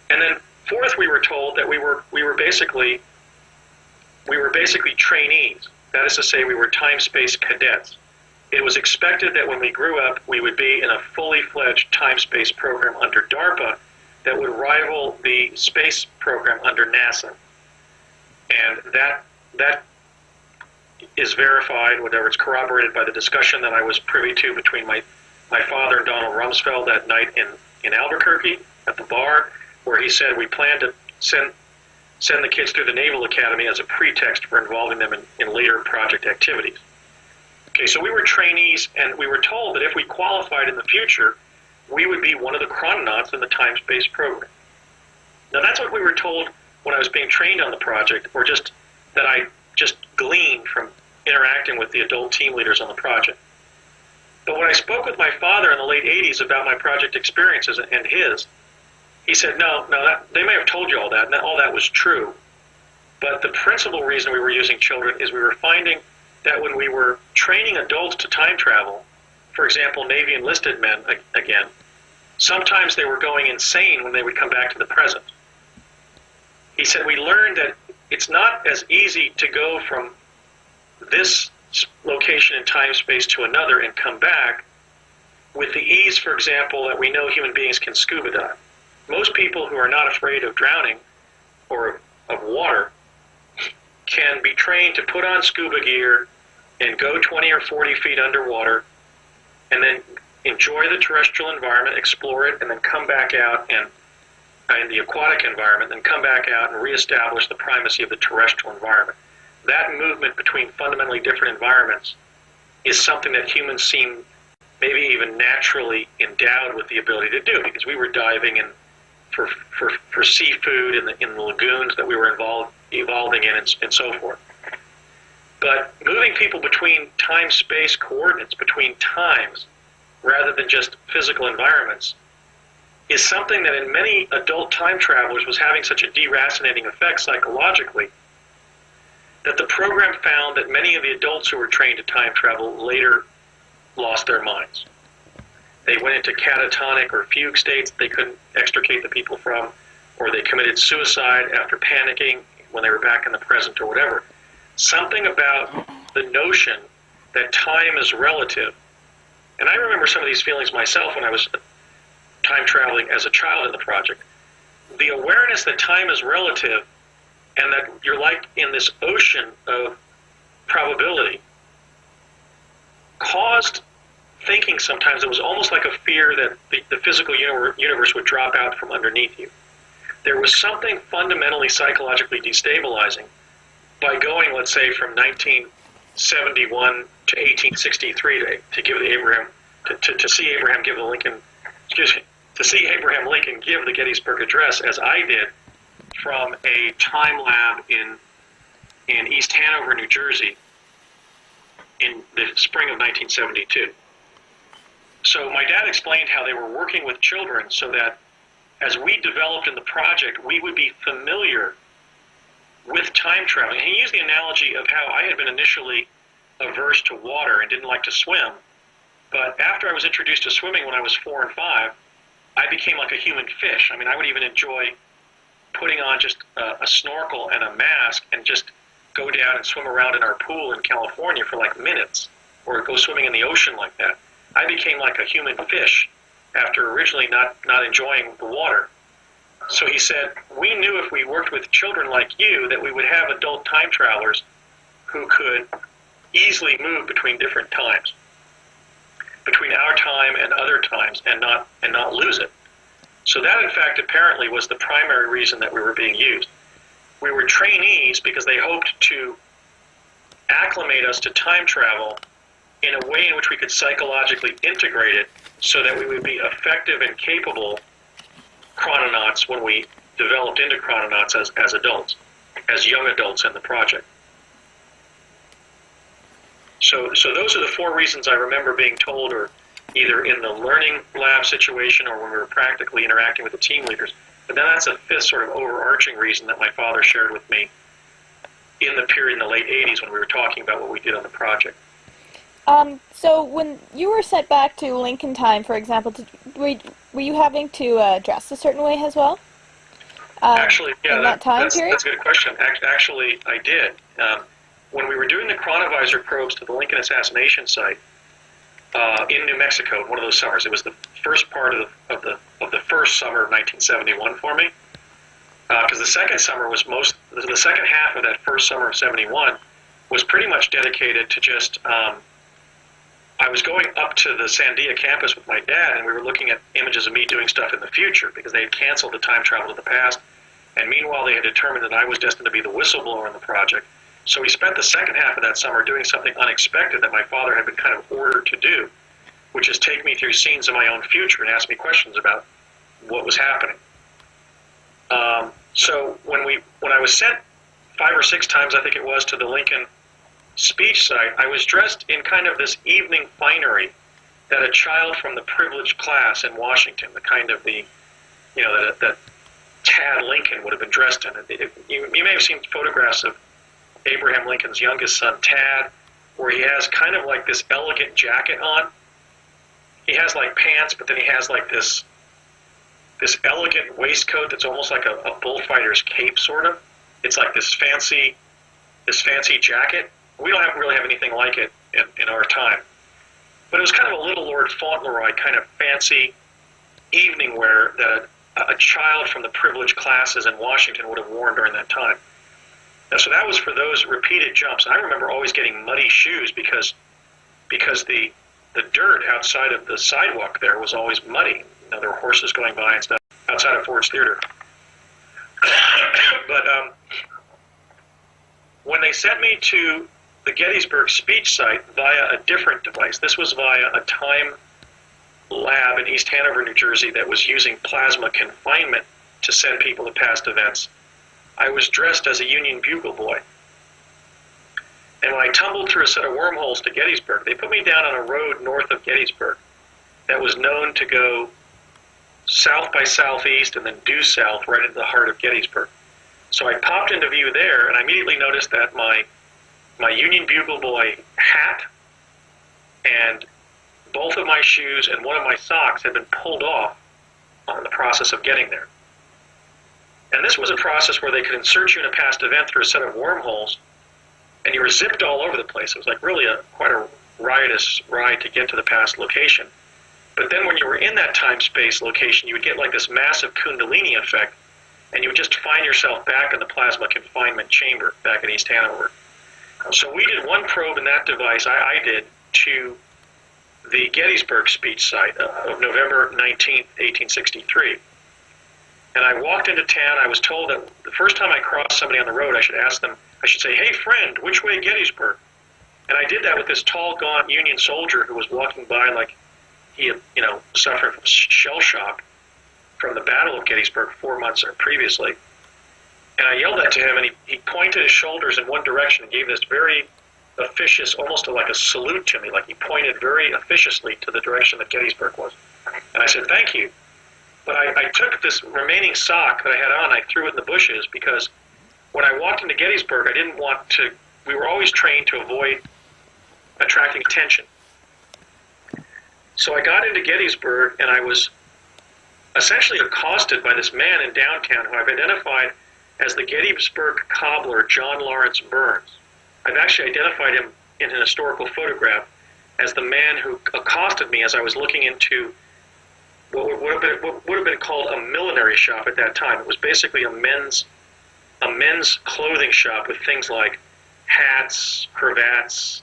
And then fourth, we were told that we were basically trainees. That is to say, we were time-space cadets. It was expected that when we grew up, we would be in a fully fledged time-space program under DARPA that would rival the space program under NASA. And that is verified, whatever, it's corroborated by the discussion that I was privy to between my father and Donald Rumsfeld that night in Albuquerque at the bar, where he said we plan to send the kids through the Naval Academy as a pretext for involving them in later project activities. Okay, so we were trainees, and we were told that if we qualified in the future, we would be one of the chrononauts in the time-space program. Now that's what we were told when I was being trained on the project, or just that I just gleaned from interacting with the adult team leaders on the project. But when I spoke with my father in the late 80s about my project experiences and his, he said, no, they may have told you all that, and all that was true. But the principal reason we were using children is we were finding that when we were training adults to time travel, for example, Navy enlisted men, again, sometimes they were going insane when they would come back to the present. He said, we learned that it's not as easy to go from this location in time space to another and come back with the ease, for example, that we know human beings can scuba dive. Most people who are not afraid of drowning or of water can be trained to put on scuba gear and go 20 or 40 feet underwater and then enjoy the terrestrial environment, explore it, and then come back out and in the aquatic environment, then come back out and reestablish the primacy of the terrestrial environment. That movement between fundamentally different environments is something that humans seem maybe even naturally endowed with the ability to do, because we were diving in for seafood in the lagoons that we were evolving in and so forth. But moving people between time-space coordinates, between times, rather than just physical environments, is something that in many adult time travelers was having such a deracinating effect psychologically that the program found that many of the adults who were trained to time travel later lost their minds. They went into catatonic or fugue states they couldn't extricate the people from, or they committed suicide after panicking when they were back in the present or whatever. Something about the notion that time is relative. And I remember some of these feelings myself when I was time traveling as a child in the project. The awareness that time is relative and that you're like in this ocean of probability caused thinking sometimes it was almost like a fear that the physical universe would drop out from underneath you. There was something fundamentally psychologically destabilizing by going, let's say, from 1971 to 1863 to give the Abraham, to see Abraham give the Lincoln, to see Abraham Lincoln give the Gettysburg Address, as I did, from a time lab in East Hanover, New Jersey, in the spring of 1972. So my dad explained how they were working with children so that as we developed in the project, we would be familiar with time traveling. And he used the analogy of how I had been initially averse to water and didn't like to swim. But after I was introduced to swimming when I was 4 and 5, I became like a human fish. I mean, I would even enjoy putting on just a snorkel and a mask and just go down and swim around in our pool in California for like minutes, or go swimming in the ocean like that. I became like a human fish after originally not enjoying the water. So he said, we knew if we worked with children like you that we would have adult time travelers who could easily move between different times, between our time and other times, and not lose it. So that, in fact, apparently was the primary reason that we were being used. We were trainees because they hoped to acclimate us to time travel in a way in which we could psychologically integrate it so that we would be effective and capable chrononauts when we developed into chrononauts as adults, as young adults in the project. So those are the 4 reasons I remember being told, or either in the learning lab situation or when we were practically interacting with the team leaders. But then that's a 5th sort of overarching reason that my father shared with me in the period in the late 80s when we were talking about what we did on the project. So when you were sent back to Lincoln time, for example, were you having to dress a certain way as well? Actually, yeah, in that time period? That's a good question. Actually, I did. When we were doing the Chronovisor probes to the Lincoln assassination site in New Mexico, one of those summers, it was the first part of the first summer of 1971 for me. Because the second summer was the second half of that first summer of 71 was pretty much dedicated to just. I was going up to the Sandia campus with my dad, and we were looking at images of me doing stuff in the future because they had canceled the time travel to the past. And meanwhile, they had determined that I was destined to be the whistleblower in the project. So we spent the second half of that summer doing something unexpected that my father had been kind of ordered to do, which is take me through scenes of my own future and ask me questions about what was happening. So when I was sent 5 or 6 times, I think it was, to the Lincoln speech site, I was dressed in kind of this evening finery that a child from the privileged class in Washington, the kind of the, that Tad Lincoln would have been dressed in. You may have seen photographs of Abraham Lincoln's youngest son, Tad, where he has kind of like this elegant jacket on. He has like pants, but then he has like this elegant waistcoat that's almost like a bullfighter's cape, sort of. It's like this fancy jacket. We don't really have anything like it in our time. But it was kind of a little Lord Fauntleroy kind of fancy evening wear that a child from the privileged classes in Washington would have worn during that time. And so that was for those repeated jumps. I remember always getting muddy shoes because the dirt outside of the sidewalk there was always muddy. There were horses going by and stuff outside of Ford's Theater. But when they sent me to the Gettysburg speech site via a different device, this was via a time lab in East Hanover, New Jersey, that was using plasma confinement to send people to past events. I was dressed as a Union Bugle Boy. And when I tumbled through a set of wormholes to Gettysburg, they put me down on a road north of Gettysburg that was known to go south by southeast and then due south right into the heart of Gettysburg. So I popped into view there, and I immediately noticed that my Union Bugle Boy hat and both of my shoes and one of my socks had been pulled off in the process of getting there. And this was a process where they could insert you in a past event through a set of wormholes, and you were zipped all over the place. It was like really quite a riotous ride to get to the past location. But then when you were in that time-space location, you would get like this massive Kundalini effect, and you would just find yourself back in the plasma confinement chamber back in East Hanover. So we did one probe in that device, I did, to the Gettysburg speech site of November 19th, 1863. And I walked into town. I was told that the first time I crossed somebody on the road, I should say, "Hey friend, which way Gettysburg?" And I did that with this tall, gaunt Union soldier who was walking by like he had, suffering from shell shock from the Battle of Gettysburg 4 months previously. And I yelled that to him, and he pointed his shoulders in one direction and gave this very officious, almost like a salute to me, like he pointed very officiously to the direction that Gettysburg was. And I said, "Thank you." But I took this remaining sock that I had on, I threw it in the bushes, because when I walked into Gettysburg, I didn't want to, we were always trained to avoid attracting attention. So I got into Gettysburg, and I was essentially accosted by this man in downtown who I've identified as the Gettysburg cobbler, John Lawrence Burns. I've actually identified him in an historical photograph as the man who accosted me as I was looking into what would have been called a millinery shop at that time. It was basically a men's clothing shop with things like hats, cravats,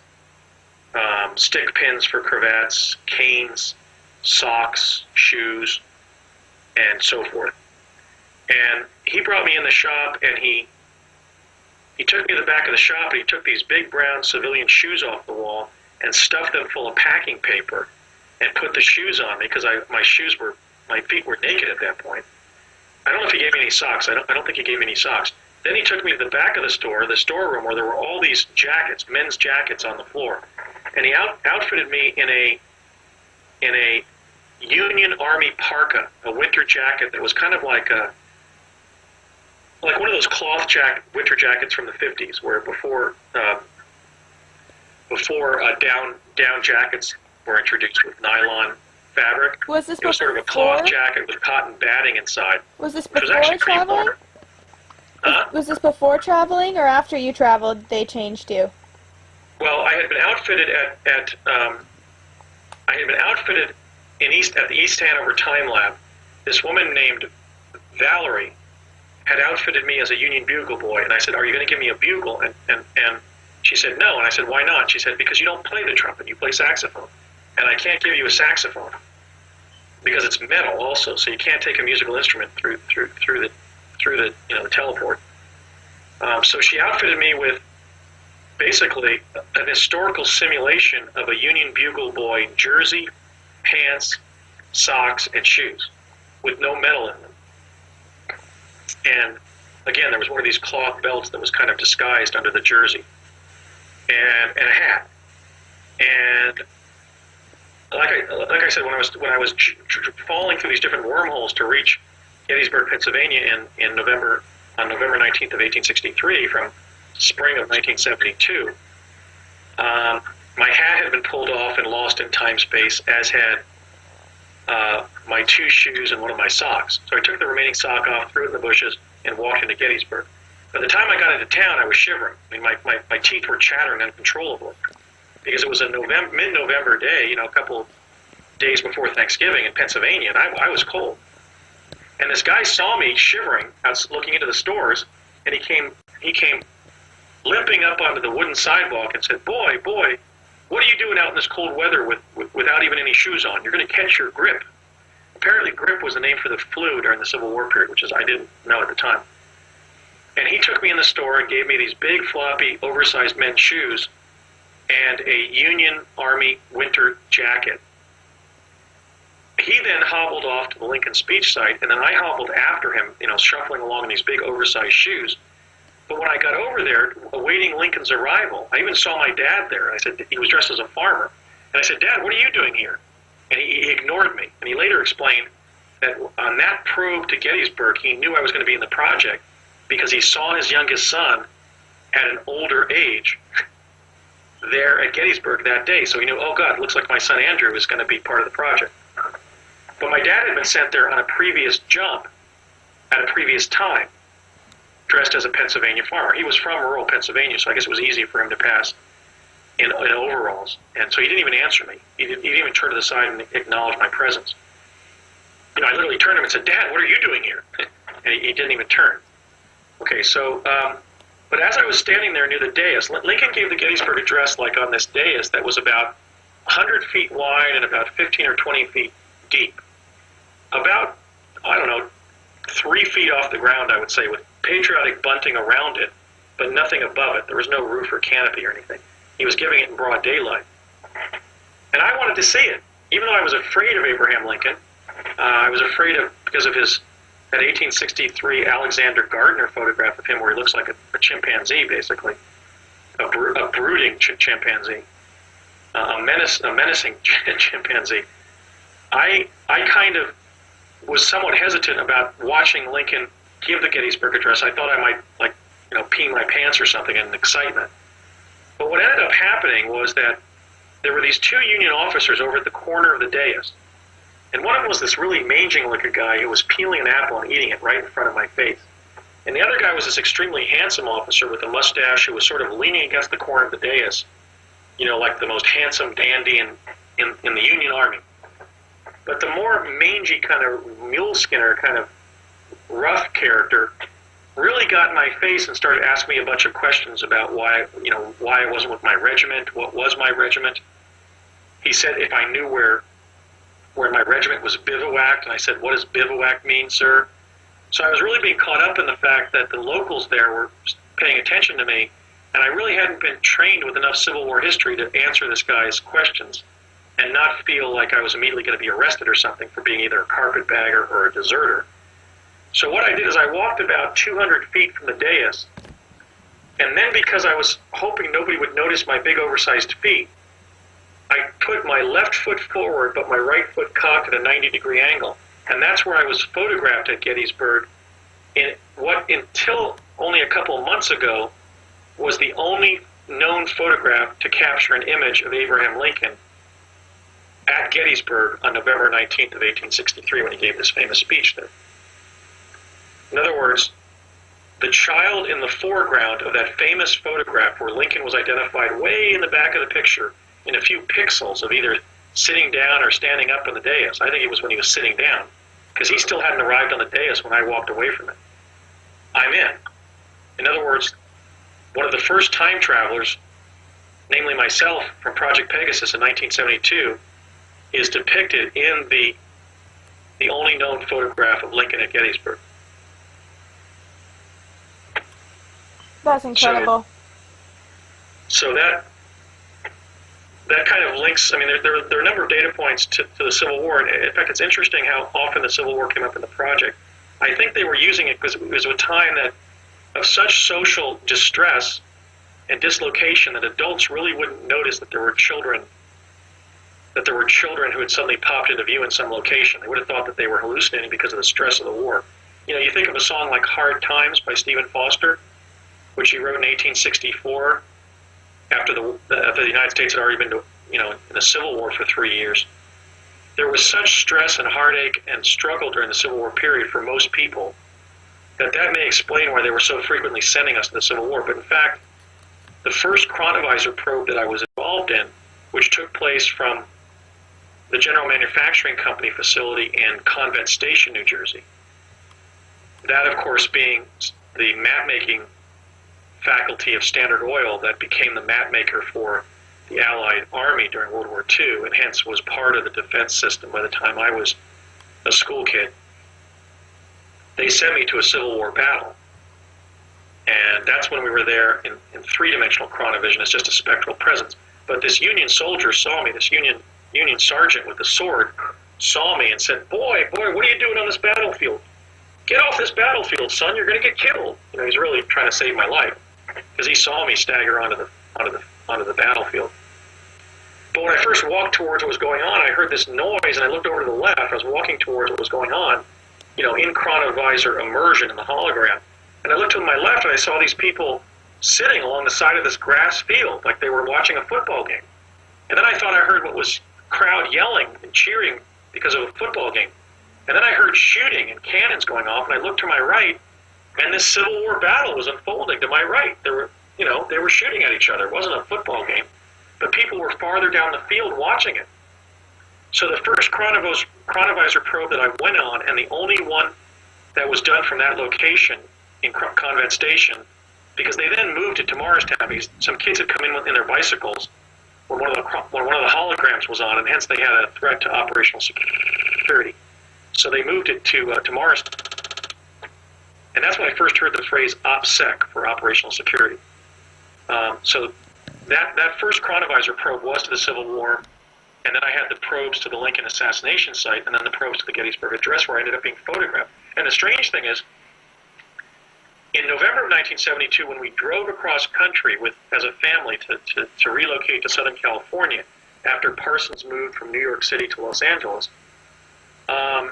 stick pins for cravats, canes, socks, shoes, and so forth. And he brought me in the shop, and he took me to the back of the shop, and he took these big brown civilian shoes off the wall and stuffed them full of packing paper and put the shoes on me, because my feet were naked at that point. I don't know if he gave me any socks. I don't think he gave me any socks. Then he took me to the back of the storeroom, where there were all these jackets, men's jackets on the floor. And he outfitted me in a Union Army parka, a winter jacket that was kind of like one of those cloth winter jackets from the 50s, where before down jackets were introduced with nylon fabric. Was this it was sort of a cloth jacket with cotton batting inside. Was this before traveling? Was this before traveling, or after you traveled they changed you? Well, I had been outfitted at the East Hanover Time Lab. This woman named Valerie had outfitted me as a Union Bugle Boy, and I said, "Are you going to give me a bugle?" And she said, "No." And I said, "Why not?" She said, "Because you don't play the trumpet, you play saxophone, and I can't give you a saxophone because it's metal also, so you can't take a musical instrument through the teleport." So she outfitted me with basically an historical simulation of a Union Bugle Boy jersey, pants, socks, and shoes with no metal in them. And again, there was one of these cloth belts that was kind of disguised under the jersey, and a hat. And like I said, when I was falling through these different wormholes to reach Gettysburg, Pennsylvania, in November on November 19th of 1863 from spring of 1972. My hat had been pulled off and lost in time space, as had my 2 shoes and one of my socks. So I took the remaining sock off, threw it in the bushes, and walked into Gettysburg. By the time I got into town, I was shivering. I mean, my teeth were chattering uncontrollably because it was a mid-November day, a couple days before Thanksgiving in Pennsylvania, and I was cold. And this guy saw me shivering, I was looking into the stores, and he came limping up onto the wooden sidewalk and said, boy, what are you doing out in this cold weather without even any shoes on? You're going to catch your grip. Apparently grip was the name for the flu during the Civil War period, which I didn't know at the time. And he took me in the store and gave me these big, floppy, oversized men's shoes and a Union Army winter jacket. He then hobbled off to the Lincoln speech site, and then I hobbled after him, shuffling along in these big, oversized shoes. But when I got over there, awaiting Lincoln's arrival, I even saw my dad there. And I said, he was dressed as a farmer. And I said, Dad, what are you doing here? And he ignored me. And he later explained that on that probe to Gettysburg, he knew I was going to be in the project because he saw his youngest son at an older age there at Gettysburg that day. So he knew, oh God, it looks like my son Andrew is going to be part of the project. But my dad had been sent there on a previous jump at a previous time, dressed as a Pennsylvania farmer. He was from rural Pennsylvania, so I guess it was easy for him to pass in overalls. And so he didn't even answer me. He didn't even turn to the side and acknowledge my presence. I literally turned to him and said, Dad, what are you doing here? And he didn't even turn. Okay, so, but as I was standing there near the dais, Lincoln gave the Gettysburg Address like on this dais that was about 100 feet wide and about 15 or 20 feet deep. About, 3 feet off the ground, I would say, with patriotic bunting around it, but nothing above it. There was no roof or canopy or anything. He was giving it in broad daylight. And I wanted to see it. Even though I was afraid of Abraham Lincoln, I was afraid because of his, that 1863 Alexander Gardner photograph of him where he looks like a chimpanzee, basically. A brooding chimpanzee. A menacing chimpanzee. I kind of was somewhat hesitant about watching Lincoln give the Gettysburg Address. I thought I might, pee my pants or something in excitement. But what ended up happening was that there were these 2 Union officers over at the corner of the dais. And one of them was this really manging-looking guy who was peeling an apple and eating it right in front of my face. And the other guy was this extremely handsome officer with a mustache who was sort of leaning against the corner of the dais, like the most handsome dandy in the Union Army. But the more mangy kind of mule skinner, kind of rough character really got in my face and started asking me a bunch of questions about why I wasn't with my regiment, what was my regiment. He said if I knew where my regiment was bivouacked, and I said, what does bivouac mean, sir? So I was really being caught up in the fact that the locals there were paying attention to me, and I really hadn't been trained with enough Civil War history to answer this guy's questions and not feel like I was immediately going to be arrested or something for being either a carpetbagger or a deserter. So what I did is I walked about 200 feet from the dais, and then because I was hoping nobody would notice my big oversized feet, I put my left foot forward but my right foot cocked at a 90-degree angle. And that's where I was photographed at Gettysburg in what until only a couple of months ago was the only known photograph to capture an image of Abraham Lincoln at Gettysburg on November 19th of 1863 when he gave this famous speech there. In other words, the child in the foreground of that famous photograph where Lincoln was identified way in the back of the picture in a few pixels of either sitting down or standing up on the dais. I think it was when he was sitting down, because he still hadn't arrived on the dais when I walked away from it. I'm in. In other words, one of the first time travelers, namely myself from Project Pegasus in 1972, is depicted in the only known photograph of Lincoln at Gettysburg. That's incredible. So that kind of links, I mean, there are a number of data points to the Civil War. And in fact, it's interesting how often the Civil War came up in the project. I think they were using it because it was a time of such social distress and dislocation that adults really wouldn't notice that there were children that there were children who had suddenly popped into view in some location. They would have thought that they were hallucinating because of the stress of the war. You know, you think of a song like Hard Times by Stephen Foster, which he wrote in 1864 after the United States had already been in a civil war for 3 years. There was such stress and heartache and struggle during the Civil War period for most people that may explain why they were so frequently sending us to the Civil War. But in fact, the first Chronovisor probe that I was involved in, which took place from the General Manufacturing Company facility in Convent Station, New Jersey, that of course being the map-making faculty of Standard Oil that became the map maker for the Allied Army during World War II, and hence was part of the defense system by the time I was a school kid. They sent me to a Civil War battle. And that's when we were there in three-dimensional chronovision as just a spectral presence. But this Union soldier saw me, this Union sergeant with the sword, saw me and said, boy, what are you doing on this battlefield? Get off this battlefield, son, you're going to get killed. You know, he's really trying to save my life, because he saw me stagger onto the battlefield. But when I first walked towards what was going on, I heard this noise, and I looked over to the left. I was walking towards what was going on, in Chronovisor immersion in the hologram. And I looked to my left, and I saw these people sitting along the side of this grass field, like they were watching a football game. And then I thought I heard what was crowd yelling and cheering because of a football game. And then I heard shooting and cannons going off, and I looked to my right, and this Civil War battle was unfolding to my right. They were shooting at each other. It wasn't a football game, but people were farther down the field watching it. So the first Chronovisor probe that I went on, and the only one that was done from that location in Convent Station, because they then moved it to Morristown because some kids had come in their bicycles when one of the holograms was on, and hence they had a threat to operational security. So they moved it to Morristown. And that's when I first heard the phrase OPSEC for operational security. So that first Chronovisor probe was to the Civil War, and then I had the probes to the Lincoln assassination site, and then the probes to the Gettysburg Address, where I ended up being photographed. And the strange thing is, in November of 1972, when we drove across country as a family to relocate to Southern California after Parsons moved from New York City to Los Angeles, I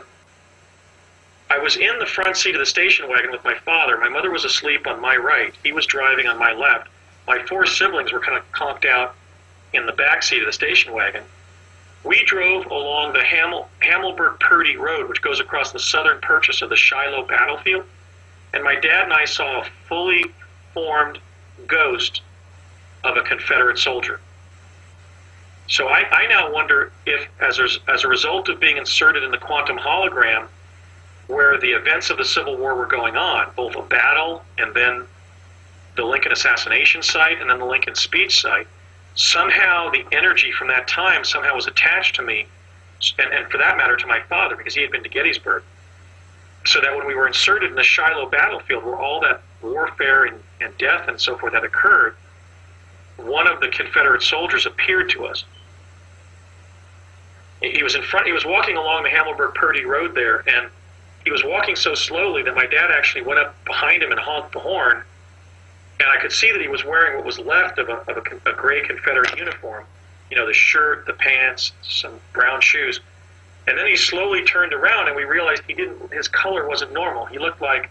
was in the front seat of the station wagon with my father. My mother was asleep on my right. He was driving on my left. My four siblings were kind of conked out in the back seat of the station wagon. We drove along the Hammelburg-Purdy Road, which goes across the southern purchase of the Shiloh battlefield, and my dad and I saw a fully formed ghost of a Confederate soldier. So I now wonder if, as a result of being inserted in the quantum hologram, where the events of the Civil War were going on, both a battle and then the Lincoln assassination site and then the Lincoln speech site, somehow the energy from that time somehow was attached to me, and for that matter to my father, because he had been to Gettysburg. So that when we were inserted in the Shiloh battlefield, where all that warfare and death and so forth had occurred, one of the Confederate soldiers appeared to us. He was walking along the Hammelburg-Purdy Road there, and he was walking so slowly that my dad actually went up behind him and honked the horn, and I could see that he was wearing what was left of a gray Confederate uniform, the shirt, the pants, some brown shoes. And then he slowly turned around, and we realized his color wasn't normal. He looked like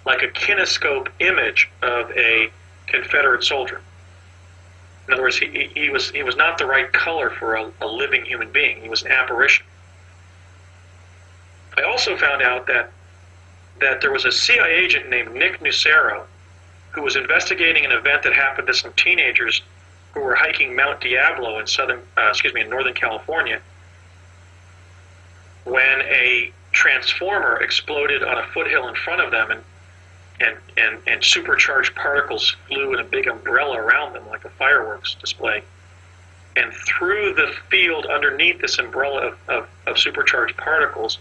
a kinescope image of a Confederate soldier. In other words, he was not the right color for a living human being. He was an apparition. I also found out that there was a CIA agent named Nick Nucero who was investigating an event that happened to some teenagers who were hiking Mount Diablo in Northern California, when a transformer exploded on a foothill in front of them, and supercharged particles flew in a big umbrella around them like a fireworks display. And through the field underneath this umbrella of supercharged particles,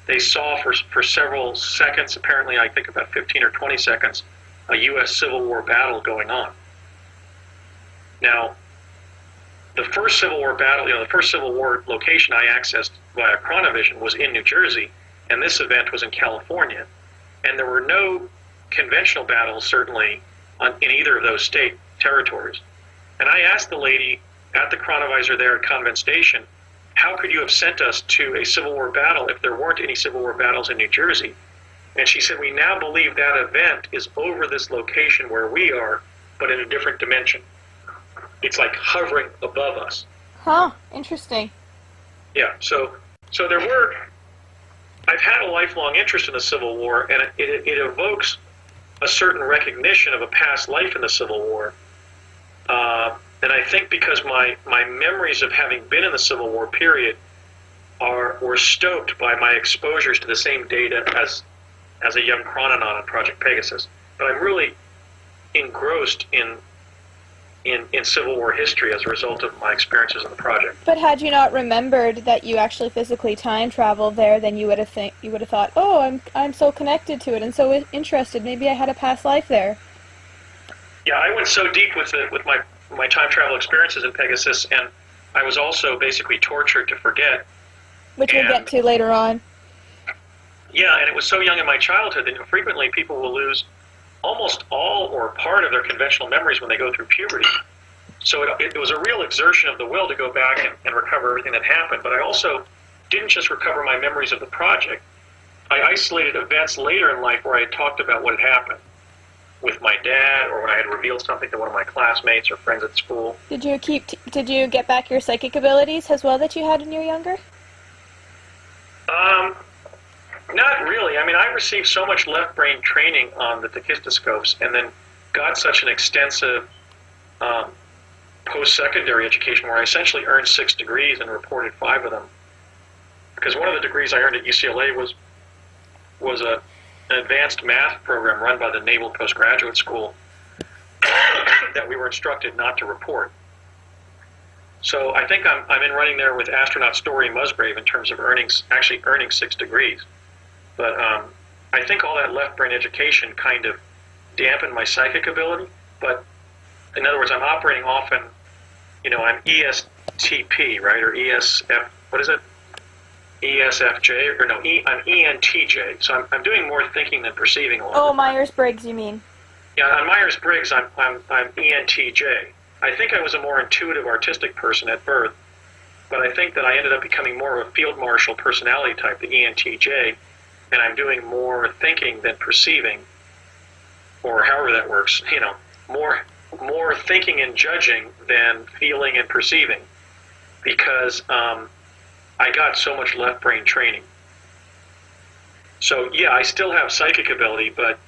they saw for several seconds, apparently I think about 15 or 20 seconds, a U.S. Civil War battle going on. Now, the first Civil War battle, the first Civil War location I accessed via Chronovision was in New Jersey, and this event was in California. And there were no conventional battles, certainly, in either of those state territories. And I asked the lady at the Chronovisor there at Convent Station, how could you have sent us to a Civil War battle if there weren't any Civil War battles in New Jersey? And she said, we now believe that event is over this location where we are, but in a different dimension. It's like hovering above us. Huh, interesting. Yeah, so I've had a lifelong interest in the Civil War, and it evokes a certain recognition of a past life in the Civil War. And I think because my memories of having been in the Civil War period were stoked by my exposures to the same data as a young chrononaut on Project Pegasus. But I'm really engrossed in Civil War history as a result of my experiences in the project. But had you not remembered that you actually physically time traveled there, then you would have thought, oh, I'm so connected to it and so interested. Maybe I had a past life there. Yeah, I went so deep with my time travel experiences in Pegasus, and I was also basically tortured to forget. Which we'll get to later on. Yeah, and it was so young in my childhood that frequently people will lose almost all or part of their conventional memories when they go through puberty. So it was a real exertion of the will to go back and recover everything that happened. But I also didn't just recover my memories of the project. I isolated events later in life where I had talked about what had happened with my dad, or when I had revealed something to one of my classmates or friends at school. Did you get back your psychic abilities as well that you had when you were younger? Not really. I mean, I received so much left brain training on the tachistoscopes, and then got such an extensive post-secondary education where I essentially earned 6 degrees and reported 5 of them. Because one of the degrees I earned at UCLA was an advanced math program run by the Naval Postgraduate School that we were instructed not to report. So I think I'm in running there with astronaut Story Musgrave in terms of earning 6 degrees. But I think all that left brain education kind of dampened my psychic ability. But in other words, I'm operating often, I'm ESTP, right? Or ESF, what is it? ESFJ, or no, I'm ENTJ. So I'm doing more thinking than perceiving a lot. Oh, Myers-Briggs, you mean? Yeah, on Myers-Briggs, I'm ENTJ. I think I was a more intuitive, artistic person at birth, but I think that I ended up becoming more of a field marshal personality type, the ENTJ, and I'm doing more thinking than perceiving, or however that works. More thinking and judging than feeling and perceiving, because I got so much left brain training. So yeah, I still have psychic ability, but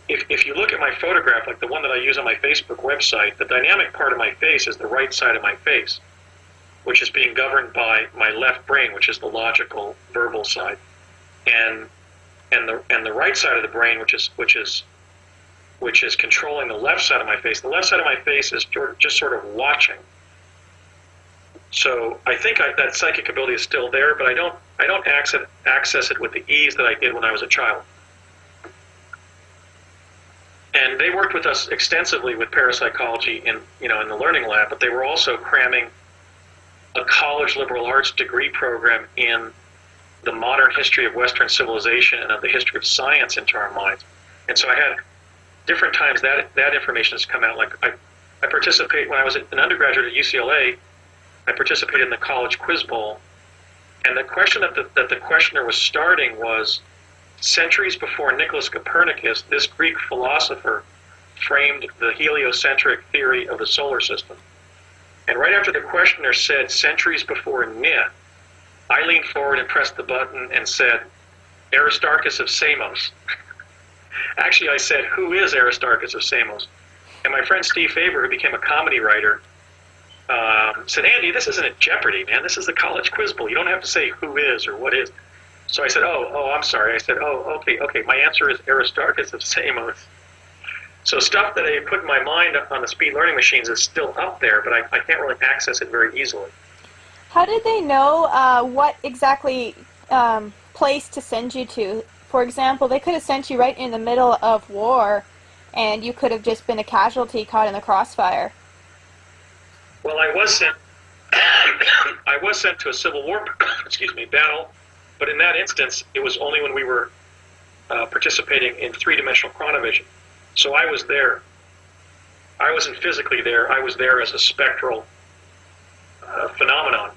if you look at my photograph, like the one that I use on my Facebook website, the dynamic part of my face is the right side of my face, which is being governed by my left brain, which is the logical, verbal side, and the right side of the brain, which is controlling the left side of my face. The left side of my face is just sort of watching. So I think that psychic ability is still there, but I don't access it with the ease that I did when I was a child. And they worked with us extensively with parapsychology in the learning lab, but they were also cramming a college liberal arts degree program in the modern history of Western civilization and of the history of science into our minds. And so I had different times that information has come out. Like I participate when I was an undergraduate at UCLA. I participated in the college quiz bowl, and the question that the questioner was starting was, centuries before Nicholas Copernicus, this Greek philosopher framed the heliocentric theory of the solar system. And right after the questioner said, centuries before Nia, I leaned forward and pressed the button and said, Aristarchus of Samos. Actually, I said, who is Aristarchus of Samos? And my friend Steve Faber, who became a comedy writer, said, Andy, this isn't a Jeopardy, man. This is the college quiz bowl. You don't have to say who is or what is. So I said, oh, I'm sorry. I said, okay. My answer is Aristarchus of Samos. So stuff that I put in my mind on the speed learning machines is still up there, but I can't really access it very easily. How did they know what exactly place to send you to? For example, they could have sent you right in the middle of war, and you could have just been a casualty caught in the crossfire. Well, I was sent to a Civil War battle, but in that instance, it was only when we were participating in three-dimensional chronovision. So I was there. I wasn't physically there. I was there as a spectral phenomenon.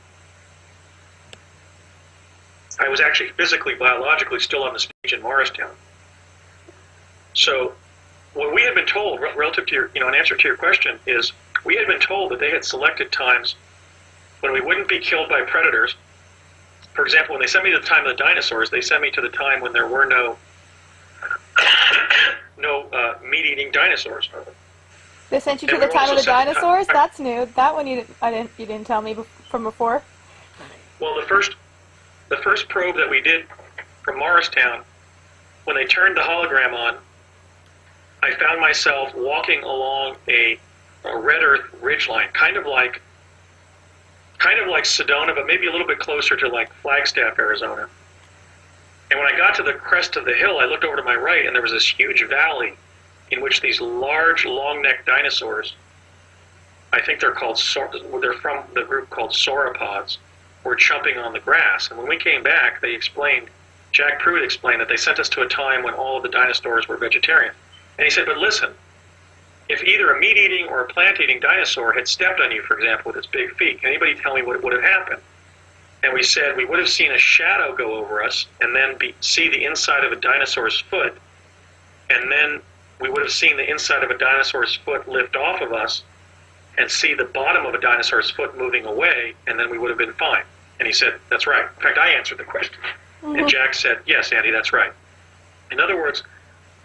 I was actually physically, biologically still on the stage in Morristown. So what we had been told, relative to your, an answer to your question, is we had been told that they had selected times when we wouldn't be killed by predators. For example, when they sent me to the time of the dinosaurs, they sent me to the time when there were no meat-eating dinosaurs. They sent you to the time of the dinosaurs? That's new. That one you didn't tell me from before. Well, the first probe that we did from Morristown, when they turned the hologram on, I found myself walking along a red earth ridgeline, kind of like Sedona, but maybe a little bit closer to like Flagstaff, Arizona. And when I got to the crest of the hill, I looked over to my right, and there was this huge valley in which these large, long-necked dinosaurs, I think they're from the group called sauropods, were chumping on the grass. And when we came back, Jack Pruitt explained that they sent us to a time when all of the dinosaurs were vegetarian. And he said, but listen, if either a meat-eating or a plant-eating dinosaur had stepped on you, for example, with its big feet, can anybody tell me what would have happened? And we said we would have seen a shadow go over us and then see the inside of a dinosaur's foot, and then we would have seen the inside of a dinosaur's foot lift off of us and see the bottom of a dinosaur's foot moving away, and then we would have been fine. And he said, that's right. In fact, I answered the question. Mm-hmm. And Jack said, yes, Andy, that's right. In other words,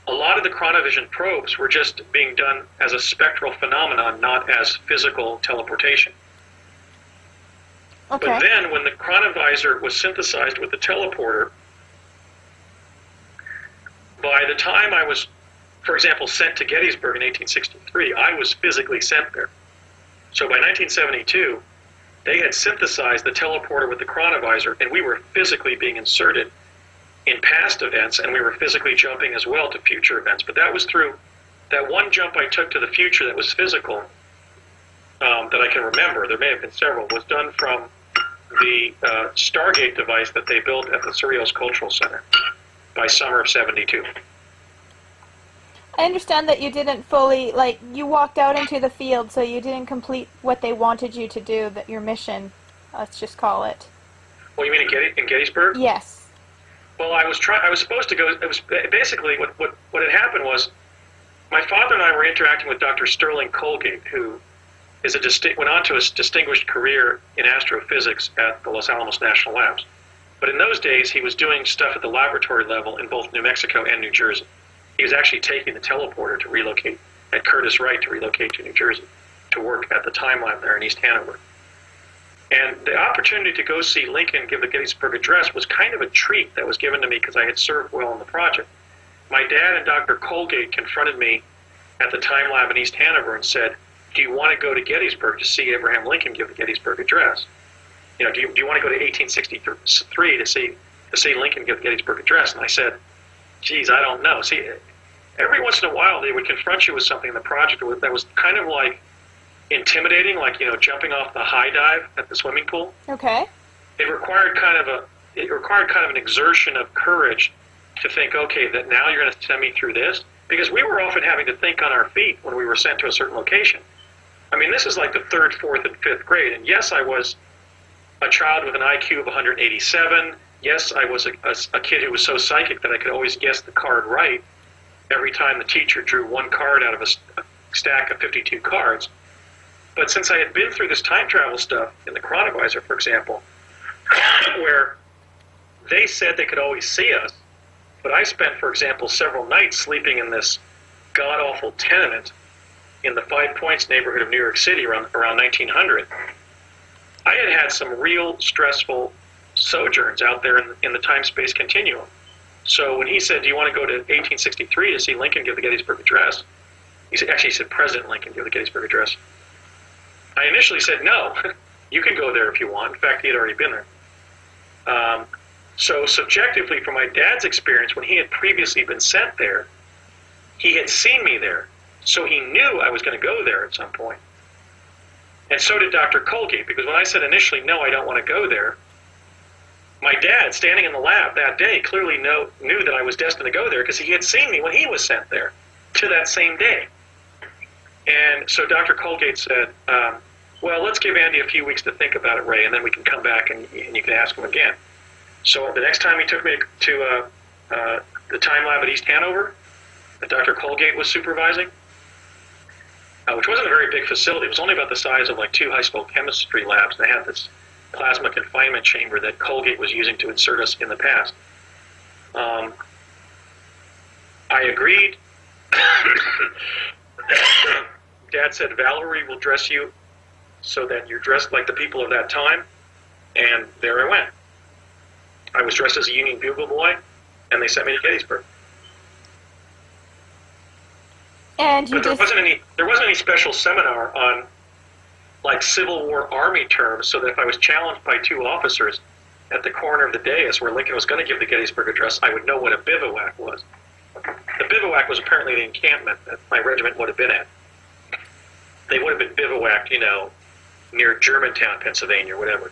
a lot of the chronovision probes were just being done as a spectral phenomenon, not as physical teleportation. Okay. But then when the chronovisor was synthesized with the teleporter, by the time I was, for example, sent to Gettysburg in 1863, I was physically sent there. So by 1972, they had synthesized the teleporter with the chronovisor, and we were physically being inserted in past events, and we were physically jumping as well to future events. But that was through that one jump I took to the future that was physical, that I can remember, there may have been several, was done from the Stargate device that they built at the Cerritos Cultural Center by summer of 72. I understand that you didn't fully, you walked out into the field, so you didn't complete what they wanted you to do, that your mission, let's just call it. Well, you mean in Gettysburg? Yes. Well, I was supposed to go. It was basically what had happened was my father and I were interacting with Dr. Sterling Colgate, who went on to a distinguished career in astrophysics at the Los Alamos National Labs. But in those days, he was doing stuff at the laboratory level in both New Mexico and New Jersey. He was actually taking the teleporter to relocate at Curtis Wright to relocate to New Jersey to work at the time lab there in East Hanover. And the opportunity to go see Lincoln give the Gettysburg Address was kind of a treat that was given to me because I had served well in the project. My dad and Dr. Colgate confronted me at the time lab in East Hanover and said, do you want to go to Gettysburg to see Abraham Lincoln give the Gettysburg Address? Do you want to go to 1863 to see Lincoln give the Gettysburg Address? And I said, geez, I don't know. See, every once in a while they would confront you with something in the project that was kind of like intimidating, like jumping off the high dive at the swimming pool. Okay. It required kind of an exertion of courage to think, okay, that now you're going to send me through this, because we were often having to think on our feet when we were sent to a certain location. I mean, this is like the 3rd, 4th, and 5th grade, and yes, I was a child with an IQ of 187. Yes, I was a kid who was so psychic that I could always guess the card right every time the teacher drew one card out of a stack of 52 cards. But since I had been through this time travel stuff in the Chronovisor, for example, where they said they could always see us, but I spent, for example, several nights sleeping in this god-awful tenement in the Five Points neighborhood of New York City around 1900. I had some real stressful sojourns out there in the time-space continuum. So when he said, do you want to go to 1863 to see Lincoln give the Gettysburg Address? He said President Lincoln give the Gettysburg Address. I initially said, no, you can go there if you want. In fact, he had already been there. So subjectively, from my dad's experience, when he had previously been sent there, he had seen me there. So he knew I was going to go there at some point. And so did Dr. Colgate, because when I said initially, no, I don't want to go there, my dad, standing in the lab that day, clearly knew that I was destined to go there because he had seen me when he was sent there to that same day. And so Dr. Colgate said, well, let's give Andy a few weeks to think about it, Ray, and then we can come back and you can ask him again. So the next time he took me to the time lab at East Hanover that Dr. Colgate was supervising, which wasn't a very big facility. It was only about the size of like 2 high school chemistry labs. They had this plasma confinement chamber that Colgate was using to insert us in the past. I agreed. Dad said, Valerie will dress you so that you're dressed like the people of that time. And there I went. I was dressed as a Union Bugle Boy, and they sent me to Gettysburg. And but there wasn't any special seminar on like Civil War Army terms, so that if I was challenged by 2 officers at the corner of the dais where Lincoln was going to give the Gettysburg Address, I would know what a bivouac was. The bivouac was apparently the encampment that my regiment would have been at. They would have been bivouacked, near Germantown, Pennsylvania, or whatever.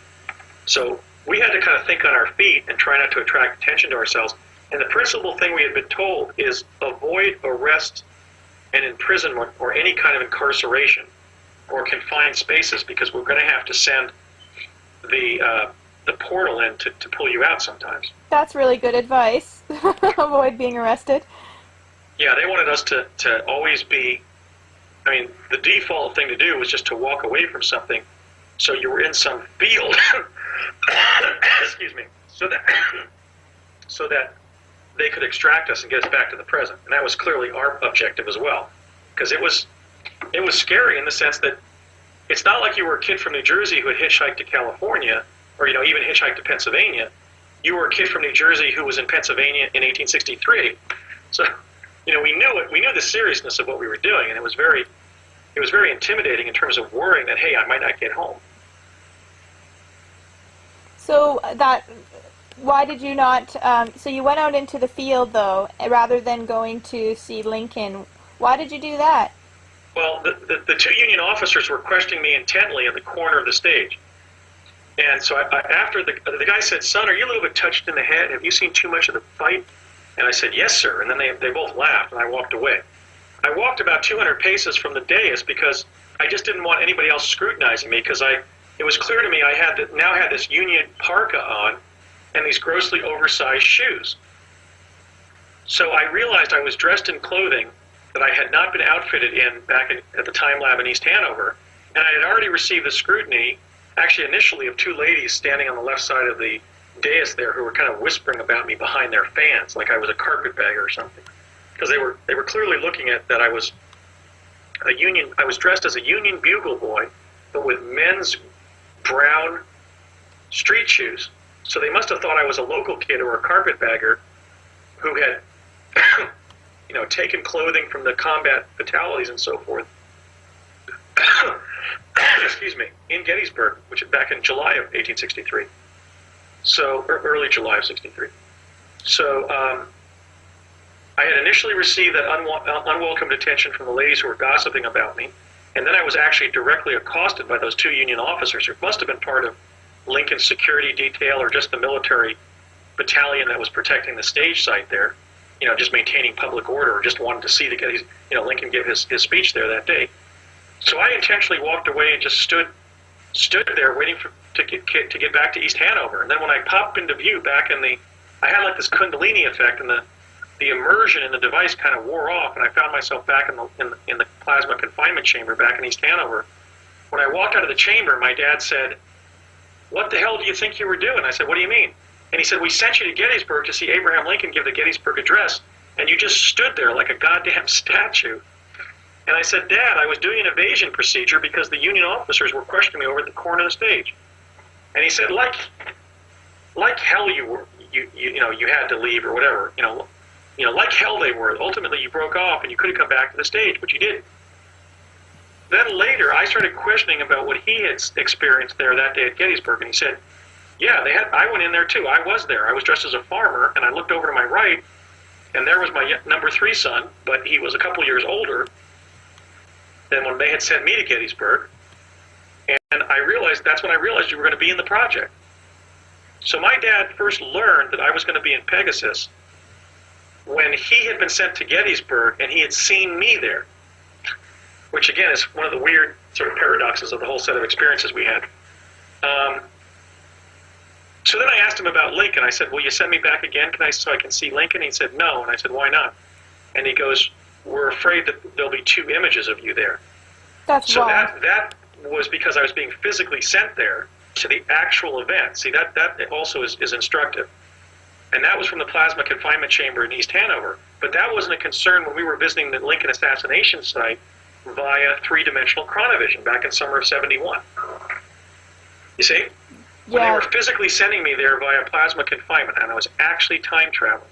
So we had to kind of think on our feet and try not to attract attention to ourselves. And the principal thing we had been told is avoid arrest and imprisonment or any kind of incarceration or confined spaces, because we're going to have to send the portal in to pull you out sometimes. That's really good advice. Avoid being arrested. Yeah, they wanted us to always be, the default thing to do was just to walk away from something so you were in some field, excuse me, so that they could extract us and get us back to the present. And that was clearly our objective as well, because it was scary in the sense that it's not like you were a kid from New Jersey who had hitchhiked to California or even hitchhiked to Pennsylvania. You were a kid from New Jersey who was in Pennsylvania in 1863. So, we knew it. We knew the seriousness of what we were doing, and it was very intimidating in terms of worrying that, hey, I might not get home. So why did you not? So you went out into the field though, rather than going to see Lincoln. Why did you do that? Well, the 2 Union officers were questioning me intently in the corner of the stage. And so after the guy said, son, are you a little bit touched in the head? Have you seen too much of the fight? And I said, yes, sir. And then they both laughed, and I walked away. I walked about 200 paces from the dais because I just didn't want anybody else scrutinizing me, because it was clear to me I now had this Union parka on and these grossly oversized shoes. So I realized I was dressed in clothing that I had not been outfitted in back at the time lab in East Hanover, and I had already received the scrutiny, actually initially, of 2 ladies standing on the left side of the dais there who were kind of whispering about me behind their fans, like I was a carpetbagger or something, because they were clearly looking at that I was dressed as a Union Bugle Boy, but with men's brown street shoes. So they must have thought I was a local kid or a carpetbagger who had taken clothing from the combat fatalities and so forth, excuse me, in Gettysburg, which is back in July of 1863. So, or early July of 63. So, I had initially received that unwelcome attention from the ladies who were gossiping about me, and then I was actually directly accosted by those 2 Union officers who must have been part of Lincoln's security detail or just the military battalion that was protecting the stage site there, just maintaining public order, or just wanted to see Lincoln give his speech there that day. So I intentionally walked away and just stood there waiting to get back to East Hanover. And then when I popped into view back I had like this Kundalini effect, and the immersion in the device kind of wore off, and I found myself back in the plasma confinement chamber back in East Hanover. When I walked out of the chamber, my dad said, what the hell do you think you were doing? I said, what do you mean? And he said, we sent you to Gettysburg to see Abraham Lincoln give the Gettysburg Address, and you just stood there like a goddamn statue. And I said, Dad, I was doing an evasion procedure because the Union officers were questioning me over at the corner of the stage. And he said, like hell you were, you had to leave or whatever, like hell they were. Ultimately, you broke off and you could have come back to the stage, but you didn't. Then later, I started questioning about what he had experienced there that day at Gettysburg, and he said, yeah, I went in there too. I was there. I was dressed as a farmer, and I looked over to my right, and there was my number 3 son, but he was a couple years older than when they had sent me to Gettysburg. And that's when I realized you were going to be in the project. So my dad first learned that I was going to be in Pegasus when he had been sent to Gettysburg and he had seen me there, which again is one of the weird sort of paradoxes of the whole set of experiences we had. So then I asked him about Lincoln. I said, will you send me back again so I can see Lincoln? He said, no. And I said, why not? And he goes, we're afraid that there'll be 2 images of you there. That's so wrong. that was because I was being physically sent there to the actual event. See, that also is instructive. And that was from the plasma confinement chamber in East Hanover. But that wasn't a concern when we were visiting the Lincoln assassination site via 3-dimensional chronovision back in summer of 71. You see? When they were physically sending me there via plasma confinement, and I was actually time traveling.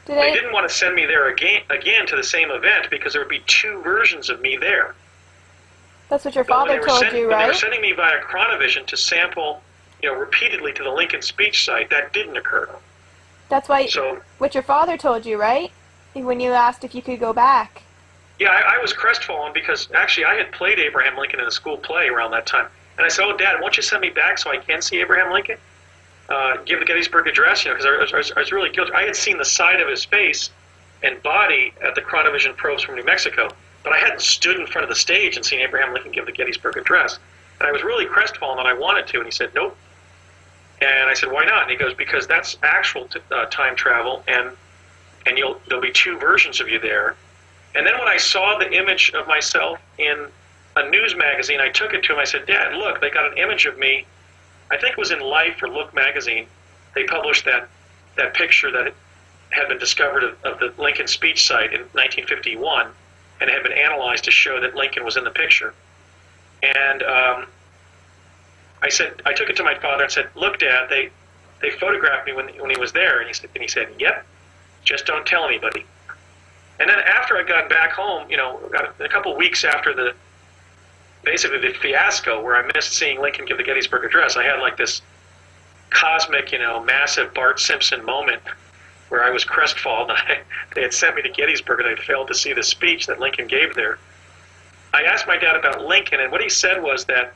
They didn't want to send me there again to the same event because there would be 2 versions of me there. That's what your father told you, right? When they were sending me via chronovision to sample, repeatedly to the Lincoln speech site, that didn't occur. That's why what your father told you, right? When you asked if you could go back. Yeah, I was crestfallen because actually I had played Abraham Lincoln in a school play around that time. And I said, oh, Dad, won't you send me back so I can see Abraham Lincoln? Give the Gettysburg Address, because I was really guilty. I had seen the side of his face and body at the chronovision probes from New Mexico, but I hadn't stood in front of the stage and seen Abraham Lincoln give the Gettysburg Address. And I was really crestfallen that I wanted to, and he said, nope. And I said, why not? And he goes, because that's actual time travel, and there'll be 2 versions of you there. And then when I saw the image of myself in a news magazine, I took it to him. I said, Dad, look, they got an image of me. I think it was in Life or Look magazine. They published that picture that had been discovered of the Lincoln speech site in 1951, and it had been analyzed to show that Lincoln was in the picture. And I took it to my father and said, look, Dad, they photographed me when he was there. And he said, yep, just don't tell anybody. And then after I got back home, a couple weeks after basically the fiasco where I missed seeing Lincoln give the Gettysburg Address, I had like this cosmic, massive Bart Simpson moment where I was crestfallen. They had sent me to Gettysburg and I failed to see the speech that Lincoln gave there. I asked my dad about Lincoln, and what he said was that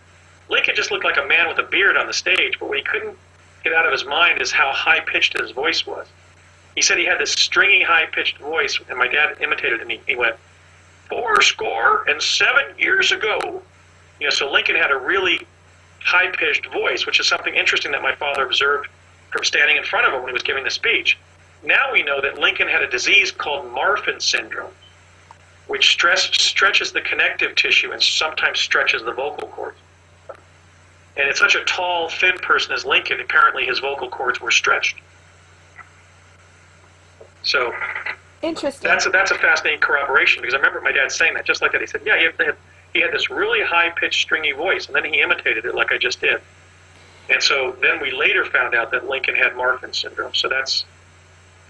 Lincoln just looked like a man with a beard on the stage, but what he couldn't get out of his mind is how high-pitched his voice was. He said he had this stringy, high-pitched voice, and my dad imitated him. He went, 407 years ago. So Lincoln had a really high-pitched voice, which is something interesting that my father observed from standing in front of him when he was giving the speech. Now we know that Lincoln had a disease called Marfan syndrome, which stretches the connective tissue and sometimes stretches the vocal cords. And it's such a tall, thin person as Lincoln, apparently his vocal cords were stretched. So interesting. That's a fascinating corroboration, because I remember my dad saying that, just like that. He said, yeah, he had this really high-pitched, stringy voice, and then he imitated it like I just did. And so then we later found out that Lincoln had Marfan syndrome. So that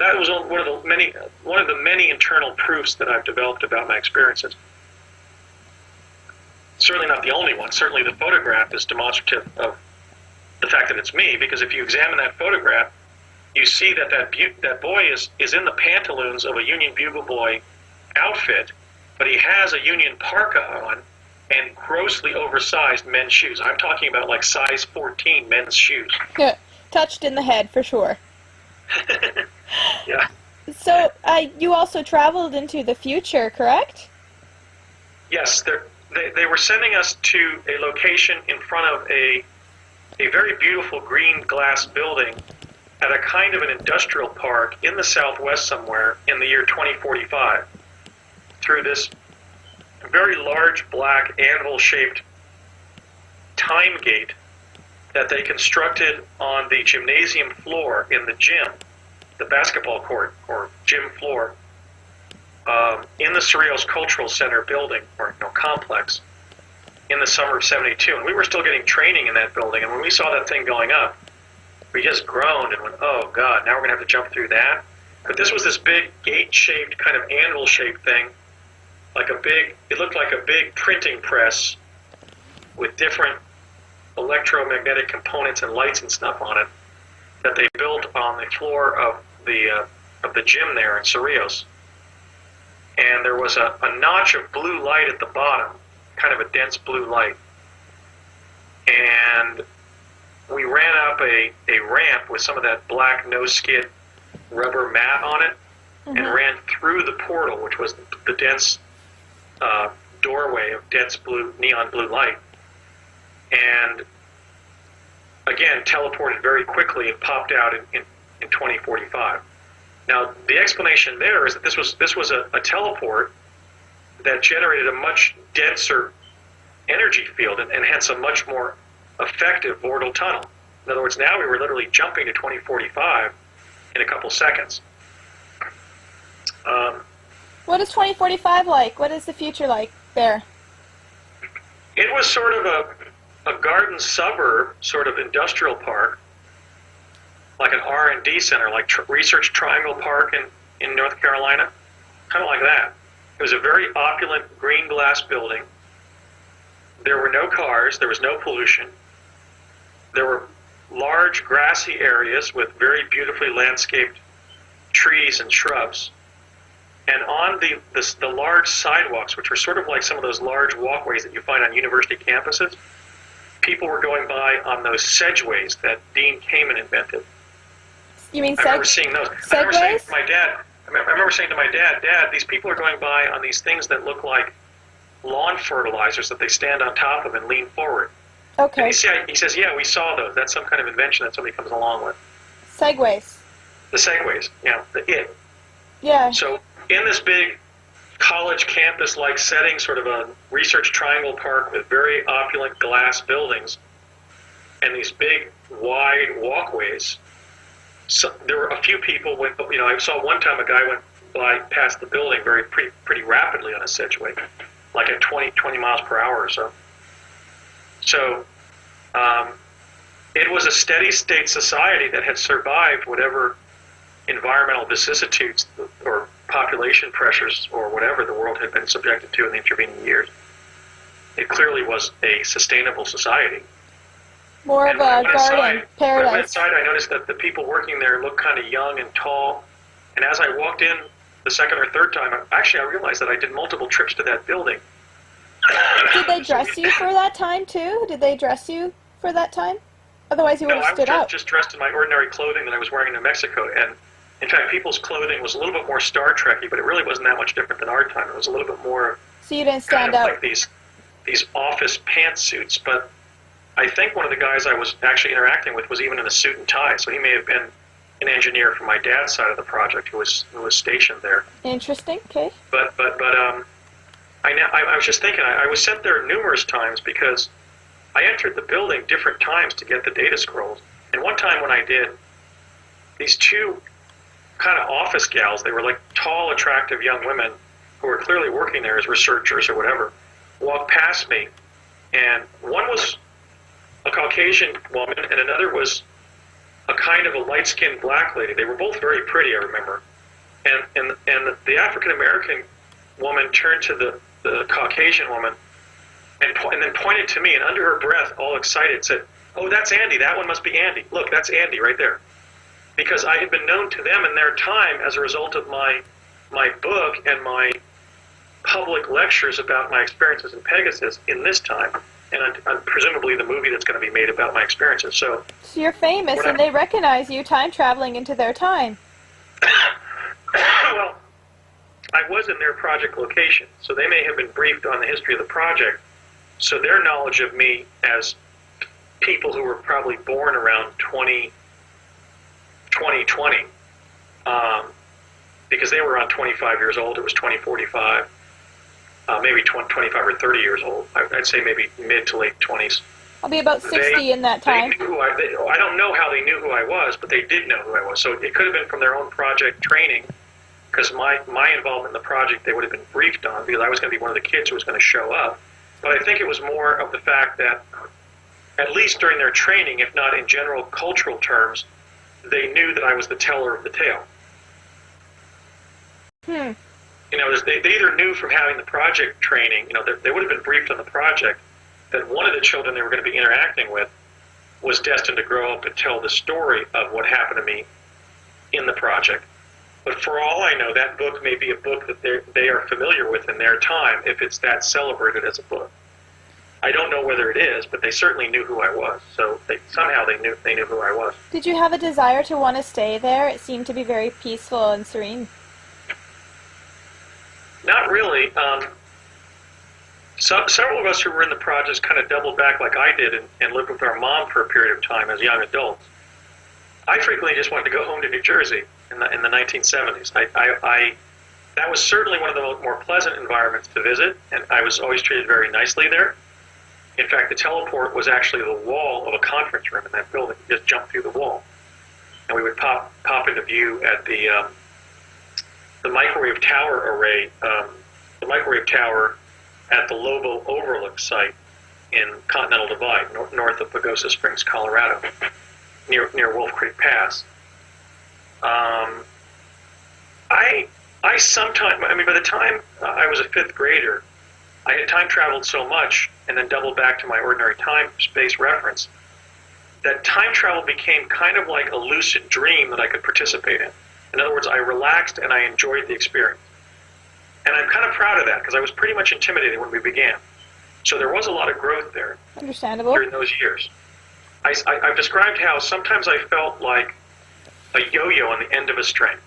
was one of the many internal proofs that I've developed about my experiences. Certainly not the only one. Certainly the photograph is demonstrative of the fact that it's me, because if you examine that photograph, you see that boy is in the pantaloons of a Union Bugle Boy outfit, but he has a Union parka on and grossly oversized men's shoes. I'm talking about like size 14 men's shoes. Yeah, touched in the head for sure. Yeah. So you also traveled into the future, correct? Yes, they were sending us to a location in front of a very beautiful green glass building at a kind of an industrial park in the Southwest somewhere in the year 2045, through this very large black anvil-shaped time gate that they constructed on the gymnasium floor in the gym, the basketball court or gym floor, in the Cerritos Cultural Center building or complex in the summer of '72. And we were still getting training in that building, and when we saw that thing going up, we just groaned and went, oh God, now we're going to have to jump through that? But this was this big gate-shaped, kind of anvil-shaped thing, it looked like a big printing press with different electromagnetic components and lights and stuff on it that they built on the floor of the gym there in Cerritos. And there was a notch of blue light at the bottom, kind of a dense blue light. And we ran up a ramp with some of that black no-skid rubber mat on it, and ran through the portal, which was the dense doorway of dense blue, neon blue light. And again, teleported very quickly and popped out in 2045. Now, the explanation there is that this was a teleport that generated a much denser energy field and hence a much more effective vortal tunnel. In other words, now we were literally jumping to 2045 in a couple seconds. What is 2045 like? What is the future like there? It was sort of a garden suburb, sort of industrial park, like an R&D center, like Research Triangle Park in North Carolina, kind of like that. It was a very opulent green glass building. There were no cars, there was no pollution. There were large grassy areas with very beautifully landscaped trees and shrubs. And on the large sidewalks, which were sort of like some of those large walkways that you find on university campuses, people were going by on those sedgeways that Dean Kamen invented. You mean I remember seeing those. I remember saying to my dad, Dad, these people are going by on these things that look like lawn fertilizers that they stand on top of and lean forward. Okay. And he says, yeah, we saw those. That's some kind of invention that somebody comes along with. Segways. The segways, the. Yeah. So in this big college campus-like setting, sort of a Research Triangle Park with very opulent glass buildings and these big, wide walkways, so there were a few people went. I saw one time a guy went by past the building pretty rapidly on a sedgeway, like at 20 miles per hour or so. So it was a steady state society that had survived whatever environmental vicissitudes or population pressures or whatever the world had been subjected to in the intervening years. It clearly was a sustainable society. More of a garden, paradise. When I went inside, I noticed that the people working there looked kind of young and tall. And as I walked in the second or third time, I realized that I did multiple trips to that building. Did they dress you for that time, too? Did they dress you for that time? Otherwise, you would have stood out. I was just dressed in my ordinary clothing that I was wearing in New Mexico. And in fact, people's clothing was a little bit more Star Trek-y, but it really wasn't that much different than our time. It was a little bit more... So you didn't stand out? Like these office pantsuits, but I think one of the guys I was actually interacting with was even in a suit and tie, so he may have been an engineer from my dad's side of the project who was stationed there. Interesting. Okay. But I was just thinking, I was sent there numerous times because I entered the building different times to get the data scrolls. And one time when I did, these two kind of office gals, they were like tall, attractive young women who were clearly working there as researchers or whatever, walked past me, and one was a Caucasian woman, and another was a kind of a light-skinned black lady. They were both very pretty, I remember. And the African-American woman turned to the Caucasian woman and then pointed to me, and under her breath, all excited, said, "Oh, that's Andy. That one must be Andy. Look, that's Andy right there." Because I had been known to them in their time as a result of my book and my public lectures about my experiences in Pegasus in this time, and presumably the movie that's going to be made about my experiences. So you're famous, and they recognize you time traveling into their time. Well, I was in their project location, so they may have been briefed on the history of the project. So their knowledge of me as people who were probably born around 2020, because they were on 25 years old, it was 2045. Maybe 25 or 30 years old. I'd say maybe mid to late 20s. I'll be about 60 in that time. They knew I don't know how they knew who I was, but they did know who I was. So it could have been from their own project training, because my involvement in the project they would have been briefed on, because I was going to be one of the kids who was going to show up. But I think it was more of the fact that, at least during their training, if not in general cultural terms, they knew that I was the teller of the tale. They either knew from having the project training, they would have been briefed on the project, that one of the children they were going to be interacting with was destined to grow up and tell the story of what happened to me in the project. But for all I know, that book may be a book that they are familiar with in their time, if it's that celebrated as a book. I don't know whether it is, but they certainly knew who I was. So somehow they knew who I was. Did you have a desire to want to stay there? It seemed to be very peaceful and serene. Not really. Several of us who were in the projects kind of doubled back like I did and lived with our mom for a period of time as young adults. I frequently just wanted to go home to New Jersey in the 1970s. That was certainly one of the more pleasant environments to visit, and I was always treated very nicely there. In fact, the teleport was actually the wall of a conference room in that building. You just jumped through the wall, and we would pop into view at the microwave tower array, the microwave tower at the Lobo Overlook site in Continental Divide, north of Pagosa Springs, Colorado, near Wolf Creek Pass. By the time I was a fifth grader, I had time traveled so much and then doubled back to my ordinary time-space reference that time travel became kind of like a lucid dream that I could participate in. In other words, I relaxed and I enjoyed the experience. And I'm kind of proud of that because I was pretty much intimidated when we began. So there was a lot of growth there. Understandable. During those years. I've described how sometimes I felt like a yo-yo on the end of a string.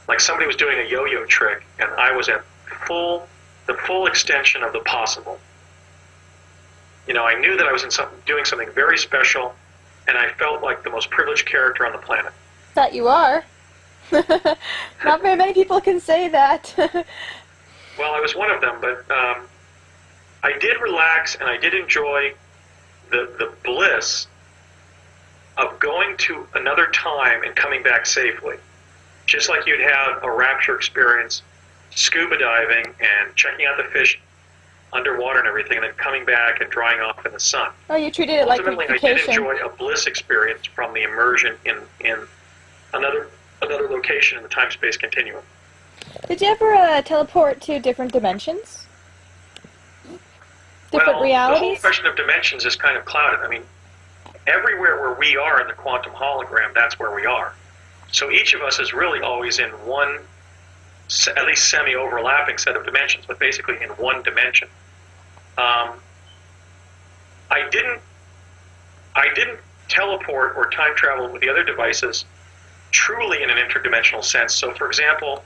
Like somebody was doing a yo-yo trick and I was at the full extension of the possible. You know, I knew that I was doing something very special and I felt like the most privileged character on the planet. That you are. Not very many people can say that. Well, I was one of them, but I did relax and I did enjoy the bliss of going to another time and coming back safely. Just like you'd have a rapture experience, scuba diving and checking out the fish underwater and everything, and then coming back and drying off in the sun. Oh, you treated it like a vacation. Ultimately, I did enjoy a bliss experience from the immersion in another location in the time-space continuum. Did you ever teleport to different dimensions? Different realities? The whole question of dimensions is kind of clouded. I mean, everywhere where we are in the quantum hologram, that's where we are. So each of us is really always in one, at least semi-overlapping set of dimensions, but basically in one dimension. I didn't teleport or time travel with the other devices truly in an interdimensional sense. So, for example,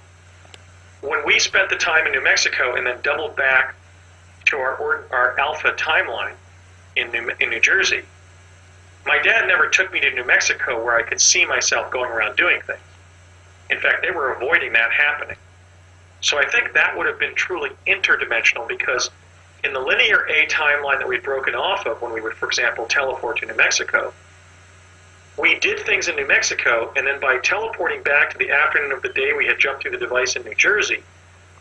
when we spent the time in New Mexico and then doubled back to our alpha timeline in New Jersey, my dad never took me to New Mexico where I could see myself going around doing things. In fact, they were avoiding that happening. So I think that would have been truly interdimensional because in the linear A timeline that we'd broken off of when we would, for example, teleport to New Mexico, we did things in New Mexico, and then by teleporting back to the afternoon of the day we had jumped through the device in New Jersey,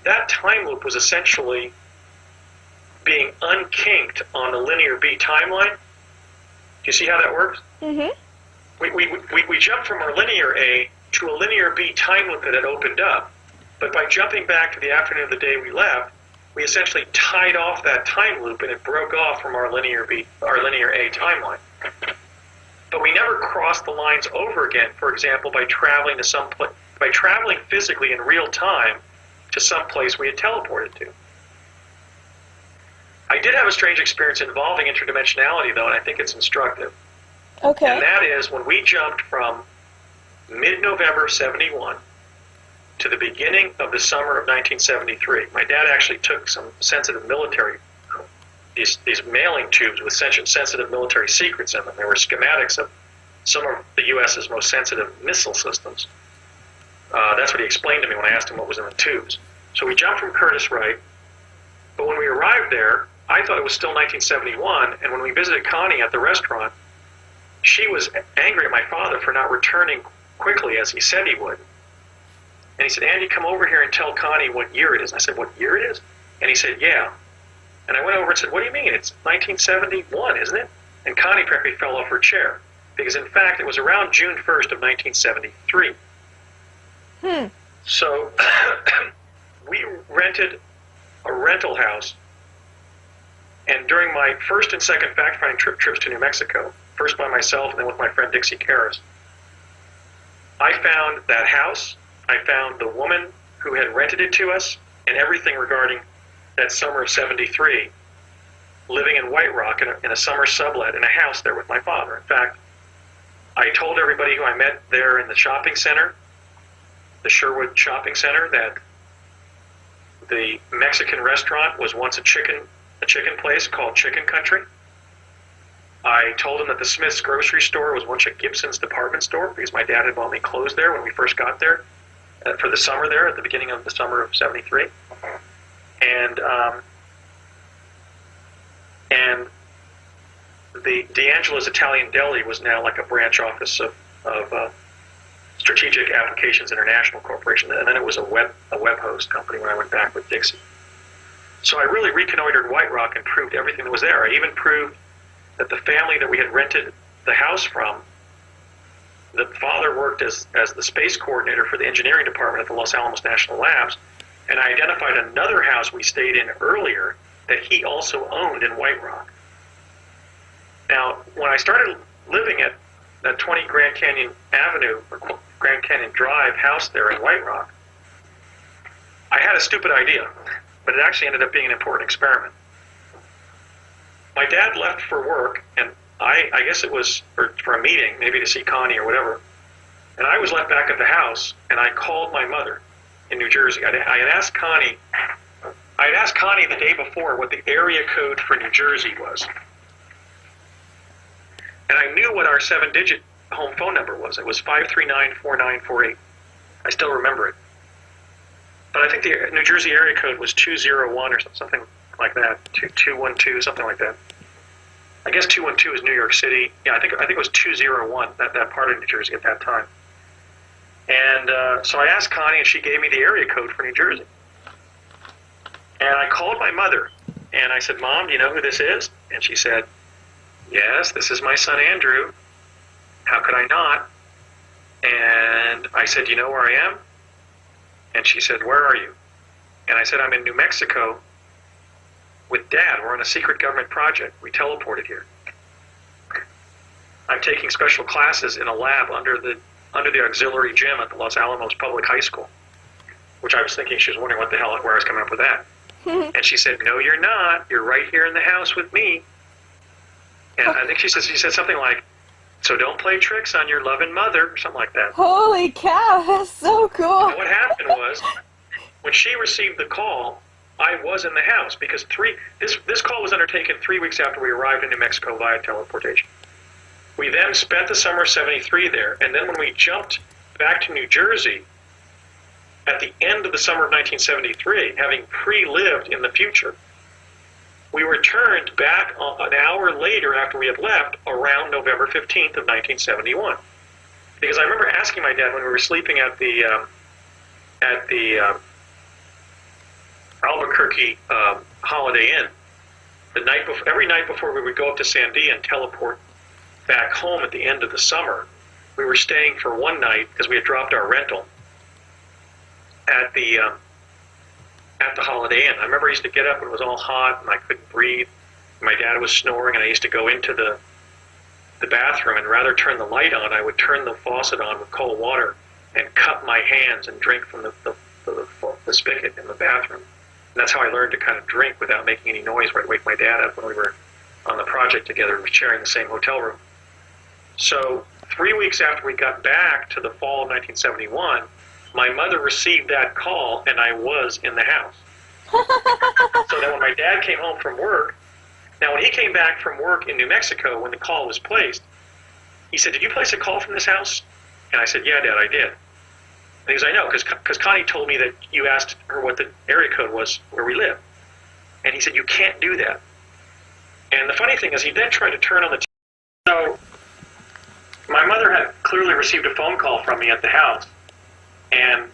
that time loop was essentially being unkinked on the linear B timeline. Do you see how that works? Mm-hmm. We jumped from our linear A to a linear B time loop that had opened up, but by jumping back to the afternoon of the day we left, we essentially tied off that time loop and it broke off from our linear A timeline. But we never crossed the lines over again, for example, by traveling physically in real time to some place we had teleported to. I did have a strange experience involving interdimensionality, though, and I think it's instructive. Okay. And that is when we jumped from mid-November 71 to the beginning of the summer of 1973. My dad actually took some sensitive military, these mailing tubes with sensitive military secrets in them. There were schematics of some of the U.S.'s most sensitive missile systems. That's what he explained to me when I asked him what was in the tubes. So we jumped from Curtiss-Wright, but when we arrived there, I thought it was still 1971, and when we visited Connie at the restaurant, she was angry at my father for not returning quickly as he said he would. And he said, "Andy, come over here and tell Connie what year it is." And I said, "What year it is?" And he said, "Yeah." And I went over and said, "What do you mean? It's 1971, isn't it?" And Connie practically fell off her chair, because in fact it was around June 1st of 1973. So we rented a rental house, and during my first and second fact-finding trips to New Mexico, first by myself and then with my friend Dixie Karras, I found that house, I found the woman who had rented it to us, and everything regarding that summer of 73, living in White Rock in a summer sublet in a house there with my father. In fact, I told everybody who I met there in the shopping center, the Sherwood Shopping Center, that the Mexican restaurant was once a chicken place called Chicken Country. I told him that the Smith's grocery store was once a Gibson's department store because my dad had bought me clothes there when we first got there for the summer there at the beginning of the summer of '73. And the D'Angelo's Italian Deli was now like a branch office of Strategic Applications International Corporation, and then it was a web host company when I went back with Dixie. So I really reconnoitered White Rock and proved everything that was there. I even proved that the family that we had rented the house from, the father worked as the space coordinator for the engineering department at the Los Alamos National Labs, and I identified another house we stayed in earlier that he also owned in White Rock. Now, when I started living at that 20 Grand Canyon Avenue, or Grand Canyon Drive house there in White Rock, I had a stupid idea, but it actually ended up being an important experiment. My dad left for work, and I guess it was for a meeting, maybe to see Connie or whatever, and I was left back at the house, and I called my mother in New Jersey. I had asked Connie the day before what the area code for New Jersey was. And I knew what our 7-digit home phone number was. It was 539-4948. I still remember it. But I think the New Jersey area code was 201 or something like that, 212, something like that. I guess 212 is New York City. Yeah, I think it was 201, that part of New Jersey at that time. And so I asked Connie, and she gave me the area code for New Jersey. And I called my mother, and I said, "Mom, do you know who this is?" And she said, "Yes, this is my son Andrew. How could I not?" And I said, "Do you know where I am?" And she said, "Where are you?" And I said, "I'm in New Mexico with Dad. We're on a secret government project. We teleported here. I'm taking special classes in a lab under the auxiliary gym at the Los Alamos Public High School," which I was thinking she was wondering where I was coming up with that. And she said, "No, you're not. You're right here in the house with me." And I think she said something like, "So don't play tricks on your loving mother," or something like that. Holy cow, that's so cool. And what happened was, when she received the call, I was in the house because this call was undertaken 3 weeks after we arrived in New Mexico via teleportation. We then spent the summer of '73 there, and then when we jumped back to New Jersey at the end of the summer of 1973, having pre-lived in the future, we returned back an hour later after we had left, around November 15th of 1971. Because I remember asking my dad when we were sleeping at the Albuquerque Holiday Inn, every night before we would go up to Sandia and teleport back home at the end of the summer, we were staying for one night because we had dropped our rental at the Holiday Inn. I remember I used to get up when it was all hot and I couldn't breathe. My dad was snoring, and I used to go into the bathroom, and rather turn the light on, I would turn the faucet on with cold water and cup my hands and drink from the spigot in the bathroom. And that's how I learned to kind of drink without making any noise where I'd wake my dad up when we were on the project together and sharing the same hotel room. So 3 weeks after we got back to the fall of 1971, my mother received that call, and I was in the house. So then when my dad came home from work, now when he came back from work in New Mexico, when the call was placed, he said, "Did you place a call from this house?" And I said, "Yeah, Dad, I did." And he goes, "I know, because Connie told me that you asked her what the area code was where we live." And he said, "You can't do that." And the funny thing is, he then tried to turn on the TV. So my mother had clearly received a phone call from me at the house, and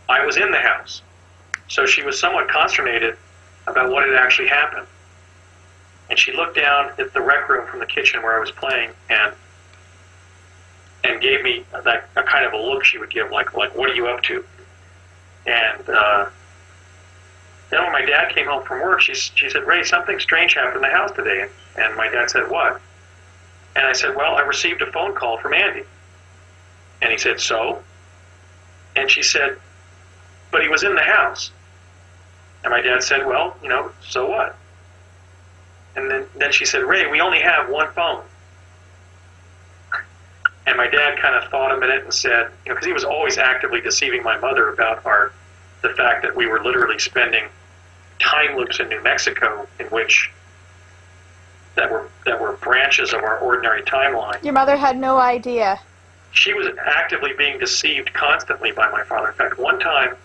I was in the house. So she was somewhat consternated about what had actually happened. And she looked down at the rec room from the kitchen where I was playing, and gave me a kind of a look she would give, like "What are you up to?" And then when my dad came home from work, she said, "Ray, something strange happened in the house today." And my dad said, "What?" And I said, "Well, I received a phone call from Andy." And he said, "So?" And she said, "But he was in the house." And my dad said, "Well, so what?" And then she said, "Ray, we only have one phone." And my dad kind of thought a minute and said, because he was always actively deceiving my mother about our the fact that we were literally spending time loops in New Mexico in which that were branches of our ordinary timeline. Your mother had no idea. She was actively being deceived constantly by my father. In fact, one time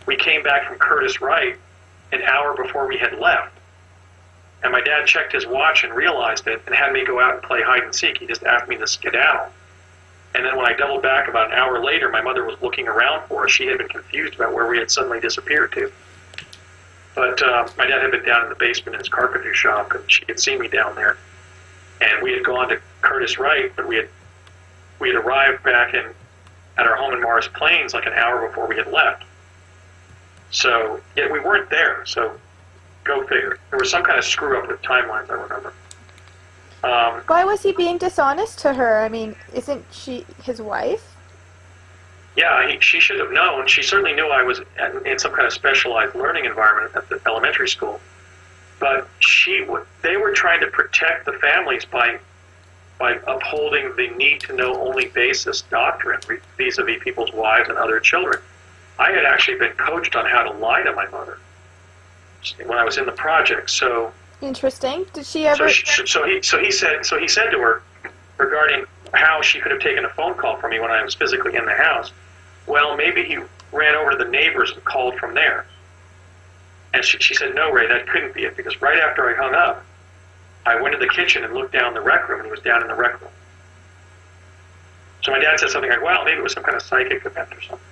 we came back from Curtis Wright an hour before we had left, and my dad checked his watch and realized it and had me go out and play hide and seek. He just asked me to skedaddle. And then when I doubled back about an hour later, my mother was looking around for us. She had been confused about where we had suddenly disappeared to. But my dad had been down in the basement in his carpentry shop, and she had seen me down there. And we had gone to Curtis Wright, but we had arrived back at our home in Mars Plains like an hour before we had left. So, yet we weren't there, so go figure. There was some kind of screw-up with timelines, I remember. Why was he being dishonest to her? I mean, isn't she his wife? Yeah, she should have known. She certainly knew I was in some kind of specialized learning environment at the elementary school. But they were trying to protect the families by upholding the need-to-know-only basis doctrine vis-a-vis people's wives and other children. I had actually been coached on how to lie to my mother when I was in the project. So interesting. Did she ever? So he said to her regarding how she could have taken a phone call from me when I was physically in the house. Well, maybe he ran over to the neighbors and called from there. And she said, no, Ray, that couldn't be it, because right after I hung up, I went to the kitchen and looked down the rec room, and he was down in the rec room. So my dad said something like, well, maybe it was some kind of psychic event or something.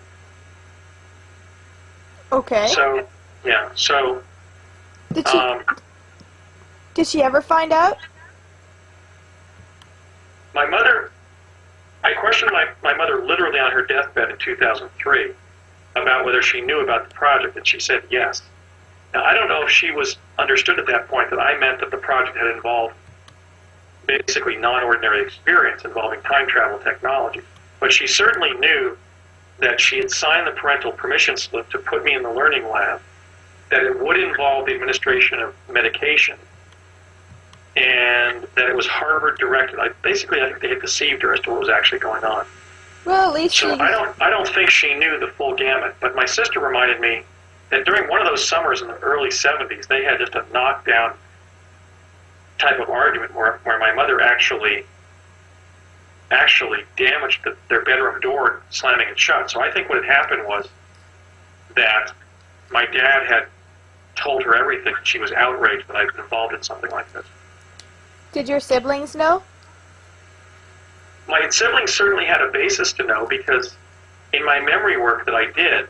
Okay. So, yeah, so... Did she ever find out? My mother... I questioned my mother literally on her deathbed in 2003 about whether she knew about the project, and she said yes. Now, I don't know if she was understood at that point that I meant that the project had involved basically non-ordinary experience involving time travel technology, but she certainly knew that she had signed the parental permission slip to put me in the learning lab, that it would involve the administration of medication, and that it was Harvard directed. I think they had deceived her as to what was actually going on. Well, at least so I don't think she knew the full gamut. But my sister reminded me that during one of those summers in the early 70s, they had just a knockdown type of argument where my mother actually damaged their bedroom door, slamming it shut. So I think what had happened was that my dad had told her everything. She was outraged that I'd been involved in something like this. Did your siblings know? My siblings certainly had a basis to know, because in my memory work that I did,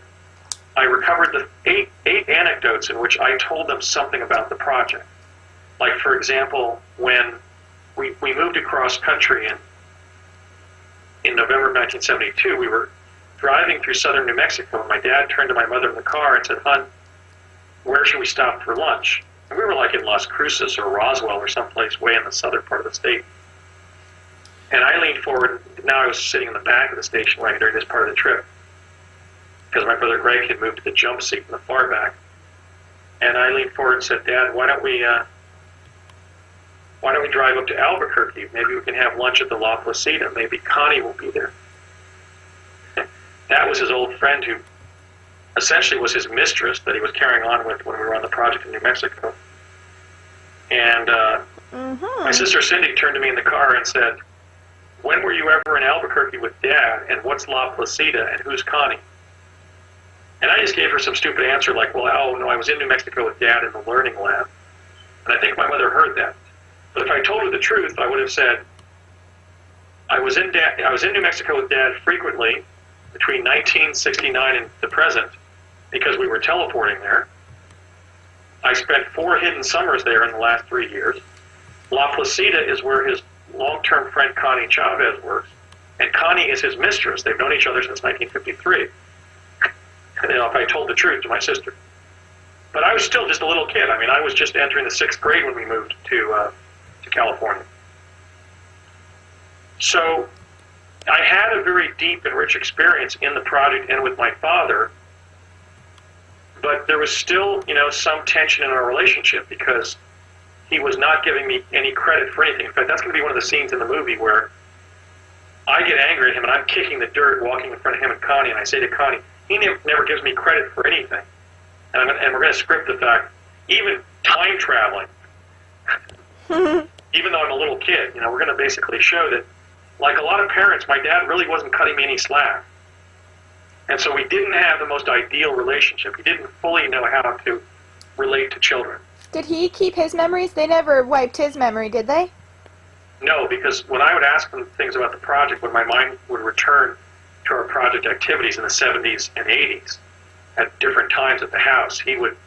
I recovered the eight anecdotes in which I told them something about the project. Like, for example, when we moved across country in November of 1972, we were driving through southern New Mexico, and my dad turned to my mother in the car and said, "Hon, where should we stop for lunch?" And we were like in Las Cruces or Roswell or someplace way in the southern part of the state. And I leaned forward. Now I was sitting in the back of the station wagon during this part of the trip, because my brother Greg had moved to the jump seat in the far back. And I leaned forward and said, "Dad, why don't we drive up to Albuquerque? Maybe we can have lunch at the La Placida. Maybe Connie will be there." That was his old friend who essentially was his mistress that he was carrying on with when we were on the project in New Mexico. And my sister Cindy turned to me in the car and said, "When were you ever in Albuquerque with Dad, and what's La Placida, and who's Connie?" And I just gave her some stupid answer like, "Well, oh no, I was in New Mexico with Dad in the learning lab." And I think my mother heard that. But if I told her the truth, I would have said, I was in New Mexico with Dad frequently between 1969 and the present, because we were teleporting there. I spent 4 hidden summers there in the last 3 years. La Placida is where his long-term friend Connie Chavez works, and Connie is his mistress. They've known each other since 1953. If I told the truth to my sister. But I was still just a little kid. I mean, I was just entering the 6th grade when we moved to California. So I had a very deep and rich experience in the project and with my father, but there was still, some tension in our relationship, because he was not giving me any credit for anything. In fact, that's going to be one of the scenes in the movie where I get angry at him, and I'm kicking the dirt, walking in front of him and Connie, and I say to Connie, he never gives me credit for anything. And we're going to script the fact, even time traveling, even though I'm a little kid, we're going to basically show that, like a lot of parents, my dad really wasn't cutting me any slack. And so we didn't have the most ideal relationship. He didn't fully know how to relate to children. Did he keep his memories? They never wiped his memory, did they? No, because when I would ask him things about the project, when my mind would return to our project activities in the 70s and 80s, at different times at the house, he would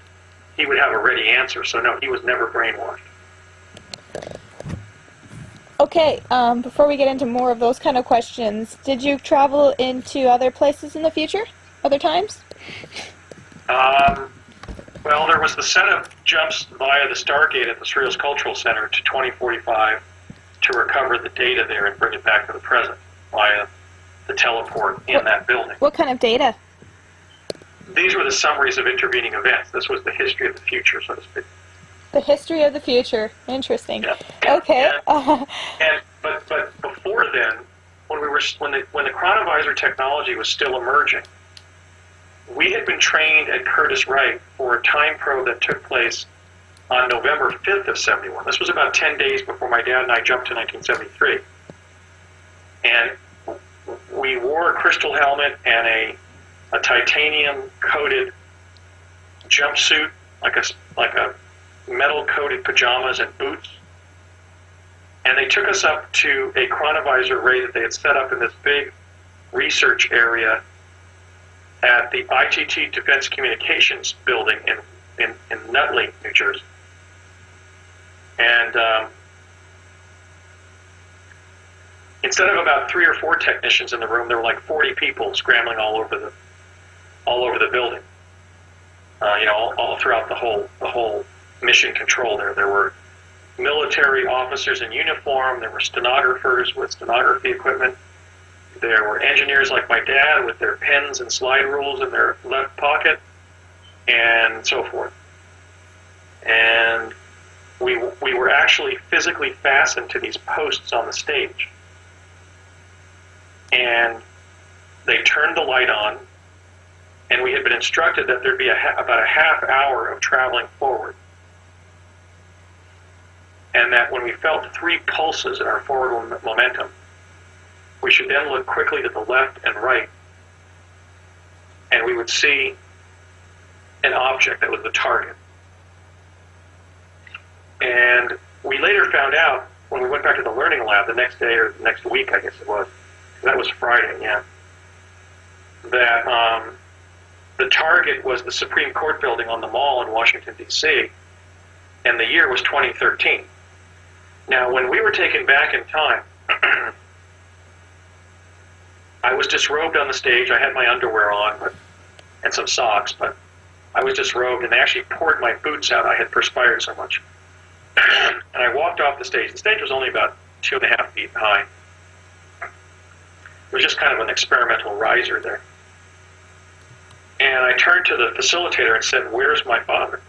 have a ready answer. So no, he was never brainwashed. Okay, before we get into more of those kind of questions, did you travel into other places in the future? Other times? Well, there was the set of jumps via the Stargate at the Surrealist Cultural Center to 2045 to recover the data there and bring it back to the present via the teleport in that building. What kind of data? These were the summaries of intervening events. This was the history of the future, so to speak. The history of the future. Interesting. Yeah. Okay. But before then, when the Chronovisor technology was still emerging, we had been trained at Curtis Wright for a time probe that took place on November 5th of 71. This was about 10 days before my dad and I jumped to 1973. And we wore a crystal helmet and a titanium-coated jumpsuit, like a metal-coated pajamas and boots. And they took us up to a chronovisor array that they had set up in this big research area at the ITT Defense Communications building in Nutley, New Jersey. And instead of about 3 or 4 technicians in the room, there were like 40 people scrambling all over the building. All throughout the whole mission control there. There were military officers in uniform. There were stenographers with stenography equipment. There were engineers like my dad with their pens and slide rules in their left pocket, and so forth. And we were actually physically fastened to these posts on the stage. And they turned the light on, and we had been instructed that there'd be about a half hour of traveling forward. And that when we felt 3 pulses in our forward momentum, we should then look quickly to the left and right, and we would see an object that was the target. And we later found out, when we went back to the learning lab the next day, or the next week, I guess it was, that was Friday, yeah, that the target was the Supreme Court building on the Mall in Washington, D.C., and the year was 2013. Now, when we were taken back in time, I was disrobed on the stage. I had my underwear on and some socks, but I was disrobed, and they actually poured my boots out. I had perspired so much. And I walked off the stage. The stage was only about 2.5 feet high. It was just kind of an experimental riser there. And I turned to the facilitator and said, "Where's my father?"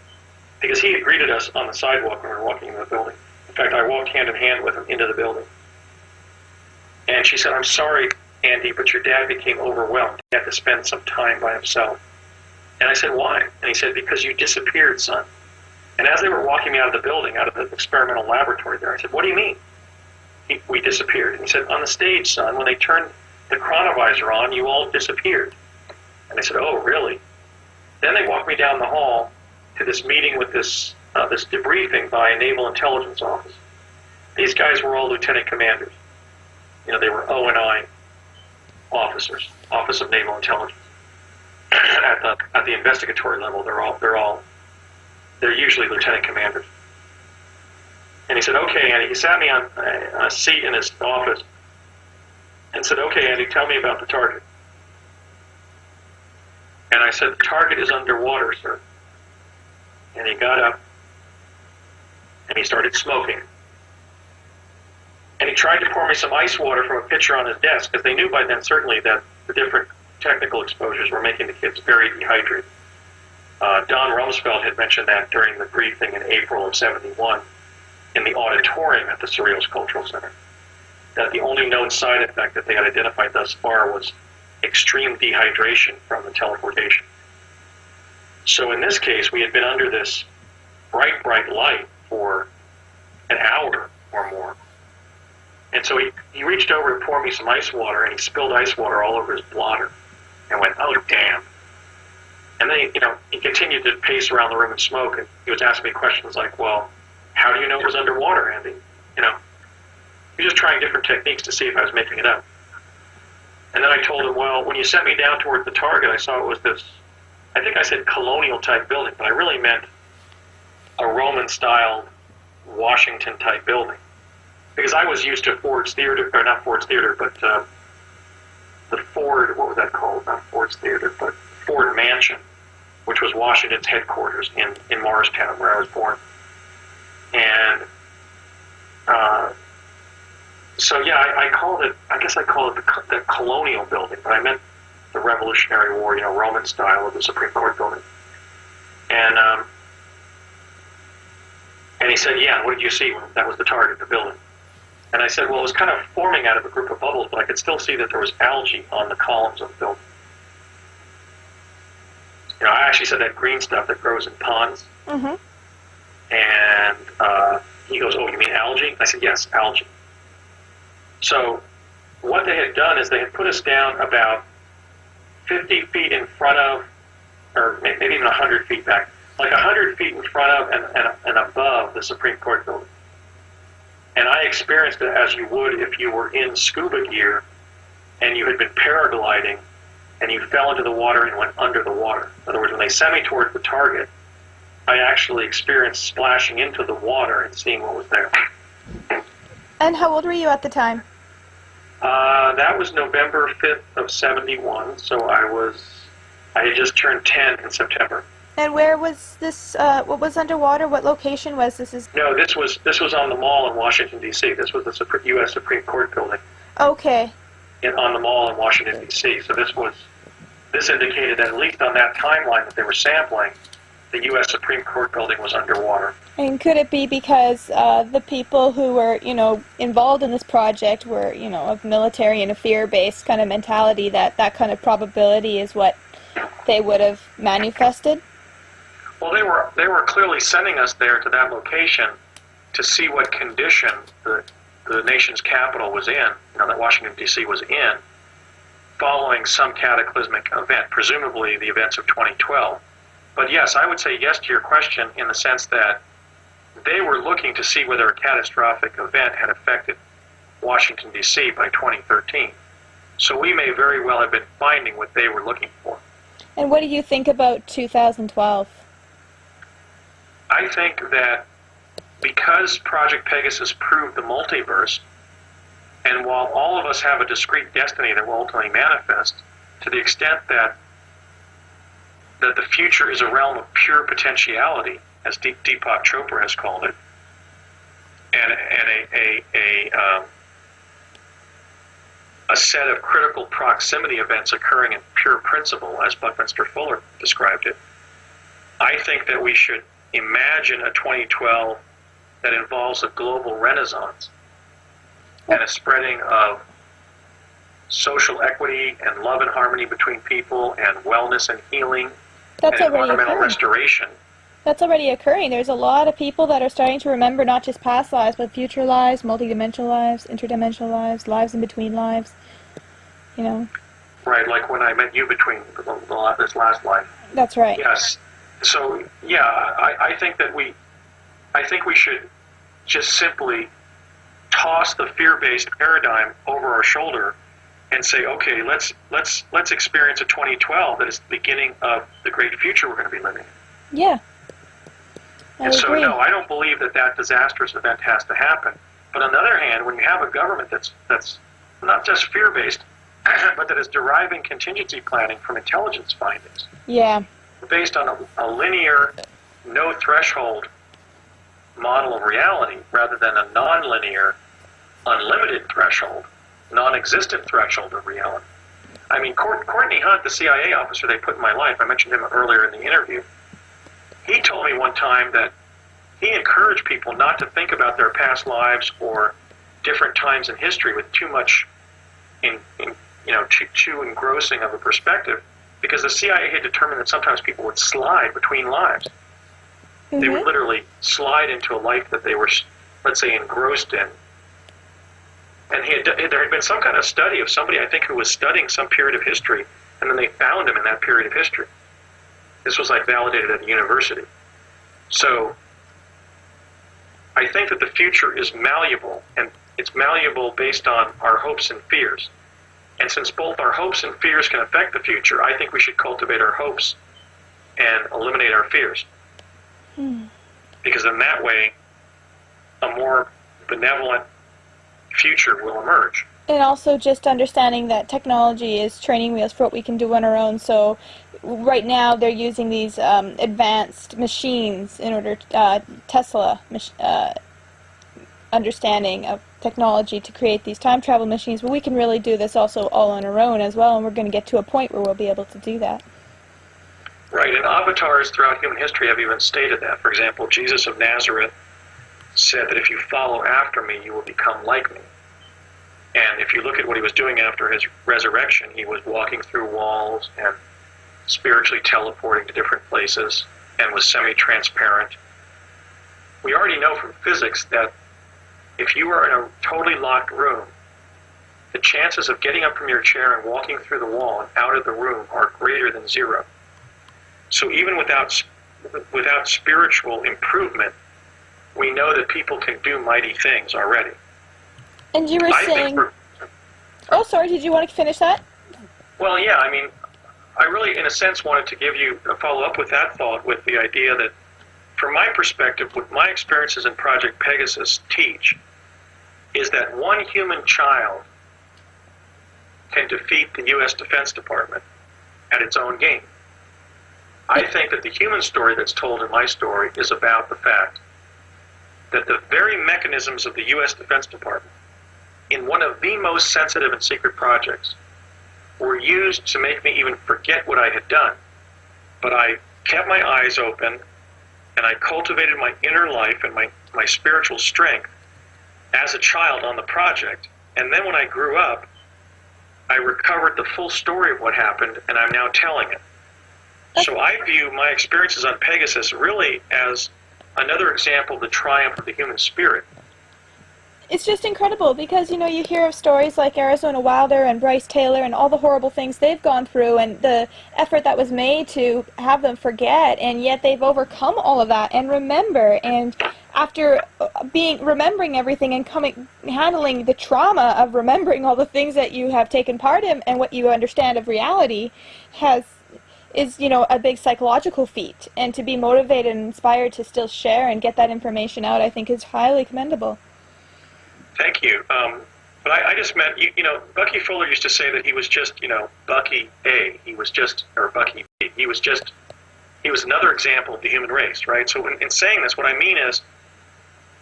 Because he had greeted us on the sidewalk when we were walking in the building. In fact, I walked hand in hand with him into the building. And she said, "I'm sorry, Andy, but your dad became overwhelmed. He had to spend some time by himself." And I said, "Why?" And he said, "Because you disappeared, son." And as they were walking me out of the building, out of the experimental laboratory there, I said, "What do you mean?" We disappeared. And he said, "On the stage, son, when they turned the chronovisor on, you all disappeared." And I said, "Oh, really?" Then they walked me down the hall to this meeting with this debriefing by a Naval Intelligence Office. These guys were all lieutenant commanders. They were O&I officers, Office of Naval Intelligence. At the investigatory level, they're usually lieutenant commanders. And he said, "Okay, Andy." He sat me on a seat in his office and said, "Okay, Andy, tell me about the target." And I said, "The target is underwater, sir." And he got up and he started smoking. And he tried to pour me some ice water from a pitcher on his desk, because they knew by then certainly that the different technical exposures were making the kids very dehydrated. Don Rumsfeld had mentioned that during the briefing in April of '71 in the auditorium at the Surrealist Cultural Center. that the only known side effect that they had identified thus far was extreme dehydration from the teleportation. So in this case, we had been under this bright, bright light for an hour or more. And so he reached over and poured me some ice water, and he spilled ice water all over his blotter and went, oh, damn. And then, he continued to pace around the room and smoke, and he was asking me questions like, well, how do you know it was underwater, Andy? He was just trying different techniques to see if I was making it up. And then I told him, well, when you sent me down toward the target, I saw it was this, I think I said colonial-type building, but I really meant a Roman-styled Washington-type building. Because I was used to Ford's Theater, or not Ford's Theater, but the Ford, what was that called? Not Ford's Theater, but Ford Mansion, which was Washington's headquarters in Morristown, where I was born. And so, yeah, I guess I called it the colonial building, but I meant the Revolutionary War, Roman style of the Supreme Court building. And he said, yeah, what did you see when that was the target, the building? And I said, well, it was kind of forming out of a group of bubbles, but I could still see that there was algae on the columns of the building. I actually said that green stuff that grows in ponds. Mm-hmm. And he goes, oh, you mean algae? I said, yes, algae. So what they had done is they had put us down about 50 feet in front of, or maybe even 100 feet back, like 100 feet in front of and above the Supreme Court building. And I experienced it as you would if you were in scuba gear and you had been paragliding and you fell into the water and went under the water. In other words, when they sent me towards the target, I actually experienced splashing into the water and seeing what was there. And how old were you at the time? That was November 5th of 71, so I had just turned 10 in September. And where was this, what was underwater? What location was this? No, this was on the Mall in Washington, D.C. This was the U.S. Supreme Court building. Okay. On the Mall in Washington, D.C. So this indicated that at least on that timeline that they were sampling, the U.S. Supreme Court building was underwater. And could it be because the people who were, involved in this project were, of military and a fear-based kind of mentality, that kind of probability is what they would have manifested? Well, they were clearly sending us there to that location to see what condition the nation's capital was in, that Washington, D.C. was in, following some cataclysmic event, presumably the events of 2012. But yes, I would say yes to your question in the sense that they were looking to see whether a catastrophic event had affected Washington, D.C. by 2013. So we may very well have been finding what they were looking for. And what do you think about 2012? I think that because Project Pegasus proved the multiverse, and while all of us have a discrete destiny that will ultimately manifest, to the extent that the future is a realm of pure potentiality, as Deepak Chopra has called it, and a set of critical proximity events occurring in pure principle, as Buckminster Fuller described it, I think that we should imagine a 2012 that involves a global renaissance and a spreading of social equity and love and harmony between people and wellness and healing and environmental restoration. That's already occurring. There's a lot of people that are starting to remember not just past lives, but future lives, multidimensional lives, interdimensional lives, lives in between lives, Right, like when I met you between this last life. That's right. Yes. So, yeah, I think we should just simply toss the fear-based paradigm over our shoulder and say, okay, let's experience a 2012 that is the beginning of the great future we're going to be living in. Yeah. And so, no, I don't believe that disastrous event has to happen. But on the other hand, when you have a government that's not just fear-based, but that is deriving contingency planning from intelligence findings, based on a linear, no-threshold model of reality, rather than a non-linear, unlimited threshold, non-existent threshold of reality. I mean, Courtney Hunt, the CIA officer they put in my life, I mentioned him earlier in the interview, he told me one time that he encouraged people not to think about their past lives or different times in history with too much, too engrossing of a perspective, because the CIA had determined that sometimes people would slide between lives. Mm-hmm. They would literally slide into a life that they were, let's say, engrossed in. And there had been some kind of study of somebody, I think, who was studying some period of history, and then they found him in that period of history. This was like validated at a university. So I think that the future is malleable, and it's malleable based on our hopes and fears. And since both our hopes and fears can affect the future, I think we should cultivate our hopes and eliminate our fears. Because in that way, a more benevolent future will emerge. And also just understanding that technology is training wheels for what we can do on our own. So right now they're using these advanced machines in order to, Tesla understanding of technology to create these time travel machines, but we can really do this also all on our own as well, and we're going to get to a point where we'll be able to do that. Right, and avatars throughout human history have even stated that. For example, Jesus of Nazareth said that if you follow after me, you will become like me. And if you look at what he was doing after his resurrection, he was walking through walls and spiritually teleporting to different places and was semi-transparent. We already know from physics that if you are in a totally locked room, the chances of getting up from your chair and walking through the wall and out of the room are greater than zero. So even without spiritual improvement, we know that people can do mighty things already. And you were saying... Oh, sorry, did you want to finish that? Well, yeah, I mean, I really, in a sense, wanted to give you a follow-up with that thought, with the idea that, from my perspective, what my experiences in Project Pegasus teach is that one human child can defeat the U.S. Defense Department at its own game. I think that the human story that's told in my story is about the fact that the very mechanisms of the U.S. Defense Department, in one of the most sensitive and secret projects, were used to make me even forget what I had done. But I kept my eyes open, and I cultivated my inner life and my spiritual strength as a child on the project. And then when I grew up, I recovered the full story of what happened, and I'm now telling it. So I view my experiences on Pegasus really as another example of the triumph of the human spirit. It's just incredible because, you know, you hear of stories like Arizona Wilder and Bryce Taylor and all the horrible things they've gone through and the effort that was made to have them forget, and yet they've overcome all of that and remember. And after remembering everything and handling the trauma of remembering all the things that you have taken part in and what you understand of reality is, you know, a big psychological feat. And to be motivated and inspired to still share and get that information out, I think is highly commendable. Thank you. But I just meant, you know, Bucky Fuller used to say that he was just, you know, Bucky A. He was just, or Bucky B. He was another example of the human race, right? So in saying this, what I mean is,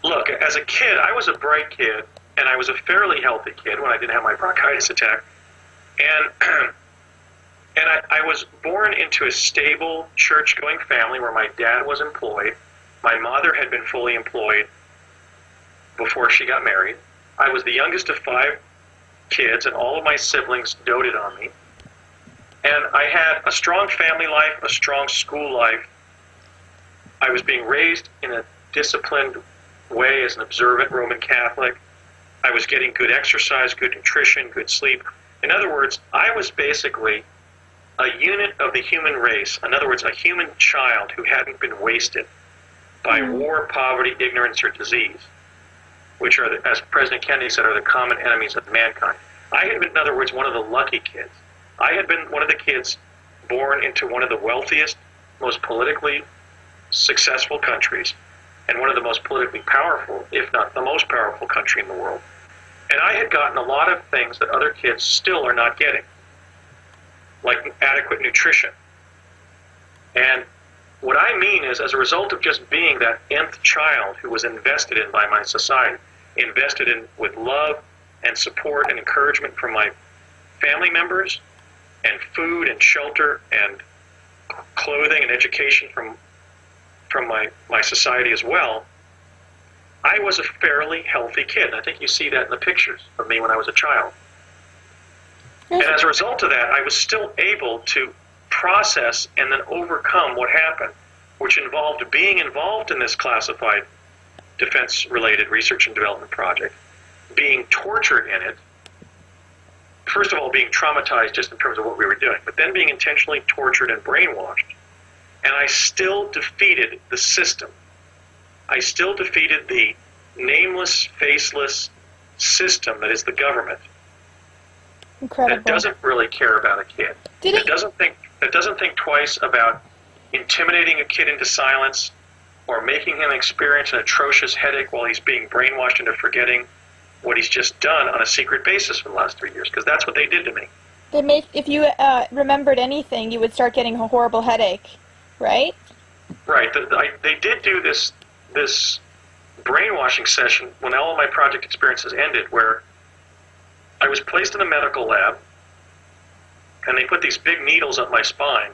look, as a kid, I was a bright kid, and I was a fairly healthy kid when I didn't have my bronchitis attack. And I was born into a stable church-going family where my dad was employed. My mother had been fully employed before she got married. I was the youngest of 5 kids, and all of my siblings doted on me. And I had a strong family life, a strong school life. I was being raised in a disciplined way as an observant Roman Catholic. I was getting good exercise, good nutrition, good sleep. In other words, I was basically a unit of the human race. In other words, a human child who hadn't been wasted by war, poverty, ignorance, or disease, which are, as President Kennedy said, are the common enemies of mankind. I had been, in other words, one of the lucky kids. I had been one of the kids born into one of the wealthiest, most politically successful countries, and one of the most politically powerful, if not the most powerful country in the world. And I had gotten a lot of things that other kids still are not getting, like adequate nutrition. And what I mean is, as a result of just being that nth child who was invested in by my society, invested in with love and support and encouragement from my family members, and food and shelter and clothing and education from my society as well, I I was a fairly healthy kid. And I think you see that in the pictures of me when I was a child. And as a result of that, I was still able to process and then overcome what happened, which involved being involved in this classified defense-related research and development project, being tortured in it, first of all being traumatized just in terms of what we were doing, but then being intentionally tortured and brainwashed. And I still defeated the system. I still defeated the nameless, faceless system that is the government. Incredible. That doesn't really care about a kid. That doesn't think twice about intimidating a kid into silence or making him experience an atrocious headache while he's being brainwashed into forgetting what he's just done on a secret basis for the last 3 years, because that's what they did to me. If you remembered anything, you would start getting a horrible headache, right? Right. They did do this brainwashing session when all of my project experiences ended, where I was placed in a medical lab, and they put these big needles up my spine,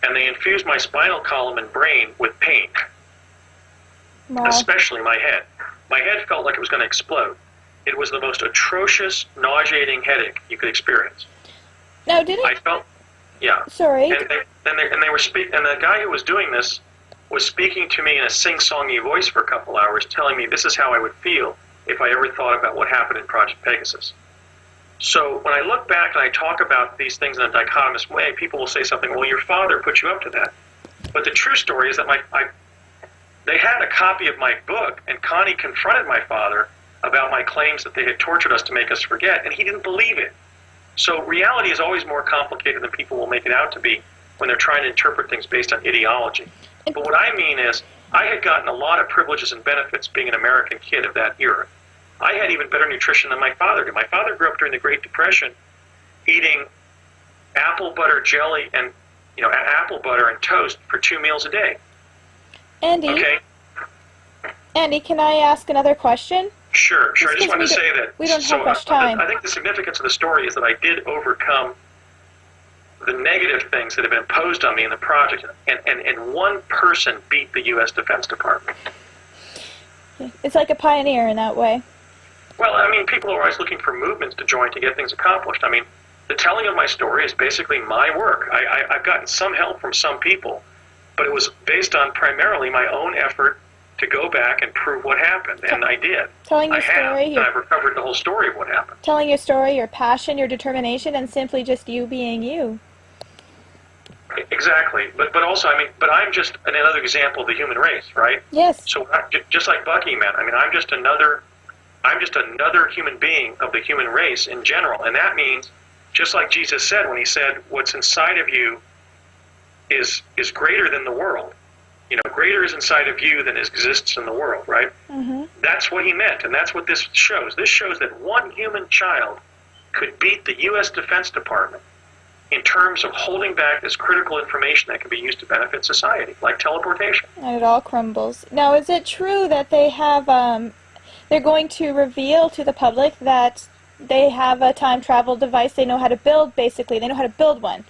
and they infused my spinal column and brain with pain, especially my head. My head felt like it was going to explode. It was the most atrocious, nauseating headache you could experience. Now, did it? I felt, yeah. Sorry. And they were speaking, and the guy who was doing this was speaking to me in a sing-songy voice for a couple hours, telling me this is how I would feel if I ever thought about what happened in Project Pegasus. So when I look back and I talk about these things in a dichotomous way, people will say something, well, your father put you up to that. But the true story is that they had a copy of my book, and Connie confronted my father about my claims that they had tortured us to make us forget, and he didn't believe it. So reality is always more complicated than people will make it out to be when they're trying to interpret things based on ideology. But what I mean is, I had gotten a lot of privileges and benefits being an American kid of that era. I had even better nutrition than my father did. My father grew up during the Great Depression eating apple butter jelly and apple butter and toast for 2 meals a day. Andy? Okay? Andy, can I ask another question? Sure. I just wanted to say that. We don't have much time. I think the significance of the story is that I did overcome the negative things that have been imposed on me in the project, and one person beat the U.S. Defense Department. It's like a pioneer in that way. Well, I mean, people are always looking for movements to join to get things accomplished. I mean, the telling of my story is basically my work. I've gotten some help from some people, but it was based on primarily my own effort to go back and prove what happened, and I did. Telling your story, and I've recovered the whole story of what happened. Telling your story, your passion, your determination, and simply just you being you. Exactly, but also, I mean, but I'm just another example of the human race, right? Yes. So just like Bucky meant, I mean, I'm just another human being of the human race in general, and that means, just like Jesus said when he said, "What's inside of you is greater than the world." Greater is inside of you than exists in the world, right? Mm-hmm. That's what he meant, and that's what this shows. This shows that one human child could beat the U.S. Defense Department in terms of holding back this critical information that can be used to benefit society, like teleportation. And it all crumbles. Now, is it true that they have, they're going to reveal to the public that they have a time travel device they know how to build, basically? They know how to build one.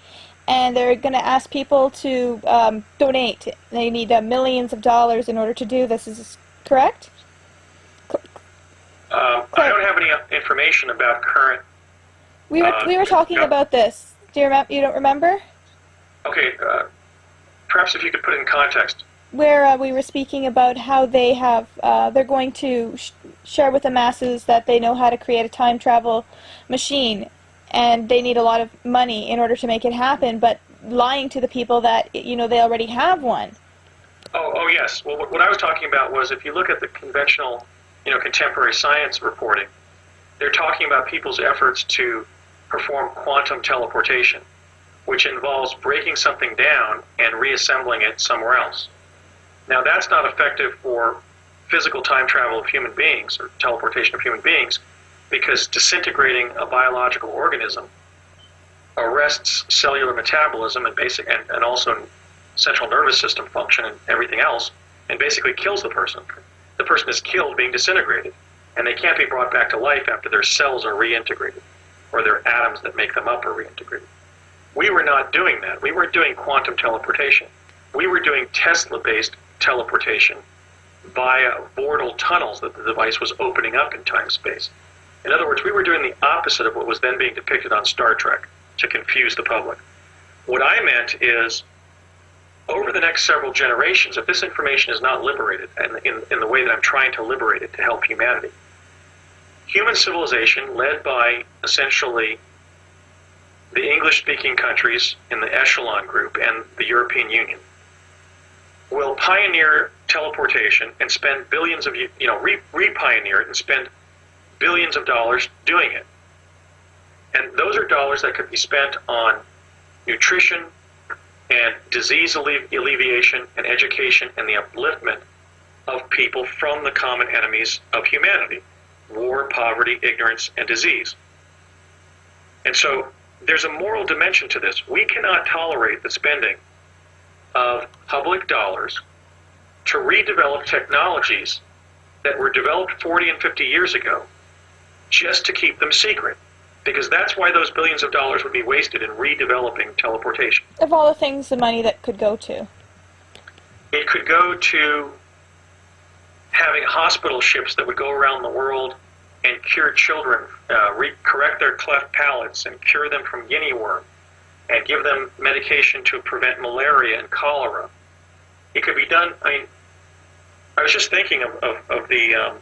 And they're going to ask people to donate. They need millions of dollars in order to do this. Is this correct? I don't have any information about current... We were talking about this. Do you remember? You don't remember? Okay. Perhaps if you could put it in context. Where we were speaking about how they have, they're going to share with the masses that they know how to create a time travel machine, and they need a lot of money in order to make it happen, but lying to the people that, they already have one. Oh yes. Well, what I was talking about was, if you look at the conventional, contemporary science reporting, they're talking about people's efforts to perform quantum teleportation, which involves breaking something down and reassembling it somewhere else. Now, that's not effective for physical time travel of human beings or teleportation of human beings, because disintegrating a biological organism arrests cellular metabolism and also central nervous system function and everything else, and basically kills the person. The person is killed being disintegrated, and they can't be brought back to life after their cells are reintegrated, or their atoms that make them up are reintegrated. We were not doing that. We weren't doing quantum teleportation. We were doing Tesla-based teleportation via vortal tunnels that the device was opening up in time-space. In other words, we were doing the opposite of what was then being depicted on Star Trek to confuse the public. What I meant is, over the next several generations, if this information is not liberated, and in the way that I'm trying to liberate it to help humanity, human civilization, led by essentially the English-speaking countries in the echelon group and the European Union, will pioneer teleportation and spend billions of, re-pioneer it and spend billions of dollars doing it. And those are dollars that could be spent on nutrition and disease alleviation and education and the upliftment of people from the common enemies of humanity: war, poverty, ignorance, and disease. And so there's a moral dimension to this. We cannot tolerate the spending of public dollars to redevelop technologies that were developed 40 and 50 years ago just to keep them secret. Because that's why those billions of dollars would be wasted in redeveloping teleportation. Of all the things, the money that could go to? It could go to having hospital ships that would go around the world and cure children, correct their cleft palates and cure them from guinea worm, and give them medication to prevent malaria and cholera. It could be done. I was just thinking of the.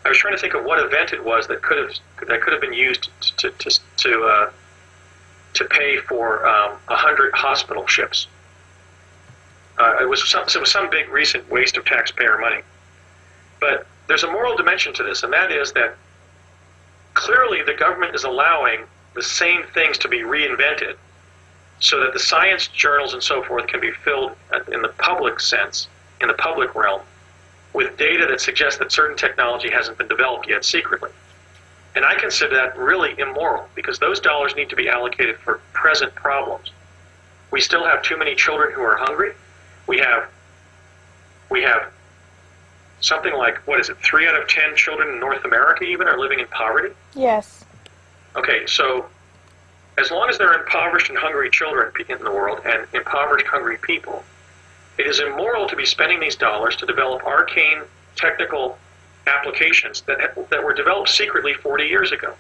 I was trying to think of what event it was that could have been used to pay for 100 hospital ships. It was some big recent waste of taxpayer money. But there's a moral dimension to this, and that is that clearly the government is allowing the same things to be reinvented so that the science journals and so forth can be filled in the public sense, in the public realm, with data that suggests that certain technology hasn't been developed yet secretly. And I consider that really immoral, because those dollars need to be allocated for present problems. We still have too many children who are hungry. We have something like, 3 out of 10 children in North America even are living in poverty? Yes. Okay, so as long as there are impoverished and hungry children in the world, and impoverished, hungry people, it is immoral to be spending these dollars to develop arcane technical applications that were developed secretly 40 years ago.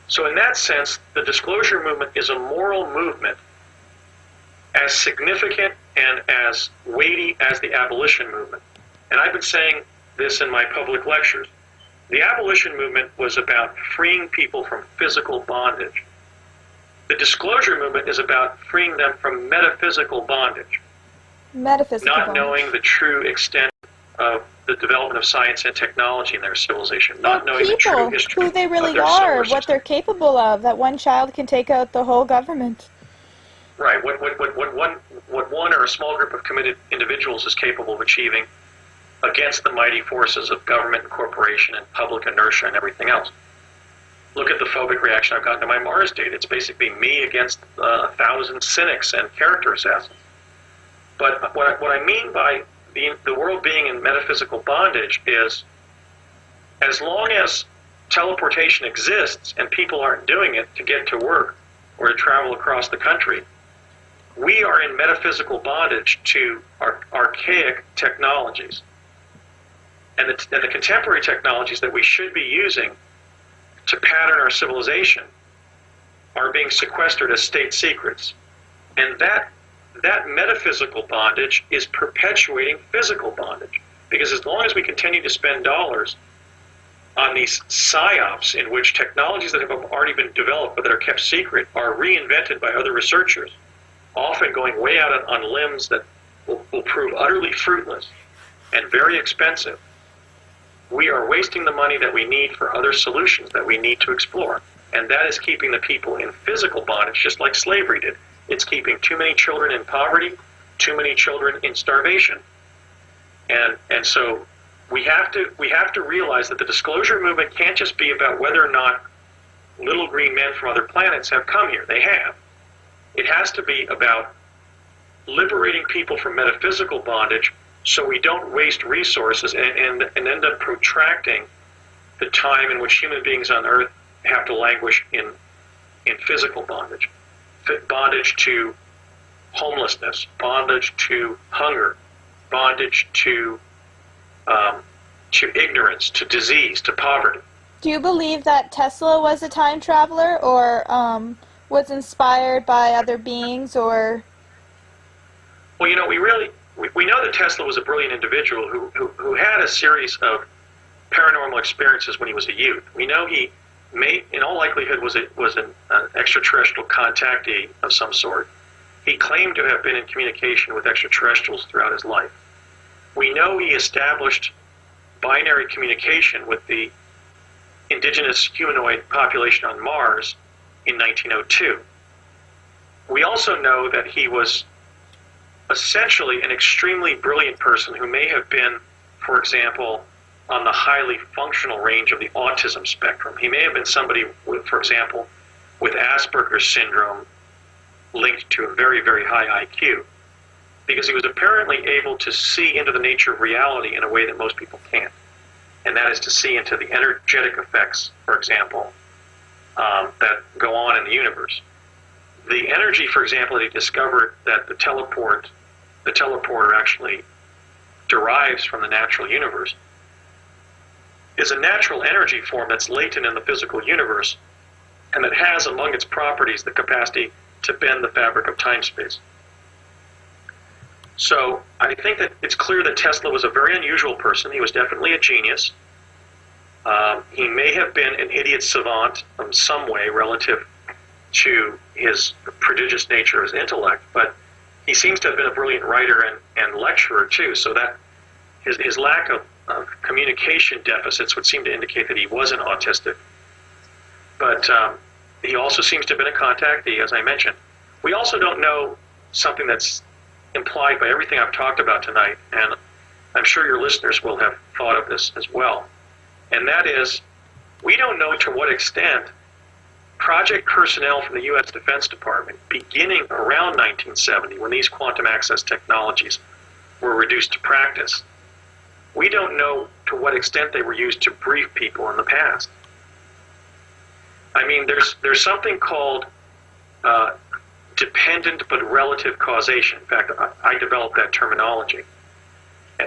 So in that sense, the disclosure movement is a moral movement as significant and as weighty as the abolition movement. And I've been saying this in my public lectures. The abolition movement was about freeing people from physical bondage. The disclosure movement is about freeing them from metaphysical bondage. Metaphysical not bondage. Knowing the true extent of the development of science and technology in their civilization, not knowing the true history who they really of their are, solar what system. they're capable of, that one child can take out the whole government. Right, what one or a small group of committed individuals is capable of achieving against the mighty forces of government and corporation and public inertia and everything else. Look at the phobic reaction I've gotten to my Mars date. It's basically me against 1,000 cynics and character assassins. But what I mean by the world being in metaphysical bondage is, as long as teleportation exists and people aren't doing it to get to work or to travel across the country, we are in metaphysical bondage to archaic technologies. And the contemporary technologies that we should be using to pattern our civilization are being sequestered as state secrets. And that metaphysical bondage is perpetuating physical bondage. Because as long as we continue to spend dollars on these psyops in which technologies that have already been developed but that are kept secret are reinvented by other researchers, often going way out on limbs that will prove utterly fruitless and very expensive, we are wasting the money that we need for other solutions that we need to explore. And that is keeping the people in physical bondage, just like slavery did. It's keeping too many children in poverty, too many children in starvation. And so we have to realize that the disclosure movement can't just be about whether or not little green men from other planets have come here. They have. It has to be about liberating people from metaphysical bondage so we don't waste resources and end up protracting the time in which human beings on Earth have to languish in physical bondage. Bondage to homelessness, bondage to hunger, bondage to ignorance, to disease, to poverty. Do you believe that Tesla was a time traveler, or was inspired by other beings, or? Well, you know, we know that Tesla was a brilliant individual who had a series of paranormal experiences when he was a youth. We know he in all likelihood, was an extraterrestrial contactee of some sort. He claimed to have been in communication with extraterrestrials throughout his life. We know he established binary communication with the indigenous humanoid population on Mars in 1902. We also know that he was essentially an extremely brilliant person who may have been, for example, on the highly functional range of the autism spectrum. He may have been somebody, for example, with Asperger's syndrome linked to a very, very high IQ, because he was apparently able to see into the nature of reality in a way that most people can't. And that is to see into the energetic effects, for example, that go on in the universe. The energy, for example, that he discovered that the teleporter actually derives from the natural universe, is a natural energy form that's latent in the physical universe, and that has among its properties the capacity to bend the fabric of time-space. So I think that it's clear that Tesla was a very unusual person. He was definitely a genius. He may have been an idiot savant in some way relative to his prodigious nature of his intellect, but he seems to have been a brilliant writer and lecturer too, so that his lack of communication deficits would seem to indicate that he wasn't autistic. But he also seems to have been a contactee, as I mentioned. We also don't know something that's implied by everything I've talked about tonight, and I'm sure your listeners will have thought of this as well. And that is, we don't know to what extent project personnel from the U.S. Defense Department, beginning around 1970, when these quantum access technologies were reduced to practice, we don't know to what extent they were used to brief people in the past. I mean, there's something called dependent but relative causation. In fact, I developed that terminology.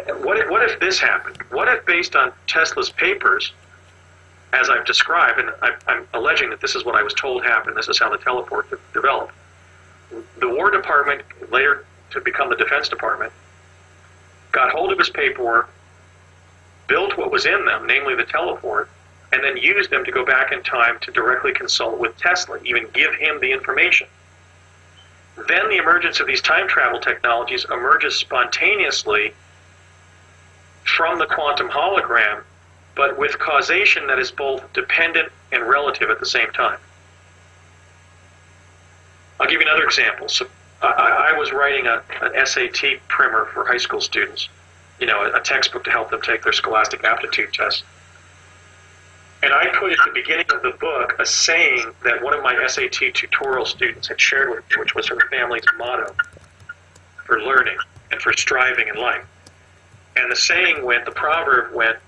What if this happened? What if, based on Tesla's papers, as I've described, and I'm alleging that this is what I was told happened, this is how the teleport developed. The War Department, later to become the Defense Department, got hold of his paperwork, built what was in them, namely the teleport, and then used them to go back in time to directly consult with Tesla, even give him the information. Then the emergence of these time travel technologies emerges spontaneously from the quantum hologram, but with causation that is both dependent and relative at the same time. I'll give you another example. So I was writing an SAT primer for high school students, a textbook to help them take their scholastic aptitude test. And I put at the beginning of the book a saying that one of my SAT tutorial students had shared with me, which was her family's motto for learning and for striving in life. And the proverb went,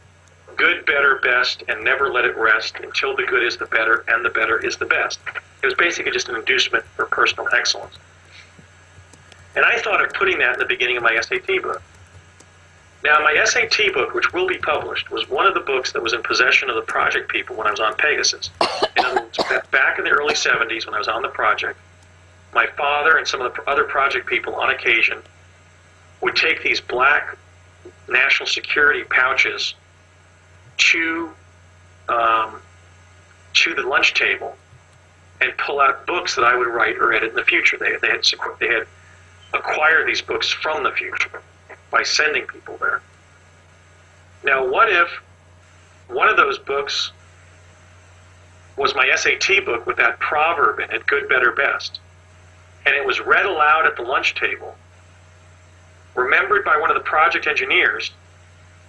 good, better, best, and never let it rest until the good is the better and the better is the best. It was basically just an inducement for personal excellence. And I thought of putting that in the beginning of my SAT book. Now, my SAT book, which will be published, was one of the books that was in possession of the project people when I was on Pegasus. In other words, back in the early 70s when I was on the project, my father and some of the other project people on occasion would take these black national security pouches to the lunch table and pull out books that I would write or edit in the future. They had acquired these books from the future by sending people there. Now, what if one of those books was my SAT book with that proverb in it, good, better, best, and it was read aloud at the lunch table, remembered by one of the project engineers,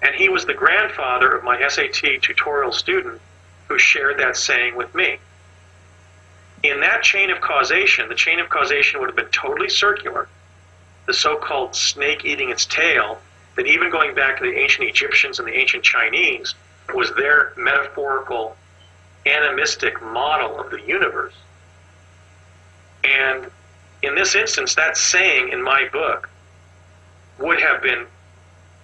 and he was the grandfather of my SAT tutorial student who shared that saying with me. In that chain of causation, the chain of causation would have been totally circular, the so-called snake eating its tail, that even going back to the ancient Egyptians and the ancient Chinese, was their metaphorical, animistic model of the universe. And in this instance, that saying in my book would have been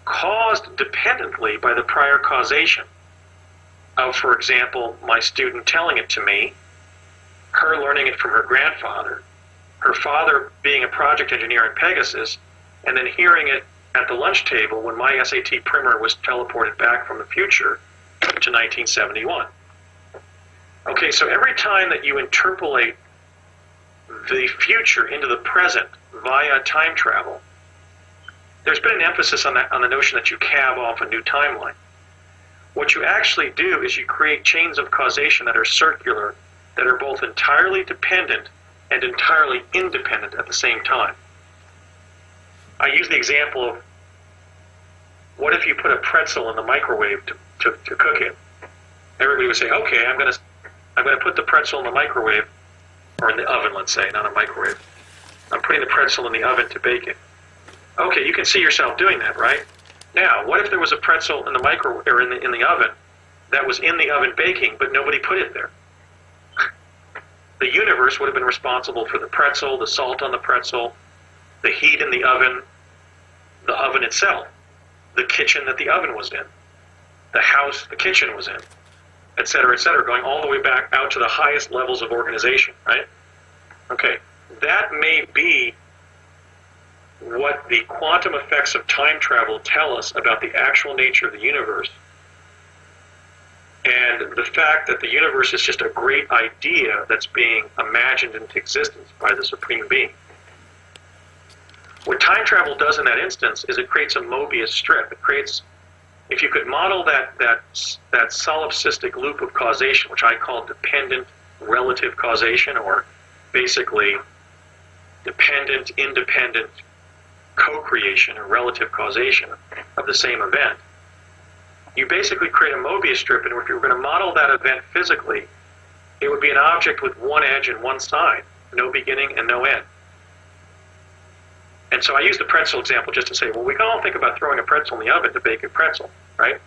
caused dependently by the prior causation of, for example, my student telling it to me, her learning it from her grandfather, her father being a project engineer in Pegasus, and then hearing it at the lunch table when my SAT primer was teleported back from the future to 1971. Okay, so every time that you interpolate the future into the present via time travel, there's been an emphasis on the notion that you calve off a new timeline. What you actually do is you create chains of causation that are circular, that are both entirely dependent and entirely independent at the same time. I use the example of, what if you put a pretzel in the microwave to cook it? Everybody would say, okay, I'm going to put the pretzel in the microwave, or in the oven, let's say, not a microwave. I'm putting the pretzel in the oven to bake it. Okay, you can see yourself doing that, right? Now, what if there was a pretzel in the microwave, or in the oven, that was in the oven baking, but nobody put it there? The universe would have been responsible for the pretzel, the salt on the pretzel, the heat in the oven itself, the kitchen that the oven was in, the house the kitchen was in, et cetera, going all the way back out to the highest levels of organization, right? Okay, that may be what the quantum effects of time travel tell us about the actual nature of the universe, and the fact that the universe is just a great idea that's being imagined into existence by the Supreme Being. What time travel does in that instance is it creates a Mobius strip. It creates, if you could model that solipsistic loop of causation, which I call dependent relative causation, or basically dependent independent co-creation or relative causation of the same event, you basically create a Mobius strip, and if you were going to model that event physically, it would be an object with one edge and one side, no beginning and no end. And so I use the pretzel example just to say, well, we can all think about throwing a pretzel in the oven to bake a pretzel, right?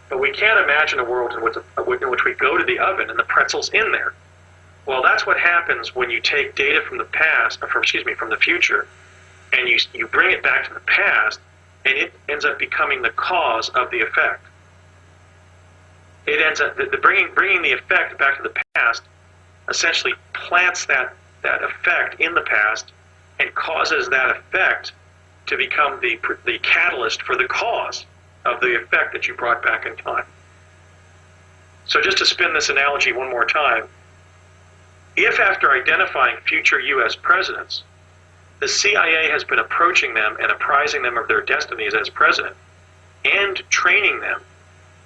But we can't imagine a world in which we go to the oven and the pretzel's in there. Well, that's what happens when you take data from the past, or from the future, and you bring it back to the past, and it ends up becoming the cause of the effect. It ends up bringing the effect back to the past, essentially plants that effect in the past, and causes that effect to become the catalyst for the cause of the effect that you brought back in time. So just to spin this analogy one more time, if after identifying future U.S. presidents, the CIA has been approaching them and apprising them of their destinies as president, and training them,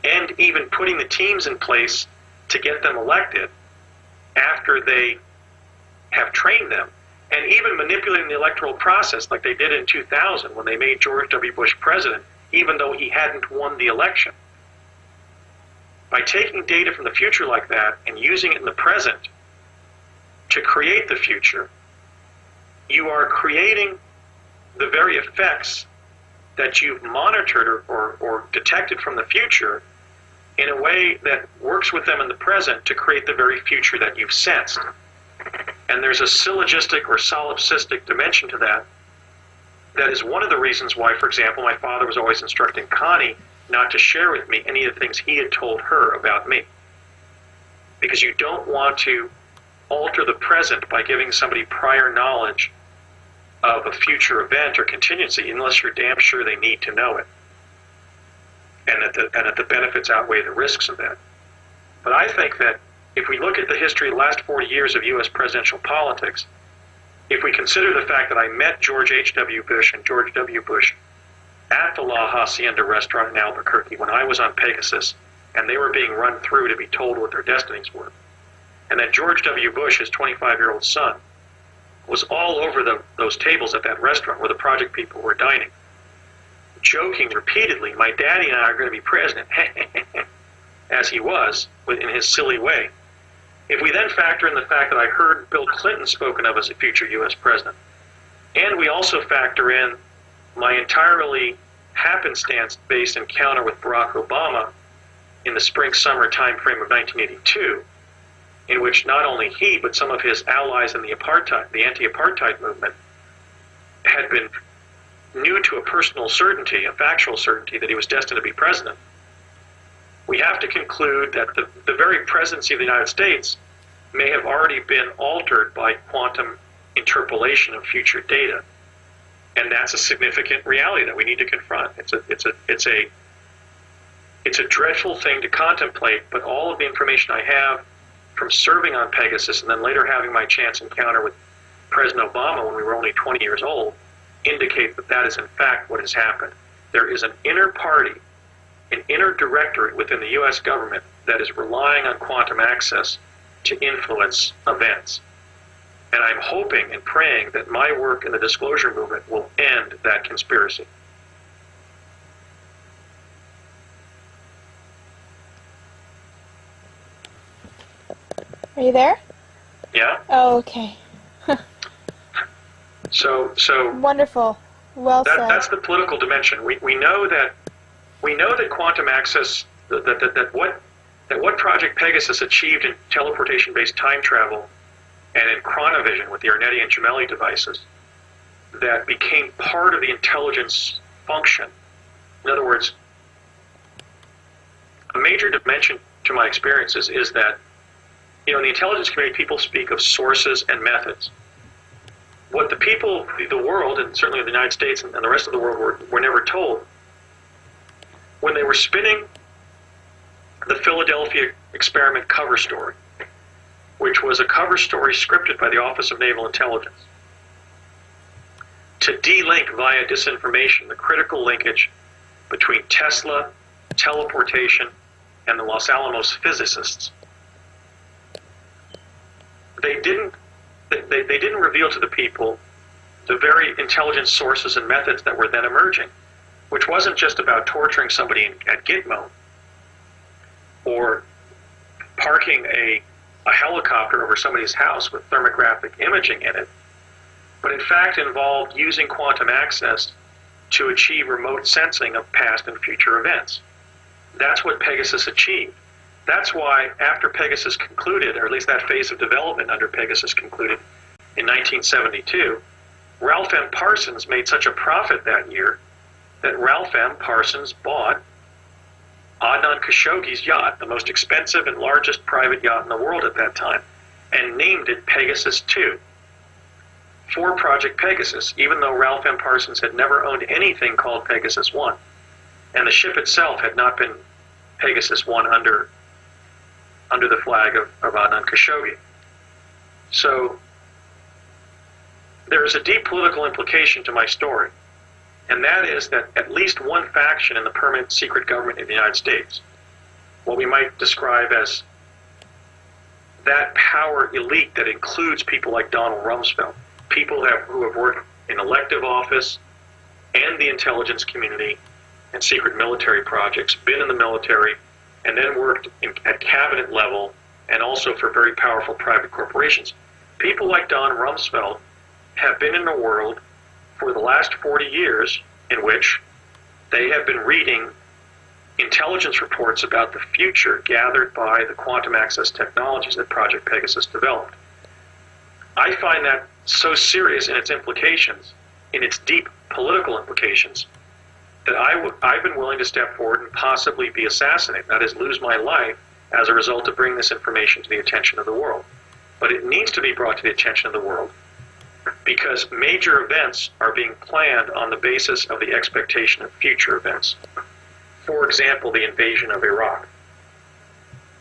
and even putting the teams in place to get them elected after they have trained them, and even manipulating the electoral process like they did in 2000 when they made George W. Bush president, even though he hadn't won the election. By taking data from the future like that and using it in the present to create the future, you are creating the very effects that you've monitored or detected from the future in a way that works with them in the present to create the very future that you've sensed. And there's a syllogistic or solipsistic dimension to that. That is one of the reasons why, for example, my father was always instructing Connie not to share with me any of the things he had told her about me. Because you don't want to alter the present by giving somebody prior knowledge of a future event or contingency unless you're damn sure they need to know it. And that the benefits outweigh the risks of that. But I think that if we look at the history of the last 40 years of U.S. presidential politics, if we consider the fact that I met George H.W. Bush and George W. Bush at the La Hacienda restaurant in Albuquerque when I was on Pegasus, and they were being run through to be told what their destinies were, and that George W. Bush, his 25-year-old son, was all over those tables at that restaurant where the project people were dining, joking repeatedly, my daddy and I are going to be president, as he was, in his silly way. If we then factor in the fact that I heard Bill Clinton spoken of as a future U.S. president, and we also factor in my entirely happenstance-based encounter with Barack Obama in the spring-summer time frame of 1982, in which not only he, but some of his allies in the anti-apartheid movement had been knew to a personal certainty, a factual certainty, that he was destined to be president, we have to conclude that the very presidency of the United States may have already been altered by quantum interpolation of future data. And that's a significant reality that we need to confront. It's a dreadful thing to contemplate, but all of the information I have from serving on Pegasus and then later having my chance encounter with President Obama when we were only 20 years old indicate that that is in fact what has happened. There is an inner party, an inner directorate within the U.S. government that is relying on quantum access to influence events. And I'm hoping and praying that my work in the disclosure movement will end that conspiracy. Are you there? Yeah? Oh, okay. So Wonderful. Well said. that's the political dimension. We know that quantum access, that what Project Pegasus achieved in teleportation-based time travel and in Chronovision with the Arnetti and Gemelli devices, that became part of the intelligence function. In other words, a major dimension to my experiences is that, in the intelligence community, people speak of sources and methods. What the people, the world, and certainly the United States and the rest of the world were never told, when they were spinning the Philadelphia experiment cover story, which was a cover story scripted by the Office of Naval Intelligence, to de-link via disinformation the critical linkage between Tesla, teleportation, and the Los Alamos physicists. They didn't reveal to the people the very intelligent sources and methods that were then emerging, which wasn't just about torturing somebody at Gitmo or parking a helicopter over somebody's house with thermographic imaging in it, but in fact involved using quantum access to achieve remote sensing of past and future events. That's what Pegasus achieved. That's why after Pegasus concluded, or at least that phase of development under Pegasus concluded in 1972, Ralph M. Parsons made such a profit that year that Ralph M. Parsons bought Adnan Khashoggi's yacht, the most expensive and largest private yacht in the world at that time, and named it Pegasus 2 for Project Pegasus, even though Ralph M. Parsons had never owned anything called Pegasus 1. And the ship itself had not been Pegasus 1 under the flag of Adnan Khashoggi. So there is a deep political implication to my story, and that is that at least one faction in the permanent secret government of the United States, what we might describe as that power elite that includes people like Donald Rumsfeld, people who have worked in elective office and the intelligence community and secret military projects, been in the military, and then worked at cabinet level and also for very powerful private corporations. People like Don Rumsfeld have been in a world for the last 40 years in which they have been reading intelligence reports about the future gathered by the quantum access technologies that Project Pegasus developed. I find that so serious in its implications, in its deep political implications, that I've been willing to step forward and possibly be assassinated, that is, lose my life as a result of bringing this information to the attention of the world. But it needs to be brought to the attention of the world because major events are being planned on the basis of the expectation of future events. For example, the invasion of Iraq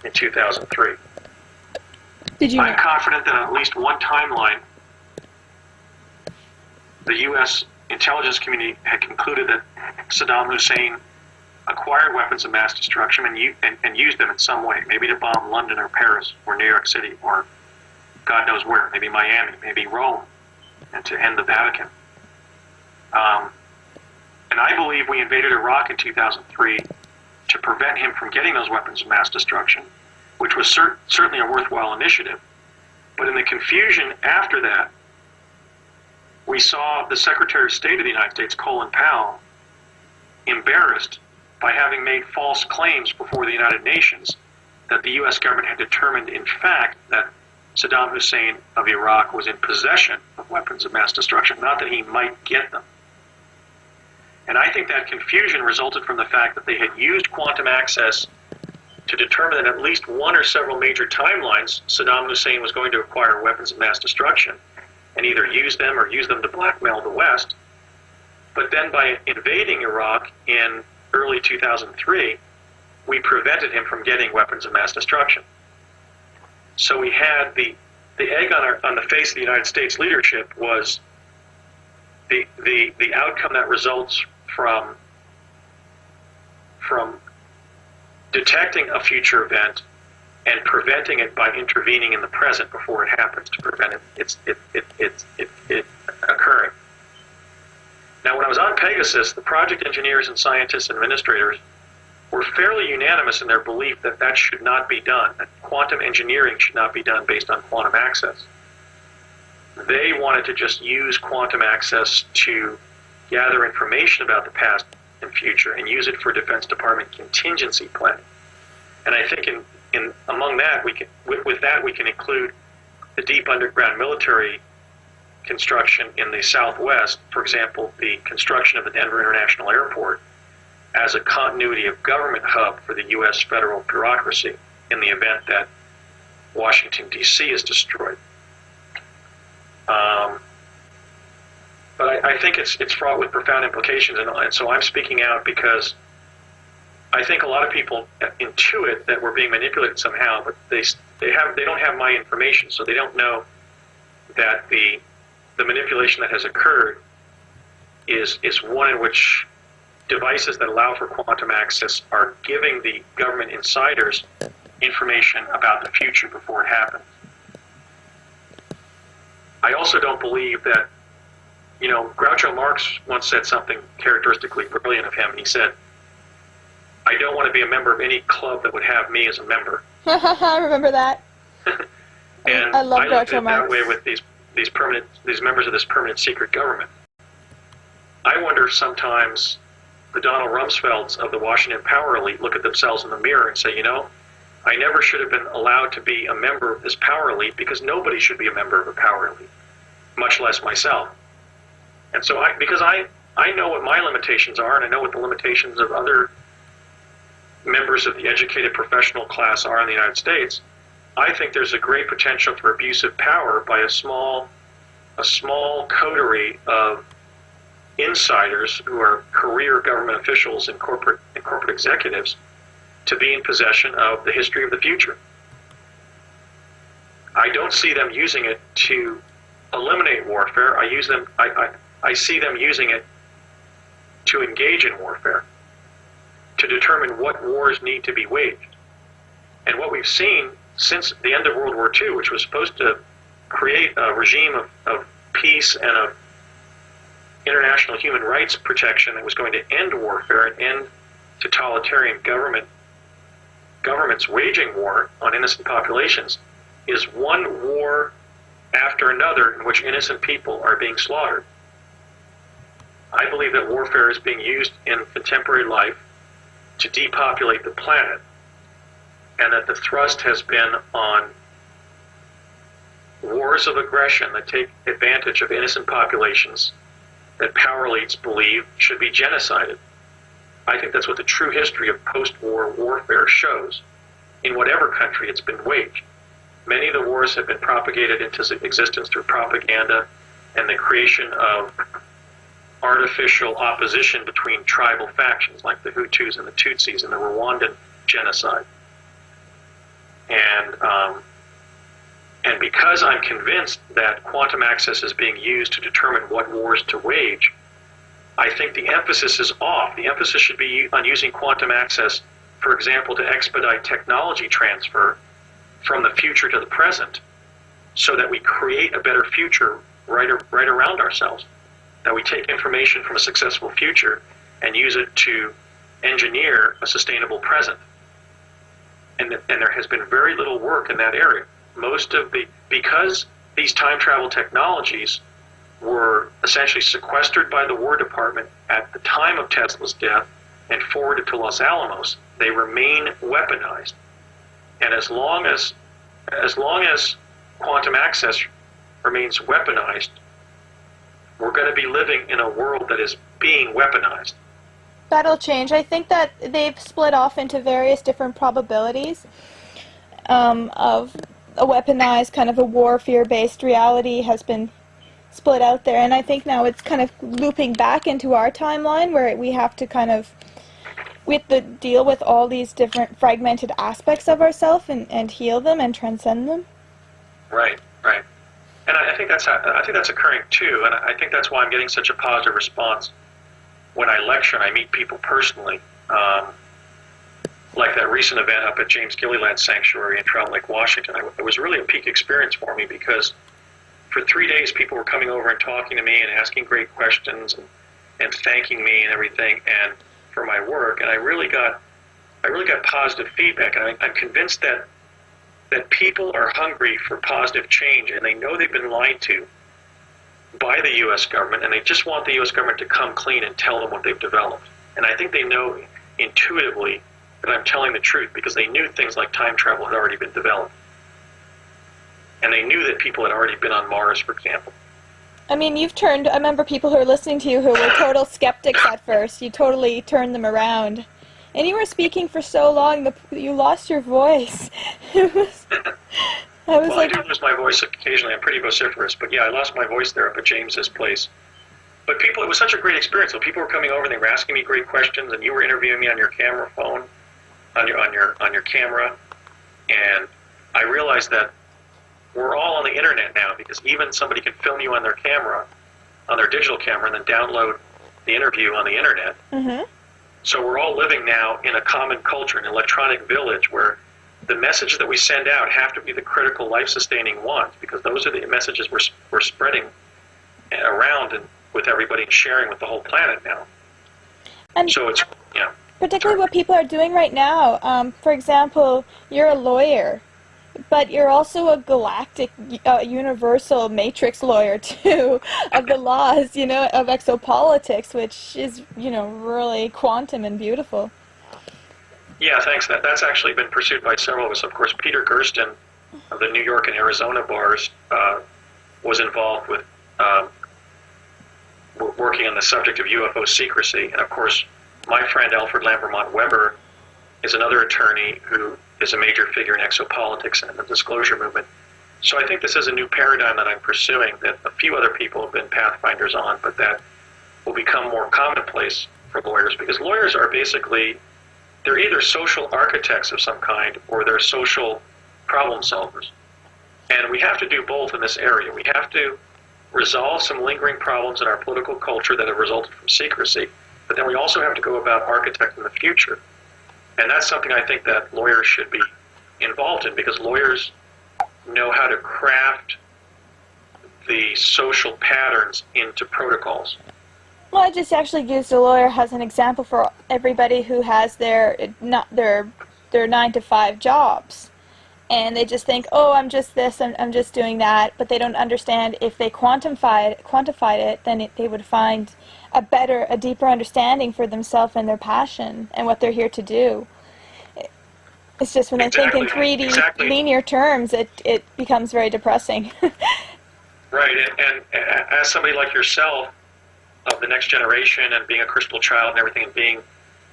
in 2003. I'm confident that on at least one timeline, the U.S. intelligence community had concluded that Saddam Hussein acquired weapons of mass destruction and used them in some way, maybe to bomb London or Paris or New York City or God knows where, maybe Miami, maybe Rome, and to end the Vatican. And I believe we invaded Iraq in 2003 to prevent him from getting those weapons of mass destruction, which was certainly a worthwhile initiative. But in the confusion after that, we saw the Secretary of State of the United States, Colin Powell, embarrassed by having made false claims before the United Nations that the U.S. government had determined, in fact, that Saddam Hussein of Iraq was in possession of weapons of mass destruction, not that he might get them. And I think that confusion resulted from the fact that they had used quantum access to determine that at least one or several major timelines, Saddam Hussein was going to acquire weapons of mass destruction and either use them or use them to blackmail the West. But then by invading Iraq in early 2003, we prevented him from getting weapons of mass destruction. So we had the egg on the face of the United States leadership was the outcome that results from detecting a future event and preventing it by intervening in the present before it happens to prevent it occurring. Now, when I was on Pegasus, the project engineers and scientists and administrators were fairly unanimous in their belief that that should not be done, that quantum engineering should not be done based on quantum access. They wanted to just use quantum access to gather information about the past and future and use it for Defense Department contingency planning. And I think among that, with that we can include the deep underground military construction in the Southwest, for example, the construction of the Denver International Airport as a continuity of government hub for the U.S. federal bureaucracy in the event that Washington, D.C. is destroyed. But I think it's fraught with profound implications, and so I'm speaking out because I think a lot of people intuit that we're being manipulated somehow, but they don't have my information, so they don't know that the manipulation that has occurred is one in which devices that allow for quantum access are giving the government insiders information about the future before it happens. I also don't believe that, Groucho Marx once said something characteristically brilliant of him. He said, "I don't want to be a member of any club that would have me as a member." I remember that. And I love Groucho Marx. That way with these members of this permanent secret government. I wonder if sometimes the Donald Rumsfelds of the Washington power elite look at themselves in the mirror and say, I never should have been allowed to be a member of this power elite because nobody should be a member of a power elite, much less myself. And so because I know what my limitations are, and I know what the limitations of other members of the educated professional class are in the United States, I think there's a great potential for abusive power by a small coterie of insiders who are career government officials and corporate executives to be in possession of the history of the future. I don't see them using it to eliminate warfare. I see them using it to engage in warfare, to determine what wars need to be waged. And what we've seen since the end of World War II, which was supposed to create a regime of peace and of international human rights protection that was going to end warfare and end totalitarian governments waging war on innocent populations, is one war after another in which innocent people are being slaughtered. I believe that warfare is being used in contemporary life to depopulate the planet, and that the thrust has been on wars of aggression that take advantage of innocent populations that power elites believe should be genocided. I think that's what the true history of post-war warfare shows, in whatever country it's been waged. Many of the wars have been propagated into existence through propaganda and the creation of artificial opposition between tribal factions like the Hutus and the Tutsis in the Rwandan genocide. And because I'm convinced that quantum access is being used to determine what wars to wage, I think the emphasis is off. The emphasis should be on using quantum access, for example, to expedite technology transfer from the future to the present, so that we create a better future right around ourselves. That we take information from a successful future and use it to engineer a sustainable present. And there has been very little work in that area. Because these time travel technologies were essentially sequestered by the War Department at the time of Tesla's death and forwarded to Los Alamos, they remain weaponized. And as long as quantum access remains weaponized, we're going to be living in a world that is being weaponized. That'll change. I think that they've split off into various different probabilities of a weaponized kind of a warfare-based reality has been split out there, and I think now it's kind of looping back into our timeline where we have to deal with all these different fragmented aspects of ourselves and heal them and transcend them. Right. And I think that's occurring too, and I think that's why I'm getting such a positive response when I lecture and I meet people personally. Like that recent event up at James Gilliland Sanctuary in Trout Lake, Washington. It was really a peak experience for me because for 3 days people were coming over and talking to me and asking great questions and thanking me and everything and for my work, and I really got positive feedback, and I'm convinced that people are hungry for positive change, and they know they've been lied to by the U.S. government, and they just want the U.S. government to come clean and tell them what they've developed. And I think they know intuitively that I'm telling the truth because they knew things like time travel had already been developed. And they knew that people had already been on Mars, for example. I mean, I remember people who were listening to you who were total skeptics at first. You totally turned them around. And you were speaking for so long, you lost your voice. I do lose my voice occasionally. I'm pretty vociferous. But yeah, I lost my voice there up at James's place. But it was such a great experience. So people were coming over and they were asking me great questions, and you were interviewing me on your camera phone, on your camera. And I realized that we're all on the internet now because even somebody can film you on their camera, on their digital camera, and then download the interview on the internet. Mm-hmm. So we're all living now in a common culture, an electronic village, where the messages that we send out have to be the critical, life-sustaining ones, because those are the messages we're spreading around and with everybody and sharing with the whole planet now. And so it's, particularly what people are doing right now. For example, you're a lawyer, but you're also a galactic, universal matrix lawyer, too, of the laws, of exopolitics, which is, really quantum and beautiful. Yeah, thanks. That's actually been pursued by several of us. Of course, Peter Gersten of the New York and Arizona bars was involved with working on the subject of UFO secrecy. And of course, my friend Alfred Lambermont Weber is another attorney who is a major figure in exopolitics and the disclosure movement. So I think this is a new paradigm that I'm pursuing that a few other people have been pathfinders on, but that will become more commonplace for lawyers, because lawyers are basically, they're either social architects of some kind or they're social problem solvers. And we have to do both in this area. We have to resolve some lingering problems in our political culture that have resulted from secrecy, but then we also have to go about architecting the future. And that's something I think that lawyers should be involved in, because lawyers know how to craft the social patterns into protocols. Well, I just actually used a lawyer as an example for everybody who has their 9-to-5 jobs. And they just think, oh, I'm just this, I'm just doing that, but they don't understand if they quantified it, then they would find a deeper understanding for themselves and their passion and what they're here to do. It's just when they think in 3D linear terms, it becomes very depressing. Right, and as somebody like yourself, of the next generation, and being a crystal child and everything, and being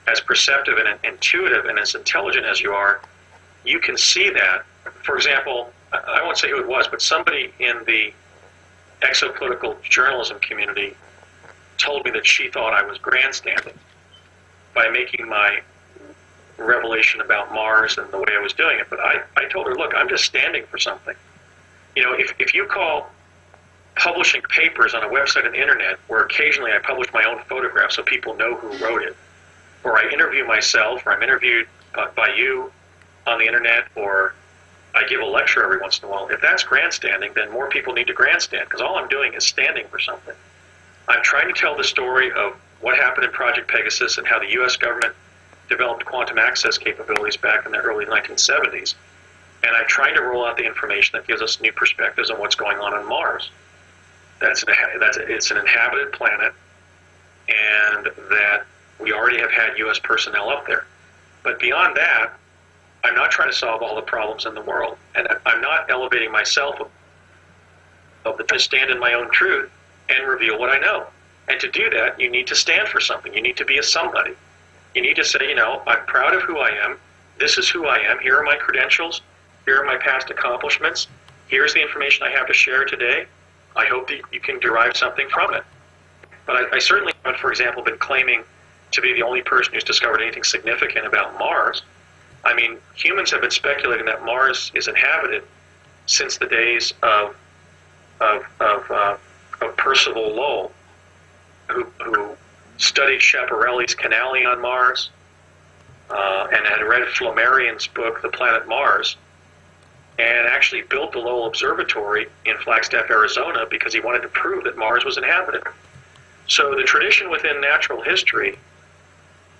as perceptive and intuitive and as intelligent as you are, you can see that. For example, I won't say who it was, but somebody in the exopolitical journalism community told me that she thought I was grandstanding by making my revelation about Mars and the way I was doing it. But I told her, look, I'm just standing for something. If you call publishing papers on a website on the internet, where occasionally I publish my own photograph so people know who wrote it, or I interview myself, or I'm interviewed by you on the internet, or I give a lecture every once in a while, if that's grandstanding, then more people need to grandstand, because all I'm doing is standing for something. I'm trying to tell the story of what happened in Project Pegasus and how the U.S. government developed quantum access capabilities back in the early 1970s. And I'm trying to roll out the information that gives us new perspectives on what's going on Mars. It's an inhabited planet, and that we already have had U.S. personnel up there. But beyond that, I'm not trying to solve all the problems in the world, and I'm not elevating myself to stand in my own truth. and reveal what I know. And to do that, you need to stand for something. You need to be a somebody. You need to say, I'm proud of who I am. This is who I am. Here are my credentials. Here are my past accomplishments. Here's the information I have to share today. I hope that you can derive something from it. But I certainly haven't, for example, been claiming to be the only person who's discovered anything significant about Mars. I mean, humans have been speculating that Mars is inhabited since the days of Percival Lowell, who studied Schiaparelli's Canali on Mars and had read Flammarion's book, The Planet Mars, and actually built the Lowell Observatory in Flagstaff, Arizona, because he wanted to prove that Mars was inhabited. So the tradition within natural history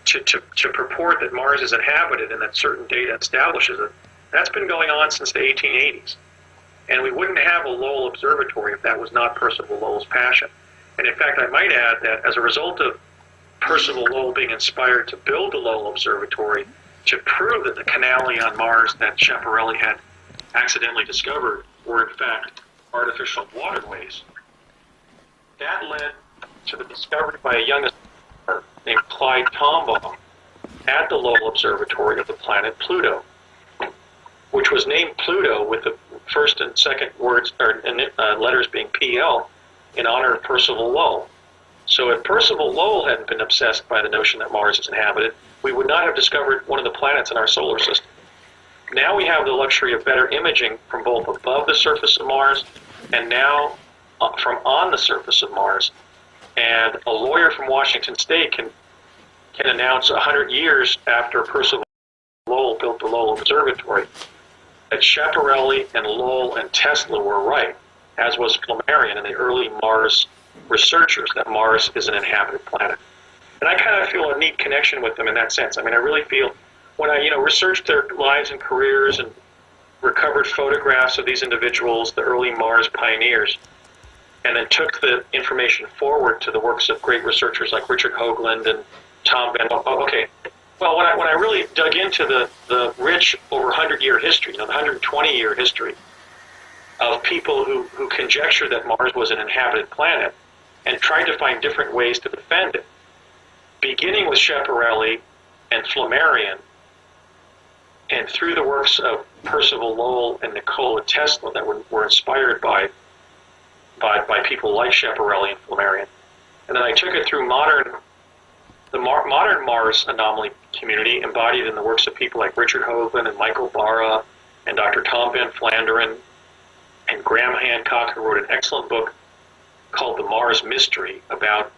to purport that Mars is inhabited and that certain data establishes it, that's been going on since the 1880s. And we wouldn't have a Lowell Observatory if that was not Percival Lowell's passion. And in fact, I might add that as a result of Percival Lowell being inspired to build the Lowell Observatory to prove that the canali on Mars that Schiaparelli had accidentally discovered were in fact artificial waterways, that led to the discovery by a young astronomer named Clyde Tombaugh at the Lowell Observatory of the planet Pluto, which was named Pluto with the first and second words or letters being PL in honor of Percival Lowell. So if Percival Lowell hadn't been obsessed by the notion that Mars is inhabited, we would not have discovered one of the planets in our solar system. Now we have the luxury of better imaging from both above the surface of Mars and now from on the surface of Mars. And a lawyer from Washington State can announce 100 years after Percival Lowell built the Lowell Observatory that Schiaparelli and Lowell and Tesla were right, as was Flammarion and the early Mars researchers, that Mars is an inhabited planet. And I kind of feel a neat connection with them in that sense. I mean, I really feel when I, researched their lives and careers and recovered photographs of these individuals, the early Mars pioneers, and then took the information forward to the works of great researchers like Richard Hoagland and Tom Van. Okay. Well, when I really dug into the rich over 100-year history, the 120-year history of people who conjectured that Mars was an inhabited planet and tried to find different ways to defend it, beginning with Schiaparelli and Flammarion, and through the works of Percival Lowell and Nikola Tesla that were inspired by people like Schiaparelli and Flammarion. And then I took it through the modern Mars anomaly community, embodied in the works of people like Richard Hoagland and Michael Barra and Dr. Tom Van Flanderen and Graham Hancock, who wrote an excellent book called The Mars Mystery about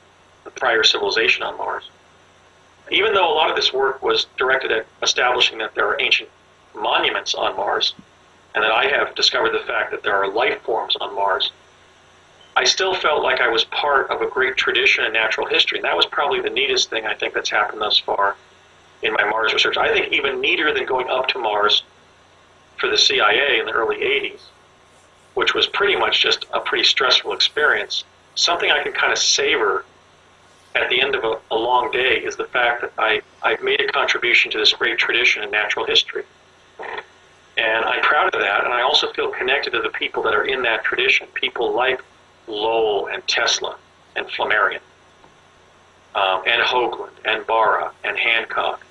the prior civilization on Mars. Even though a lot of this work was directed at establishing that there are ancient monuments on Mars, and that I have discovered the fact that there are life forms on Mars, I still felt like I was part of a great tradition in natural history, and that was probably the neatest thing I think that's happened thus far in my Mars research. I think even neater than going up to Mars for the CIA in the early 80s, which was pretty much just a pretty stressful experience. Something I can kind of savor at the end of a long day is the fact that I've made a contribution to this great tradition in natural history. And I'm proud of that, and I also feel connected to the people that are in that tradition, people like Lowell and Tesla and Flammarion, and Hoagland and Barra and Hancock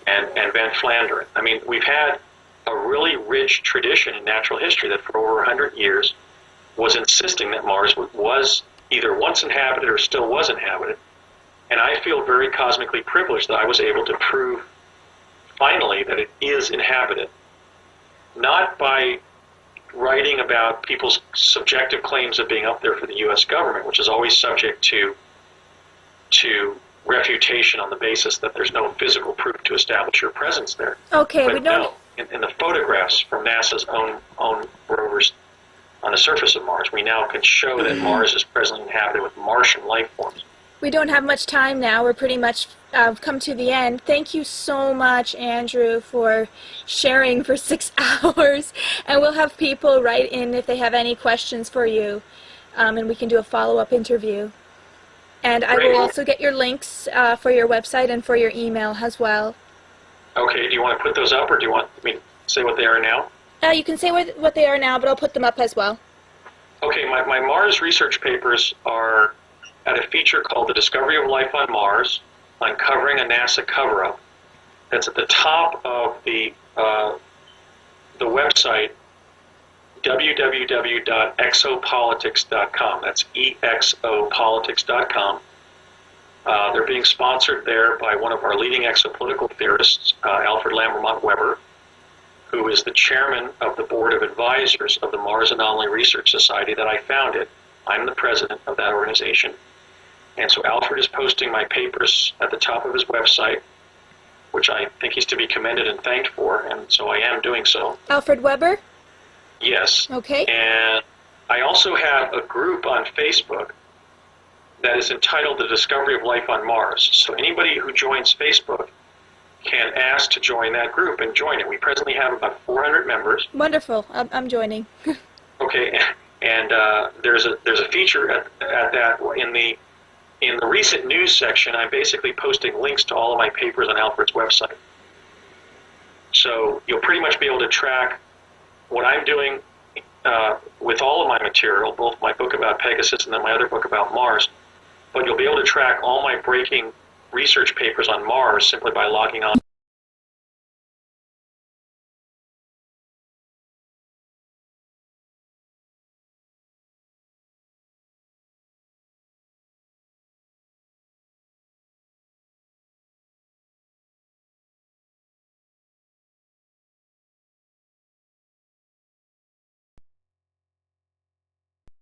and Van Flanderen. I mean, we've had a really rich tradition in natural history that for over 100 years was insisting that Mars was either once inhabited or still was inhabited. And I feel very cosmically privileged that I was able to prove finally that it is inhabited, not by writing about people's subjective claims of being up there for the U.S. government, which is always subject to refutation on the basis that there's no physical proof to establish your presence there. Okay, but we don't. No, in the photographs from NASA's own rovers on the surface of Mars, we now can show that Mars is presently inhabited with Martian life forms. We don't have much time now. We're pretty much come to the end. Thank you so much, Andrew, for sharing for 6 hours. And we'll have people write in if they have any questions for you, and we can do a follow-up interview. And I will also get your links for your website and for your email as well. Okay, do you want to put those up, or do you want me to say what they are now? You can say what they are now, but I'll put them up as well. Okay, my Mars research papers are at a feature called The Discovery of Life on Mars, Uncovering a NASA Cover-Up. That's at the top of the website, www.exopolitics.com. That's exopolitics.com. They're being sponsored there by one of our leading exopolitical theorists, Alfred Lambermont Weber, who is the chairman of the board of advisors of the Mars Anomaly Research Society that I founded. I'm the president of that organization. And so Alfred is posting my papers at the top of his website, which I think he's to be commended and thanked for, and so I am doing so. Alfred Weber? Yes. Okay. And I also have a group on Facebook that is entitled The Discovery of Life on Mars. So anybody who joins Facebook can ask to join that group and join it. We presently have about 400 members. Wonderful. I'm joining. Okay, and there's a feature at that in the recent news section. I'm basically posting links to all of my papers on Alfred's website. So you'll pretty much be able to track what I'm doing with all of my material, both my book about Pegasus and then my other book about Mars. But you'll be able to track all my breaking research papers on Mars simply by logging on